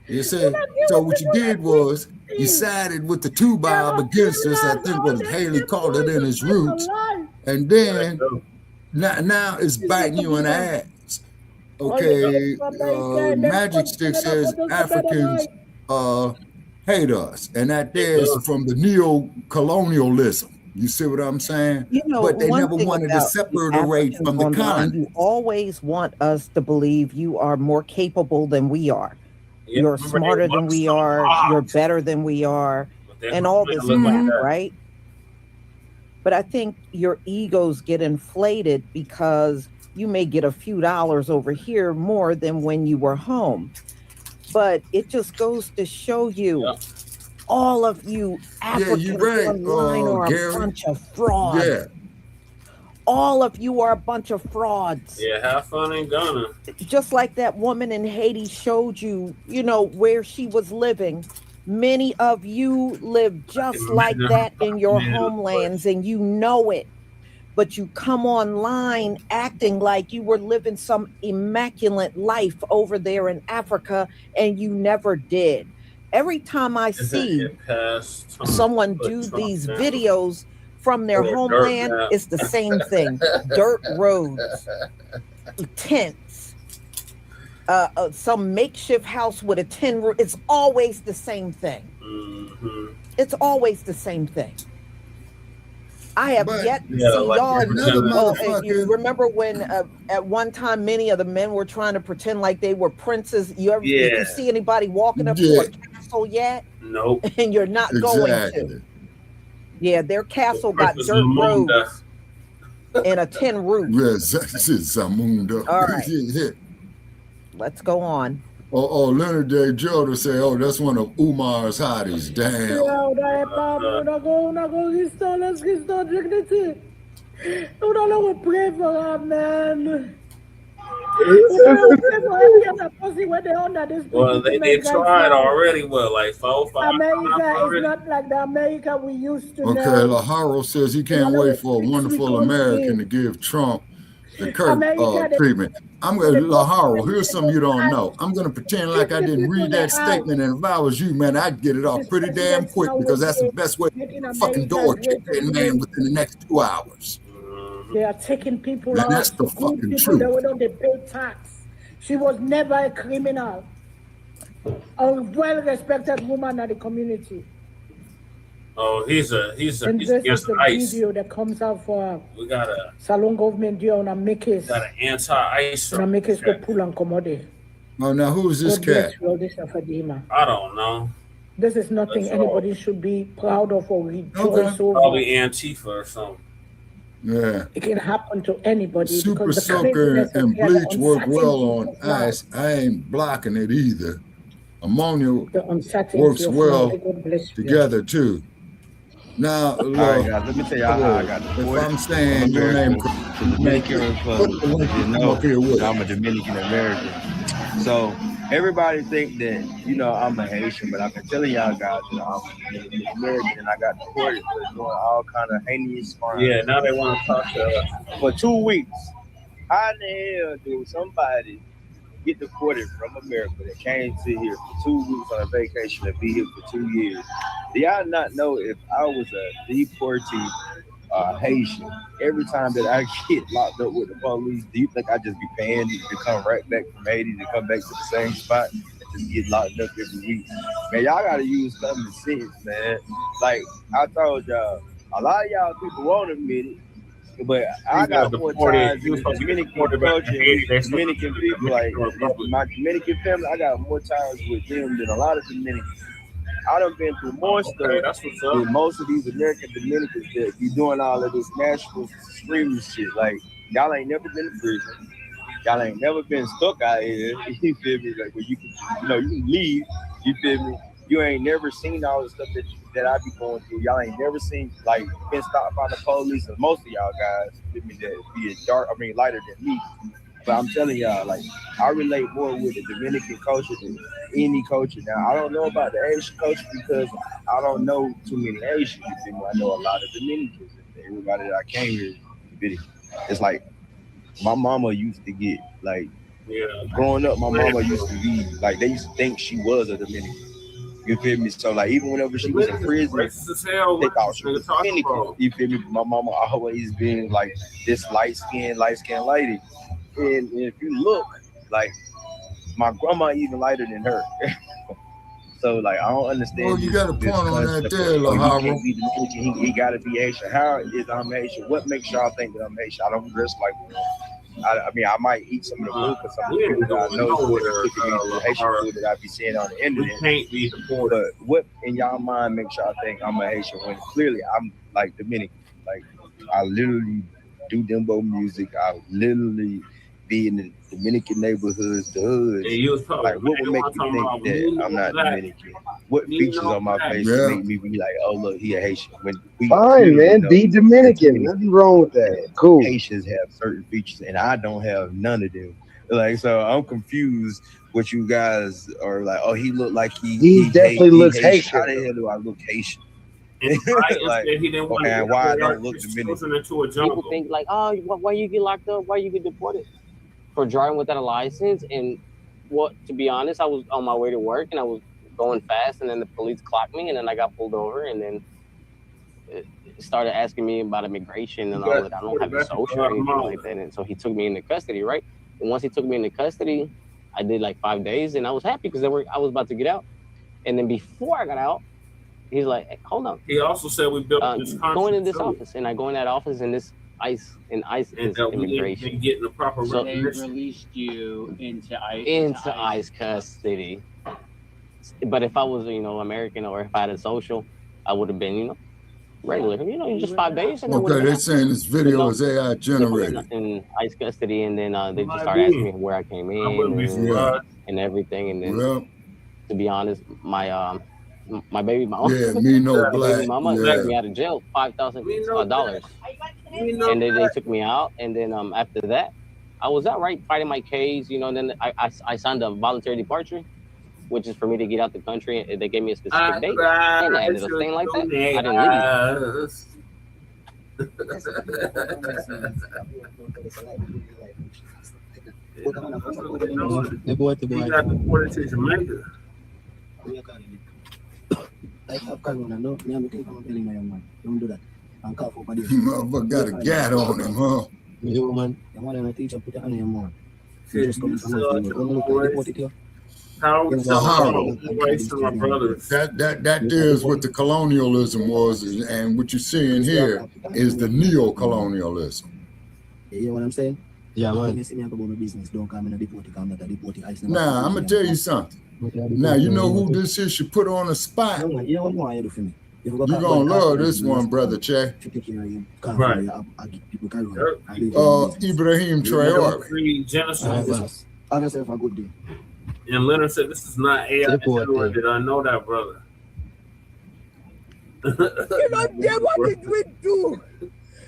You see? So what you did was you sided with the two Bob against us. I think what Haley called it in his roots. And then now it's biting you in the ass. Okay, Magic Stick says Africans hate us, and that there's from the neo-colonialism. You see what I'm saying? You know, but they one never thing wanted to about separate Africans from the online, colony. you always want us to believe you are more capable than we are. Yeah, You're remember they smarter than worked we so are. hard. You're better than we are, they and all this look like crap, that. right? But I think your egos get inflated because you may get a few dollars over here more than when you were home. But it just goes to show you, all of you Africans you're right, online are Gary. a bunch of frauds. Yeah. All of you are a bunch of frauds. Yeah, have fun in Ghana. Just like that woman in Haiti showed you, you know, where she was living. Many of you live just like that in your homelands, and you know it. But you come online acting like you were living some immaculate life over there in Africa, and you never did. Every time I see someone do these videos from their homeland, it's the same thing. Dirt roads, tents, some makeshift house with a tin roof. It's always the same thing. It's always the same thing. I have yet to see y'all. You remember when at one time many of the men were trying to pretend like they were princes? Did you see anybody walking up to a castle yet? Nope. And you're not going to. Yeah, their castle got dirt roads and a tin roof. All right. Let's go on. Oh, Leonard J. Jordan say, oh, that's one of Umar's hotties. Damn. Pray for her, man. Well, they tried already. Well, like 4 5 America is not like the America we used to know. Okay, Laharo says he can't wait for a wonderful American to give Trump the Kirk treatment. I'm going to, Laharo, here's something you don't know. I'm going to pretend like I didn't read that statement, and if I was you, man, I'd get it off pretty damn quick, because that's the best way to fucking door kick that man within the next 2 hours. They are taking people out. That's the fucking truth. That don't pay tax. She was never a criminal. A well-respected woman in the community. Oh, he's this against is the ICE. video that comes out for We got a Salon government deal on a make it. got an anti-ICE. On a make it go pull and commode. Oh, now who's this cat? I don't know. This is nothing anybody should be proud of or rejoice over. Probably Antifa or something. Yeah. It can happen to anybody. Super soaker and bleach work well on ice. I ain't blocking it either. Ammonia works well together too. Now, all right, guys, let me tell y'all how I got the if I'm saying your name, Dominican Republic, you know, I'm a Dominican American. So everybody think that, you know, I'm a Haitian, but I've been telling y'all guys that I'm a Dominican American, and I got deported for doing all kind of heinous crimes. Yeah, now they want to talk to us. For 2 weeks. How in the hell do somebody get deported from America that came to here for 2 weeks on a vacation and be here for 2 years? Do y'all not know if I was a deportee Haitian, every time that I get locked up with the police, do you think I'd just be paying to come right back from Haiti to come back to the same spot and just get locked up every week? Man, y'all gotta use common sense, man. Like I told y'all, a lot of y'all people won't admit it, but I got more ties with Dominican culture, Dominican people, like my Dominican family, I got more ties with them than a lot of Dominicans. I done been through more stuff with most of these American Dominicans that be doing all of this national screaming shit. Like, y'all ain't never been to prison. Y'all ain't never been stuck out here. You feel me? Like, where you can, you know, you can leave. You feel me? You ain't never seen all the stuff that I be going through. Y'all ain't never seen, like, been stopped by the police. And most of y'all guys, feel me, that be lighter than me. But I'm telling y'all, like, I relate more with the Dominican culture than any culture. Now, I don't know about the Asian culture because I don't know too many Asians. I know a lot of Dominicans. Everybody that I came here, it's like my mama used to get, like, growing up, my mama used to be, like, they used to think she was a Dominican. You feel me? So, like, even whenever she was in prison, they thought she was Dominican. You feel me? My mama always been, like, this light-skinned lady. And if you look, like, my grandma even lighter than her. So, like, I don't understand. Oh, you got a point on that there, Laharo. He got to be Haitian. How is I'm Haitian? What makes y'all think that I'm Haitian? I don't dress like one. I mean, I might eat some of the food because some of the people that I know the Haitian food that I be seeing on the internet. Can't be deported. But what in y'all mind makes y'all think I'm a Haitian when clearly I'm, like, Dominican? Like, I literally do dembo music. I literally be in the Dominican neighborhoods, the hoods. Like, what would make you think that I'm not Dominican? What features on my face would make me be like, oh, look, he a Haitian? When we fine, man, be Dominican. Nothing wrong with that. Cool. Haitians have certain features, and I don't have none of them. Like, so I'm confused. What you guys are like? Oh, he looked like he definitely looks Haitian. How the hell do I look Haitian? Like, he didn't want and why I don't look Dominican? People think like, oh, why you get locked up? Why you get deported for driving without a license? And what? To be honest, I was on my way to work and I was going fast, and then the police clocked me, and then I got pulled over, and then it started asking me about immigration and all that. I don't have a social or anything like that, and so he took me into custody, right? And once he took me into custody, I did like 5 days, and I was happy because I was about to get out. And then before I got out, he's like, hey, hold on. He also said we built this country. Go into this office, and I go in that office, and this ICE is immigration. Getting the proper so they released you into ICE custody. But if I was, American, or if I had a social, I would have been, regular. Just 5 days. And okay, they're saying this video is AI generated. In ICE custody, and then they just started asking me where I came in and everything. And then, to be honest, my baby mama, me no my black, baby mama took me out of jail, $5,000, and then they took me out. And then after that, I was out fighting my case, and then I signed a voluntary departure, which is for me to get out the country. And they gave me a specific date, and I ended up staying like that. I didn't He got deported to Jamaica. Motherfucker got a gat on him, huh? That deals with the colonialism was, and what you're seeing here is the neo-colonialism. You know what I'm saying? Yeah, man. Nah, I'm gonna tell you something. Now you know who this is should put on a spot. You're gonna love this one, brother Che. Right. Ibrahim Traore. And Leonard said, "This is not AI generated. I know that, brother." What did we do?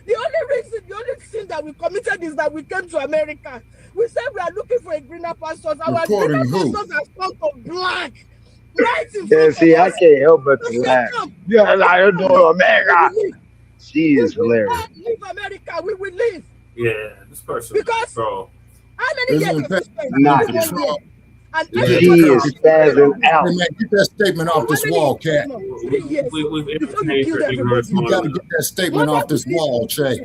The only sin that we committed is that we came to America. We said we are looking for a greener pastors. Our greener pastors have come to black. Right in yeah, see, I can't help but to laugh. Yeah, I don't know America. She is hilarious. Leave America, we will leave. Yeah, this person. Because how many years have you spent? He is spazzing out. Get that statement off this wall, Cat. We've you got to get that statement off this wall, Che.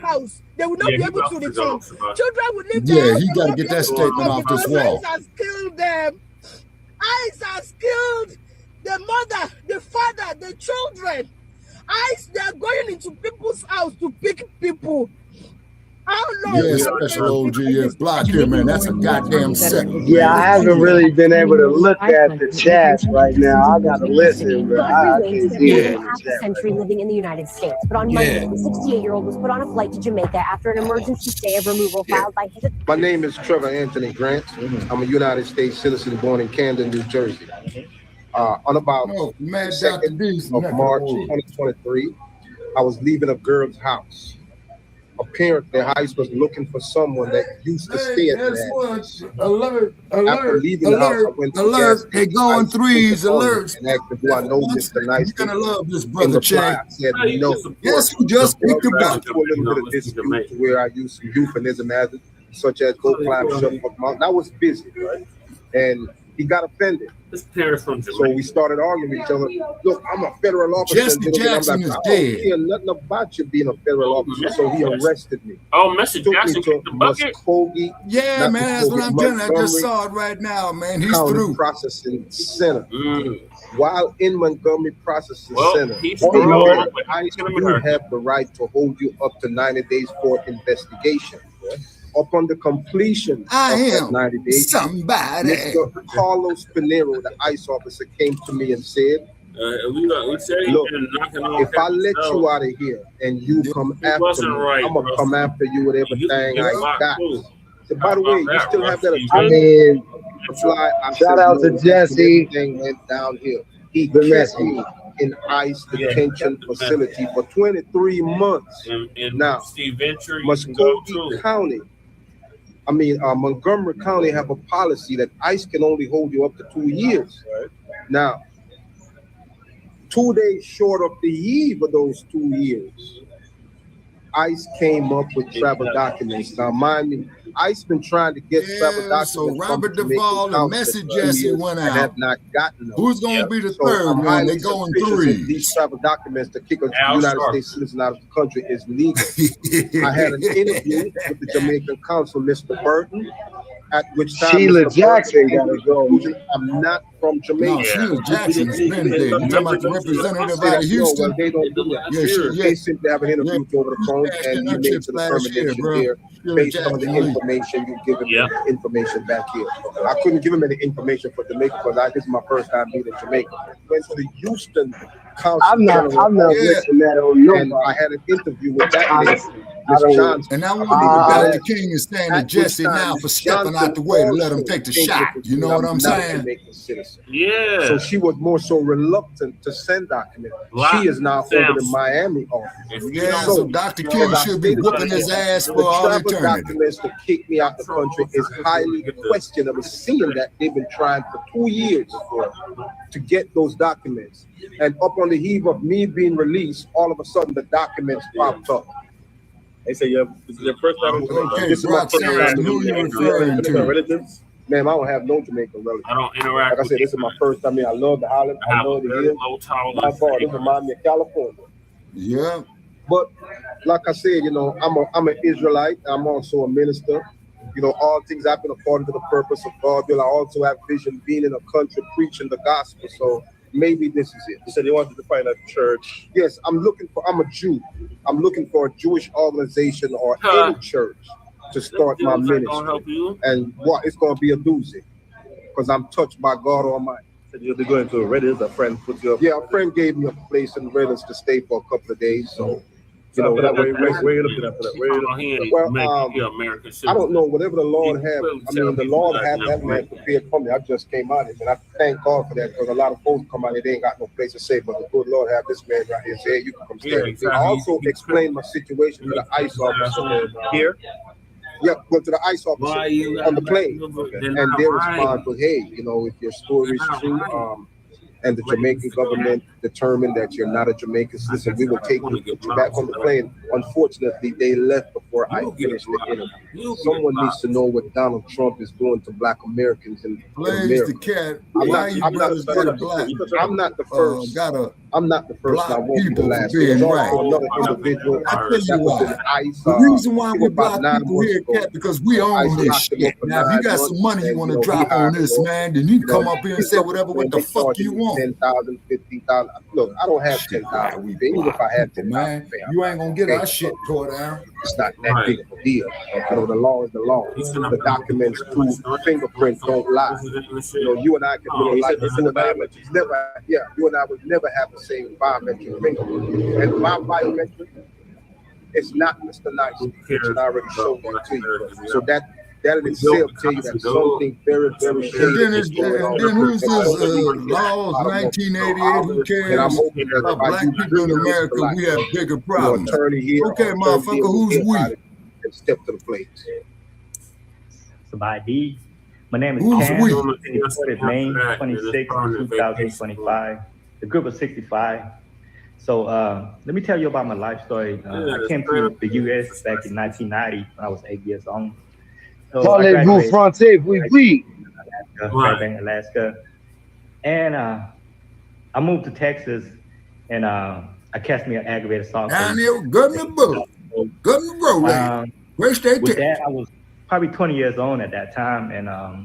They will not be able to return. Children will live there. Yeah, he got to get that statement off this wall. ICE has killed them. ICE has killed the mother, the father, the children. ICE, they are going into people's house to pick people. How long? Yeah, special OG is blocked here, man. That's a goddamn set. Yeah, I haven't really been able to look at the chats right now. I gotta listen, but I can't see it. Half a century living in the United States, but on Monday, the 68-year-old was put on a flight to Jamaica after an emergency stay of removal filed by his. My name is Trevor Anthony Grant. I'm a United States citizen born in Camden, New Jersey. On about the 2nd of March 2023, I was leaving a girl's house. Apparently, ICE was looking for someone that used to stay at that. Alert! After leaving the house, I went to Alert! They going threes. Alerts. And asked, do I know Mr. Nice? You're gonna love this, brother Che. I said no. Yes, who just picked him up. A little bit of dispute to where I used some euphemism such as go climb, shut up, mountain. I was busy, right? And he got offended. So we started arguing with each other. Look, I'm a federal officer. Jesse Jackson is dead. I don't care nothing about you being a federal officer. So he arrested me. Oh, Mr. Jackson kicked the bucket? Yeah, man, that's what I'm telling you. I just saw it right now, man. He's through. Processing Center. While in Montgomery Processing Center, ICE do have the right to hold you up to 90 days for investigation. Upon the completion of that 90 days, Mr. Carlos Pinero, the ICE officer, came to me and said, look, if I let you out of here and you come after me, I'm going to come after you with everything I got. By the way, you still have that I mean, fly. shout out to Jesse. Everything went downhill. He The kept message. me in ICE detention facility for 23 months. And Now, Steve Venture, you can go Muscogee too. County, Montgomery County have a policy that ICE can only hold you up to 2 years. Now, 2 days short of the eve of those 2 years, ICE came up with travel documents. Now, mind me, ICE been trying to get travel documents. So Robert from Duvall Jamaican and Message consulate Jesse went and out. have not gotten them. Who's going to be the So third I'm one? highly They going suspicious that three. these travel documents to kick a Al United Sharpton. States citizen out of the country is legal. I had an interview with the Jamaican consul, Mr. Burton, at which time Sheila Mr. Jackson Burton gotta go. I'm not from Jamaica. No, Sheila Jackson's been there. You talking about the representative out of Houston? Well, they don't do that. Yeah, They simply have an interview with you over the phone, and you make the determination here based on the information you give him. The information back here. I couldn't give him any information for Jamaica because this is my first time being in Jamaica. Went to the Houston Council. I'm not listening to that on And nobody. I had an interview with that lady, I don't- Miss Johnson. And I want to Dr. King is saying to Jesse now for stepping out the way to let him take the shot. You know what I'm saying? Yeah. So she was more so reluctant to send documents. She is now over the Miami office. Yeah, so Dr. King should be whooping his ass for all travel eternity. documents to kick me out the country is highly questionable, seeing that they've been trying for 2 years to get those documents. And up on the eve of me being released, all of a sudden the documents popped up. They say this is your first time. Okay, This is my first Roxanne, time. who you referring to? Relatives? Ma'am, I don't have no Jamaican relatives. I don't interact Like I with said, this is my first time here. I love the Highlands. I I have a love the very hills. low tolerance. My God, this reminds me of California. Yeah. But like I said, I'm an Israelite. I'm also a minister. All things happen according to the purpose of God. I also have vision being in a country preaching the gospel. So maybe this is it. You said you wanted to find a church. Yes, I'm a Jew. I'm looking for a Jewish organization or any church to start my ministry. And it's going to be a doozy because I'm touched by God Almighty. Said you'll be going to Reddit. A friend put you up. Yeah, a friend gave me a place in Reddit to stay for a couple of days. So, where you looking at for that? Where you looking at? I don't know. Whatever the Lord have, the Lord have that man prepared for me. I just came out here, and I thank God for that because a lot of folks come out here, they ain't got no place to stay. But the good Lord have this man right here. Say, hey, you can come stay. I also explained my situation to the ICE officer here. Yeah, go to the ICE officer on the plane, and their response was, "Hey, if your story is true, and the Jamaican government determined that you're not a Jamaican citizen, we will take you, put you back on the plane." Unfortunately, they left before I finished the interview. Someone needs to know what Donald Trump is doing to Black Americans in America. I'm not the first. I'm not the first. I won't be the last. There's also another individual that was in ICE. The reason why we Black people here, Cat, because we own this shit. Now, if you got some money you want to drop on this, man, then you can come up here and say whatever what the fuck you want. 10,000, 15,000. Look, I don't have 10,000. Even if I had 10,000, man, you ain't gonna get our shit tore down. It's not that big of a deal. The law is the law. The documents prove fingerprints don't lie. You and I can really like this. You and I would never have the same biometric fingerprint. And my biometric is not Mr. Nice, which I already showed that to you. So that in itself tell you that something very, very shady is going on. Then who's this laws 1988? Who cares about Black people in America? We have bigger problems. Okay, motherfucker, who's we? And step to the plate. Sabadi. My name is Who's Cam. we? Reported May 26, 2025. The group of 65. So let me tell you about my life story. I came to the U.S. back in 1990 when I was 8 years old. Parlez-vous français, oui. Fairbanks, Alaska. And I moved to Texas, and I catch me an aggravated assault. Down there, Governor Bull. Governor Bull. Where's that? With that, I was probably 20 years old at that time, and I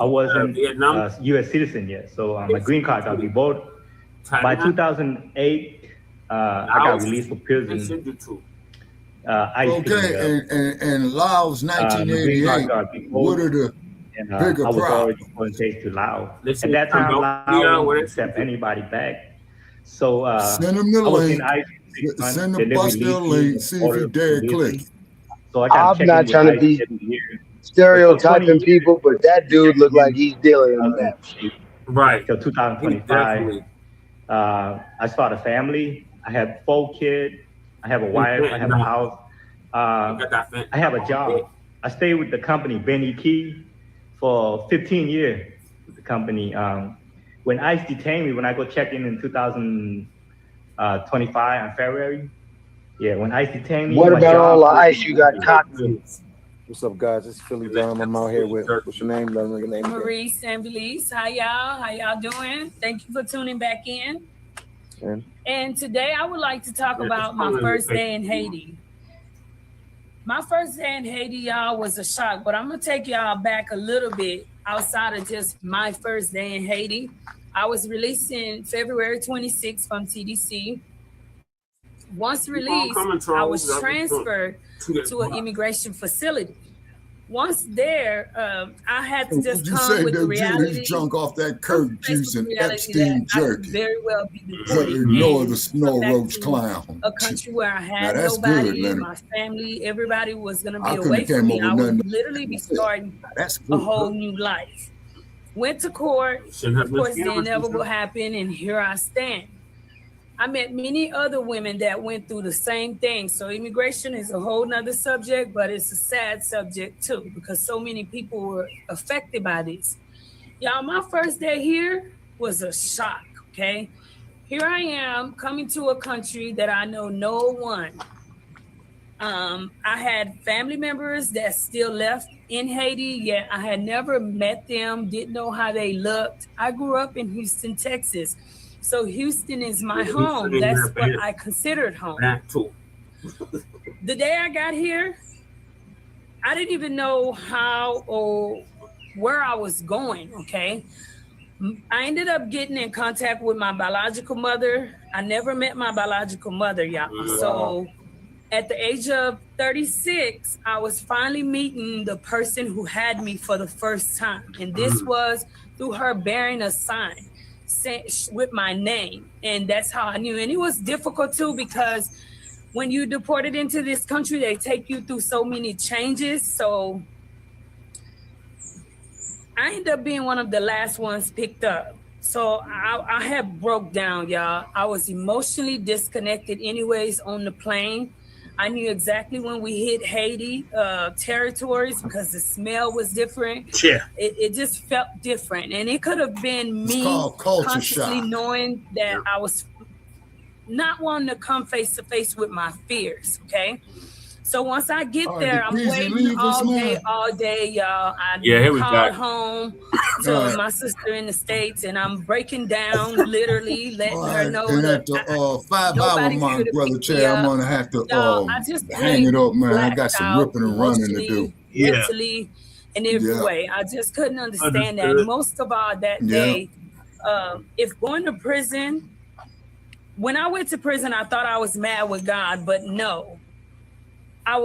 wasn't a U.S. citizen yet. So my green card got revoked. By 2008, I got released from prison. And Laos 1988. What are the bigger I was problems? already on case to Laos. At that time, Laos wouldn't accept anybody back. So send them the I was link. in ICE for 6 months. Send They the never buster a released me link. See if you dare click. So I got I'm checked not in with trying to ICE be every year. stereotyping people, but that dude looked like he's dealing in meth. Right. Till 2025. I started a family. I had 4 kids. I have a wife. I have a house. I have a job. I stayed with the company, Benny Key, for 15 years with the company. When ICE detained me, when I go check in 2025 in February, when ICE detained me, What about all the ice you got caught with? What's up, guys? It's Philly Dom. I'm out here with, what's your name? Let me get your name. Maurice and Belize. How y'all doing? Thank you for tuning back in. And today I would like to talk about my first day in Haiti. My first day in Haiti, y'all, was a shock, but I'm gonna take y'all back a little bit outside of just my first day in Haiti. I was released in February 26th from TDC. Once released, I was transferred to an immigration facility. Once there, I had to just come with the reality. He's drunk off that Kirk juice and Epstein jerky. Very well be deported. Ignore the snow roach clown. A country where I had nobody, good, my family, everybody was gonna be away from me. I would literally be starting a whole new life. Went to court. Of course, the inevitable happened, and here I stand. I met many other women that went through the same thing. So immigration is a whole nother subject, but it's a sad subject too, because so many people were affected by this. Y'all, my first day here was a shock, okay? Here I am coming to a country that I know no one. I had family members that still left in Haiti, yet I had never met them, didn't know how they looked. I grew up in Houston, Texas. So Houston is my home. That's what I considered home. The day I got here, I didn't even know how or where I was going, okay? I ended up getting in contact with my biological mother. I never met my biological mother, y'all. Wow. So at the age of 36, I was finally meeting the person who had me for the first time. And this was through her bearing a sign with my name, and that's how I knew. And it was difficult too, because when you deported into this country, they take you through so many changes. So I ended up being one of the last ones picked up. So I had broke down, y'all. I was emotionally disconnected anyways on the plane. I knew exactly when we hit Haiti territories, because the smell was different. Yeah, it just felt different, and it could have been me consciously knowing that I was not wanting to come face to face with my fears. Okay, so once I get there, I'm waiting all day, y'all. I called home to my sister in the States, and I'm breaking down, literally letting her know. And at the 5-hour mark, brother Chad, I'm gonna have to hang it up, man. I got some ripping and running to do. Mentally, in every way. I just couldn't understand that. Most of all, that day, if going to prison, when I went to prison, I thought I was mad with God, but no. I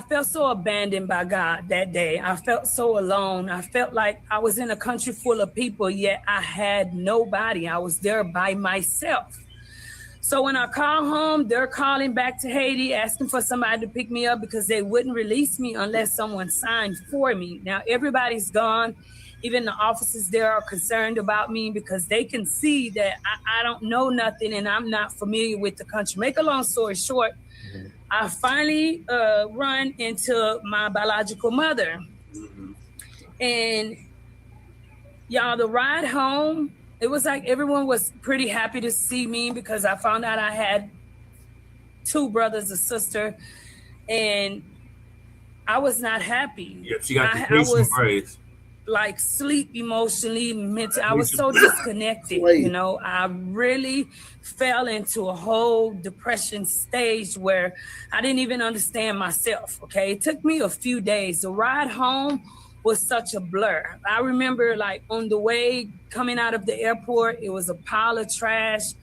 felt so abandoned by God that day. I felt so alone. I felt like I was in a country full of people, yet I had nobody. I was there by myself. So when I call home, they're calling back to Haiti, asking for somebody to pick me up, because they wouldn't release me unless someone signed for me. Now everybody's gone. Even the officers there are concerned about me, because they can see that I don't know nothing and I'm not familiar with the country. Make a long story short, I finally run into my biological mother. And y'all, the ride home, it was like everyone was pretty happy to see me, because I found out I had 2 brothers, a sister, and I was not happy. Yep, she got the patient praise. Like sleep emotionally, mentally. I was so disconnected, you know. I really fell into a whole depression stage where I didn't even understand myself, okay? It took me a few days. The ride home was such a blur. I remember like on the way coming out of the airport, it was a pile of trash.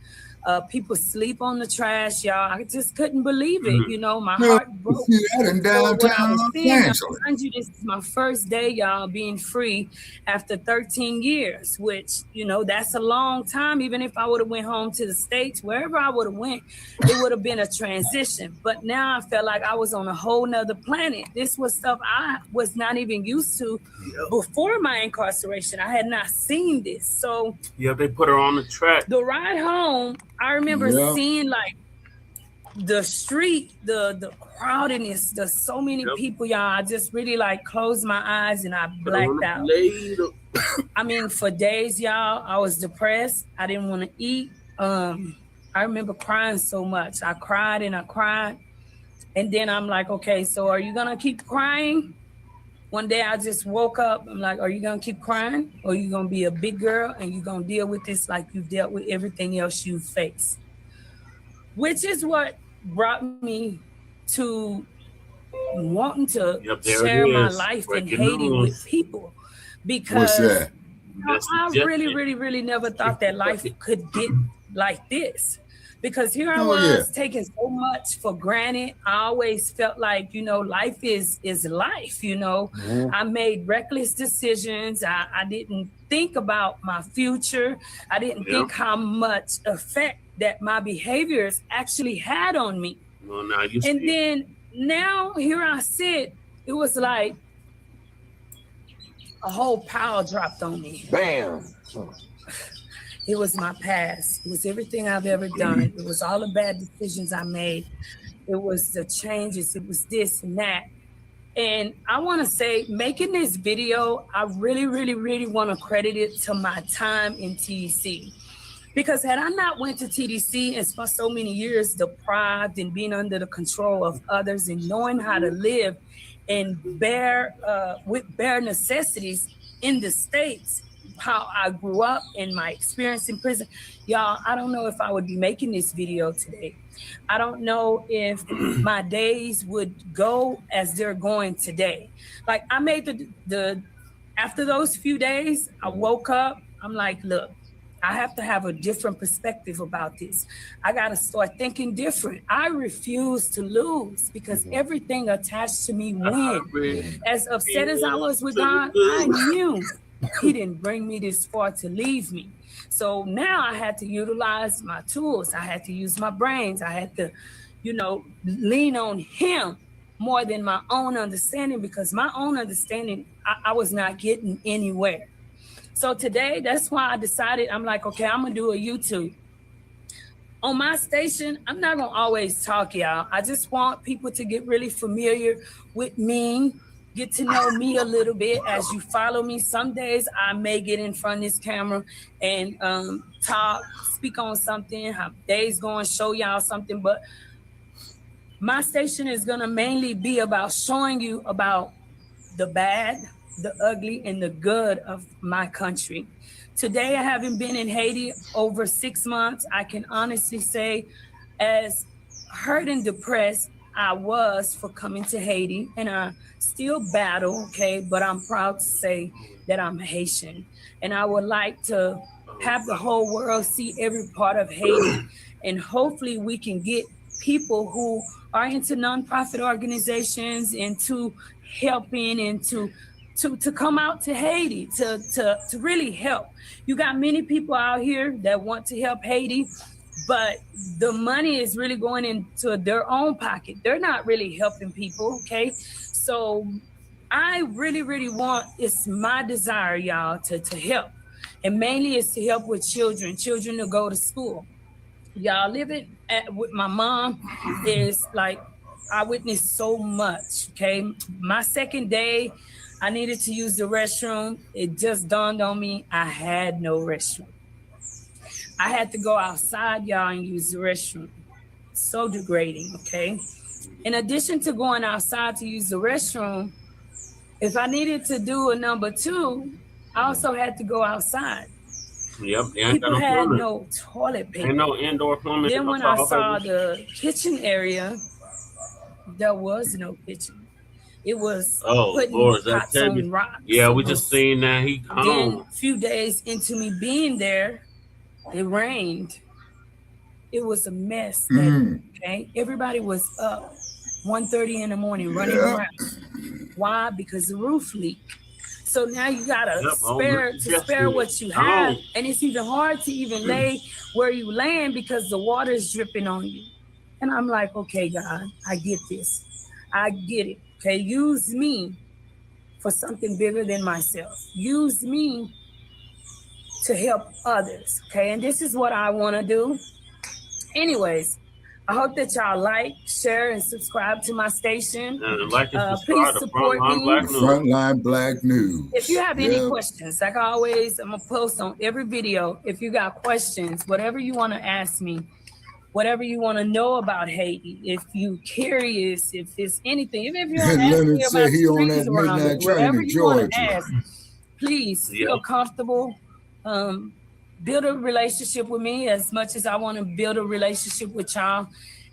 People sleep on the trash, y'all. I just couldn't believe it. You know, my heart broke. That in downtown Los Angeles. Mind you, this is my first day, y'all, being free after 13 years, which, you know, that's a long time. Even if I would have went home to the States, wherever I would have went, it would have been a transition. But now I felt like I was on a whole nother planet. This was stuff I was not even used to before my incarceration. I had not seen this. So yeah, they put her on the track. The ride home, I remember seeing like the street, the crowdedness, there's so many people, y'all. I just really like closed my eyes and I blacked out. I mean, for days, y'all, I was depressed. I didn't want to eat. I remember crying so much. I cried and I cried. And then I'm like, okay, so are you gonna keep crying? One day I just woke up. I'm like, are you gonna keep crying? Or are you gonna be a big girl and you're gonna deal with this like you've dealt with everything else you face? Which is what brought me to wanting to share my life in Haiti with people. Because I really never thought that life could get like this. Because here I was taking so much for granted. I always felt like, you know, life is life, you know. I made reckless decisions. I didn't think about my future. I didn't think how much effect that my behaviors actually had on me. Well, now you and then now here I sit, it was like a whole power dropped on me. Bam. It was my past. It was everything I've ever done. It was all the bad decisions I made. It was the changes. It was this and that. And I want to say, making this video, I really want to credit it to my time in TDC. Because had I not went to TDC and spent so many years deprived and being under the control of others and knowing how to live and with bare necessities in the States, how I grew up and my experience in prison, y'all, I don't know if I would be making this video today. I don't know if my days would go as they're going today. Like I made after those few days, I woke up, I'm like, look, I have to have a different perspective about this. I got to start thinking different. I refuse to lose because everything attached to me wins. As upset as I was with God, I knew He didn't bring me this far to leave me. So now I had to utilize my tools. I had to use my brains. I had to, you know, lean on Him more than my own understanding, because my own understanding, I was not getting anywhere. So today, that's why I decided, I'm like, okay, I'm gonna do a YouTube. On my station, I'm not gonna always talk, y'all. I just want people to get really familiar with me, get to know me a little bit as you follow me. Some days I may get in front of this camera and speak on something, how days going, show y'all something, but my station is gonna mainly be about showing you about the bad, the ugly, and the good of my country. Today, I haven't been in Haiti over 6 months. I can honestly say, as hurt and depressed I was for coming to Haiti, and I still battle, okay? But I'm proud to say that I'm Haitian. And I would like to have the whole world see every part of Haiti. And hopefully we can get people who are into nonprofit organizations, into helping, and to come out to Haiti to really help. You got many people out here that want to help Haiti, but the money is really going into their own pocket. They're not really helping people, okay? So I really want, it's my desire, y'all, to help. And mainly it's to help with children to go to school. Y'all, living with my mom is like, I witnessed so much, okay? My second day, I needed to use the restroom. It just dawned on me, I had no restroom. I had to go outside, y'all, and use the restroom. So degrading, okay? In addition to going outside to use the restroom, if I needed to do a number 2, I also had to go outside. Yep. People had no toilet paper. Ain't no indoor plumbing. Then when I saw the kitchen area, there was no kitchen. It was putting pots on rocks. Yeah, we just seen that. He Then a few days into me being there, it rained. it was a mess. Okay, everybody was up 1:30 in the morning running around. Why? Because the roof leaked. So now you gotta spare what you have, and it's even hard to even lay where you land because the water is dripping on you. And I'm like, okay, God, I get this. I get it. Okay, use me for something bigger than myself. Use me to help others. Okay, and this is what I want to do. Anyways, I hope that y'all like, share, and subscribe to my station. Please support me. Frontline Black News. If you have any questions, like always, I'm gonna post on every video. If you got questions, whatever you want to ask me, whatever you want to know about Haiti, if you curious, if it's anything, even if you want to ask me about the streets around it, whatever you want to ask, please feel comfortable. Build a relationship with me as much as I want to build a relationship with y'all.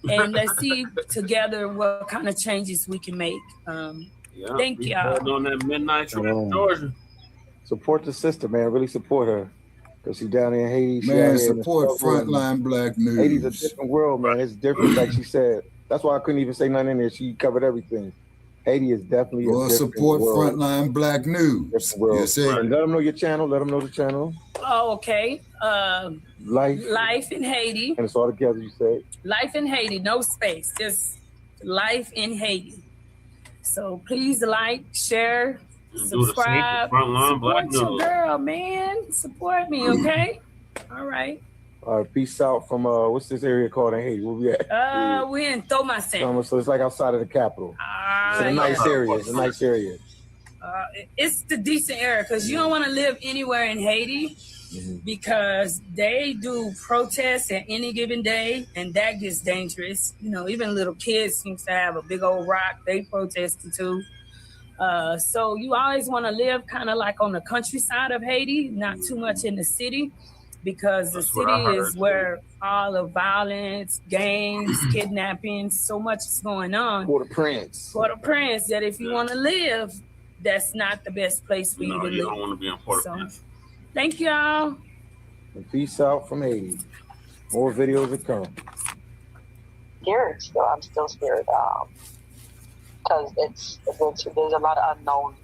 And let's see together what kind of changes we can make. Thank y'all. On that midnight trip to Georgia. Support the sister, man. Really support her. Because she's down in Haiti. Man, support Frontline Black News. Haiti's a different world, man. It's different, like she said. That's why I couldn't even say nothing in there. She covered everything. Haiti is definitely a different support world. Frontline Black News. Yes, sir. And let them know your channel. Let them know the channel. Oh, okay. Life in Haiti. And it's all together, you say? Life in Haiti, no space. Just Life in Haiti. So please like, share, subscribe. Support your girl, man. Support me, okay? All right. All right, peace out from what's this area called in Haiti? Where we at? We're in Thomasin. So it's like outside of the capital. It's a nice area. It's a nice area. It's the decent area because you don't want to live anywhere in Haiti because they do protests at any given day, and that gets dangerous. You know, even little kids seem to have a big old rock. They protested too. So you always want to live kind of like on the countryside of Haiti, not too much in the city, because the city is where all the violence, gangs, kidnapping, so much is going on. Port-au-Prince. Port-au-Prince, that if you want to live, that's not the best place for you to live. You don't want to be in Port-au-Prince. So, thank y'all. And peace out from Haiti. More videos to come. Scared still. I'm still scared because there's a lot of unknown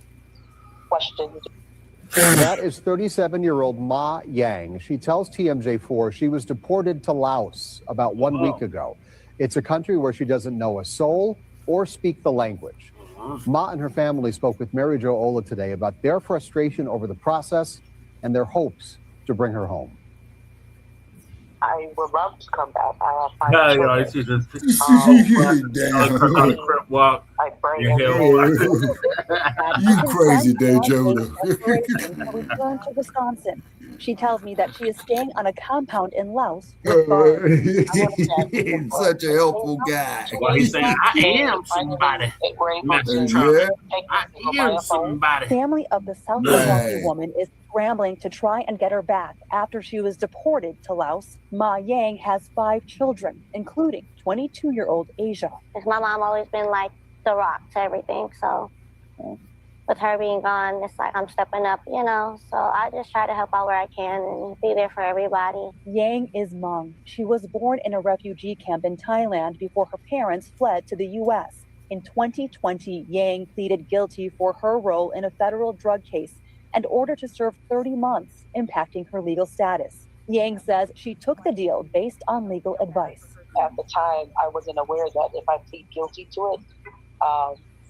questions. That is 37-year-old Ma Yang. She tells TMJ4 she was deported to Laos about 1 week ago. It's a country where she doesn't know a soul or speak the language. Ma and her family spoke with Mary Jo Ola today about their frustration over the process and their hopes to bring her home. I would love to come back. I have 5 children. I pray. You crazy, Dejoda. Return to Wisconsin. She tells me that she is staying on a compound in Laos. Such a helpful guy. Well, he's saying, I am somebody. I am somebody. Family of the South Milwaukee woman is scrambling to try and get her back after she was deported to Laos. Ma Yang has 5 children, including 22-year-old Asia. My mom always been like the rock to everything, so with her being gone, it's like I'm stepping up, you know, so I just try to help out where I can and be there for everybody. Yang is Hmong. She was born in a refugee camp in Thailand before her parents fled to the U.S. In 2020, Yang pleaded guilty for her role in a federal drug case and ordered to serve 30 months, impacting her legal status. Yang says she took the deal based on legal advice. At the time, I wasn't aware that if I plead guilty to it,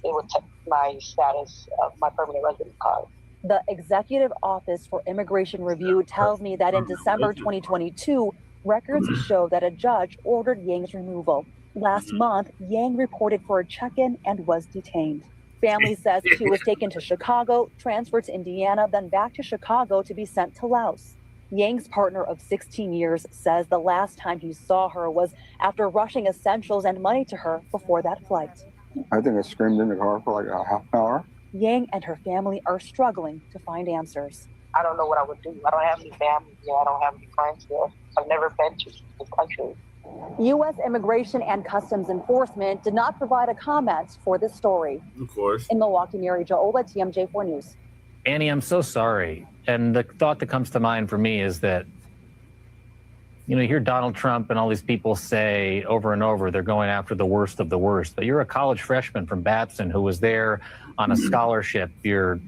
it would take my status of my permanent resident card. The Executive Office for Immigration Review tells me that in December 2022, records show that a judge ordered Yang's removal. Last month, Yang reported for a check-in and was detained. Family says she was taken to Chicago, transferred to Indiana, then back to Chicago to be sent to Laos. Yang's partner of 16 years says the last time he saw her was after rushing essentials and money to her before that flight. I think I screamed in the car for like a half an hour. Yang and her family are struggling to find answers. I don't know what I would do. I don't have any family here. I don't have any friends here. I've never been to this country. U.S. Immigration and Customs Enforcement did not provide a comment for this story. Of course. In Milwaukee, Mary Jo Ola, TMJ4 News. Annie, I'm so sorry. And the thought that comes to mind for me is that you hear Donald Trump and all these people say over and over they're going after the worst of the worst. But you're a college freshman from Babson who was there on a scholarship. Your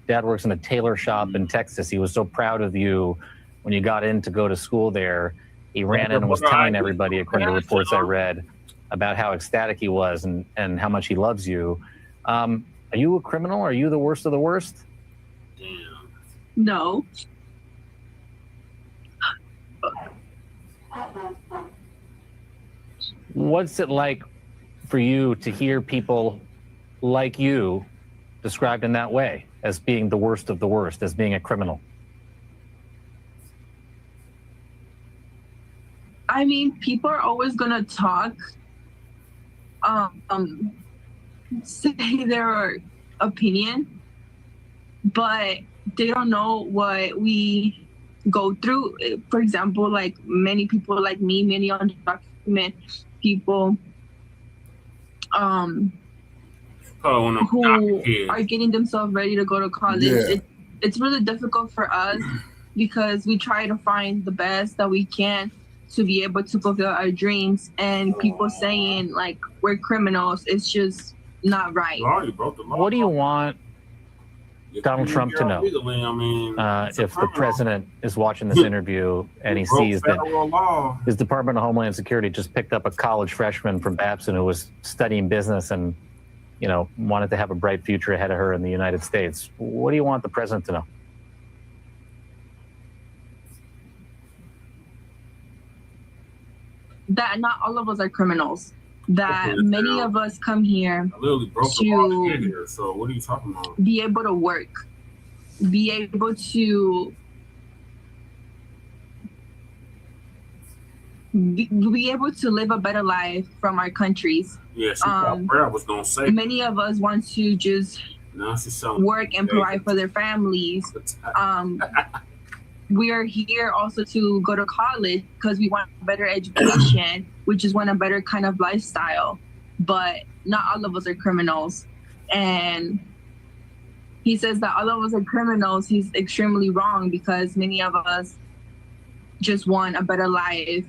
dad works in a tailor shop in Texas. He was so proud of you when you got in to go to school there. He ran in and was telling everybody, according to reports I read, about how ecstatic he was and how much he loves you. Are you a criminal? Are you the worst of the worst? No. What's it like for you to hear people like you described in that way, as being the worst of the worst, as being a criminal? I mean, people are always gonna talk, say their opinion, but they don't know what we go through. For example, like many people like me, many undocumented people who are getting themselves ready to go to college. Yeah. It's really difficult for us because we try to find the best that we can to be able to fulfill our dreams, and people saying like we're criminals, it's just not right. What do you want Donald Trump to know? If the president is watching this interview and he sees that his Department of Homeland Security just picked up a college freshman from Babson who was studying business and, wanted to have a bright future ahead of her in the United States, what do you want the president to know? That not all of us are criminals. That many of us come here So what are you talking about? be able to work, be able to be able to live a better life from our countries. Yeah, I was gonna say. Many of us want to just work and provide for their families. We are here also to go to college because we want a better education. We just want a better kind of lifestyle. But not all of us are criminals. And he says that all of us are criminals. He's extremely wrong because many of us just want a better life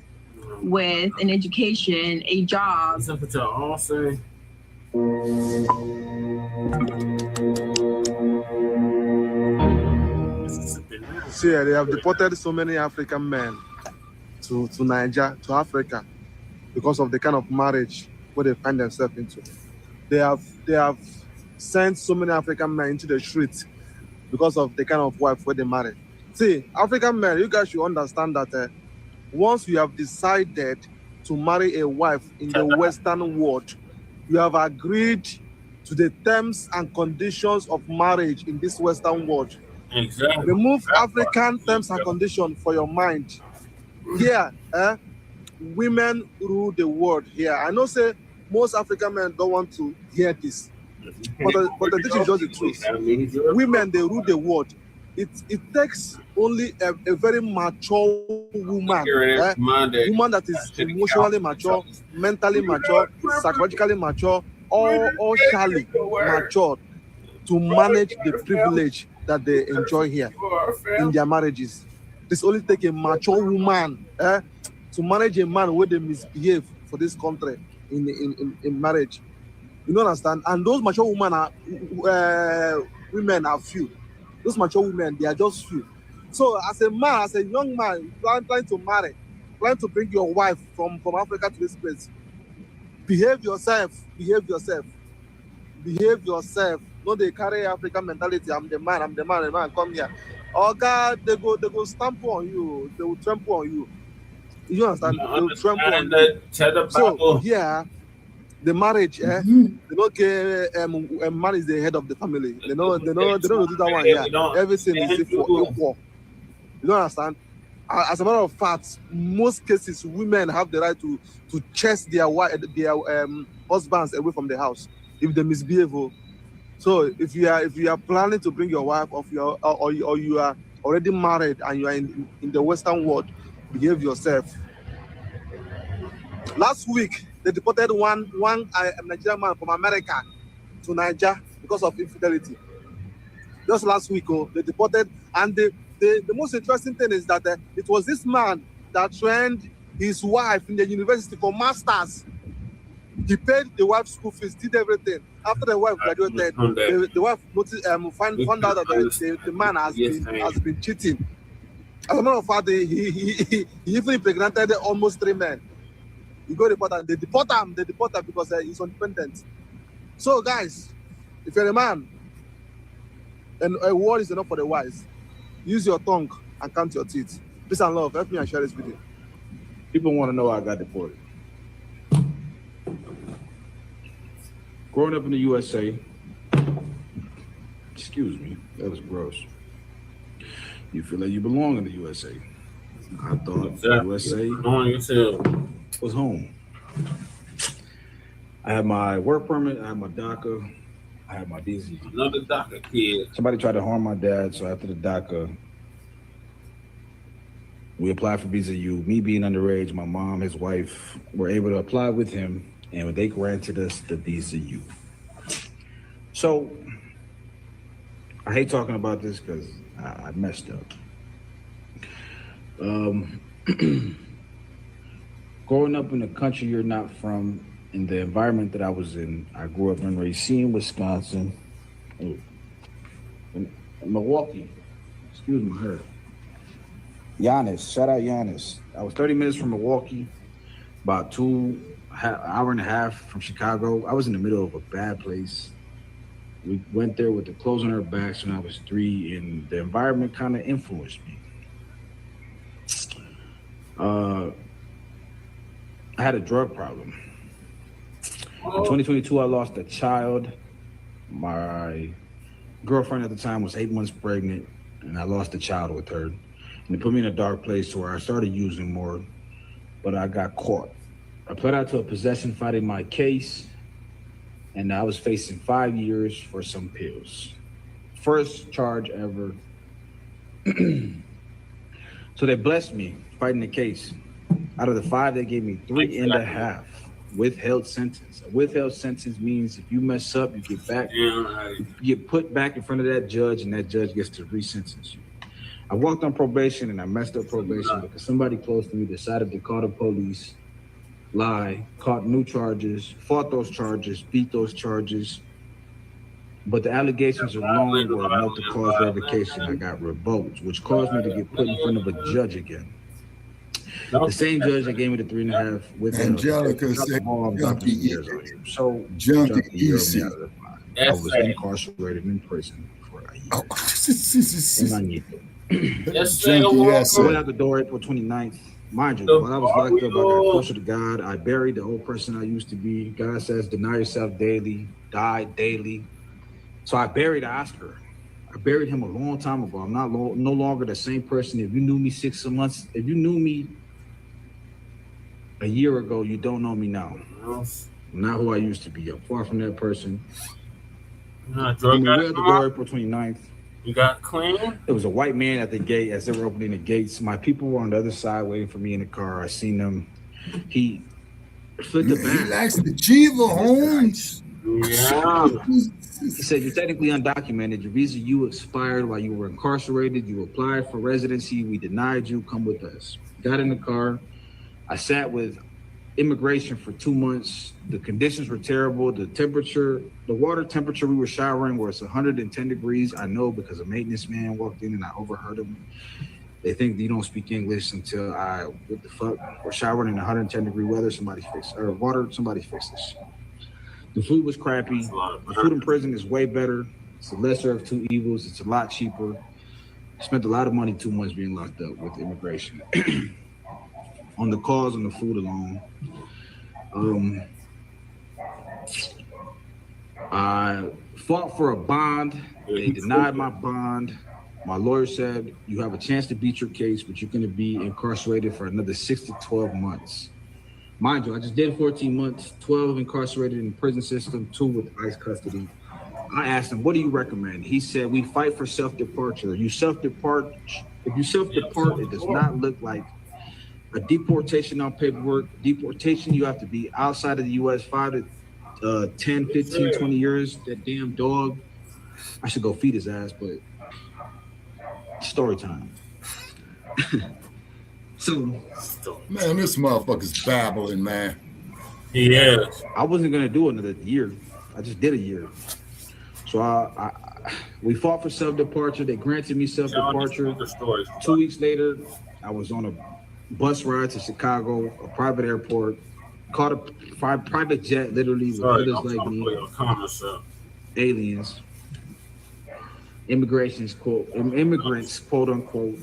with an education, a job. Is that what y'all all say? See, they have deported so many African men to Nigeria, to Africa, because of the kind of marriage where they find themselves into. They have sent so many African men into the streets because of the kind of wife where they marry. See, African men, you guys should understand that once you have decided to marry a wife in the Western world, you have agreed to the terms and conditions of marriage in this Western world. Exactly. Remove African terms and conditions for your mind. Here, women rule the world here. I know say most African men don't want to hear this, but the thing is just the truth. Women, they rule the world. It takes only a very mature woman, woman that is emotionally mature, mentally mature, psychologically mature, or socially mature to manage the privilege that they enjoy here in their marriages. This only take a mature woman to manage a man where they misbehave for this country in marriage. You understand? And those mature women are few. Those mature women, they are just few. So as a man, as a young man, planning to marry, planning to bring your wife from Africa to this place, behave yourself. No, they carry African mentality. I'm the man, come here. Oh God, they go stamp on you, they will trample on you. You understand? They will trample on you. So yeah, the marriage, they don't get a man is the head of the family. They don't do that one here. Everything is equal. You don't understand? As a matter of fact, most cases women have the right to chase their husbands away from the house if they misbehave. So if you are planning to bring your wife or you are already married and you are in the Western world, behave yourself. Last week they deported one Nigerian man from America to Niger because of infidelity. Just last week, they deported, and the most interesting thing is that it was this man that trained his wife in the university for masters. He paid the wife's school fees, did everything. After the wife graduated, the wife found out that the man has been cheating. As a matter of fact, he even impregnated almost 3 men. You go report and they deport him because he's independent. So guys, if you're a man and a word is enough for the wise, use your tongue and count your teeth. Peace and love. Help me and share this video. People want to know how I got deported. Growing up in the USA, excuse me, that was gross. You feel like you belong in the USA. I thought the USA was home. I had my work permit, I had my DACA, I had my visa. Another DACA kid. Somebody tried to harm my dad, so after the DACA, we applied for visa U. Me being underage, my mom, his wife, were able to apply with him, and they granted us the visa U. So, I hate talking about this because I messed up. Growing up in a country you're not from, in the environment that I was in, I grew up in Racine, Wisconsin, in Milwaukee. Excuse my hair. Giannis, shout out Giannis. I was 30 minutes from Milwaukee, about hour and a half from Chicago. I was in the middle of a bad place. We went there with the clothes on our backs when I was 3, and the environment kind of influenced me. I had a drug problem. In 2022, I lost a child. My girlfriend at the time was 8 months pregnant, and I lost a child with her. And it put me in a dark place where I started using more, but I got caught. I pled out to a possession fighting my case, and I was facing 5 years for some pills. First charge ever. So they blessed me fighting the case. Out of the 5, they gave me 3.5 withheld sentence. A withheld sentence means if you mess up, you get put back in front of that judge, and that judge gets to re-sentence you. I walked on probation, and I messed up probation because somebody close to me decided to call the police, lie, caught new charges, fought those charges, beat those charges. But the allegations alone were enough to cause revocation. I got revoked, which caused me to get put in front of a judge again. The same judge that gave me the 3.5 with Angelica said, so junkie easy. I was incarcerated in prison for a year. I went out the door April 29th. Mind you, while I was locked up, I got closer to God. I buried the old person I used to be. God says, deny yourself daily, die daily. So I buried Oscar. I buried him a long time ago. I'm no longer the same person. If you knew me 6 months, if you knew me a year ago, you don't know me now. I'm not who I used to be. I'm far from that person. We were at the door April 29th. You got clean? There was a white man at the gate as they were opening the gates. My people were on the other side waiting for me in the car. I seen them. He flipped the back. He likes the Chiva Holmes. Yeah. He said, you're technically undocumented. Your visa U expired while you were incarcerated. You applied for residency. We denied you. Come with us. Got in the car. I sat with immigration for 2 months. The conditions were terrible. The temperature, the water temperature we were showering was 110 degrees. I know because a maintenance man walked in and I overheard him. They think you don't speak English until what the fuck? We're showering in 110 degree weather. Somebody fix this shit. The food was crappy. The food in prison is way better. It's the lesser of two evils. It's a lot cheaper. Spent a lot of money 2 months being locked up with immigration. On the cause and the food alone. I fought for a bond. They denied my bond. My lawyer said, you have a chance to beat your case, but you're gonna be incarcerated for another 6 to 12 months. Mind you, I just did 14 months, 12 incarcerated in the prison system, 2 with ICE custody. I asked him, what do you recommend? He said, we fight for self-departure. If you self-depart, it does not look like a deportation on paperwork. Deportation, you have to be outside of the U.S. 5 to 10, 15, 20 years. That damn dog, I should go feed his ass, but story time. So, man, this motherfucker's babbling, man. He is. I wasn't gonna do another year. I just did a year. So we fought for self-departure. They granted me self-departure. 2 weeks later, I was on a bus ride to Chicago, a private airport, caught a private jet, literally with others like me, aliens, immigrants, quote unquote.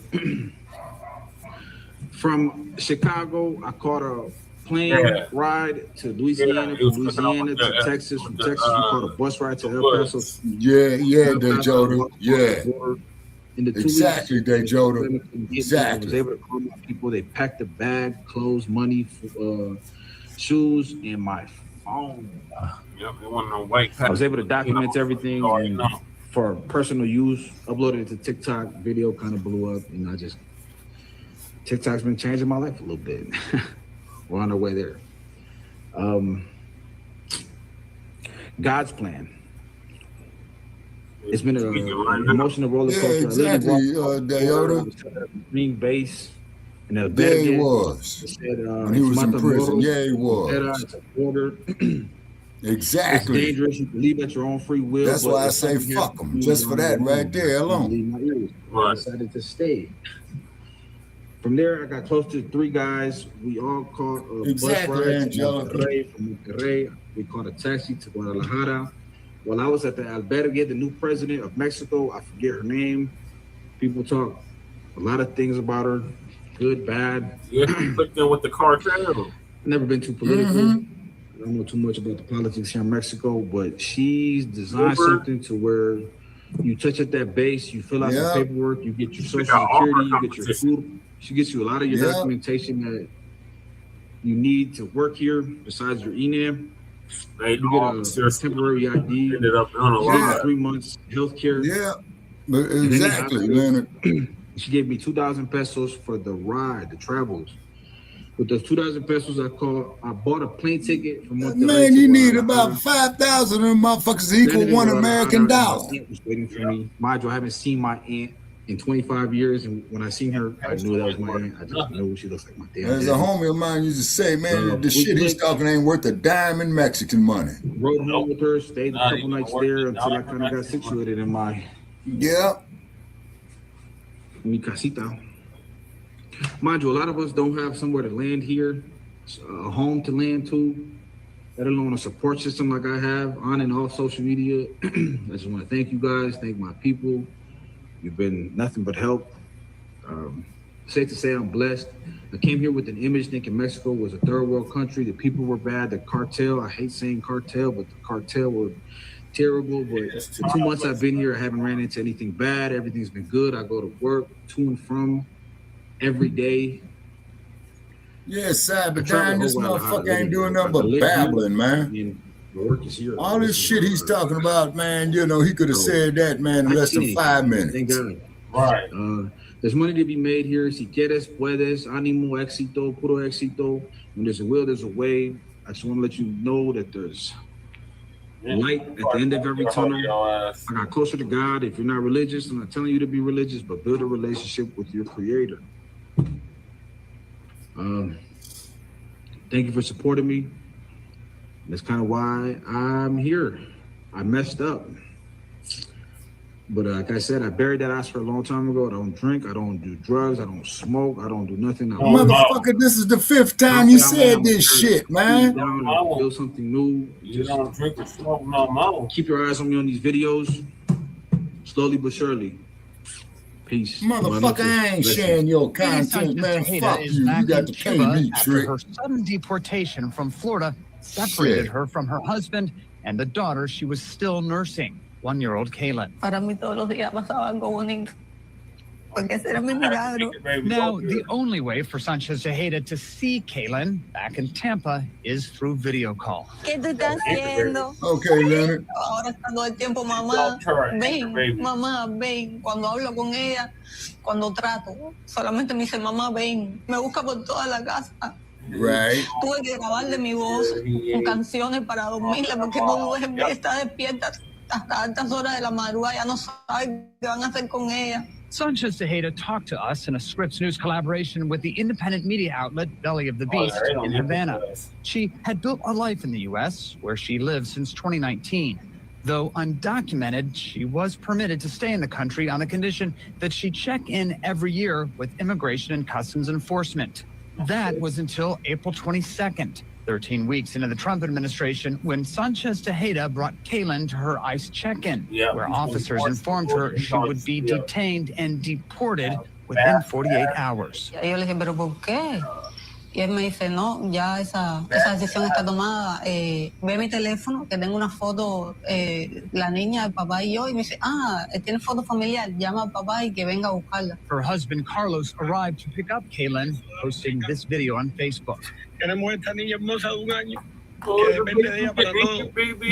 From Chicago, I caught a plane ride to Louisiana, from Louisiana to Texas, from Texas we caught a bus ride to El Paso. Dejoda. Yeah. In the 2 exactly, weeks, Dejoda. Exactly. I was able to call my people. They packed a bag, clothes, money, shoes, and my phone. I was able to document everything and for personal use, uploaded it to TikTok. Video kind of blew up, and TikTok's been changing my life a little bit. We're on our way there. God's plan. It's been an emotional roller coaster. Yeah, exactly, Dejoda. Green base. And he was. When he was in prison. Yeah, he was. Exactly. It's dangerous. You can leave at your own free will. That's why I say fuck them. Just for that right there alone. I decided to stay. From there, I got close to 3 guys. We all caught a bus ride to Monterrey. From Monterrey, we caught a taxi to Guadalajara. While I was at the albergue, the new president of Mexico, I forget her name. People talk a lot of things about her, good, bad. Yeah, she clicked in with the cartel. Never been too political. I don't know too much about the politics here in Mexico, but she's designed something to where you touch at that base, you fill out the paperwork, you get your social security, you get your food. She gets you a lot of your documentation that you need to work here besides your ENAM. You get a temporary ID, 3 months healthcare. Yeah, but exactly, Leonard. She gave me 2,000 pesos for the ride, the travels. With those 2,000 pesos, I bought a plane ticket from Monterrey. Man, you need about 5,000 of them motherfuckers to equal $1 American dollar. My aunt was waiting for me. Mind you, I haven't seen my aunt in 25 years, and when I seen her, I knew that was my aunt. I just knew she looks like my damn There's a homie of mine used to say, man, the shit he's talking ain't worth a dime in Mexican money. Rode home with her, stayed a couple nights there until I kind of got situated in my mi casita. Mind you, a lot of us don't have somewhere to land here, a home to land to, let alone a support system like I have on and off social media. I just want to thank you guys, thank my people. You've been nothing but help. Safe to say I'm blessed. I came here with an image thinking Mexico was a third world country. The people were bad. The cartel, I hate saying cartel, but the cartel were terrible. But the 2 months I've been here, I haven't ran into anything bad. Everything's been good. I go to work to and from every day. Yeah, sad, but damn, this motherfucker ain't doing nothing but babbling, man. All this shit he's talking about, man, he could have said that, man, in less than 5 minutes. Thank God. Right. There's money to be made here. Si quieres, puedes, ánimo, éxito, puro éxito. When there's a will, there's a way. I just want to let you know that there's light at the end of every tunnel. I got closer to God. If you're not religious, I'm not telling you to be religious, but build a relationship with your creator. Thank you for supporting me. That's kind of why I'm here. I messed up. But like I said, I buried that ass for a long time ago. I don't drink. I don't do drugs. I don't smoke. I don't do nothing. Motherfucker, this is the 5th time you said this shit, man. Build something new. You don't drink or smoke no more. Keep your eyes on me on these videos. Slowly but surely. Peace. Motherfucker, I ain't sharing your content, man. Fuck you. You got to pay me, Trick. Her sudden deportation from Florida separated her from her husband and the daughter she was still nursing, 1-year-old Kaylin. Now, the only way for Sanchez Tejeda to see Kaylin back in Tampa is through video call. ¿Qué tú estás haciendo? Okay, Leonard. Ahora está todo el tiempo, mamá. Ven, mamá, ven. Cuando hablo con ella, cuando trato, solamente me dice, mamá, ven. Me busca por toda la casa. Right. Tuve que grabarle mi voz con canciones para dormirle porque no duerme, está despierta hasta altas horas de la madrugada, ya no sabe qué van a hacer con ella. Sanchez Tejeda talked to us in a Scripps News collaboration with the independent media outlet Belly of the Beast in Havana. She had built a life in the U.S., where she lived since 2019. Though undocumented, she was permitted to stay in the country on the condition that she check in every year with Immigration and Customs Enforcement. That was until April 22nd, 13 weeks into the Trump administration, when Sanchez Tejeda brought Kaylin to her ICE check-in, where officers informed her she would be detained and deported within 48 hours. Yo le dije, ¿pero por qué? Y él me dice, no, ya esa decisión está tomada. Ve mi teléfono, que tengo una foto, la niña, el papá y yo. Y me dice, tiene foto familiar, llama al papá y que venga a buscarla. Her husband, Carlos, arrived to pick up Kaylin, posting this video on Facebook.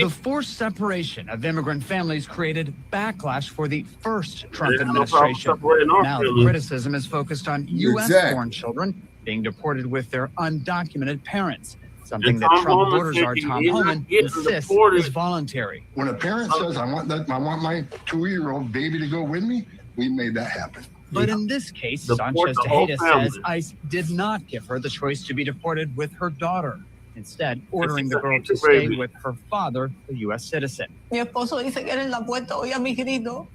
The forced separation of immigrant families created backlash for the first Trump administration. Now the criticism is focused on U.S.-born children being deported with their undocumented parents, something that Trump border czar Tom Homan insists is voluntary. When a parent says, I want my 2-year-old baby to go with me, we made that happen. But in this case, Sanchez Tejeda says ICE did not give her the choice to be deported with her daughter, instead ordering the girl to stay with her father, a U.S. citizen. Mi esposo dice que él en la puerta oye a mi grito.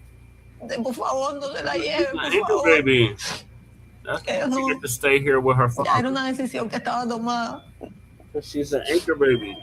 Por favor, no se la lleve, por favor. Baby. That's she get to stay here with her father. Era una decisión que estaba tomada. She's an anchor baby.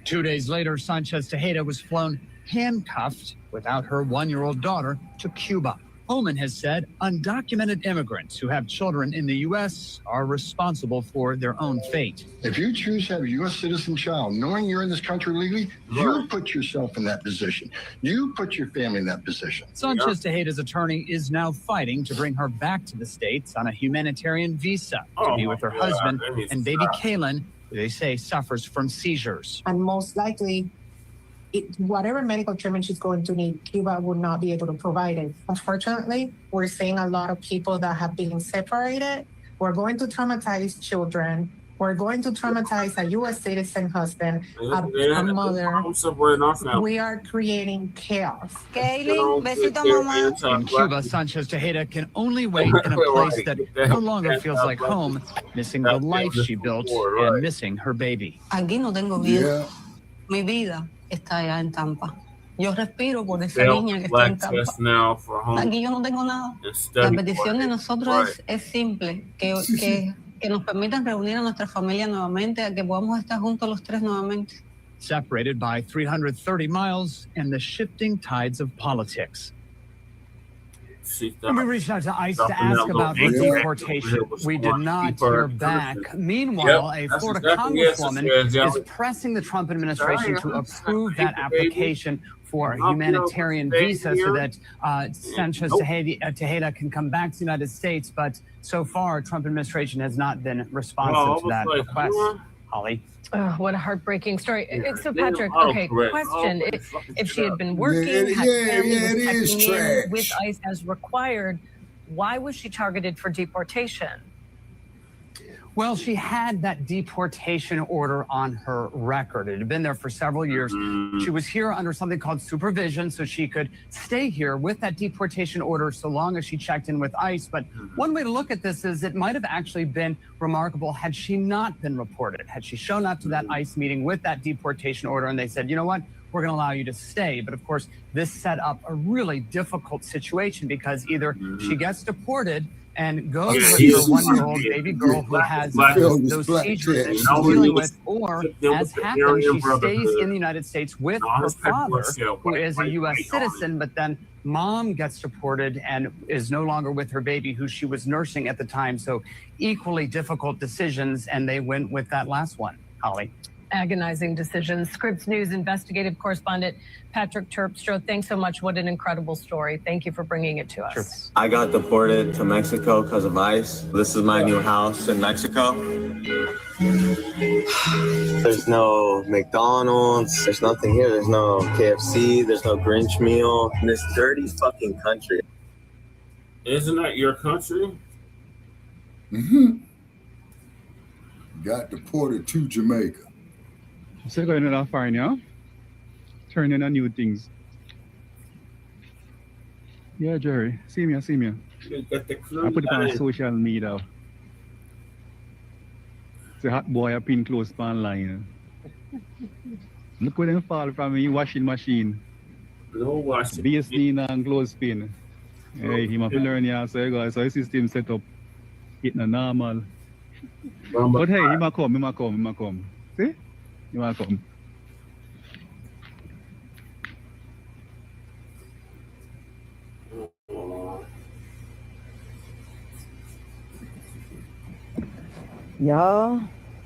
2 days later, Sanchez Tejeda was flown handcuffed without her 1-year-old daughter to Cuba. Homan has said undocumented immigrants who have children in the U.S. are responsible for their own fate. If you choose to have a U.S. citizen child, knowing you're in this country legally, you put yourself in that position. You put your family in that position. Sanchez Tejeda's attorney is now fighting to bring her back to the States on a humanitarian visa to be with her husband and baby Kaylin, who they say suffers from seizures. And most likely, whatever medical treatment she's going to need, Cuba would not be able to provide it. Unfortunately, we're seeing a lot of people that have been separated. We're going to traumatize children. We're going to traumatize a U.S. citizen husband, a mother. We are creating chaos. Kaylin, besito, mamá. In Cuba, Sanchez Tejeda can only wait in a place that no longer feels like home, missing the life she built and missing her baby. Aquí no tengo vida. Mi vida está allá en Tampa. Yo respiro por esa niña que está en Tampa. Aquí yo no tengo nada. La petición de nosotros es simple, que nos permitan reunir a nuestra familia nuevamente, a que podamos estar juntos los tres nuevamente. Separated by 330 miles and the shifting tides of politics. When we reached out to ICE to ask about the deportation, we did not hear back. Meanwhile, a Florida congresswoman is pressing the Trump administration to approve that application for a humanitarian visa so that Sanchez Tejeda can come back to the United States. But so far, Trump administration has not been responsive to that request. Holly. Oh, what a heartbreaking story. So, Patrick, okay, question. If she had been working, had family was checking in with ICE as required, why was she targeted for deportation? Well, she had that deportation order on her record. It had been there for several years. She was here under something called supervision, so she could stay here with that deportation order so long as she checked in with ICE. But one way to look at this is it might have actually been remarkable had she not been reported, had she shown up to that ICE meeting with that deportation order and they said, you know what, we're going to allow you to stay. But of course, this set up a really difficult situation because either she gets deported and goes with her 1-year-old baby girl who has those seizures that she's dealing with, or as happened, she stays in the United States with her father, who is a U.S. citizen, but then mom gets deported and is no longer with her baby, who she was nursing at the time. So equally difficult decisions, and they went with that last one. Holly. Agonizing decisions. Scripps News investigative correspondent Patrick Terpstra, thanks so much. What an incredible story. Thank you for bringing it to us. Sure. I got deported to Mexico because of ICE. This is my new house in Mexico. There's no McDonald's. There's nothing here. There's no KFC. There's no Grinch meal in this dirty fucking country. Isn't that your country? Got deported to Jamaica. Still going enough far now. Turning on new things. Yeah, Jerry. See me. You got the clue. I put it on social media. It's a hot boy up in close online. Look where them fall from me washing machine. No washing. BSD and clothespin. Hey, he must learn yeah, so guys, so his system set up. It's not normal. But hey, he might come. See? He might come. Y'all,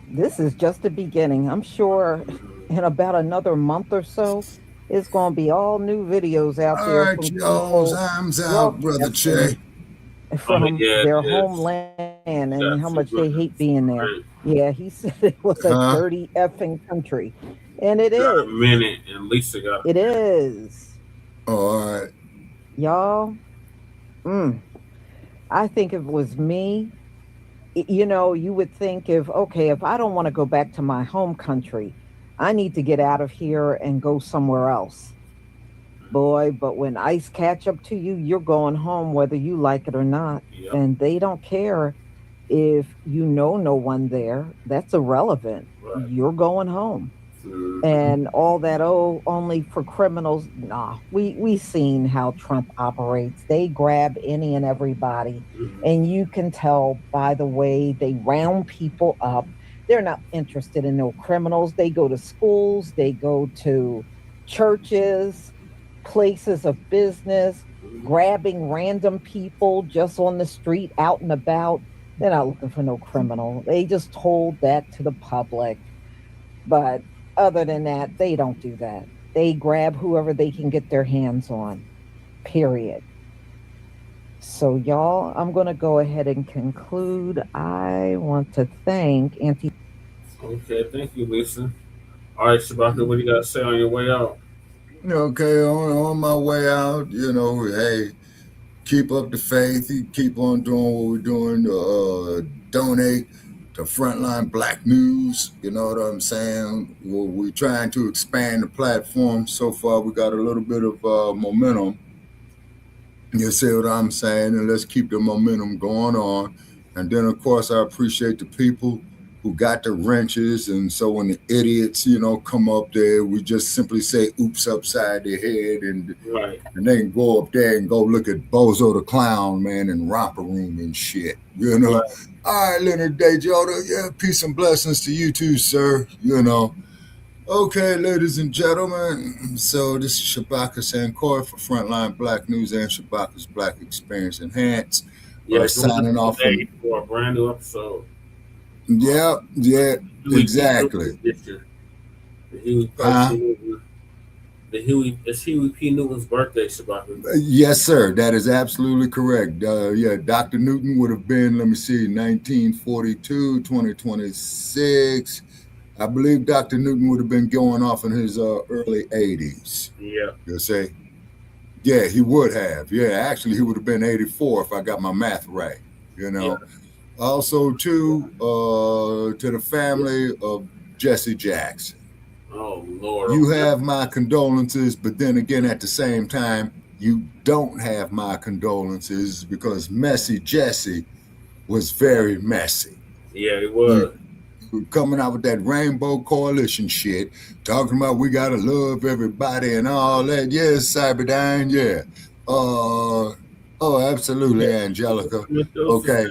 this is just the beginning. I'm sure in about another month or so, it's going to be all new videos out there. All right, y'all, time's out, Brother Che. From their homeland and how much they hate being there. Yeah, he said it was a dirty effing country. And it is. A minute, and Lisa got it. It is. All right. Y'all, I think if it was me, you know, you would think if I don't want to go back to my home country, I need to get out of here and go somewhere else. Boy, but when ICE catch up to you, you're going home whether you like it or not. Yep. And they don't care if you know no one there. That's irrelevant. Right. You're going home. Mm-hmm. And all that, only for criminals. Nah, we seen how Trump operates. They grab any and everybody. Mm-hmm. And you can tell by the way they round people up. They're not interested in no criminals. They go to schools. They go to churches, places of business, grabbing random people just on the street, out and about. They're not looking for no criminal. They just told that to the public. But other than that, they don't do that. They grab whoever they can get their hands on, period. So y'all, I'm going to go ahead and conclude. I want to thank Auntie. Okay, thank you, Lisa. All right, Shabaka, what do you got to say on your way out? Okay, on my way out, you know, hey, keep up the faith, keep on doing what we're doing, donate to Frontline Black News, you know what I'm saying? We're trying to expand the platform. So far, we got a little bit of momentum. You see what I'm saying? And let's keep the momentum going on. And then, of course, I appreciate the people who got the wrenches. And so when the idiots, you know, come up there, we just simply say, oops, upside their head. And they can go up there and go look at Bozo the Clown, man, in Romper Room and shit, you know? Right. All right, Leonard Dejota, yeah, peace and blessings to you too, sir, you know. Okay, ladies and gentlemen, so this is Shabaka Sankor for Frontline Black News and Shabaka's Black Experience Enhanced. Yeah, signing off for a brand new episode. Yeah, exactly. It's Huey P. Newton's birthday, Shabaka. Yes, sir. That is absolutely correct. Dr. Newton would have been, 1942, 2026. I believe Dr. Newton would have been going off in his early 80s. Yeah. You'll say? Yeah, he would have. Yeah, actually, he would have been 84 if I got my math right, you know. Yeah. Also, too, to the family of Jesse Jackson. Oh, Lord. You have my condolences, but then again, at the same time, you don't have my condolences because Messy Jesse was very messy. Yeah, he was. Coming out with that Rainbow Coalition shit, talking about we got to love everybody and all that. Yes, Cyberdyne, yeah. Oh, absolutely, Angelica. Okay.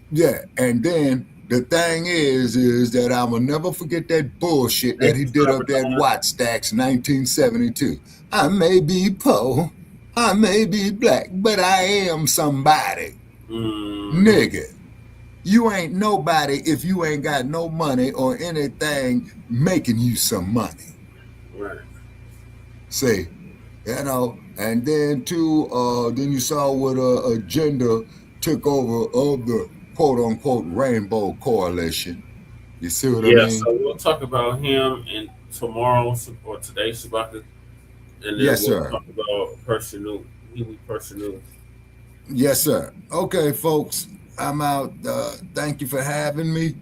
Yeah, and then the thing is that I will never forget that bullshit that he did up there at Watt Stacks 1972. I may be poor, I may be black, but I am somebody. Nigga, you ain't nobody if you ain't got no money or anything making you some money. Right. See, you know, and then too, then you saw what agenda took over of the quote-unquote Rainbow Coalition. You see what I mean? Yeah, so we'll talk about him in tomorrow or today, Shabaka. And then we'll talk about Huey Person. Yes, sir. Okay, folks, I'm out. Thank you for having me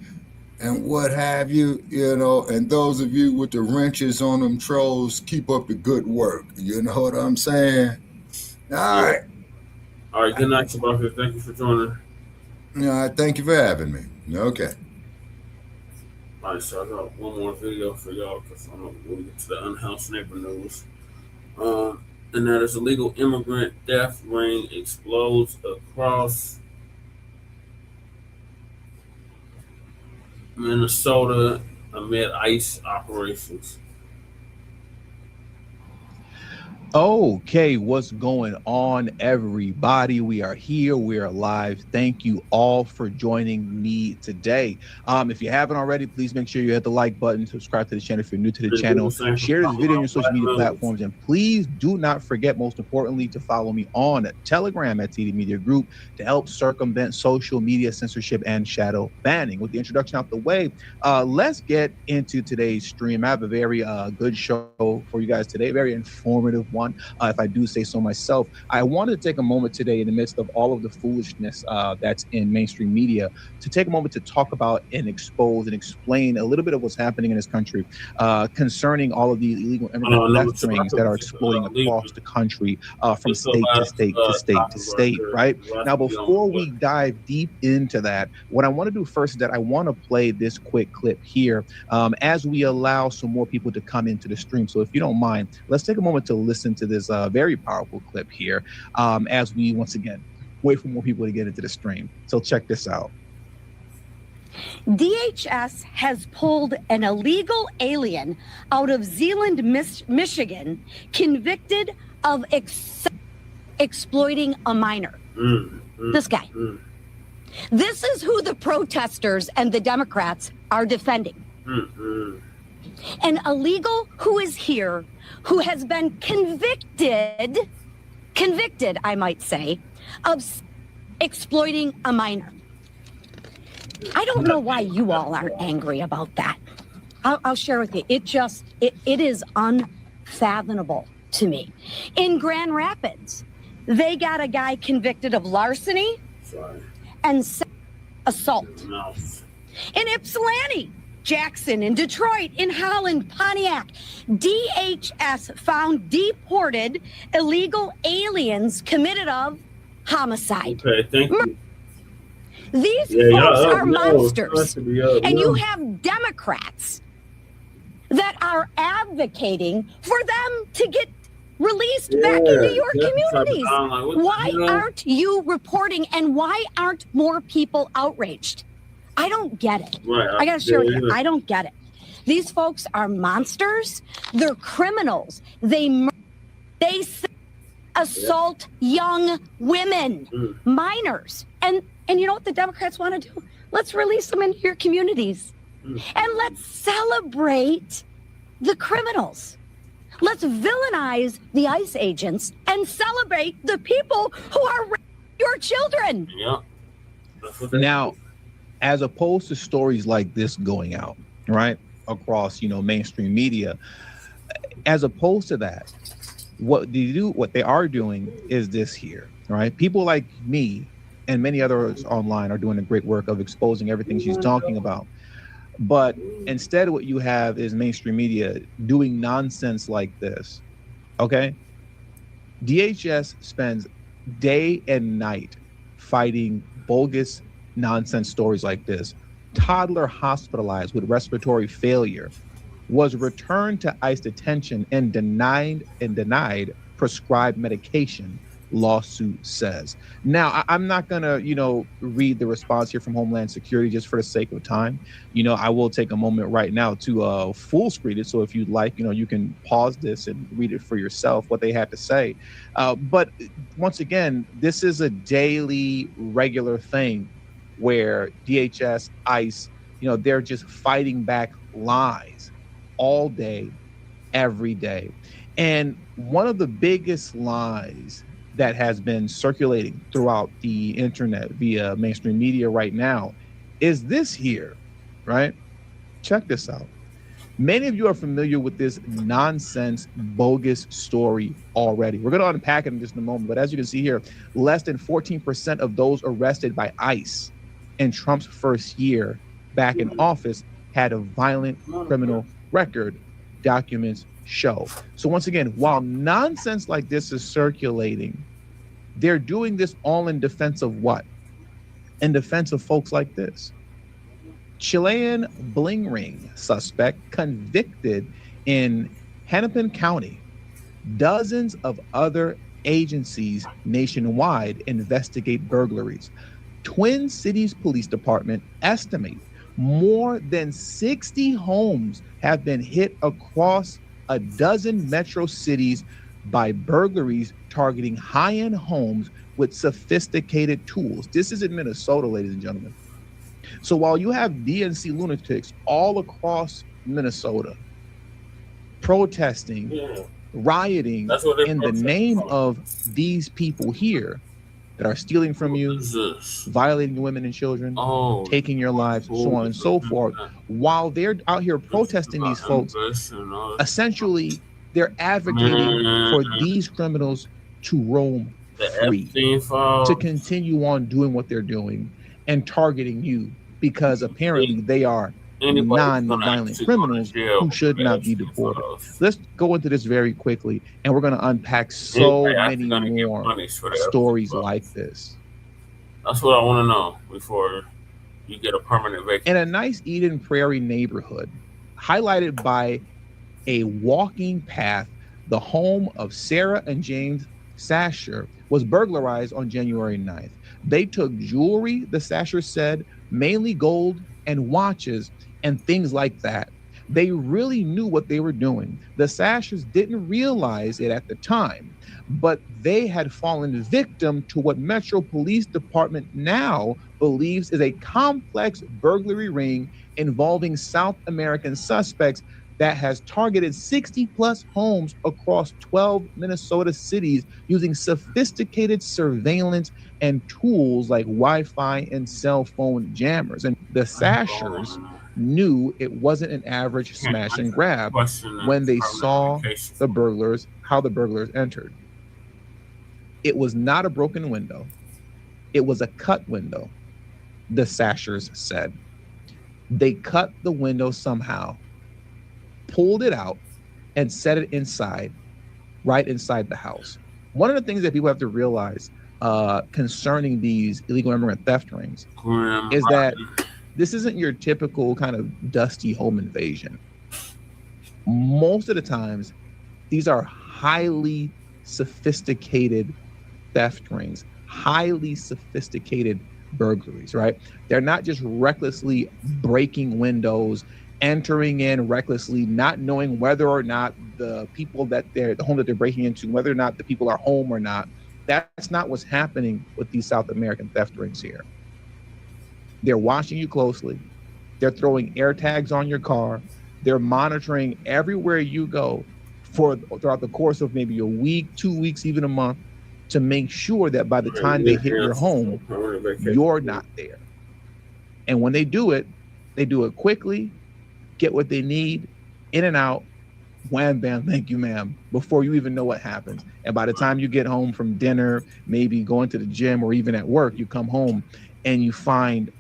and what have you, you know, and those of you with the wrenches on them trolls, keep up the good work. You know what I'm saying? All right. All right. Good night, Japa. Thank you for joining. All right. Thank you for having me. Okay. All right, so I got one more video for y'all because I'm going to get to the Unhoused neighbor news. And that is illegal immigrant death ring explodes across Minnesota amid ICE operations. Okay, what's going on, everybody? We are here. We are live. Thank you all for joining me today. If you haven't already, please make sure you hit the like button, subscribe to the channel if you're new to the channel, share this video on your social media platforms, and please do not forget, most importantly, to follow me on Telegram at TD Media Group to help circumvent social media censorship and shadow banning. With the introduction out the way, let's get into today's stream. I have a very good show for you guys today, very informative one. If I do say so myself, I wanted to take a moment today in the midst of all of the foolishness that's in mainstream media to take a moment to talk about and expose and explain a little bit of what's happening in this country concerning all of these illegal immigrant death rings that are exploding across the country from state to state to state to state, right? Now, before we dive deep into that, what I want to do first is that I want to play this quick clip here as we allow some more people to come into the stream. So if you don't mind, let's take a moment to listen to this very powerful clip here as we once again wait for more people to get into the stream. So check this out. DHS has pulled an illegal alien out of Zeeland, Michigan, convicted of exploiting a minor. This guy. This is who the protesters and the Democrats are defending. An illegal who is here, who has been convicted, I might say, of exploiting a minor. I don't know why you all aren't angry about that. I'll share with you. It is unfathomable to me. In Grand Rapids, they got a guy convicted of larceny and assault. In Ypsilanti, Jackson, in Detroit, in Holland, Pontiac, DHS found deported illegal aliens committed of homicide. Okay, thank you. These folks are monsters. And you have Democrats that are advocating for them to get released back into your communities. Why aren't you reporting, and why aren't more people outraged? I don't get it. I gotta share with you. I don't get it. These folks are monsters. They're criminals. They assault young women, minors. And you know what the Democrats want to do? Let's release them into your communities. And let's celebrate the criminals. Let's villainize the ICE agents and celebrate the people who are raping your children. Yeah. Now, as opposed to stories like this going out, right, across, mainstream media, as opposed to that, what they are doing is this here, right? People like me and many others online are doing a great work of exposing everything she's talking about. But instead, what you have is mainstream media doing nonsense like this, okay? DHS spends day and night fighting bogus nonsense stories like this. Toddler hospitalized with respiratory failure was returned to ICE detention and denied prescribed medication, lawsuit says. Now, I'm not gonna, read the response here from Homeland Security just for the sake of time. I will take a moment right now to full screen it. So if you'd like, you can pause this and read it for yourself, what they had to say. But once again, this is a daily, regular thing where DHS, ICE, they're just fighting back lies all day, every day. And one of the biggest lies that has been circulating throughout the internet via mainstream media right now is this here, right? Check this out. Many of you are familiar with this nonsense, bogus story already. We're going to unpack it in just a moment, but as you can see here, less than 14% of those arrested by ICE in Trump's first year back in office had a violent criminal record, documents show. So once again, while nonsense like this is circulating They're doing this all in defense of what? In defense of folks like this. Chilean bling ring suspect convicted in Hennepin County. Dozens of other agencies nationwide investigate burglaries. Twin Cities Police Department estimate more than 60 homes have been hit across a dozen metro cities by burglaries targeting high-end homes with sophisticated tools. This is in Minnesota, ladies and gentlemen. So while you have DNC lunatics all across Minnesota protesting, rioting in the name of these people here that are stealing from you, violating women and children, taking your lives, so on and so forth, while they're out here protesting these folks, essentially they're advocating for these criminals to roam free, to continue on doing what they're doing and targeting you, because apparently they are non-violent criminals who should not be deported. Let's go into this very quickly, and we're going to unpack so many more stories like this. That's what I want to know before you get a permanent vacation. In a nice Eden Prairie neighborhood, highlighted by a walking path, the home of Sarah and James Sasher was burglarized on January 9th. They took jewelry, the Sashers said, mainly gold and watches and things like that. They really knew what they were doing. The Sashers didn't realize it at the time, but they had fallen victim to what Metro Police Department now believes is a complex burglary ring involving South American suspects that has targeted 60 plus homes across 12 Minnesota cities using sophisticated surveillance and tools like Wi-Fi and cell phone jammers. And the Sashers knew it wasn't an average smash and grab when they saw the burglars, how the burglars entered. It was not a broken window. It was a cut window, the Sashers said. They cut the window somehow, pulled it out, and set it inside, right inside the house. One of the things that people have to realize concerning these illegal immigrant theft rings is that this isn't your typical kind of dusty home invasion. Most of the times, these are highly sophisticated theft rings, highly sophisticated burglaries, right? They're not just recklessly breaking windows, entering in recklessly, not knowing whether or not the people that the home that they're breaking into, whether or not the people are home or not. That's not what's happening with these South American theft rings here. They're watching you closely. They're throwing air tags on your car. They're monitoring everywhere you go throughout the course of maybe a week, 2 weeks, even a month, to make sure that by the time they hit your home, you're not there. And when they do it quickly, get what they need, in and out, wham, bam, thank you, ma'am, before you even know what happens. And by the time you get home from dinner, maybe going to the gym or even at work, you come home and you find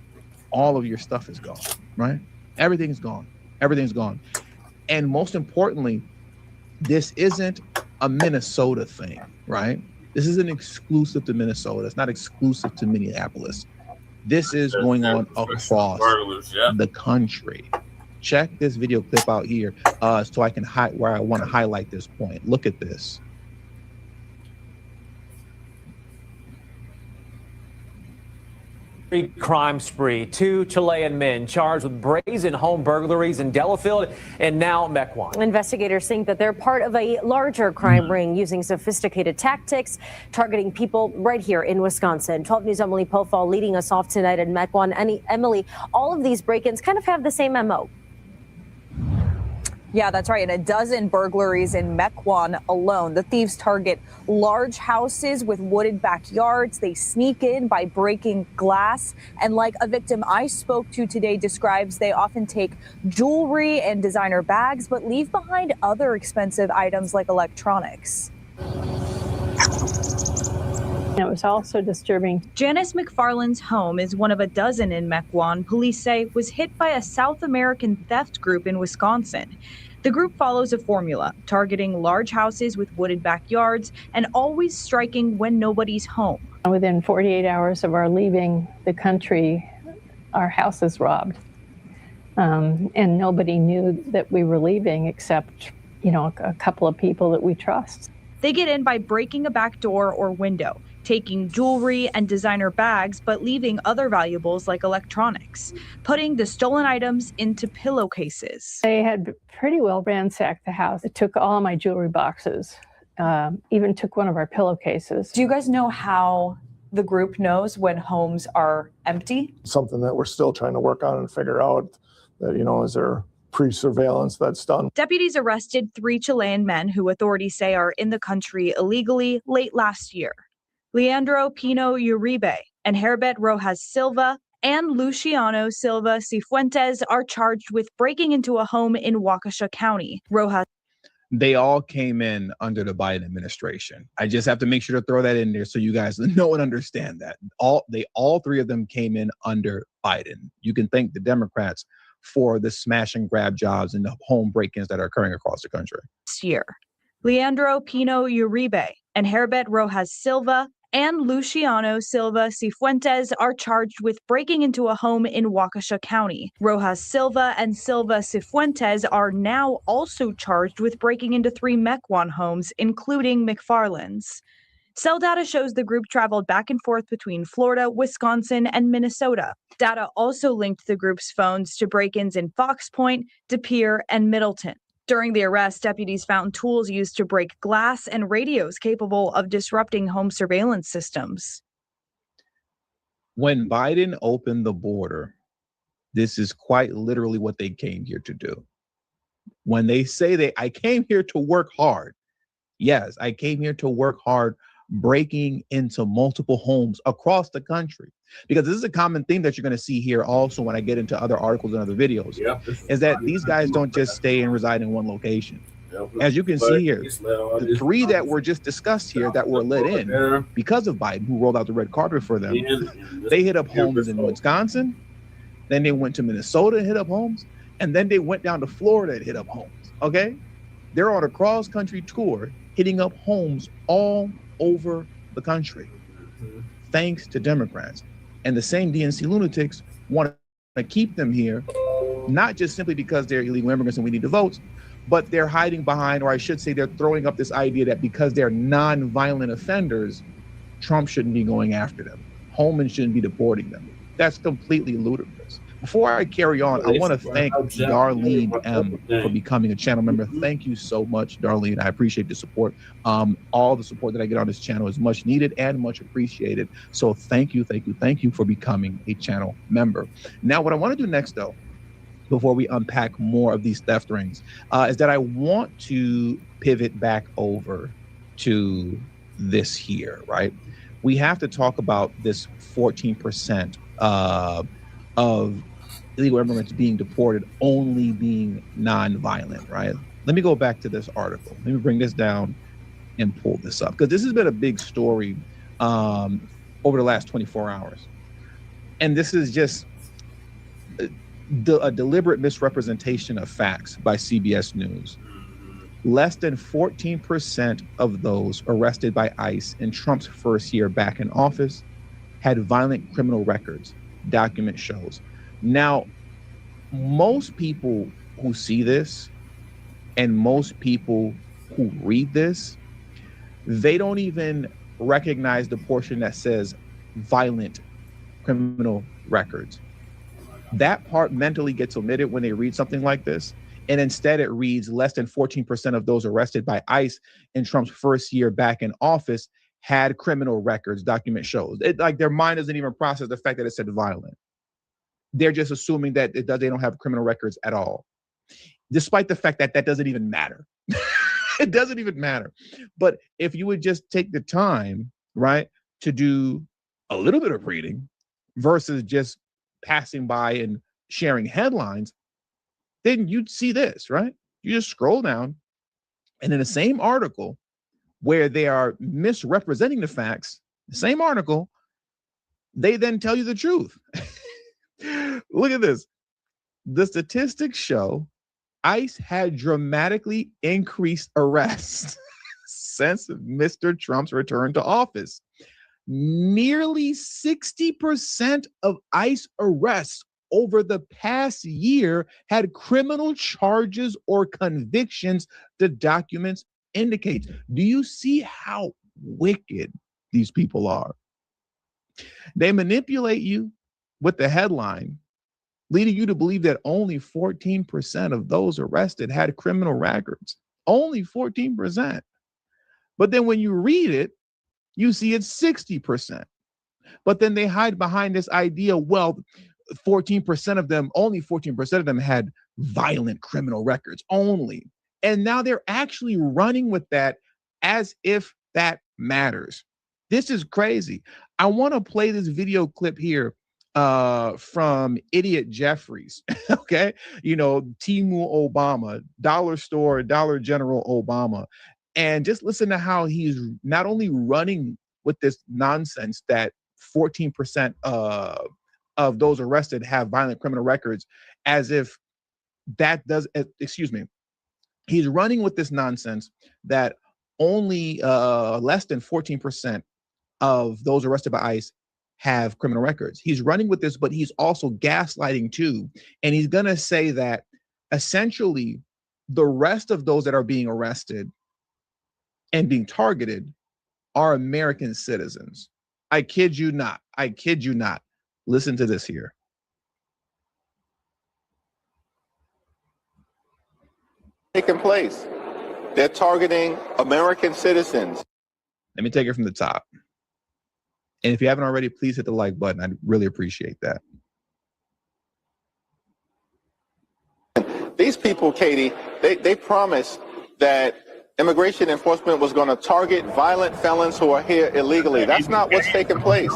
all of your stuff is gone, right? Everything's gone. Everything's gone. And most importantly, this isn't a Minnesota thing, right? This isn't exclusive to Minnesota. It's not exclusive to Minneapolis. This is going on across the country. Check this video clip out here so I can where I want to highlight this point. Look at this. Crime spree. 2 Chilean men charged with brazen home burglaries in Delafield and now Mequon. Investigators think that they're part of a larger crime ring using sophisticated tactics, targeting people right here in Wisconsin. 12 News' Emily Pofall leading us off tonight in Mequon. And Emily, all of these break-ins kind of have the same MO. Yeah, that's right. And a dozen burglaries in Mequon alone. The thieves target large houses with wooded backyards. They sneak in by breaking glass. And like a victim I spoke to today describes, they often take jewelry and designer bags, but leave behind other expensive items like electronics. It was also disturbing. Janice McFarland's home is one of a dozen in Mequon, police say was hit by a South American theft group in Wisconsin. The group follows a formula, targeting large houses with wooded backyards and always striking when nobody's home. Within 48 hours of our leaving the country, our house is robbed. And nobody knew that we were leaving except, a couple of people that we trust. They get in by breaking a back door or window, taking jewelry and designer bags, but leaving other valuables like electronics, putting the stolen items into pillowcases. They had pretty well ransacked the house. It took all my jewelry boxes, even took one of our pillowcases. Do you guys know how the group knows when homes are empty? Something that we're still trying to work on and figure out that, is there pre-surveillance that's done. Deputies arrested 3 Chilean men who authorities say are in the country illegally late last year. Leandro Pino Uribe and Herbert Rojas Silva and Luciano Silva Cifuentes are charged with breaking into a home in Waukesha County. Rojas. They all came in under the Biden administration. I just have to make sure to throw that in there so you guys know and understand that. All 3 of them came in under Biden. You can thank the Democrats for the smash and grab jobs and the home break-ins that are occurring across the country. This year, Leandro Pino Uribe and Herbert Rojas Silva and Luciano Silva Cifuentes are charged with breaking into a home in Waukesha County. Rojas Silva and Silva Cifuentes are now also charged with breaking into 3 Mequon homes, including McFarland's. Cell data shows the group traveled back and forth between Florida, Wisconsin, and Minnesota. Data also linked the group's phones to break-ins in Fox Point, De Pere, and Middleton. During the arrest, deputies found tools used to break glass and radios capable of disrupting home surveillance systems. When Biden opened the border, this is quite literally what they came here to do. When they say I came here to work hard, yes, I came here to work hard, breaking into multiple homes across the country. Because this is a common theme that you're going to see here also when I get into other articles and other videos, is that these guys don't just stay and reside in one location. As you can see here, the 3 that were just discussed here that were let in because of Biden, who rolled out the red carpet for them, they hit up homes in Wisconsin, then they went to Minnesota and hit up homes, and then they went down to Florida and hit up homes, okay? They're on a cross-country tour hitting up homes all over the country, thanks to Democrats. And the same DNC lunatics want to keep them here, not just simply because they're illegal immigrants and we need the votes, but they're hiding behind, or I should say they're throwing up this idea that because they're non-violent offenders, Trump shouldn't be going after them. Holman shouldn't be deporting them. That's completely ludicrous. Before I carry on, I want to thank Darlene M for becoming a channel member. Thank you so much, Darlene. I appreciate the support. All the support that I get on this channel is much needed and much appreciated. So thank you for becoming a channel member. Now, what I want to do next, though, before we unpack more of these theft rings, is that I want to pivot back over to this here, right? We have to talk about this 14% of illegal immigrants being deported only being non-violent, right? Let me go back to this article. Let me bring this down and pull this up, because this has been a big story over the last 24 hours. And this is just a deliberate misrepresentation of facts by CBS News. Less than 14% of those arrested by ICE in Trump's first year back in office had violent criminal records, document shows. Now, most people who see this and most people who read this, they don't even recognize the portion that says violent criminal records. That part mentally gets omitted when they read something like this. And instead it reads less than 14% of those arrested by ICE in Trump's first year back in office had criminal records, document shows. Like their mind doesn't even process the fact that it said violent. They're just assuming that they don't have criminal records at all, despite the fact that that doesn't even matter. It doesn't even matter. But if you would just take the time, right, to do a little bit of reading versus just passing by and sharing headlines, then you'd see this, right? You just scroll down, and in the same article where they are misrepresenting the facts, the same article, they then tell you the truth. Look at this. The statistics show ICE had dramatically increased arrests since Mr. Trump's return to office. Nearly 60% of ICE arrests over the past year had criminal charges or convictions, the documents indicate. Do you see how wicked these people are? They manipulate you with the headline, leading you to believe that only 14% of those arrested had criminal records. Only 14%. But then when you read it, you see it's 60%. But then they hide behind this idea, well, 14% of them, only 14% of them had violent criminal records only. And now they're actually running with that as if that matters. This is crazy. I want to play this video clip here from Idiot Jeffries, okay? You know, Timu Obama, Dollar Store, Dollar General Obama. And just listen to how he's not only running with this nonsense that 14% of those arrested have violent criminal records, as if that does, excuse me, he's running with this nonsense that only less than 14% of those arrested by ICE have criminal records. He's running with this, but he's also gaslighting too. And he's going to say that essentially the rest of those that are being arrested and being targeted are American citizens. I kid you not. I kid you not. Listen to this here. Taking place. They're targeting American citizens. Let me take it from the top. And if you haven't already, please hit the like button. I'd really appreciate that. These people, Katie, they promised that immigration enforcement was going to target violent felons who are here illegally. That's not what's taking place.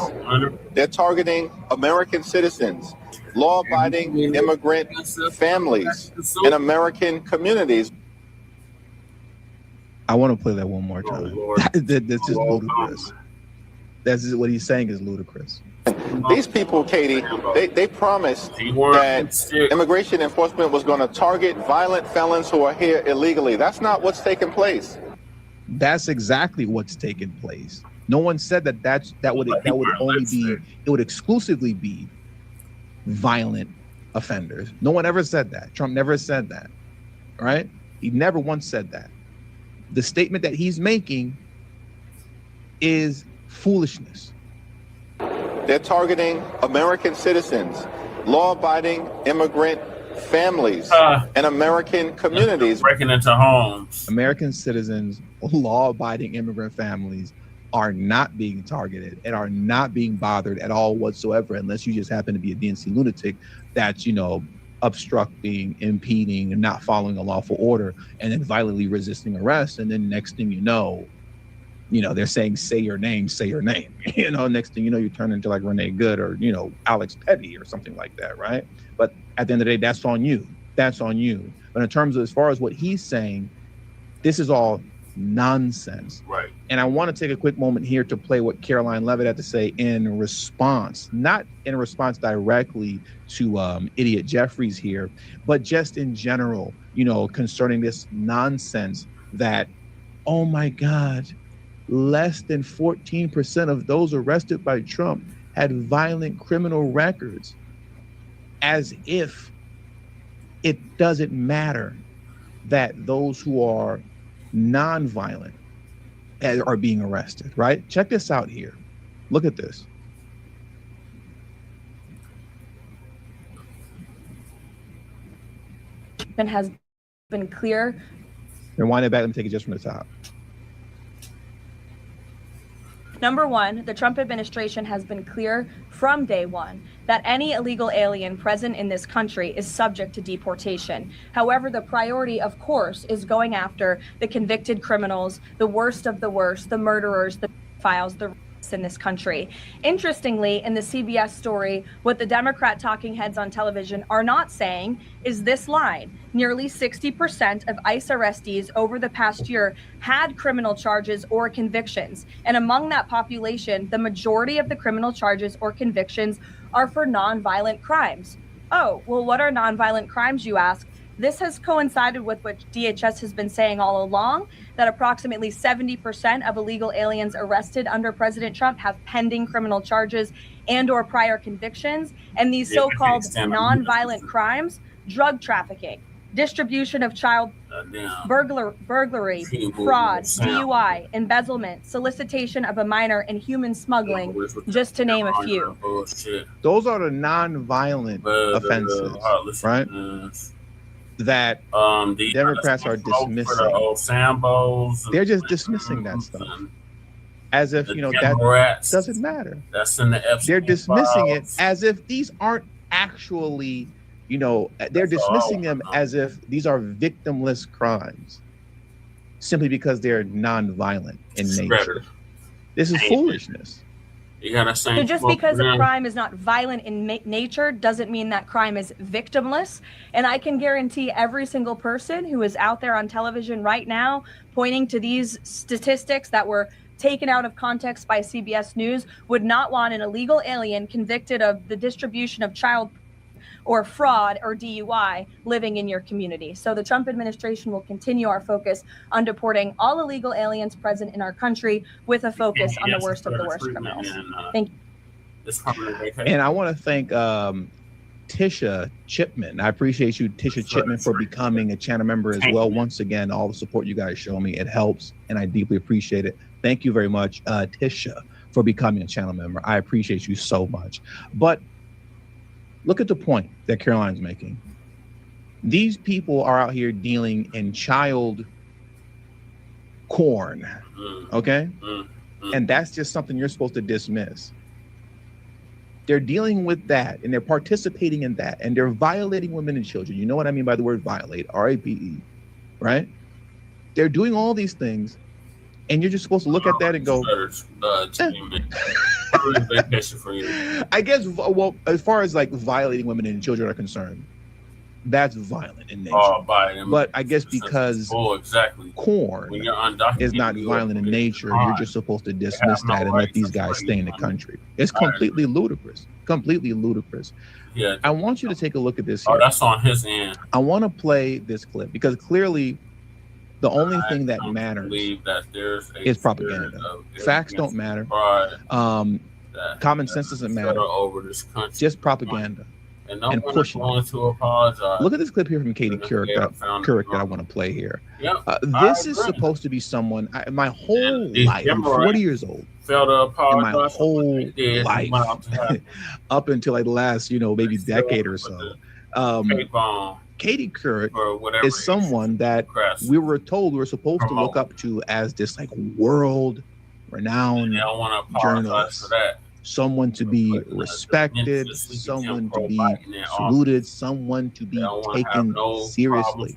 They're targeting American citizens, law-abiding immigrant families, and American communities. I want to play that one more time. This is ludicrous. That's what he's saying is ludicrous. These people, Katie, they promised that immigration enforcement was going to target violent felons who are here illegally. That's not what's taking place. That's exactly what's taking place. No one said that that would only be, it would exclusively be violent offenders. No one ever said that. Trump never said that, right? He never once said that. The statement that he's making is foolishness. They're targeting American citizens, law-abiding immigrant families, and American communities. Breaking into homes. American citizens, law-abiding immigrant families are not being targeted and are not being bothered at all whatsoever, unless you just happen to be a DNC lunatic that's, you know, obstructing, impeding, and not following a lawful order, and then violently resisting arrest. And then next thing you know, they're saying, say your name. You know, next thing you know, you turn into like Renee Good or, you know, Alex Petty or something like that, right? But at the end of the day, that's on you. That's on you. But in terms of as far as what he's saying, this is all nonsense. Right. And I want to take a quick moment here to play what Caroline Levitt had to say in response, not in response directly to Idiot Jeffries here, but just in general, you know, concerning this nonsense that, oh my God, less than 14% of those arrested by Trump had violent criminal records, as if it doesn't matter that those who are non-violent are being arrested, right? Check this out here. Look at this. And has been clear. Rewind it back and take it just from the top. Number one, the Trump administration has been clear from day one that any illegal alien present in this country is subject to deportation. However, the priority, of course, is going after the convicted criminals, the worst of the worst, the murderers, the pedophiles, the rapists in this country. Interestingly, in the CBS story, what the Democrat talking heads on television are not saying is this line. Nearly 60% of ICE arrestees over the past year had criminal charges or convictions. And among that population, the majority of the criminal charges or convictions are for nonviolent crimes. Oh, well, what are nonviolent crimes, you ask? This has coincided with what DHS has been saying all along, that approximately 70% of illegal aliens arrested under President Trump have pending criminal charges and or prior convictions. And these so-called non-violent crimes, drug trafficking, distribution of child burglary, fraud, DUI, embezzlement, solicitation of a minor, and human smuggling, just to name a few. Those are the non-violent offenses, right? That Democrats are dismissing. They're just dismissing that stuff as if, you know, that doesn't matter. That's in the Epstein They're dismissing it files. as if these aren't actually, you know, they're dismissing them as if these are victimless crimes simply because they're non-violent in nature. This is foolishness. You gotta say, So just because a crime is not violent in nature doesn't mean that crime is victimless. And I can guarantee every single person who is out there on television right now pointing to these statistics that were taken out of context by CBS News would not want an illegal alien convicted of the distribution of child or fraud or DUI living in your community. So the Trump administration will continue our focus on deporting all illegal aliens present in our country with a focus on the worst of the worst criminals. Thank you. And I want to thank Tisha Chipman. I appreciate you, Tisha Chipman, for becoming a channel member as well. Once again, all the support you guys show me, it helps, and I deeply appreciate it. Thank you very much, Tisha, for becoming a channel member. I appreciate you so much. But look at the point that Caroline's making. These people are out here dealing in child corn, okay? And that's just something you're supposed to dismiss. They're dealing with that, and they're participating in that, and they're violating women and children. You know what I mean by the word violate, R-A-P-E, right? They're doing all these things, and you're just supposed to look at that and go, I guess, well, as far as like violating women and children are concerned, that's violent in nature. But I guess because corn is not violent in nature, you're just supposed to dismiss that and let these guys stay in the country. It's completely ludicrous. Completely ludicrous. Yeah. I want you to take a look at this here. Oh, that's on his end. I want to play this clip because clearly the only thing that matters is propaganda. Facts don't matter. Common sense doesn't matter. Just propaganda. And pushing. Look at this clip here from Katie Couric that I want to play here. This is supposed to be someone, my whole life, I'm 40 years old. And my whole life, up until like the last, maybe decade or so. Katie Couric is someone that we were told we were supposed to look up to as this like world-renowned journalist. Someone to be respected, someone to be saluted, someone to be taken seriously.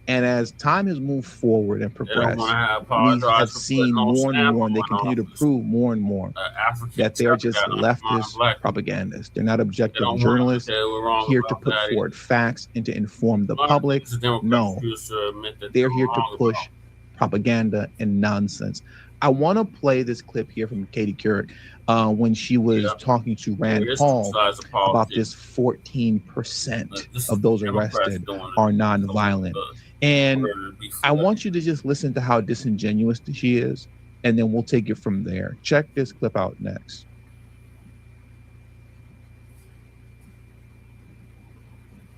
And as time has moved forward and progressed, we have seen more and more, and they continue to prove more and more that they're just leftist propagandists. They're not objective journalists here to put forward facts and to inform the public. No, they're here to push propaganda and nonsense. I want to play this clip here from Katie Couric when she was talking to Rand Paul about this 14% of those arrested are nonviolent. And I want you to just listen to how disingenuous she is, and then we'll take it from there. Check this clip out next.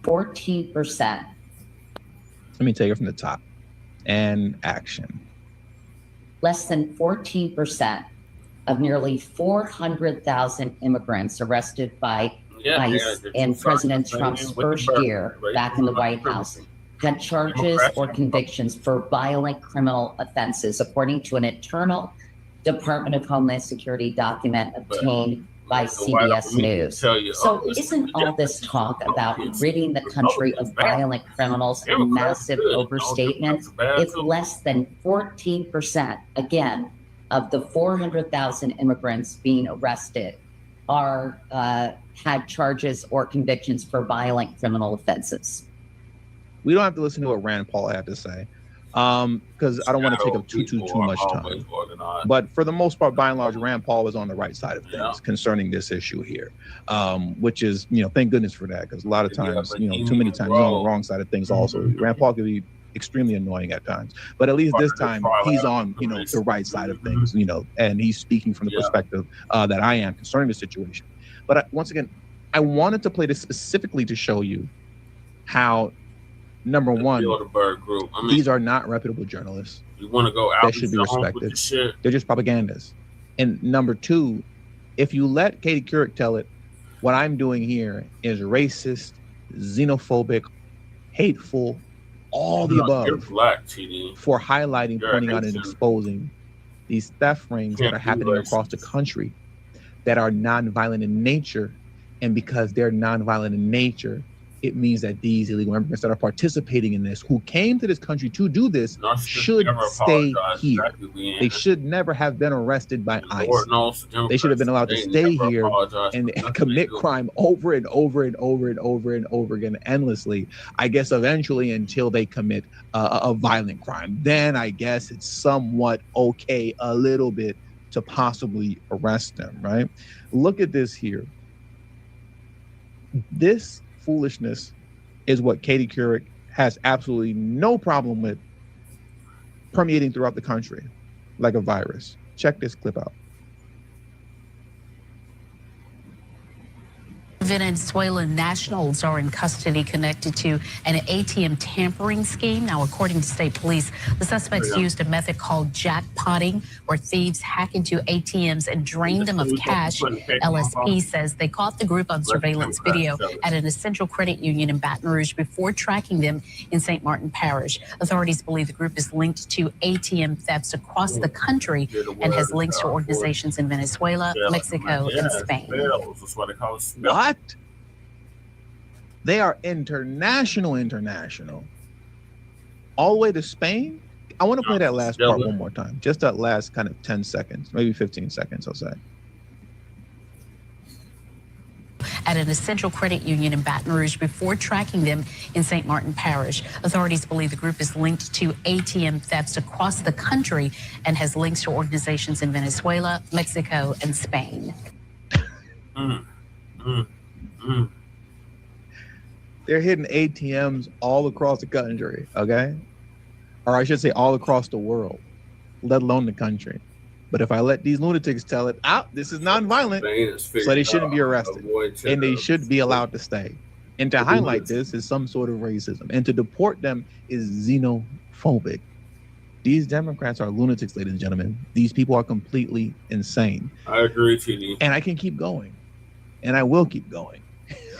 14%. Let me take it from the top. And action. Less than 14% of nearly 400,000 immigrants arrested by ICE in President Trump's first year back in the White House had charges or convictions for violent criminal offenses, according to an internal Department of Homeland Security document obtained by CBS News. So isn't all this talk about ridding the country of violent criminals a massive overstatement? If less than 14%, again, of the 400,000 immigrants being arrested are had charges or convictions for violent criminal offenses. We don't have to listen to what Rand Paul had to say. because I don't want to take up too much time. But for the most part, by and large, Rand Paul is on the right side of things concerning this issue here, which is, thank goodness for that, because a lot of times, too many times he's on the wrong side of things also. Rand Paul can be extremely annoying at times, but at least this time he's on, the right side of things, and he's speaking from the perspective that I am concerning the situation. But once again, I wanted to play this specifically to show you how, number one, these are not reputable journalists. You want to go out? That should be respected. They're just propagandists. And number two, if you let Katie Couric tell it, what I'm doing here is racist, xenophobic, hateful, all the above. You're black, TD. For highlighting, pointing out, and exposing these theft rings that are happening across the country that are nonviolent in nature. And because they're nonviolent in nature, it means that these illegal immigrants that are participating in this, who came to this country to do this, should stay here. They should never have been arrested by ICE. They should have been allowed to stay here and commit crime over and over and over and over and over again, endlessly, I guess eventually until they commit a violent crime. Then I guess it's somewhat okay a little bit to possibly arrest them, right? Look at this here. This foolishness is what Katie Couric has absolutely no problem with permeating throughout the country like a virus. Check this clip out. Venezuelan nationals are in custody connected to an ATM tampering scheme. Now, according to state police, the suspects used a method called jackpotting, where thieves hack into ATMs and drain them of cash. LSP says they caught the group on surveillance video at an essential credit union in Baton Rouge before tracking them in St. Martin Parish. Authorities believe the group is linked to ATM thefts across the country and has links to organizations in Venezuela, Mexico, and Spain. What? They are international. All the way to Spain? I want to play that last part one more time. Just that last kind of 10 seconds, maybe 15 seconds, I'll say. At an essential credit union in Baton Rouge before tracking them in St. Martin Parish. Authorities believe the group is linked to ATM thefts across the country and has links to organizations in Venezuela, Mexico, and Spain. They're hitting ATMs all across the country, okay? Or I should say all across the world, let alone the country. But if I let these lunatics tell it, this is nonviolent, so they shouldn't be arrested. And they should be allowed to stay. And to highlight this is some sort of racism. And to deport them is xenophobic. These Democrats are lunatics, ladies and gentlemen. These people are completely insane. I agree, TD. And I can keep going. And I will keep going.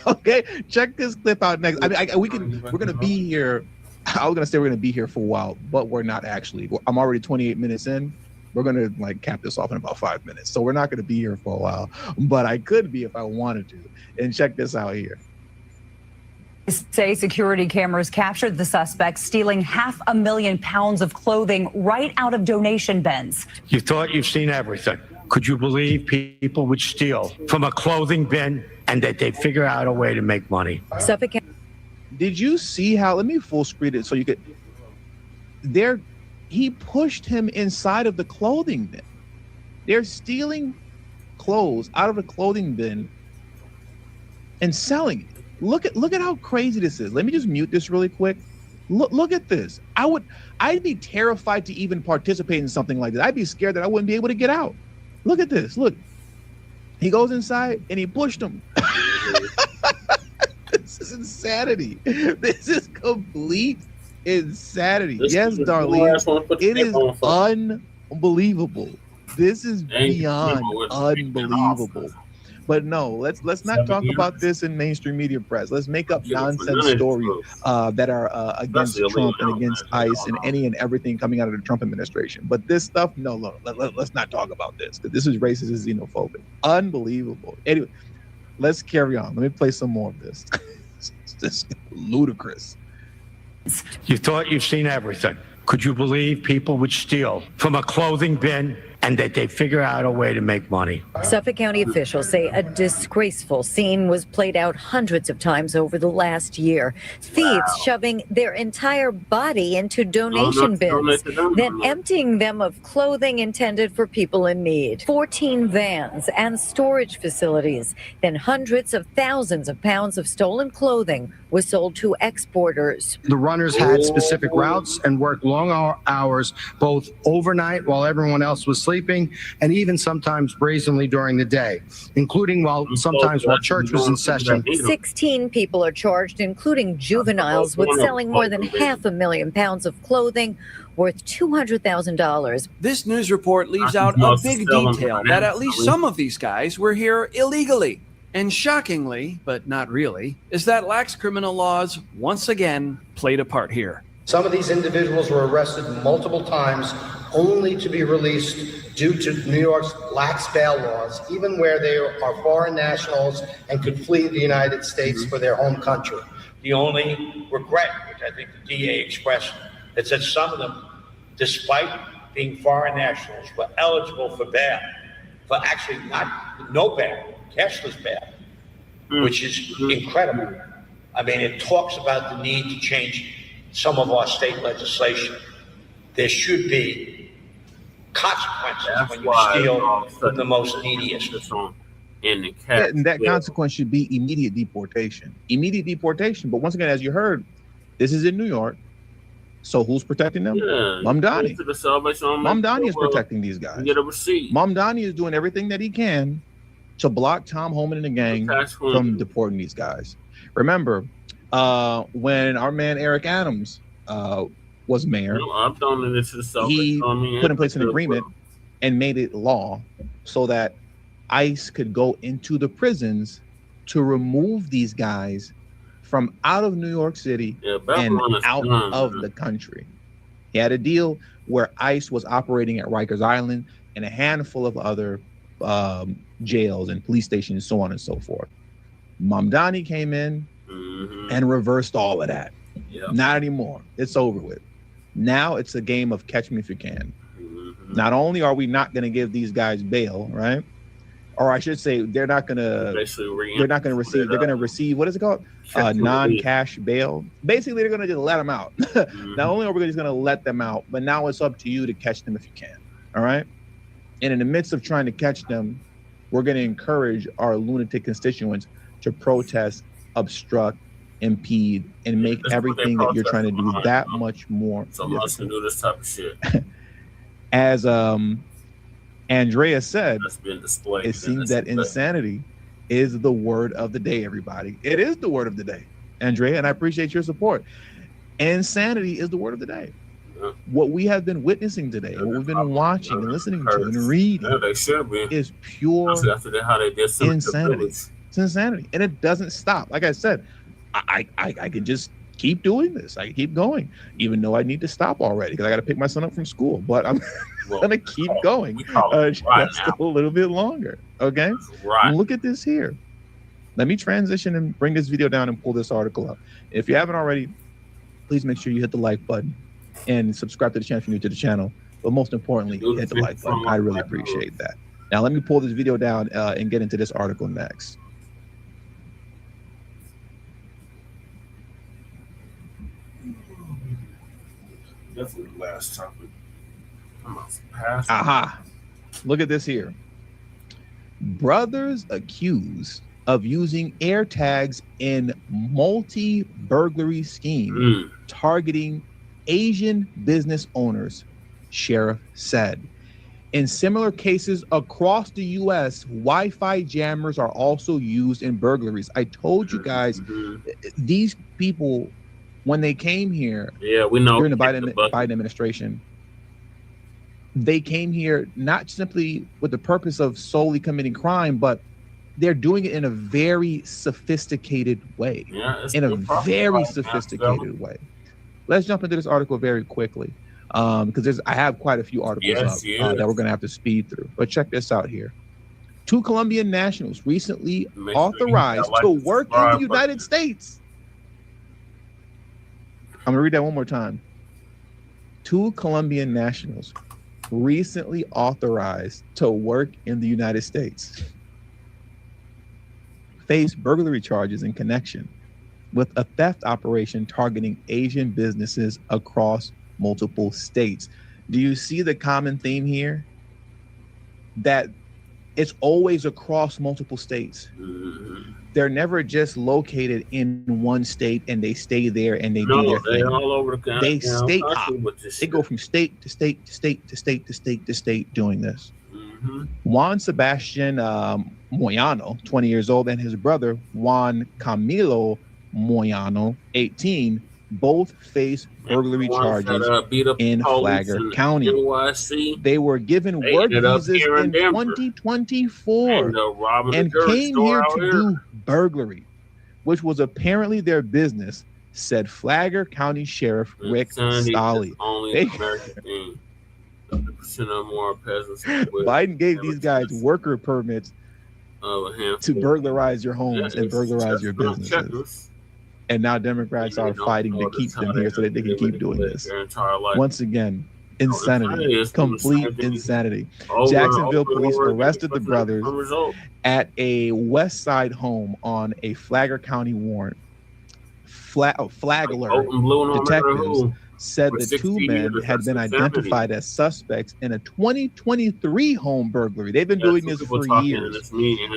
Okay, check this clip out next. I mean, we're gonna be here. I was gonna say we're gonna be here for a while, but we're not actually. I'm already 28 minutes in. We're gonna cap this off in about 5 minutes, so we're not gonna be here for a while. But I could be if I wanted to. And check this out here. Say security cameras captured the suspect stealing 500,000 pounds of clothing right out of donation bins. You thought you've seen everything. Could you believe people would steal from a clothing bin and that they figure out a way to make money? Did you see how, let me full screen it so you could, he pushed him inside of the clothing bin. They're stealing clothes out of the clothing bin and selling it. Look at how crazy this is. Let me just mute this really quick. Look at this. I'd be terrified to even participate in something like that. I'd be scared that I wouldn't be able to get out. Look at this. Look, he goes inside and he pushed him. This is insanity. This is complete insanity. Yes, Darlene, it is unbelievable. This is beyond unbelievable. But no, let's not talk about this in mainstream media press. Let's make up nonsense stories that are against Trump and against ICE and any and everything coming out of the Trump administration. But this stuff, no, let's not talk about this. This is racist and xenophobic. Unbelievable. Anyway, let's carry on. Let me play some more of this. It's just ludicrous. You thought you've seen everything. Could you believe people would steal from a clothing bin and that they figure out a way to make money. Suffolk County officials say a disgraceful scene was played out hundreds of times over the last year. Thieves shoving their entire body into donation bins, then emptying them of clothing intended for people in need. 14 vans and storage facilities, then hundreds of thousands of pounds of stolen clothing was sold to exporters. The runners had specific routes and worked long hours, both overnight while everyone else was sleeping, and even sometimes brazenly during the day, including sometimes while church was in session. 16 people are charged, including juveniles, with selling more than 500,000 pounds of clothing worth $200,000. This news report leaves out a big detail that at least some of these guys were here illegally. And shockingly, but not really, is that lax criminal laws once again played a part here. Some of these individuals were arrested multiple times only to be released due to New York's lax bail laws, even where they are foreign nationals and could flee the United States for their home country. The only regret, which I think the DA expressed, is that some of them, despite being foreign nationals, were eligible for bail, for actually no bail. Cashless bail, which is incredible. I mean, it talks about the need to change some of our state legislation. There should be consequences when you steal from the most neediest. And that consequence should be immediate deportation. Immediate deportation. But once again, as you heard, this is in New York. So who's protecting them? Mamdani. Mamdani is protecting these guys. Get a receipt. Mamdani is doing everything that he can to block Tom Homan and the gang from deporting these guys. Remember, when our man Eric Adams was mayor, he put in place an agreement and made it law so that ICE could go into the prisons to remove these guys from out of New York City and out of the country. He had a deal where ICE was operating at Rikers Island and a handful of other jails and police stations, so on and so forth. Mamdani came in and reversed all of that. Not anymore. It's over with. Now it's a game of catch me if you can. Not only are we not going to give these guys bail, right? Or I should say, they're not going to receive. They're going to receive, what is it called? Non-cash bail. Basically, they're going to just let them out. Not only are we just going to let them out, but now it's up to you to catch them if you can. All right. And in the midst of trying to catch them, we're going to encourage our lunatic constituents to protest, obstruct, impede, and make everything that you're trying to do that much more. So much to do this type of shit. As Andrea said, it seems that insanity is the word of the day, everybody. It is the word of the day, Andrea, and I appreciate your support. Insanity is the word of the day. What we have been witnessing today, what we've been watching and listening to and reading is pure insanity. It's insanity. And it doesn't stop. Like I said, I can just keep doing this. I can keep going, even though I need to stop already because I got to pick my son up from school. But I'm going to keep going just a little bit longer. Okay? Look at this here. Let me transition and bring this video down and pull this article up. If you haven't already, please make sure you hit the like button and subscribe to the channel if you're new to the channel. But most importantly, hit the like button. I really appreciate that. Now, let me pull this video down and get into this article next. Definitely the last topic. Aha. Look at this here. Brothers accused of using air tags in multi-burglary scheme targeting Asian business owners, sheriff said. In similar cases across the U.S., Wi-Fi jammers are also used in burglaries. I told you guys, these people, when they came here we know during the Biden administration, they came here not simply with the purpose of solely committing crime, but they're doing it in a very sophisticated way. Let's jump into this article very quickly because I have quite a few articles that we're going to have to speed through. But check this out here. 2 Colombian nationals recently authorized to work in the United States. I'm going to read that one more time. 2 Colombian nationals recently authorized to work in the United States, face burglary charges in connection with a theft operation targeting Asian businesses across multiple states. Do you see the common theme here? That it's always across multiple states. They're never just located in one state and they stay there and they do their thing. All over the They state hop. They go from state to state to state to state to state to state doing this. Juan Sebastian Moyano, 20 years old, and his brother Juan Camilo Moyano, 18, both face burglary charges in Flagler County. They were given work visas in 2024 and came here to do burglary, which was apparently their business, said Flagler County Sheriff Rick Stolley. Biden gave these guys worker permits to burglarize your homes and burglarize your businesses. And now Democrats are fighting to keep them here so that they can keep doing this. Once again, insanity, complete insanity. Jacksonville police arrested the brothers at a West Side home on a Flagler County warrant. Flagler detectives said the two men had been identified as suspects in a 2023 home burglary. They've been doing this for years.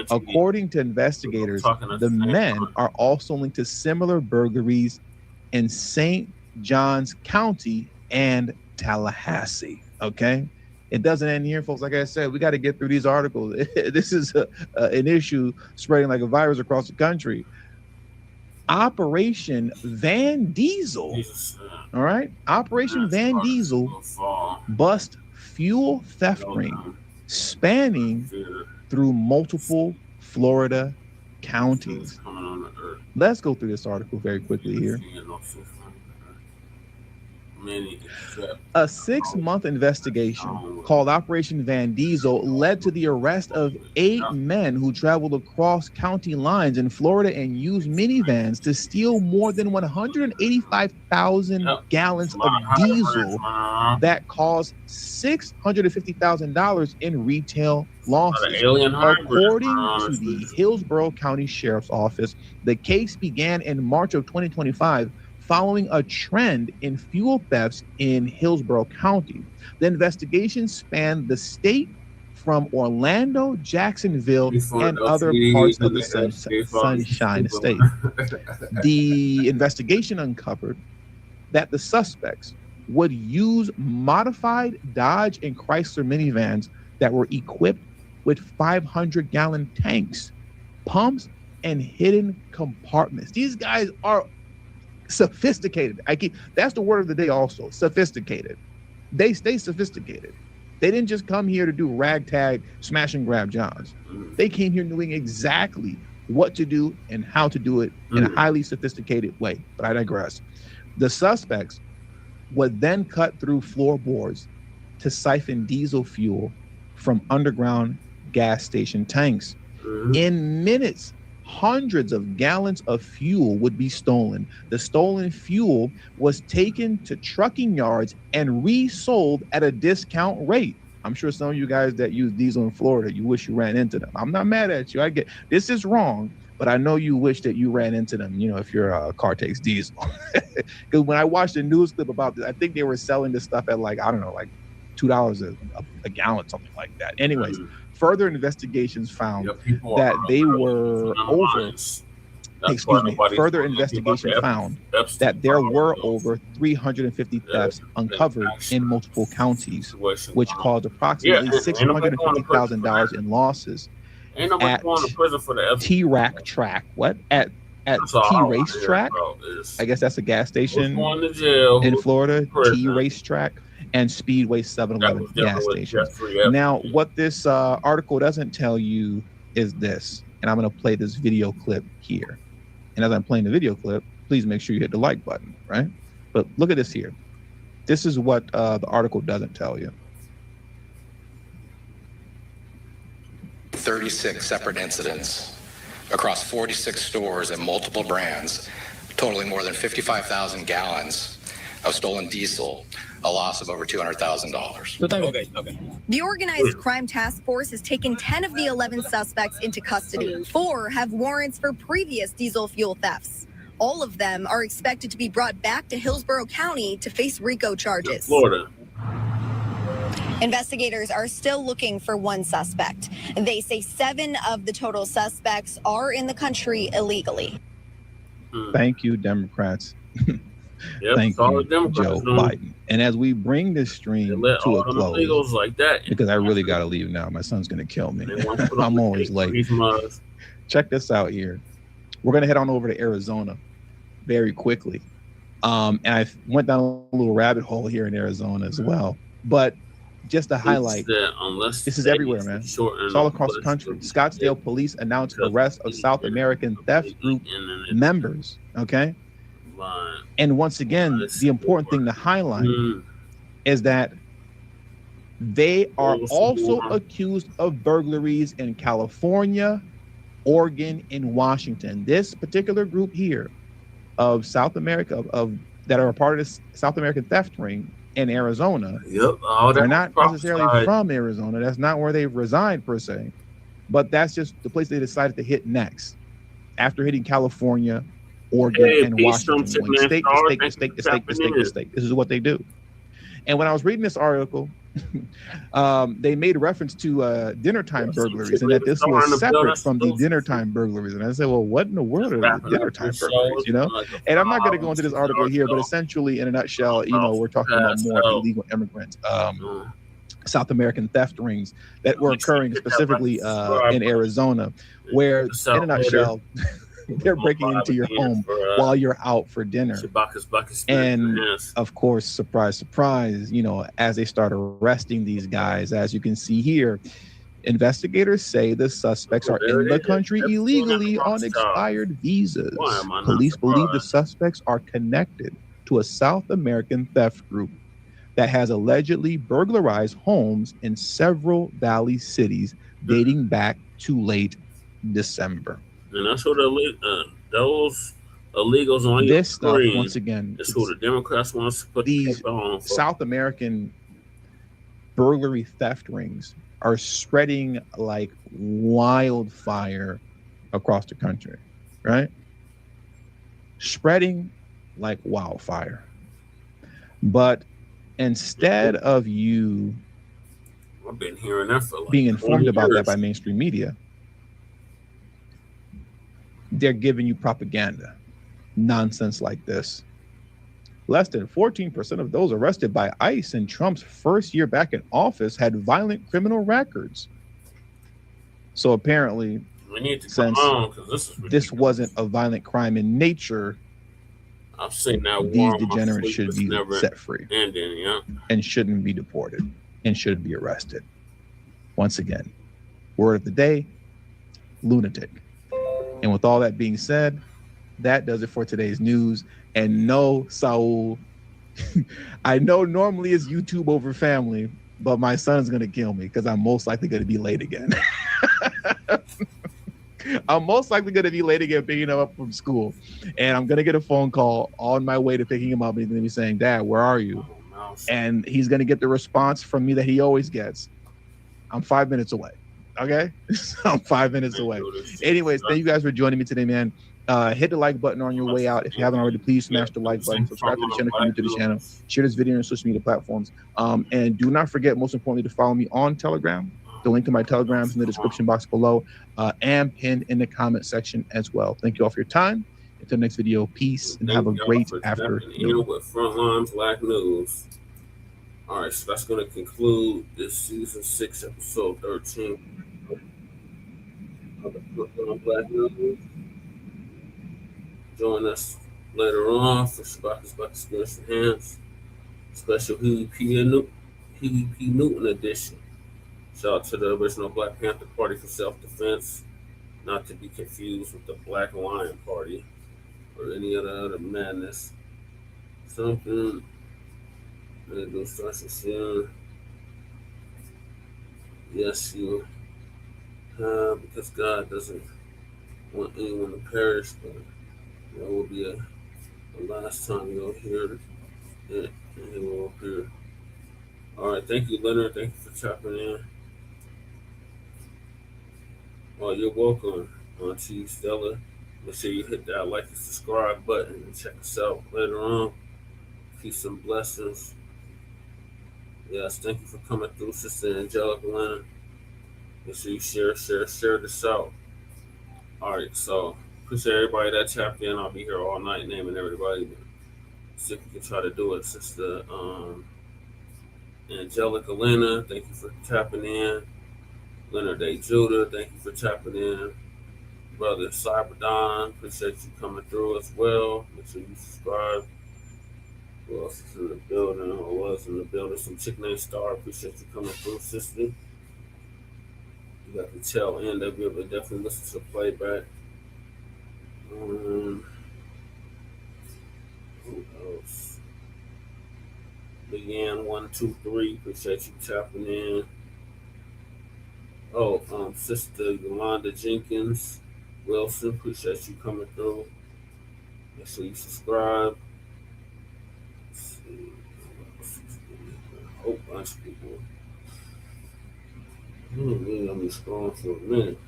According to investigators, the men are also linked to similar burglaries in St. Johns County and Tallahassee. Okay, it doesn't end here, folks. Like I said, we got to get through these articles. This is an issue spreading like a virus across the country. Operation Van Diesel. All right, Operation Van Diesel bust fuel theft ring spanning through multiple Florida counties. Let's go through this article very quickly here. A 6-month investigation called Operation Van Diesel led to the arrest of 8 men who traveled across county lines in Florida and used minivans to steal more than 185,000 gallons of diesel that caused $650,000 in retail losses. According to the Hillsborough County Sheriff's Office, the case began in March of 2025 following a trend in fuel thefts in Hillsborough County. The investigation spanned the state from Orlando, Jacksonville, and other parts of the Sunshine State. The investigation uncovered that the suspects would use modified Dodge and Chrysler minivans that were equipped with 500-gallon tanks, pumps, and hidden compartments. These guys are sophisticated. That's the word of the day also, sophisticated. They stay sophisticated. They didn't just come here to do ragtag smash and grab jobs. They came here knowing exactly what to do and how to do it in a highly sophisticated way. But I digress. The suspects would then cut through floorboards to siphon diesel fuel from underground gas station tanks. In minutes, hundreds of gallons of fuel would be stolen. The stolen fuel was taken to trucking yards and resold at a discount rate. I'm sure some of you guys that use diesel in Florida, you wish you ran into them. I'm not mad at you. I get this is wrong, but I know you wish that you ran into them, you know, if your car takes diesel. Because when I watched the news clip about this, I think they were selling this stuff at like, I don't know, like $2 a gallon, something like that. Anyways, further investigations found that they were over, further investigation found that there were over 350 thefts uncovered in multiple counties, which caused approximately $650,000 in losses at T-Rack Track. What? At T-Race Track? I guess that's a gas station in Florida, T-Race Track, and Speedway 7-Eleven gas stations. Now, what this article doesn't tell you is this, and I'm going to play this video clip here. And as I'm playing the video clip, please make sure you hit the like button, right? But look at this here. This is what the article doesn't tell you. 36 separate incidents across 46 stores and multiple brands, totaling more than 55,000 gallons. of stolen diesel, a loss of over $200,000. Okay. The Organized Crime Task Force has taken 10 of the 11 suspects into custody. 4 have warrants for previous diesel fuel thefts. All of them are expected to be brought back to Hillsborough County to face RICO charges. Florida. Investigators are still looking for one suspect. They say 7 of the total suspects are in the country illegally. Thank you, Democrats. Yep, Thank you, Democrats Joe Biden. And as we bring this stream to a close, like that, because I really got to leave now. My son's going to kill me. I'm always late. Check this out here. We're going to head on over to Arizona very quickly. And I went down a little rabbit hole here in Arizona as well. But just to highlight, this is everywhere, man. It's all across the country. Scottsdale police announced arrest of South American theft group members. Okay. And once again, the important thing to highlight is that they are also accused of burglaries in California, Oregon, and Washington. This particular group here of South America, that are a part of this South American theft ring in Arizona, they're not necessarily from Arizona. That's not where they reside per se, but that's just the place they decided to hit next after hitting California, Oregon, and Washington. State to state. This is what they do. And when I was reading this article, they made reference to dinner time burglaries and that this was separate from the dinner time burglaries. And I said, well, what in the world are the dinner time burglaries, you know? And I'm not going to go into this article here, but essentially in a nutshell, you know, we're talking about more illegal immigrant South American theft rings that were occurring specifically in Arizona, where in a nutshell, they're breaking into your home while you're out for dinner. And of course, surprise, surprise, you know, as they start arresting these guys, as you can see here, investigators say the suspects are in the country illegally on expired visas. Police believe the suspects are connected to a South American theft group that has allegedly burglarized homes in several valley cities dating back to late December. And that's what those illegals on this your stuff screen, once again. It's who the Democrats want to put these on for. South American burglary theft rings are spreading like wildfire across the country, right? Spreading like wildfire. But instead of you I've been hearing that for like being informed about that years. by mainstream media, they're giving you propaganda, nonsense like this. Less than 14% of those arrested by ICE in Trump's first year back in office had violent criminal records. So apparently, we need to since come on, this wasn't a violent crime in nature, I've seen that these degenerates should be set free ending, and shouldn't be deported and should be arrested. Once again, word of the day, lunatic. And with all that being said, that does it for today's news. And no, Saul, I know normally it's YouTube over family, but my son's going to kill me because I'm most likely going to be late again. I'm most likely going to be late again picking him up from school. And I'm going to get a phone call on my way to picking him up. And he's going to be saying, Dad, where are you? And he's going to get the response from me that he always gets. I'm 5 minutes away. Okay, I'm 5 minutes away. Anyways, thank you guys for joining me today, man. Hit the like button on your way out. If you haven't already, please smash the like button. Subscribe to the channel, come to the channel. Share this video on social media platforms. And do not forget, most importantly, to follow me on Telegram. The link to my Telegram is in the description box below and pinned in the comment section as well. Thank you all for your time. Until next video, peace and have a great afternoon. With Frontline Black News. All right, so that's going to conclude this season 6, episode 13 of the Frontline Black News. Join us later on for Shabaka's Black Experience Enhanced special PvP Newton edition. Shout out to the original Black Panther Party for self-defense, not to be confused with the Black Lion Party or any other madness. Something. Go start soon. Yes, you. Because God doesn't want anyone to perish, but there will be a last time you'll hear Yeah, and he will appear. All right, thank you, Leonard. Thank you for tapping in. Oh, you're welcome, Auntie Stella. Make sure you hit that like and subscribe button and check us out later on. Peace and blessings. Yes, thank you for coming through, Sister Angelica Leonard. Make sure you share this out. All right, so appreciate everybody that tapped in. I'll be here all night naming everybody. But see if we can try to do it. Sister Angelica Lena, thank you for tapping in. Leonard A. Judah, thank you for tapping in. Brother Cyberdon, appreciate you coming through as well. Make sure you subscribe. Who else is in the building or was in the building? Some chick named Star, appreciate you coming through, sister. You got the tail end of it, but definitely listen to the playback. Who else? Leanne 123, appreciate you tapping in. Sister Yolanda Jenkins Wilson, appreciate you coming through. Make sure you subscribe. Let's see. A whole bunch of people. Let me scroll for a minute.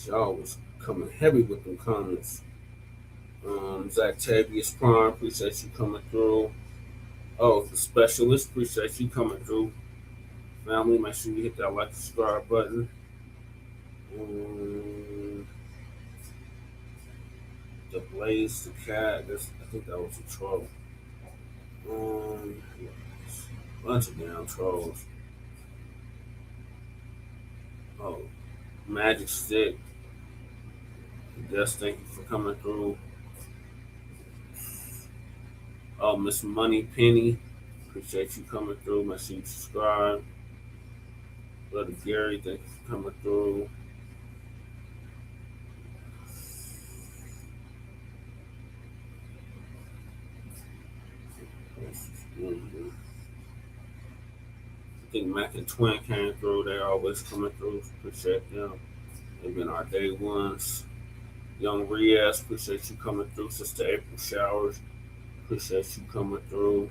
Y'all was coming heavy with them comments. Zach Tavius Prime, appreciate you coming through. Oh, the specialist, appreciate you coming through. Family, make sure you hit that like and subscribe button. The Blaze, the cat, I think that was a troll. Bunch of damn trolls. Oh, Magic Stick. Yes, thank you for coming through. Oh, Miss Money Penny, appreciate you coming through. Make sure you subscribe. Brother Gary, thank you for coming through. I think Mac and Twin came through. They're always coming through. Appreciate them. They've been our day ones. Young Riaz, appreciate you coming through. Sister April Showers, appreciate you coming through.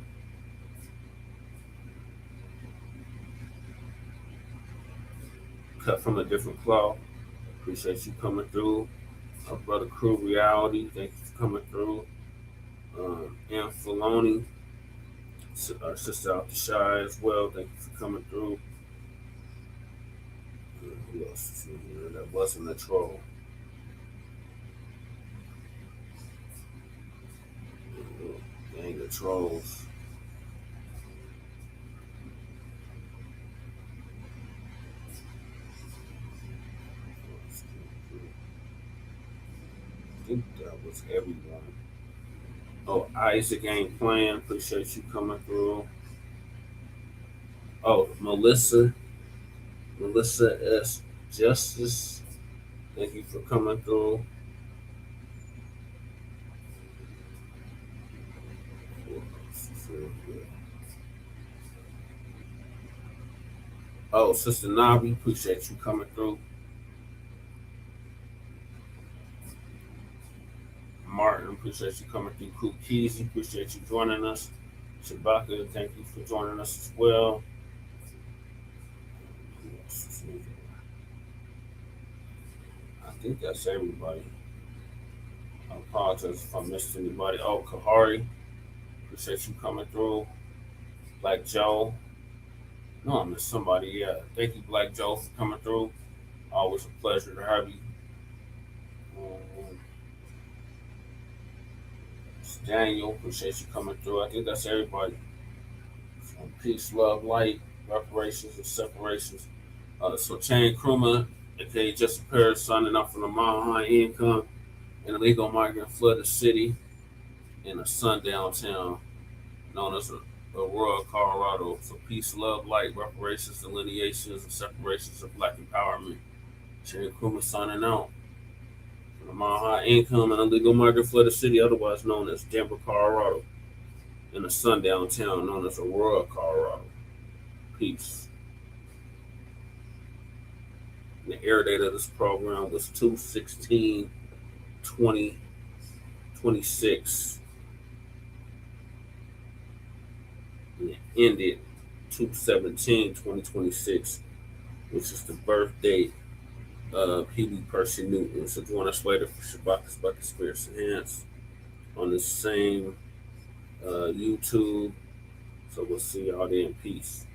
Cut from a Different Cloth, appreciate you coming through. Our brother Crew Reality, thank you for coming through. Ann Filoni, our sister out the shy as well, thank you for coming through. Who else is in here that wasn't a troll? Gang of trolls. I think that was everyone. Oh, Isaac ain't playing. Appreciate you coming through. Oh, Melissa S. Justice. Thank you for coming through. Oh, Sister Nabi, appreciate you coming through. Martin, appreciate you coming through. Cool Keezy, appreciate you joining us. Shabaka, thank you for joining us as well. I think that's everybody. I apologize if I missed anybody. Oh, Kahari, appreciate you coming through. Black Joe. No, I missed somebody. Yeah, thank you, Black Joe, for coming through. Always a pleasure to have you. Daniel, appreciate you coming through. I think that's everybody. Peace, love, light, reparations, and separations. So Chain Kruma, aka Justin Paris, signing up from the Mile High Income, an illegal migrant flooded city in a sundown town known as Aurora, Colorado. So peace, love, light, reparations, delineations, and separations of Black empowerment. Chain Kruma signing out. From the Mile High Income, an illegal migrant flooded city, otherwise known as Denver, Colorado, in a sundown town known as Aurora, Colorado. Peace. The air date of this program was 2/16/2026. ended 2/17/2026, which is the birth date of Huey Percy Newton. So join us later for Shabaka's Black Conspiracy Hands on the same YouTube. So we'll see y'all then. Peace.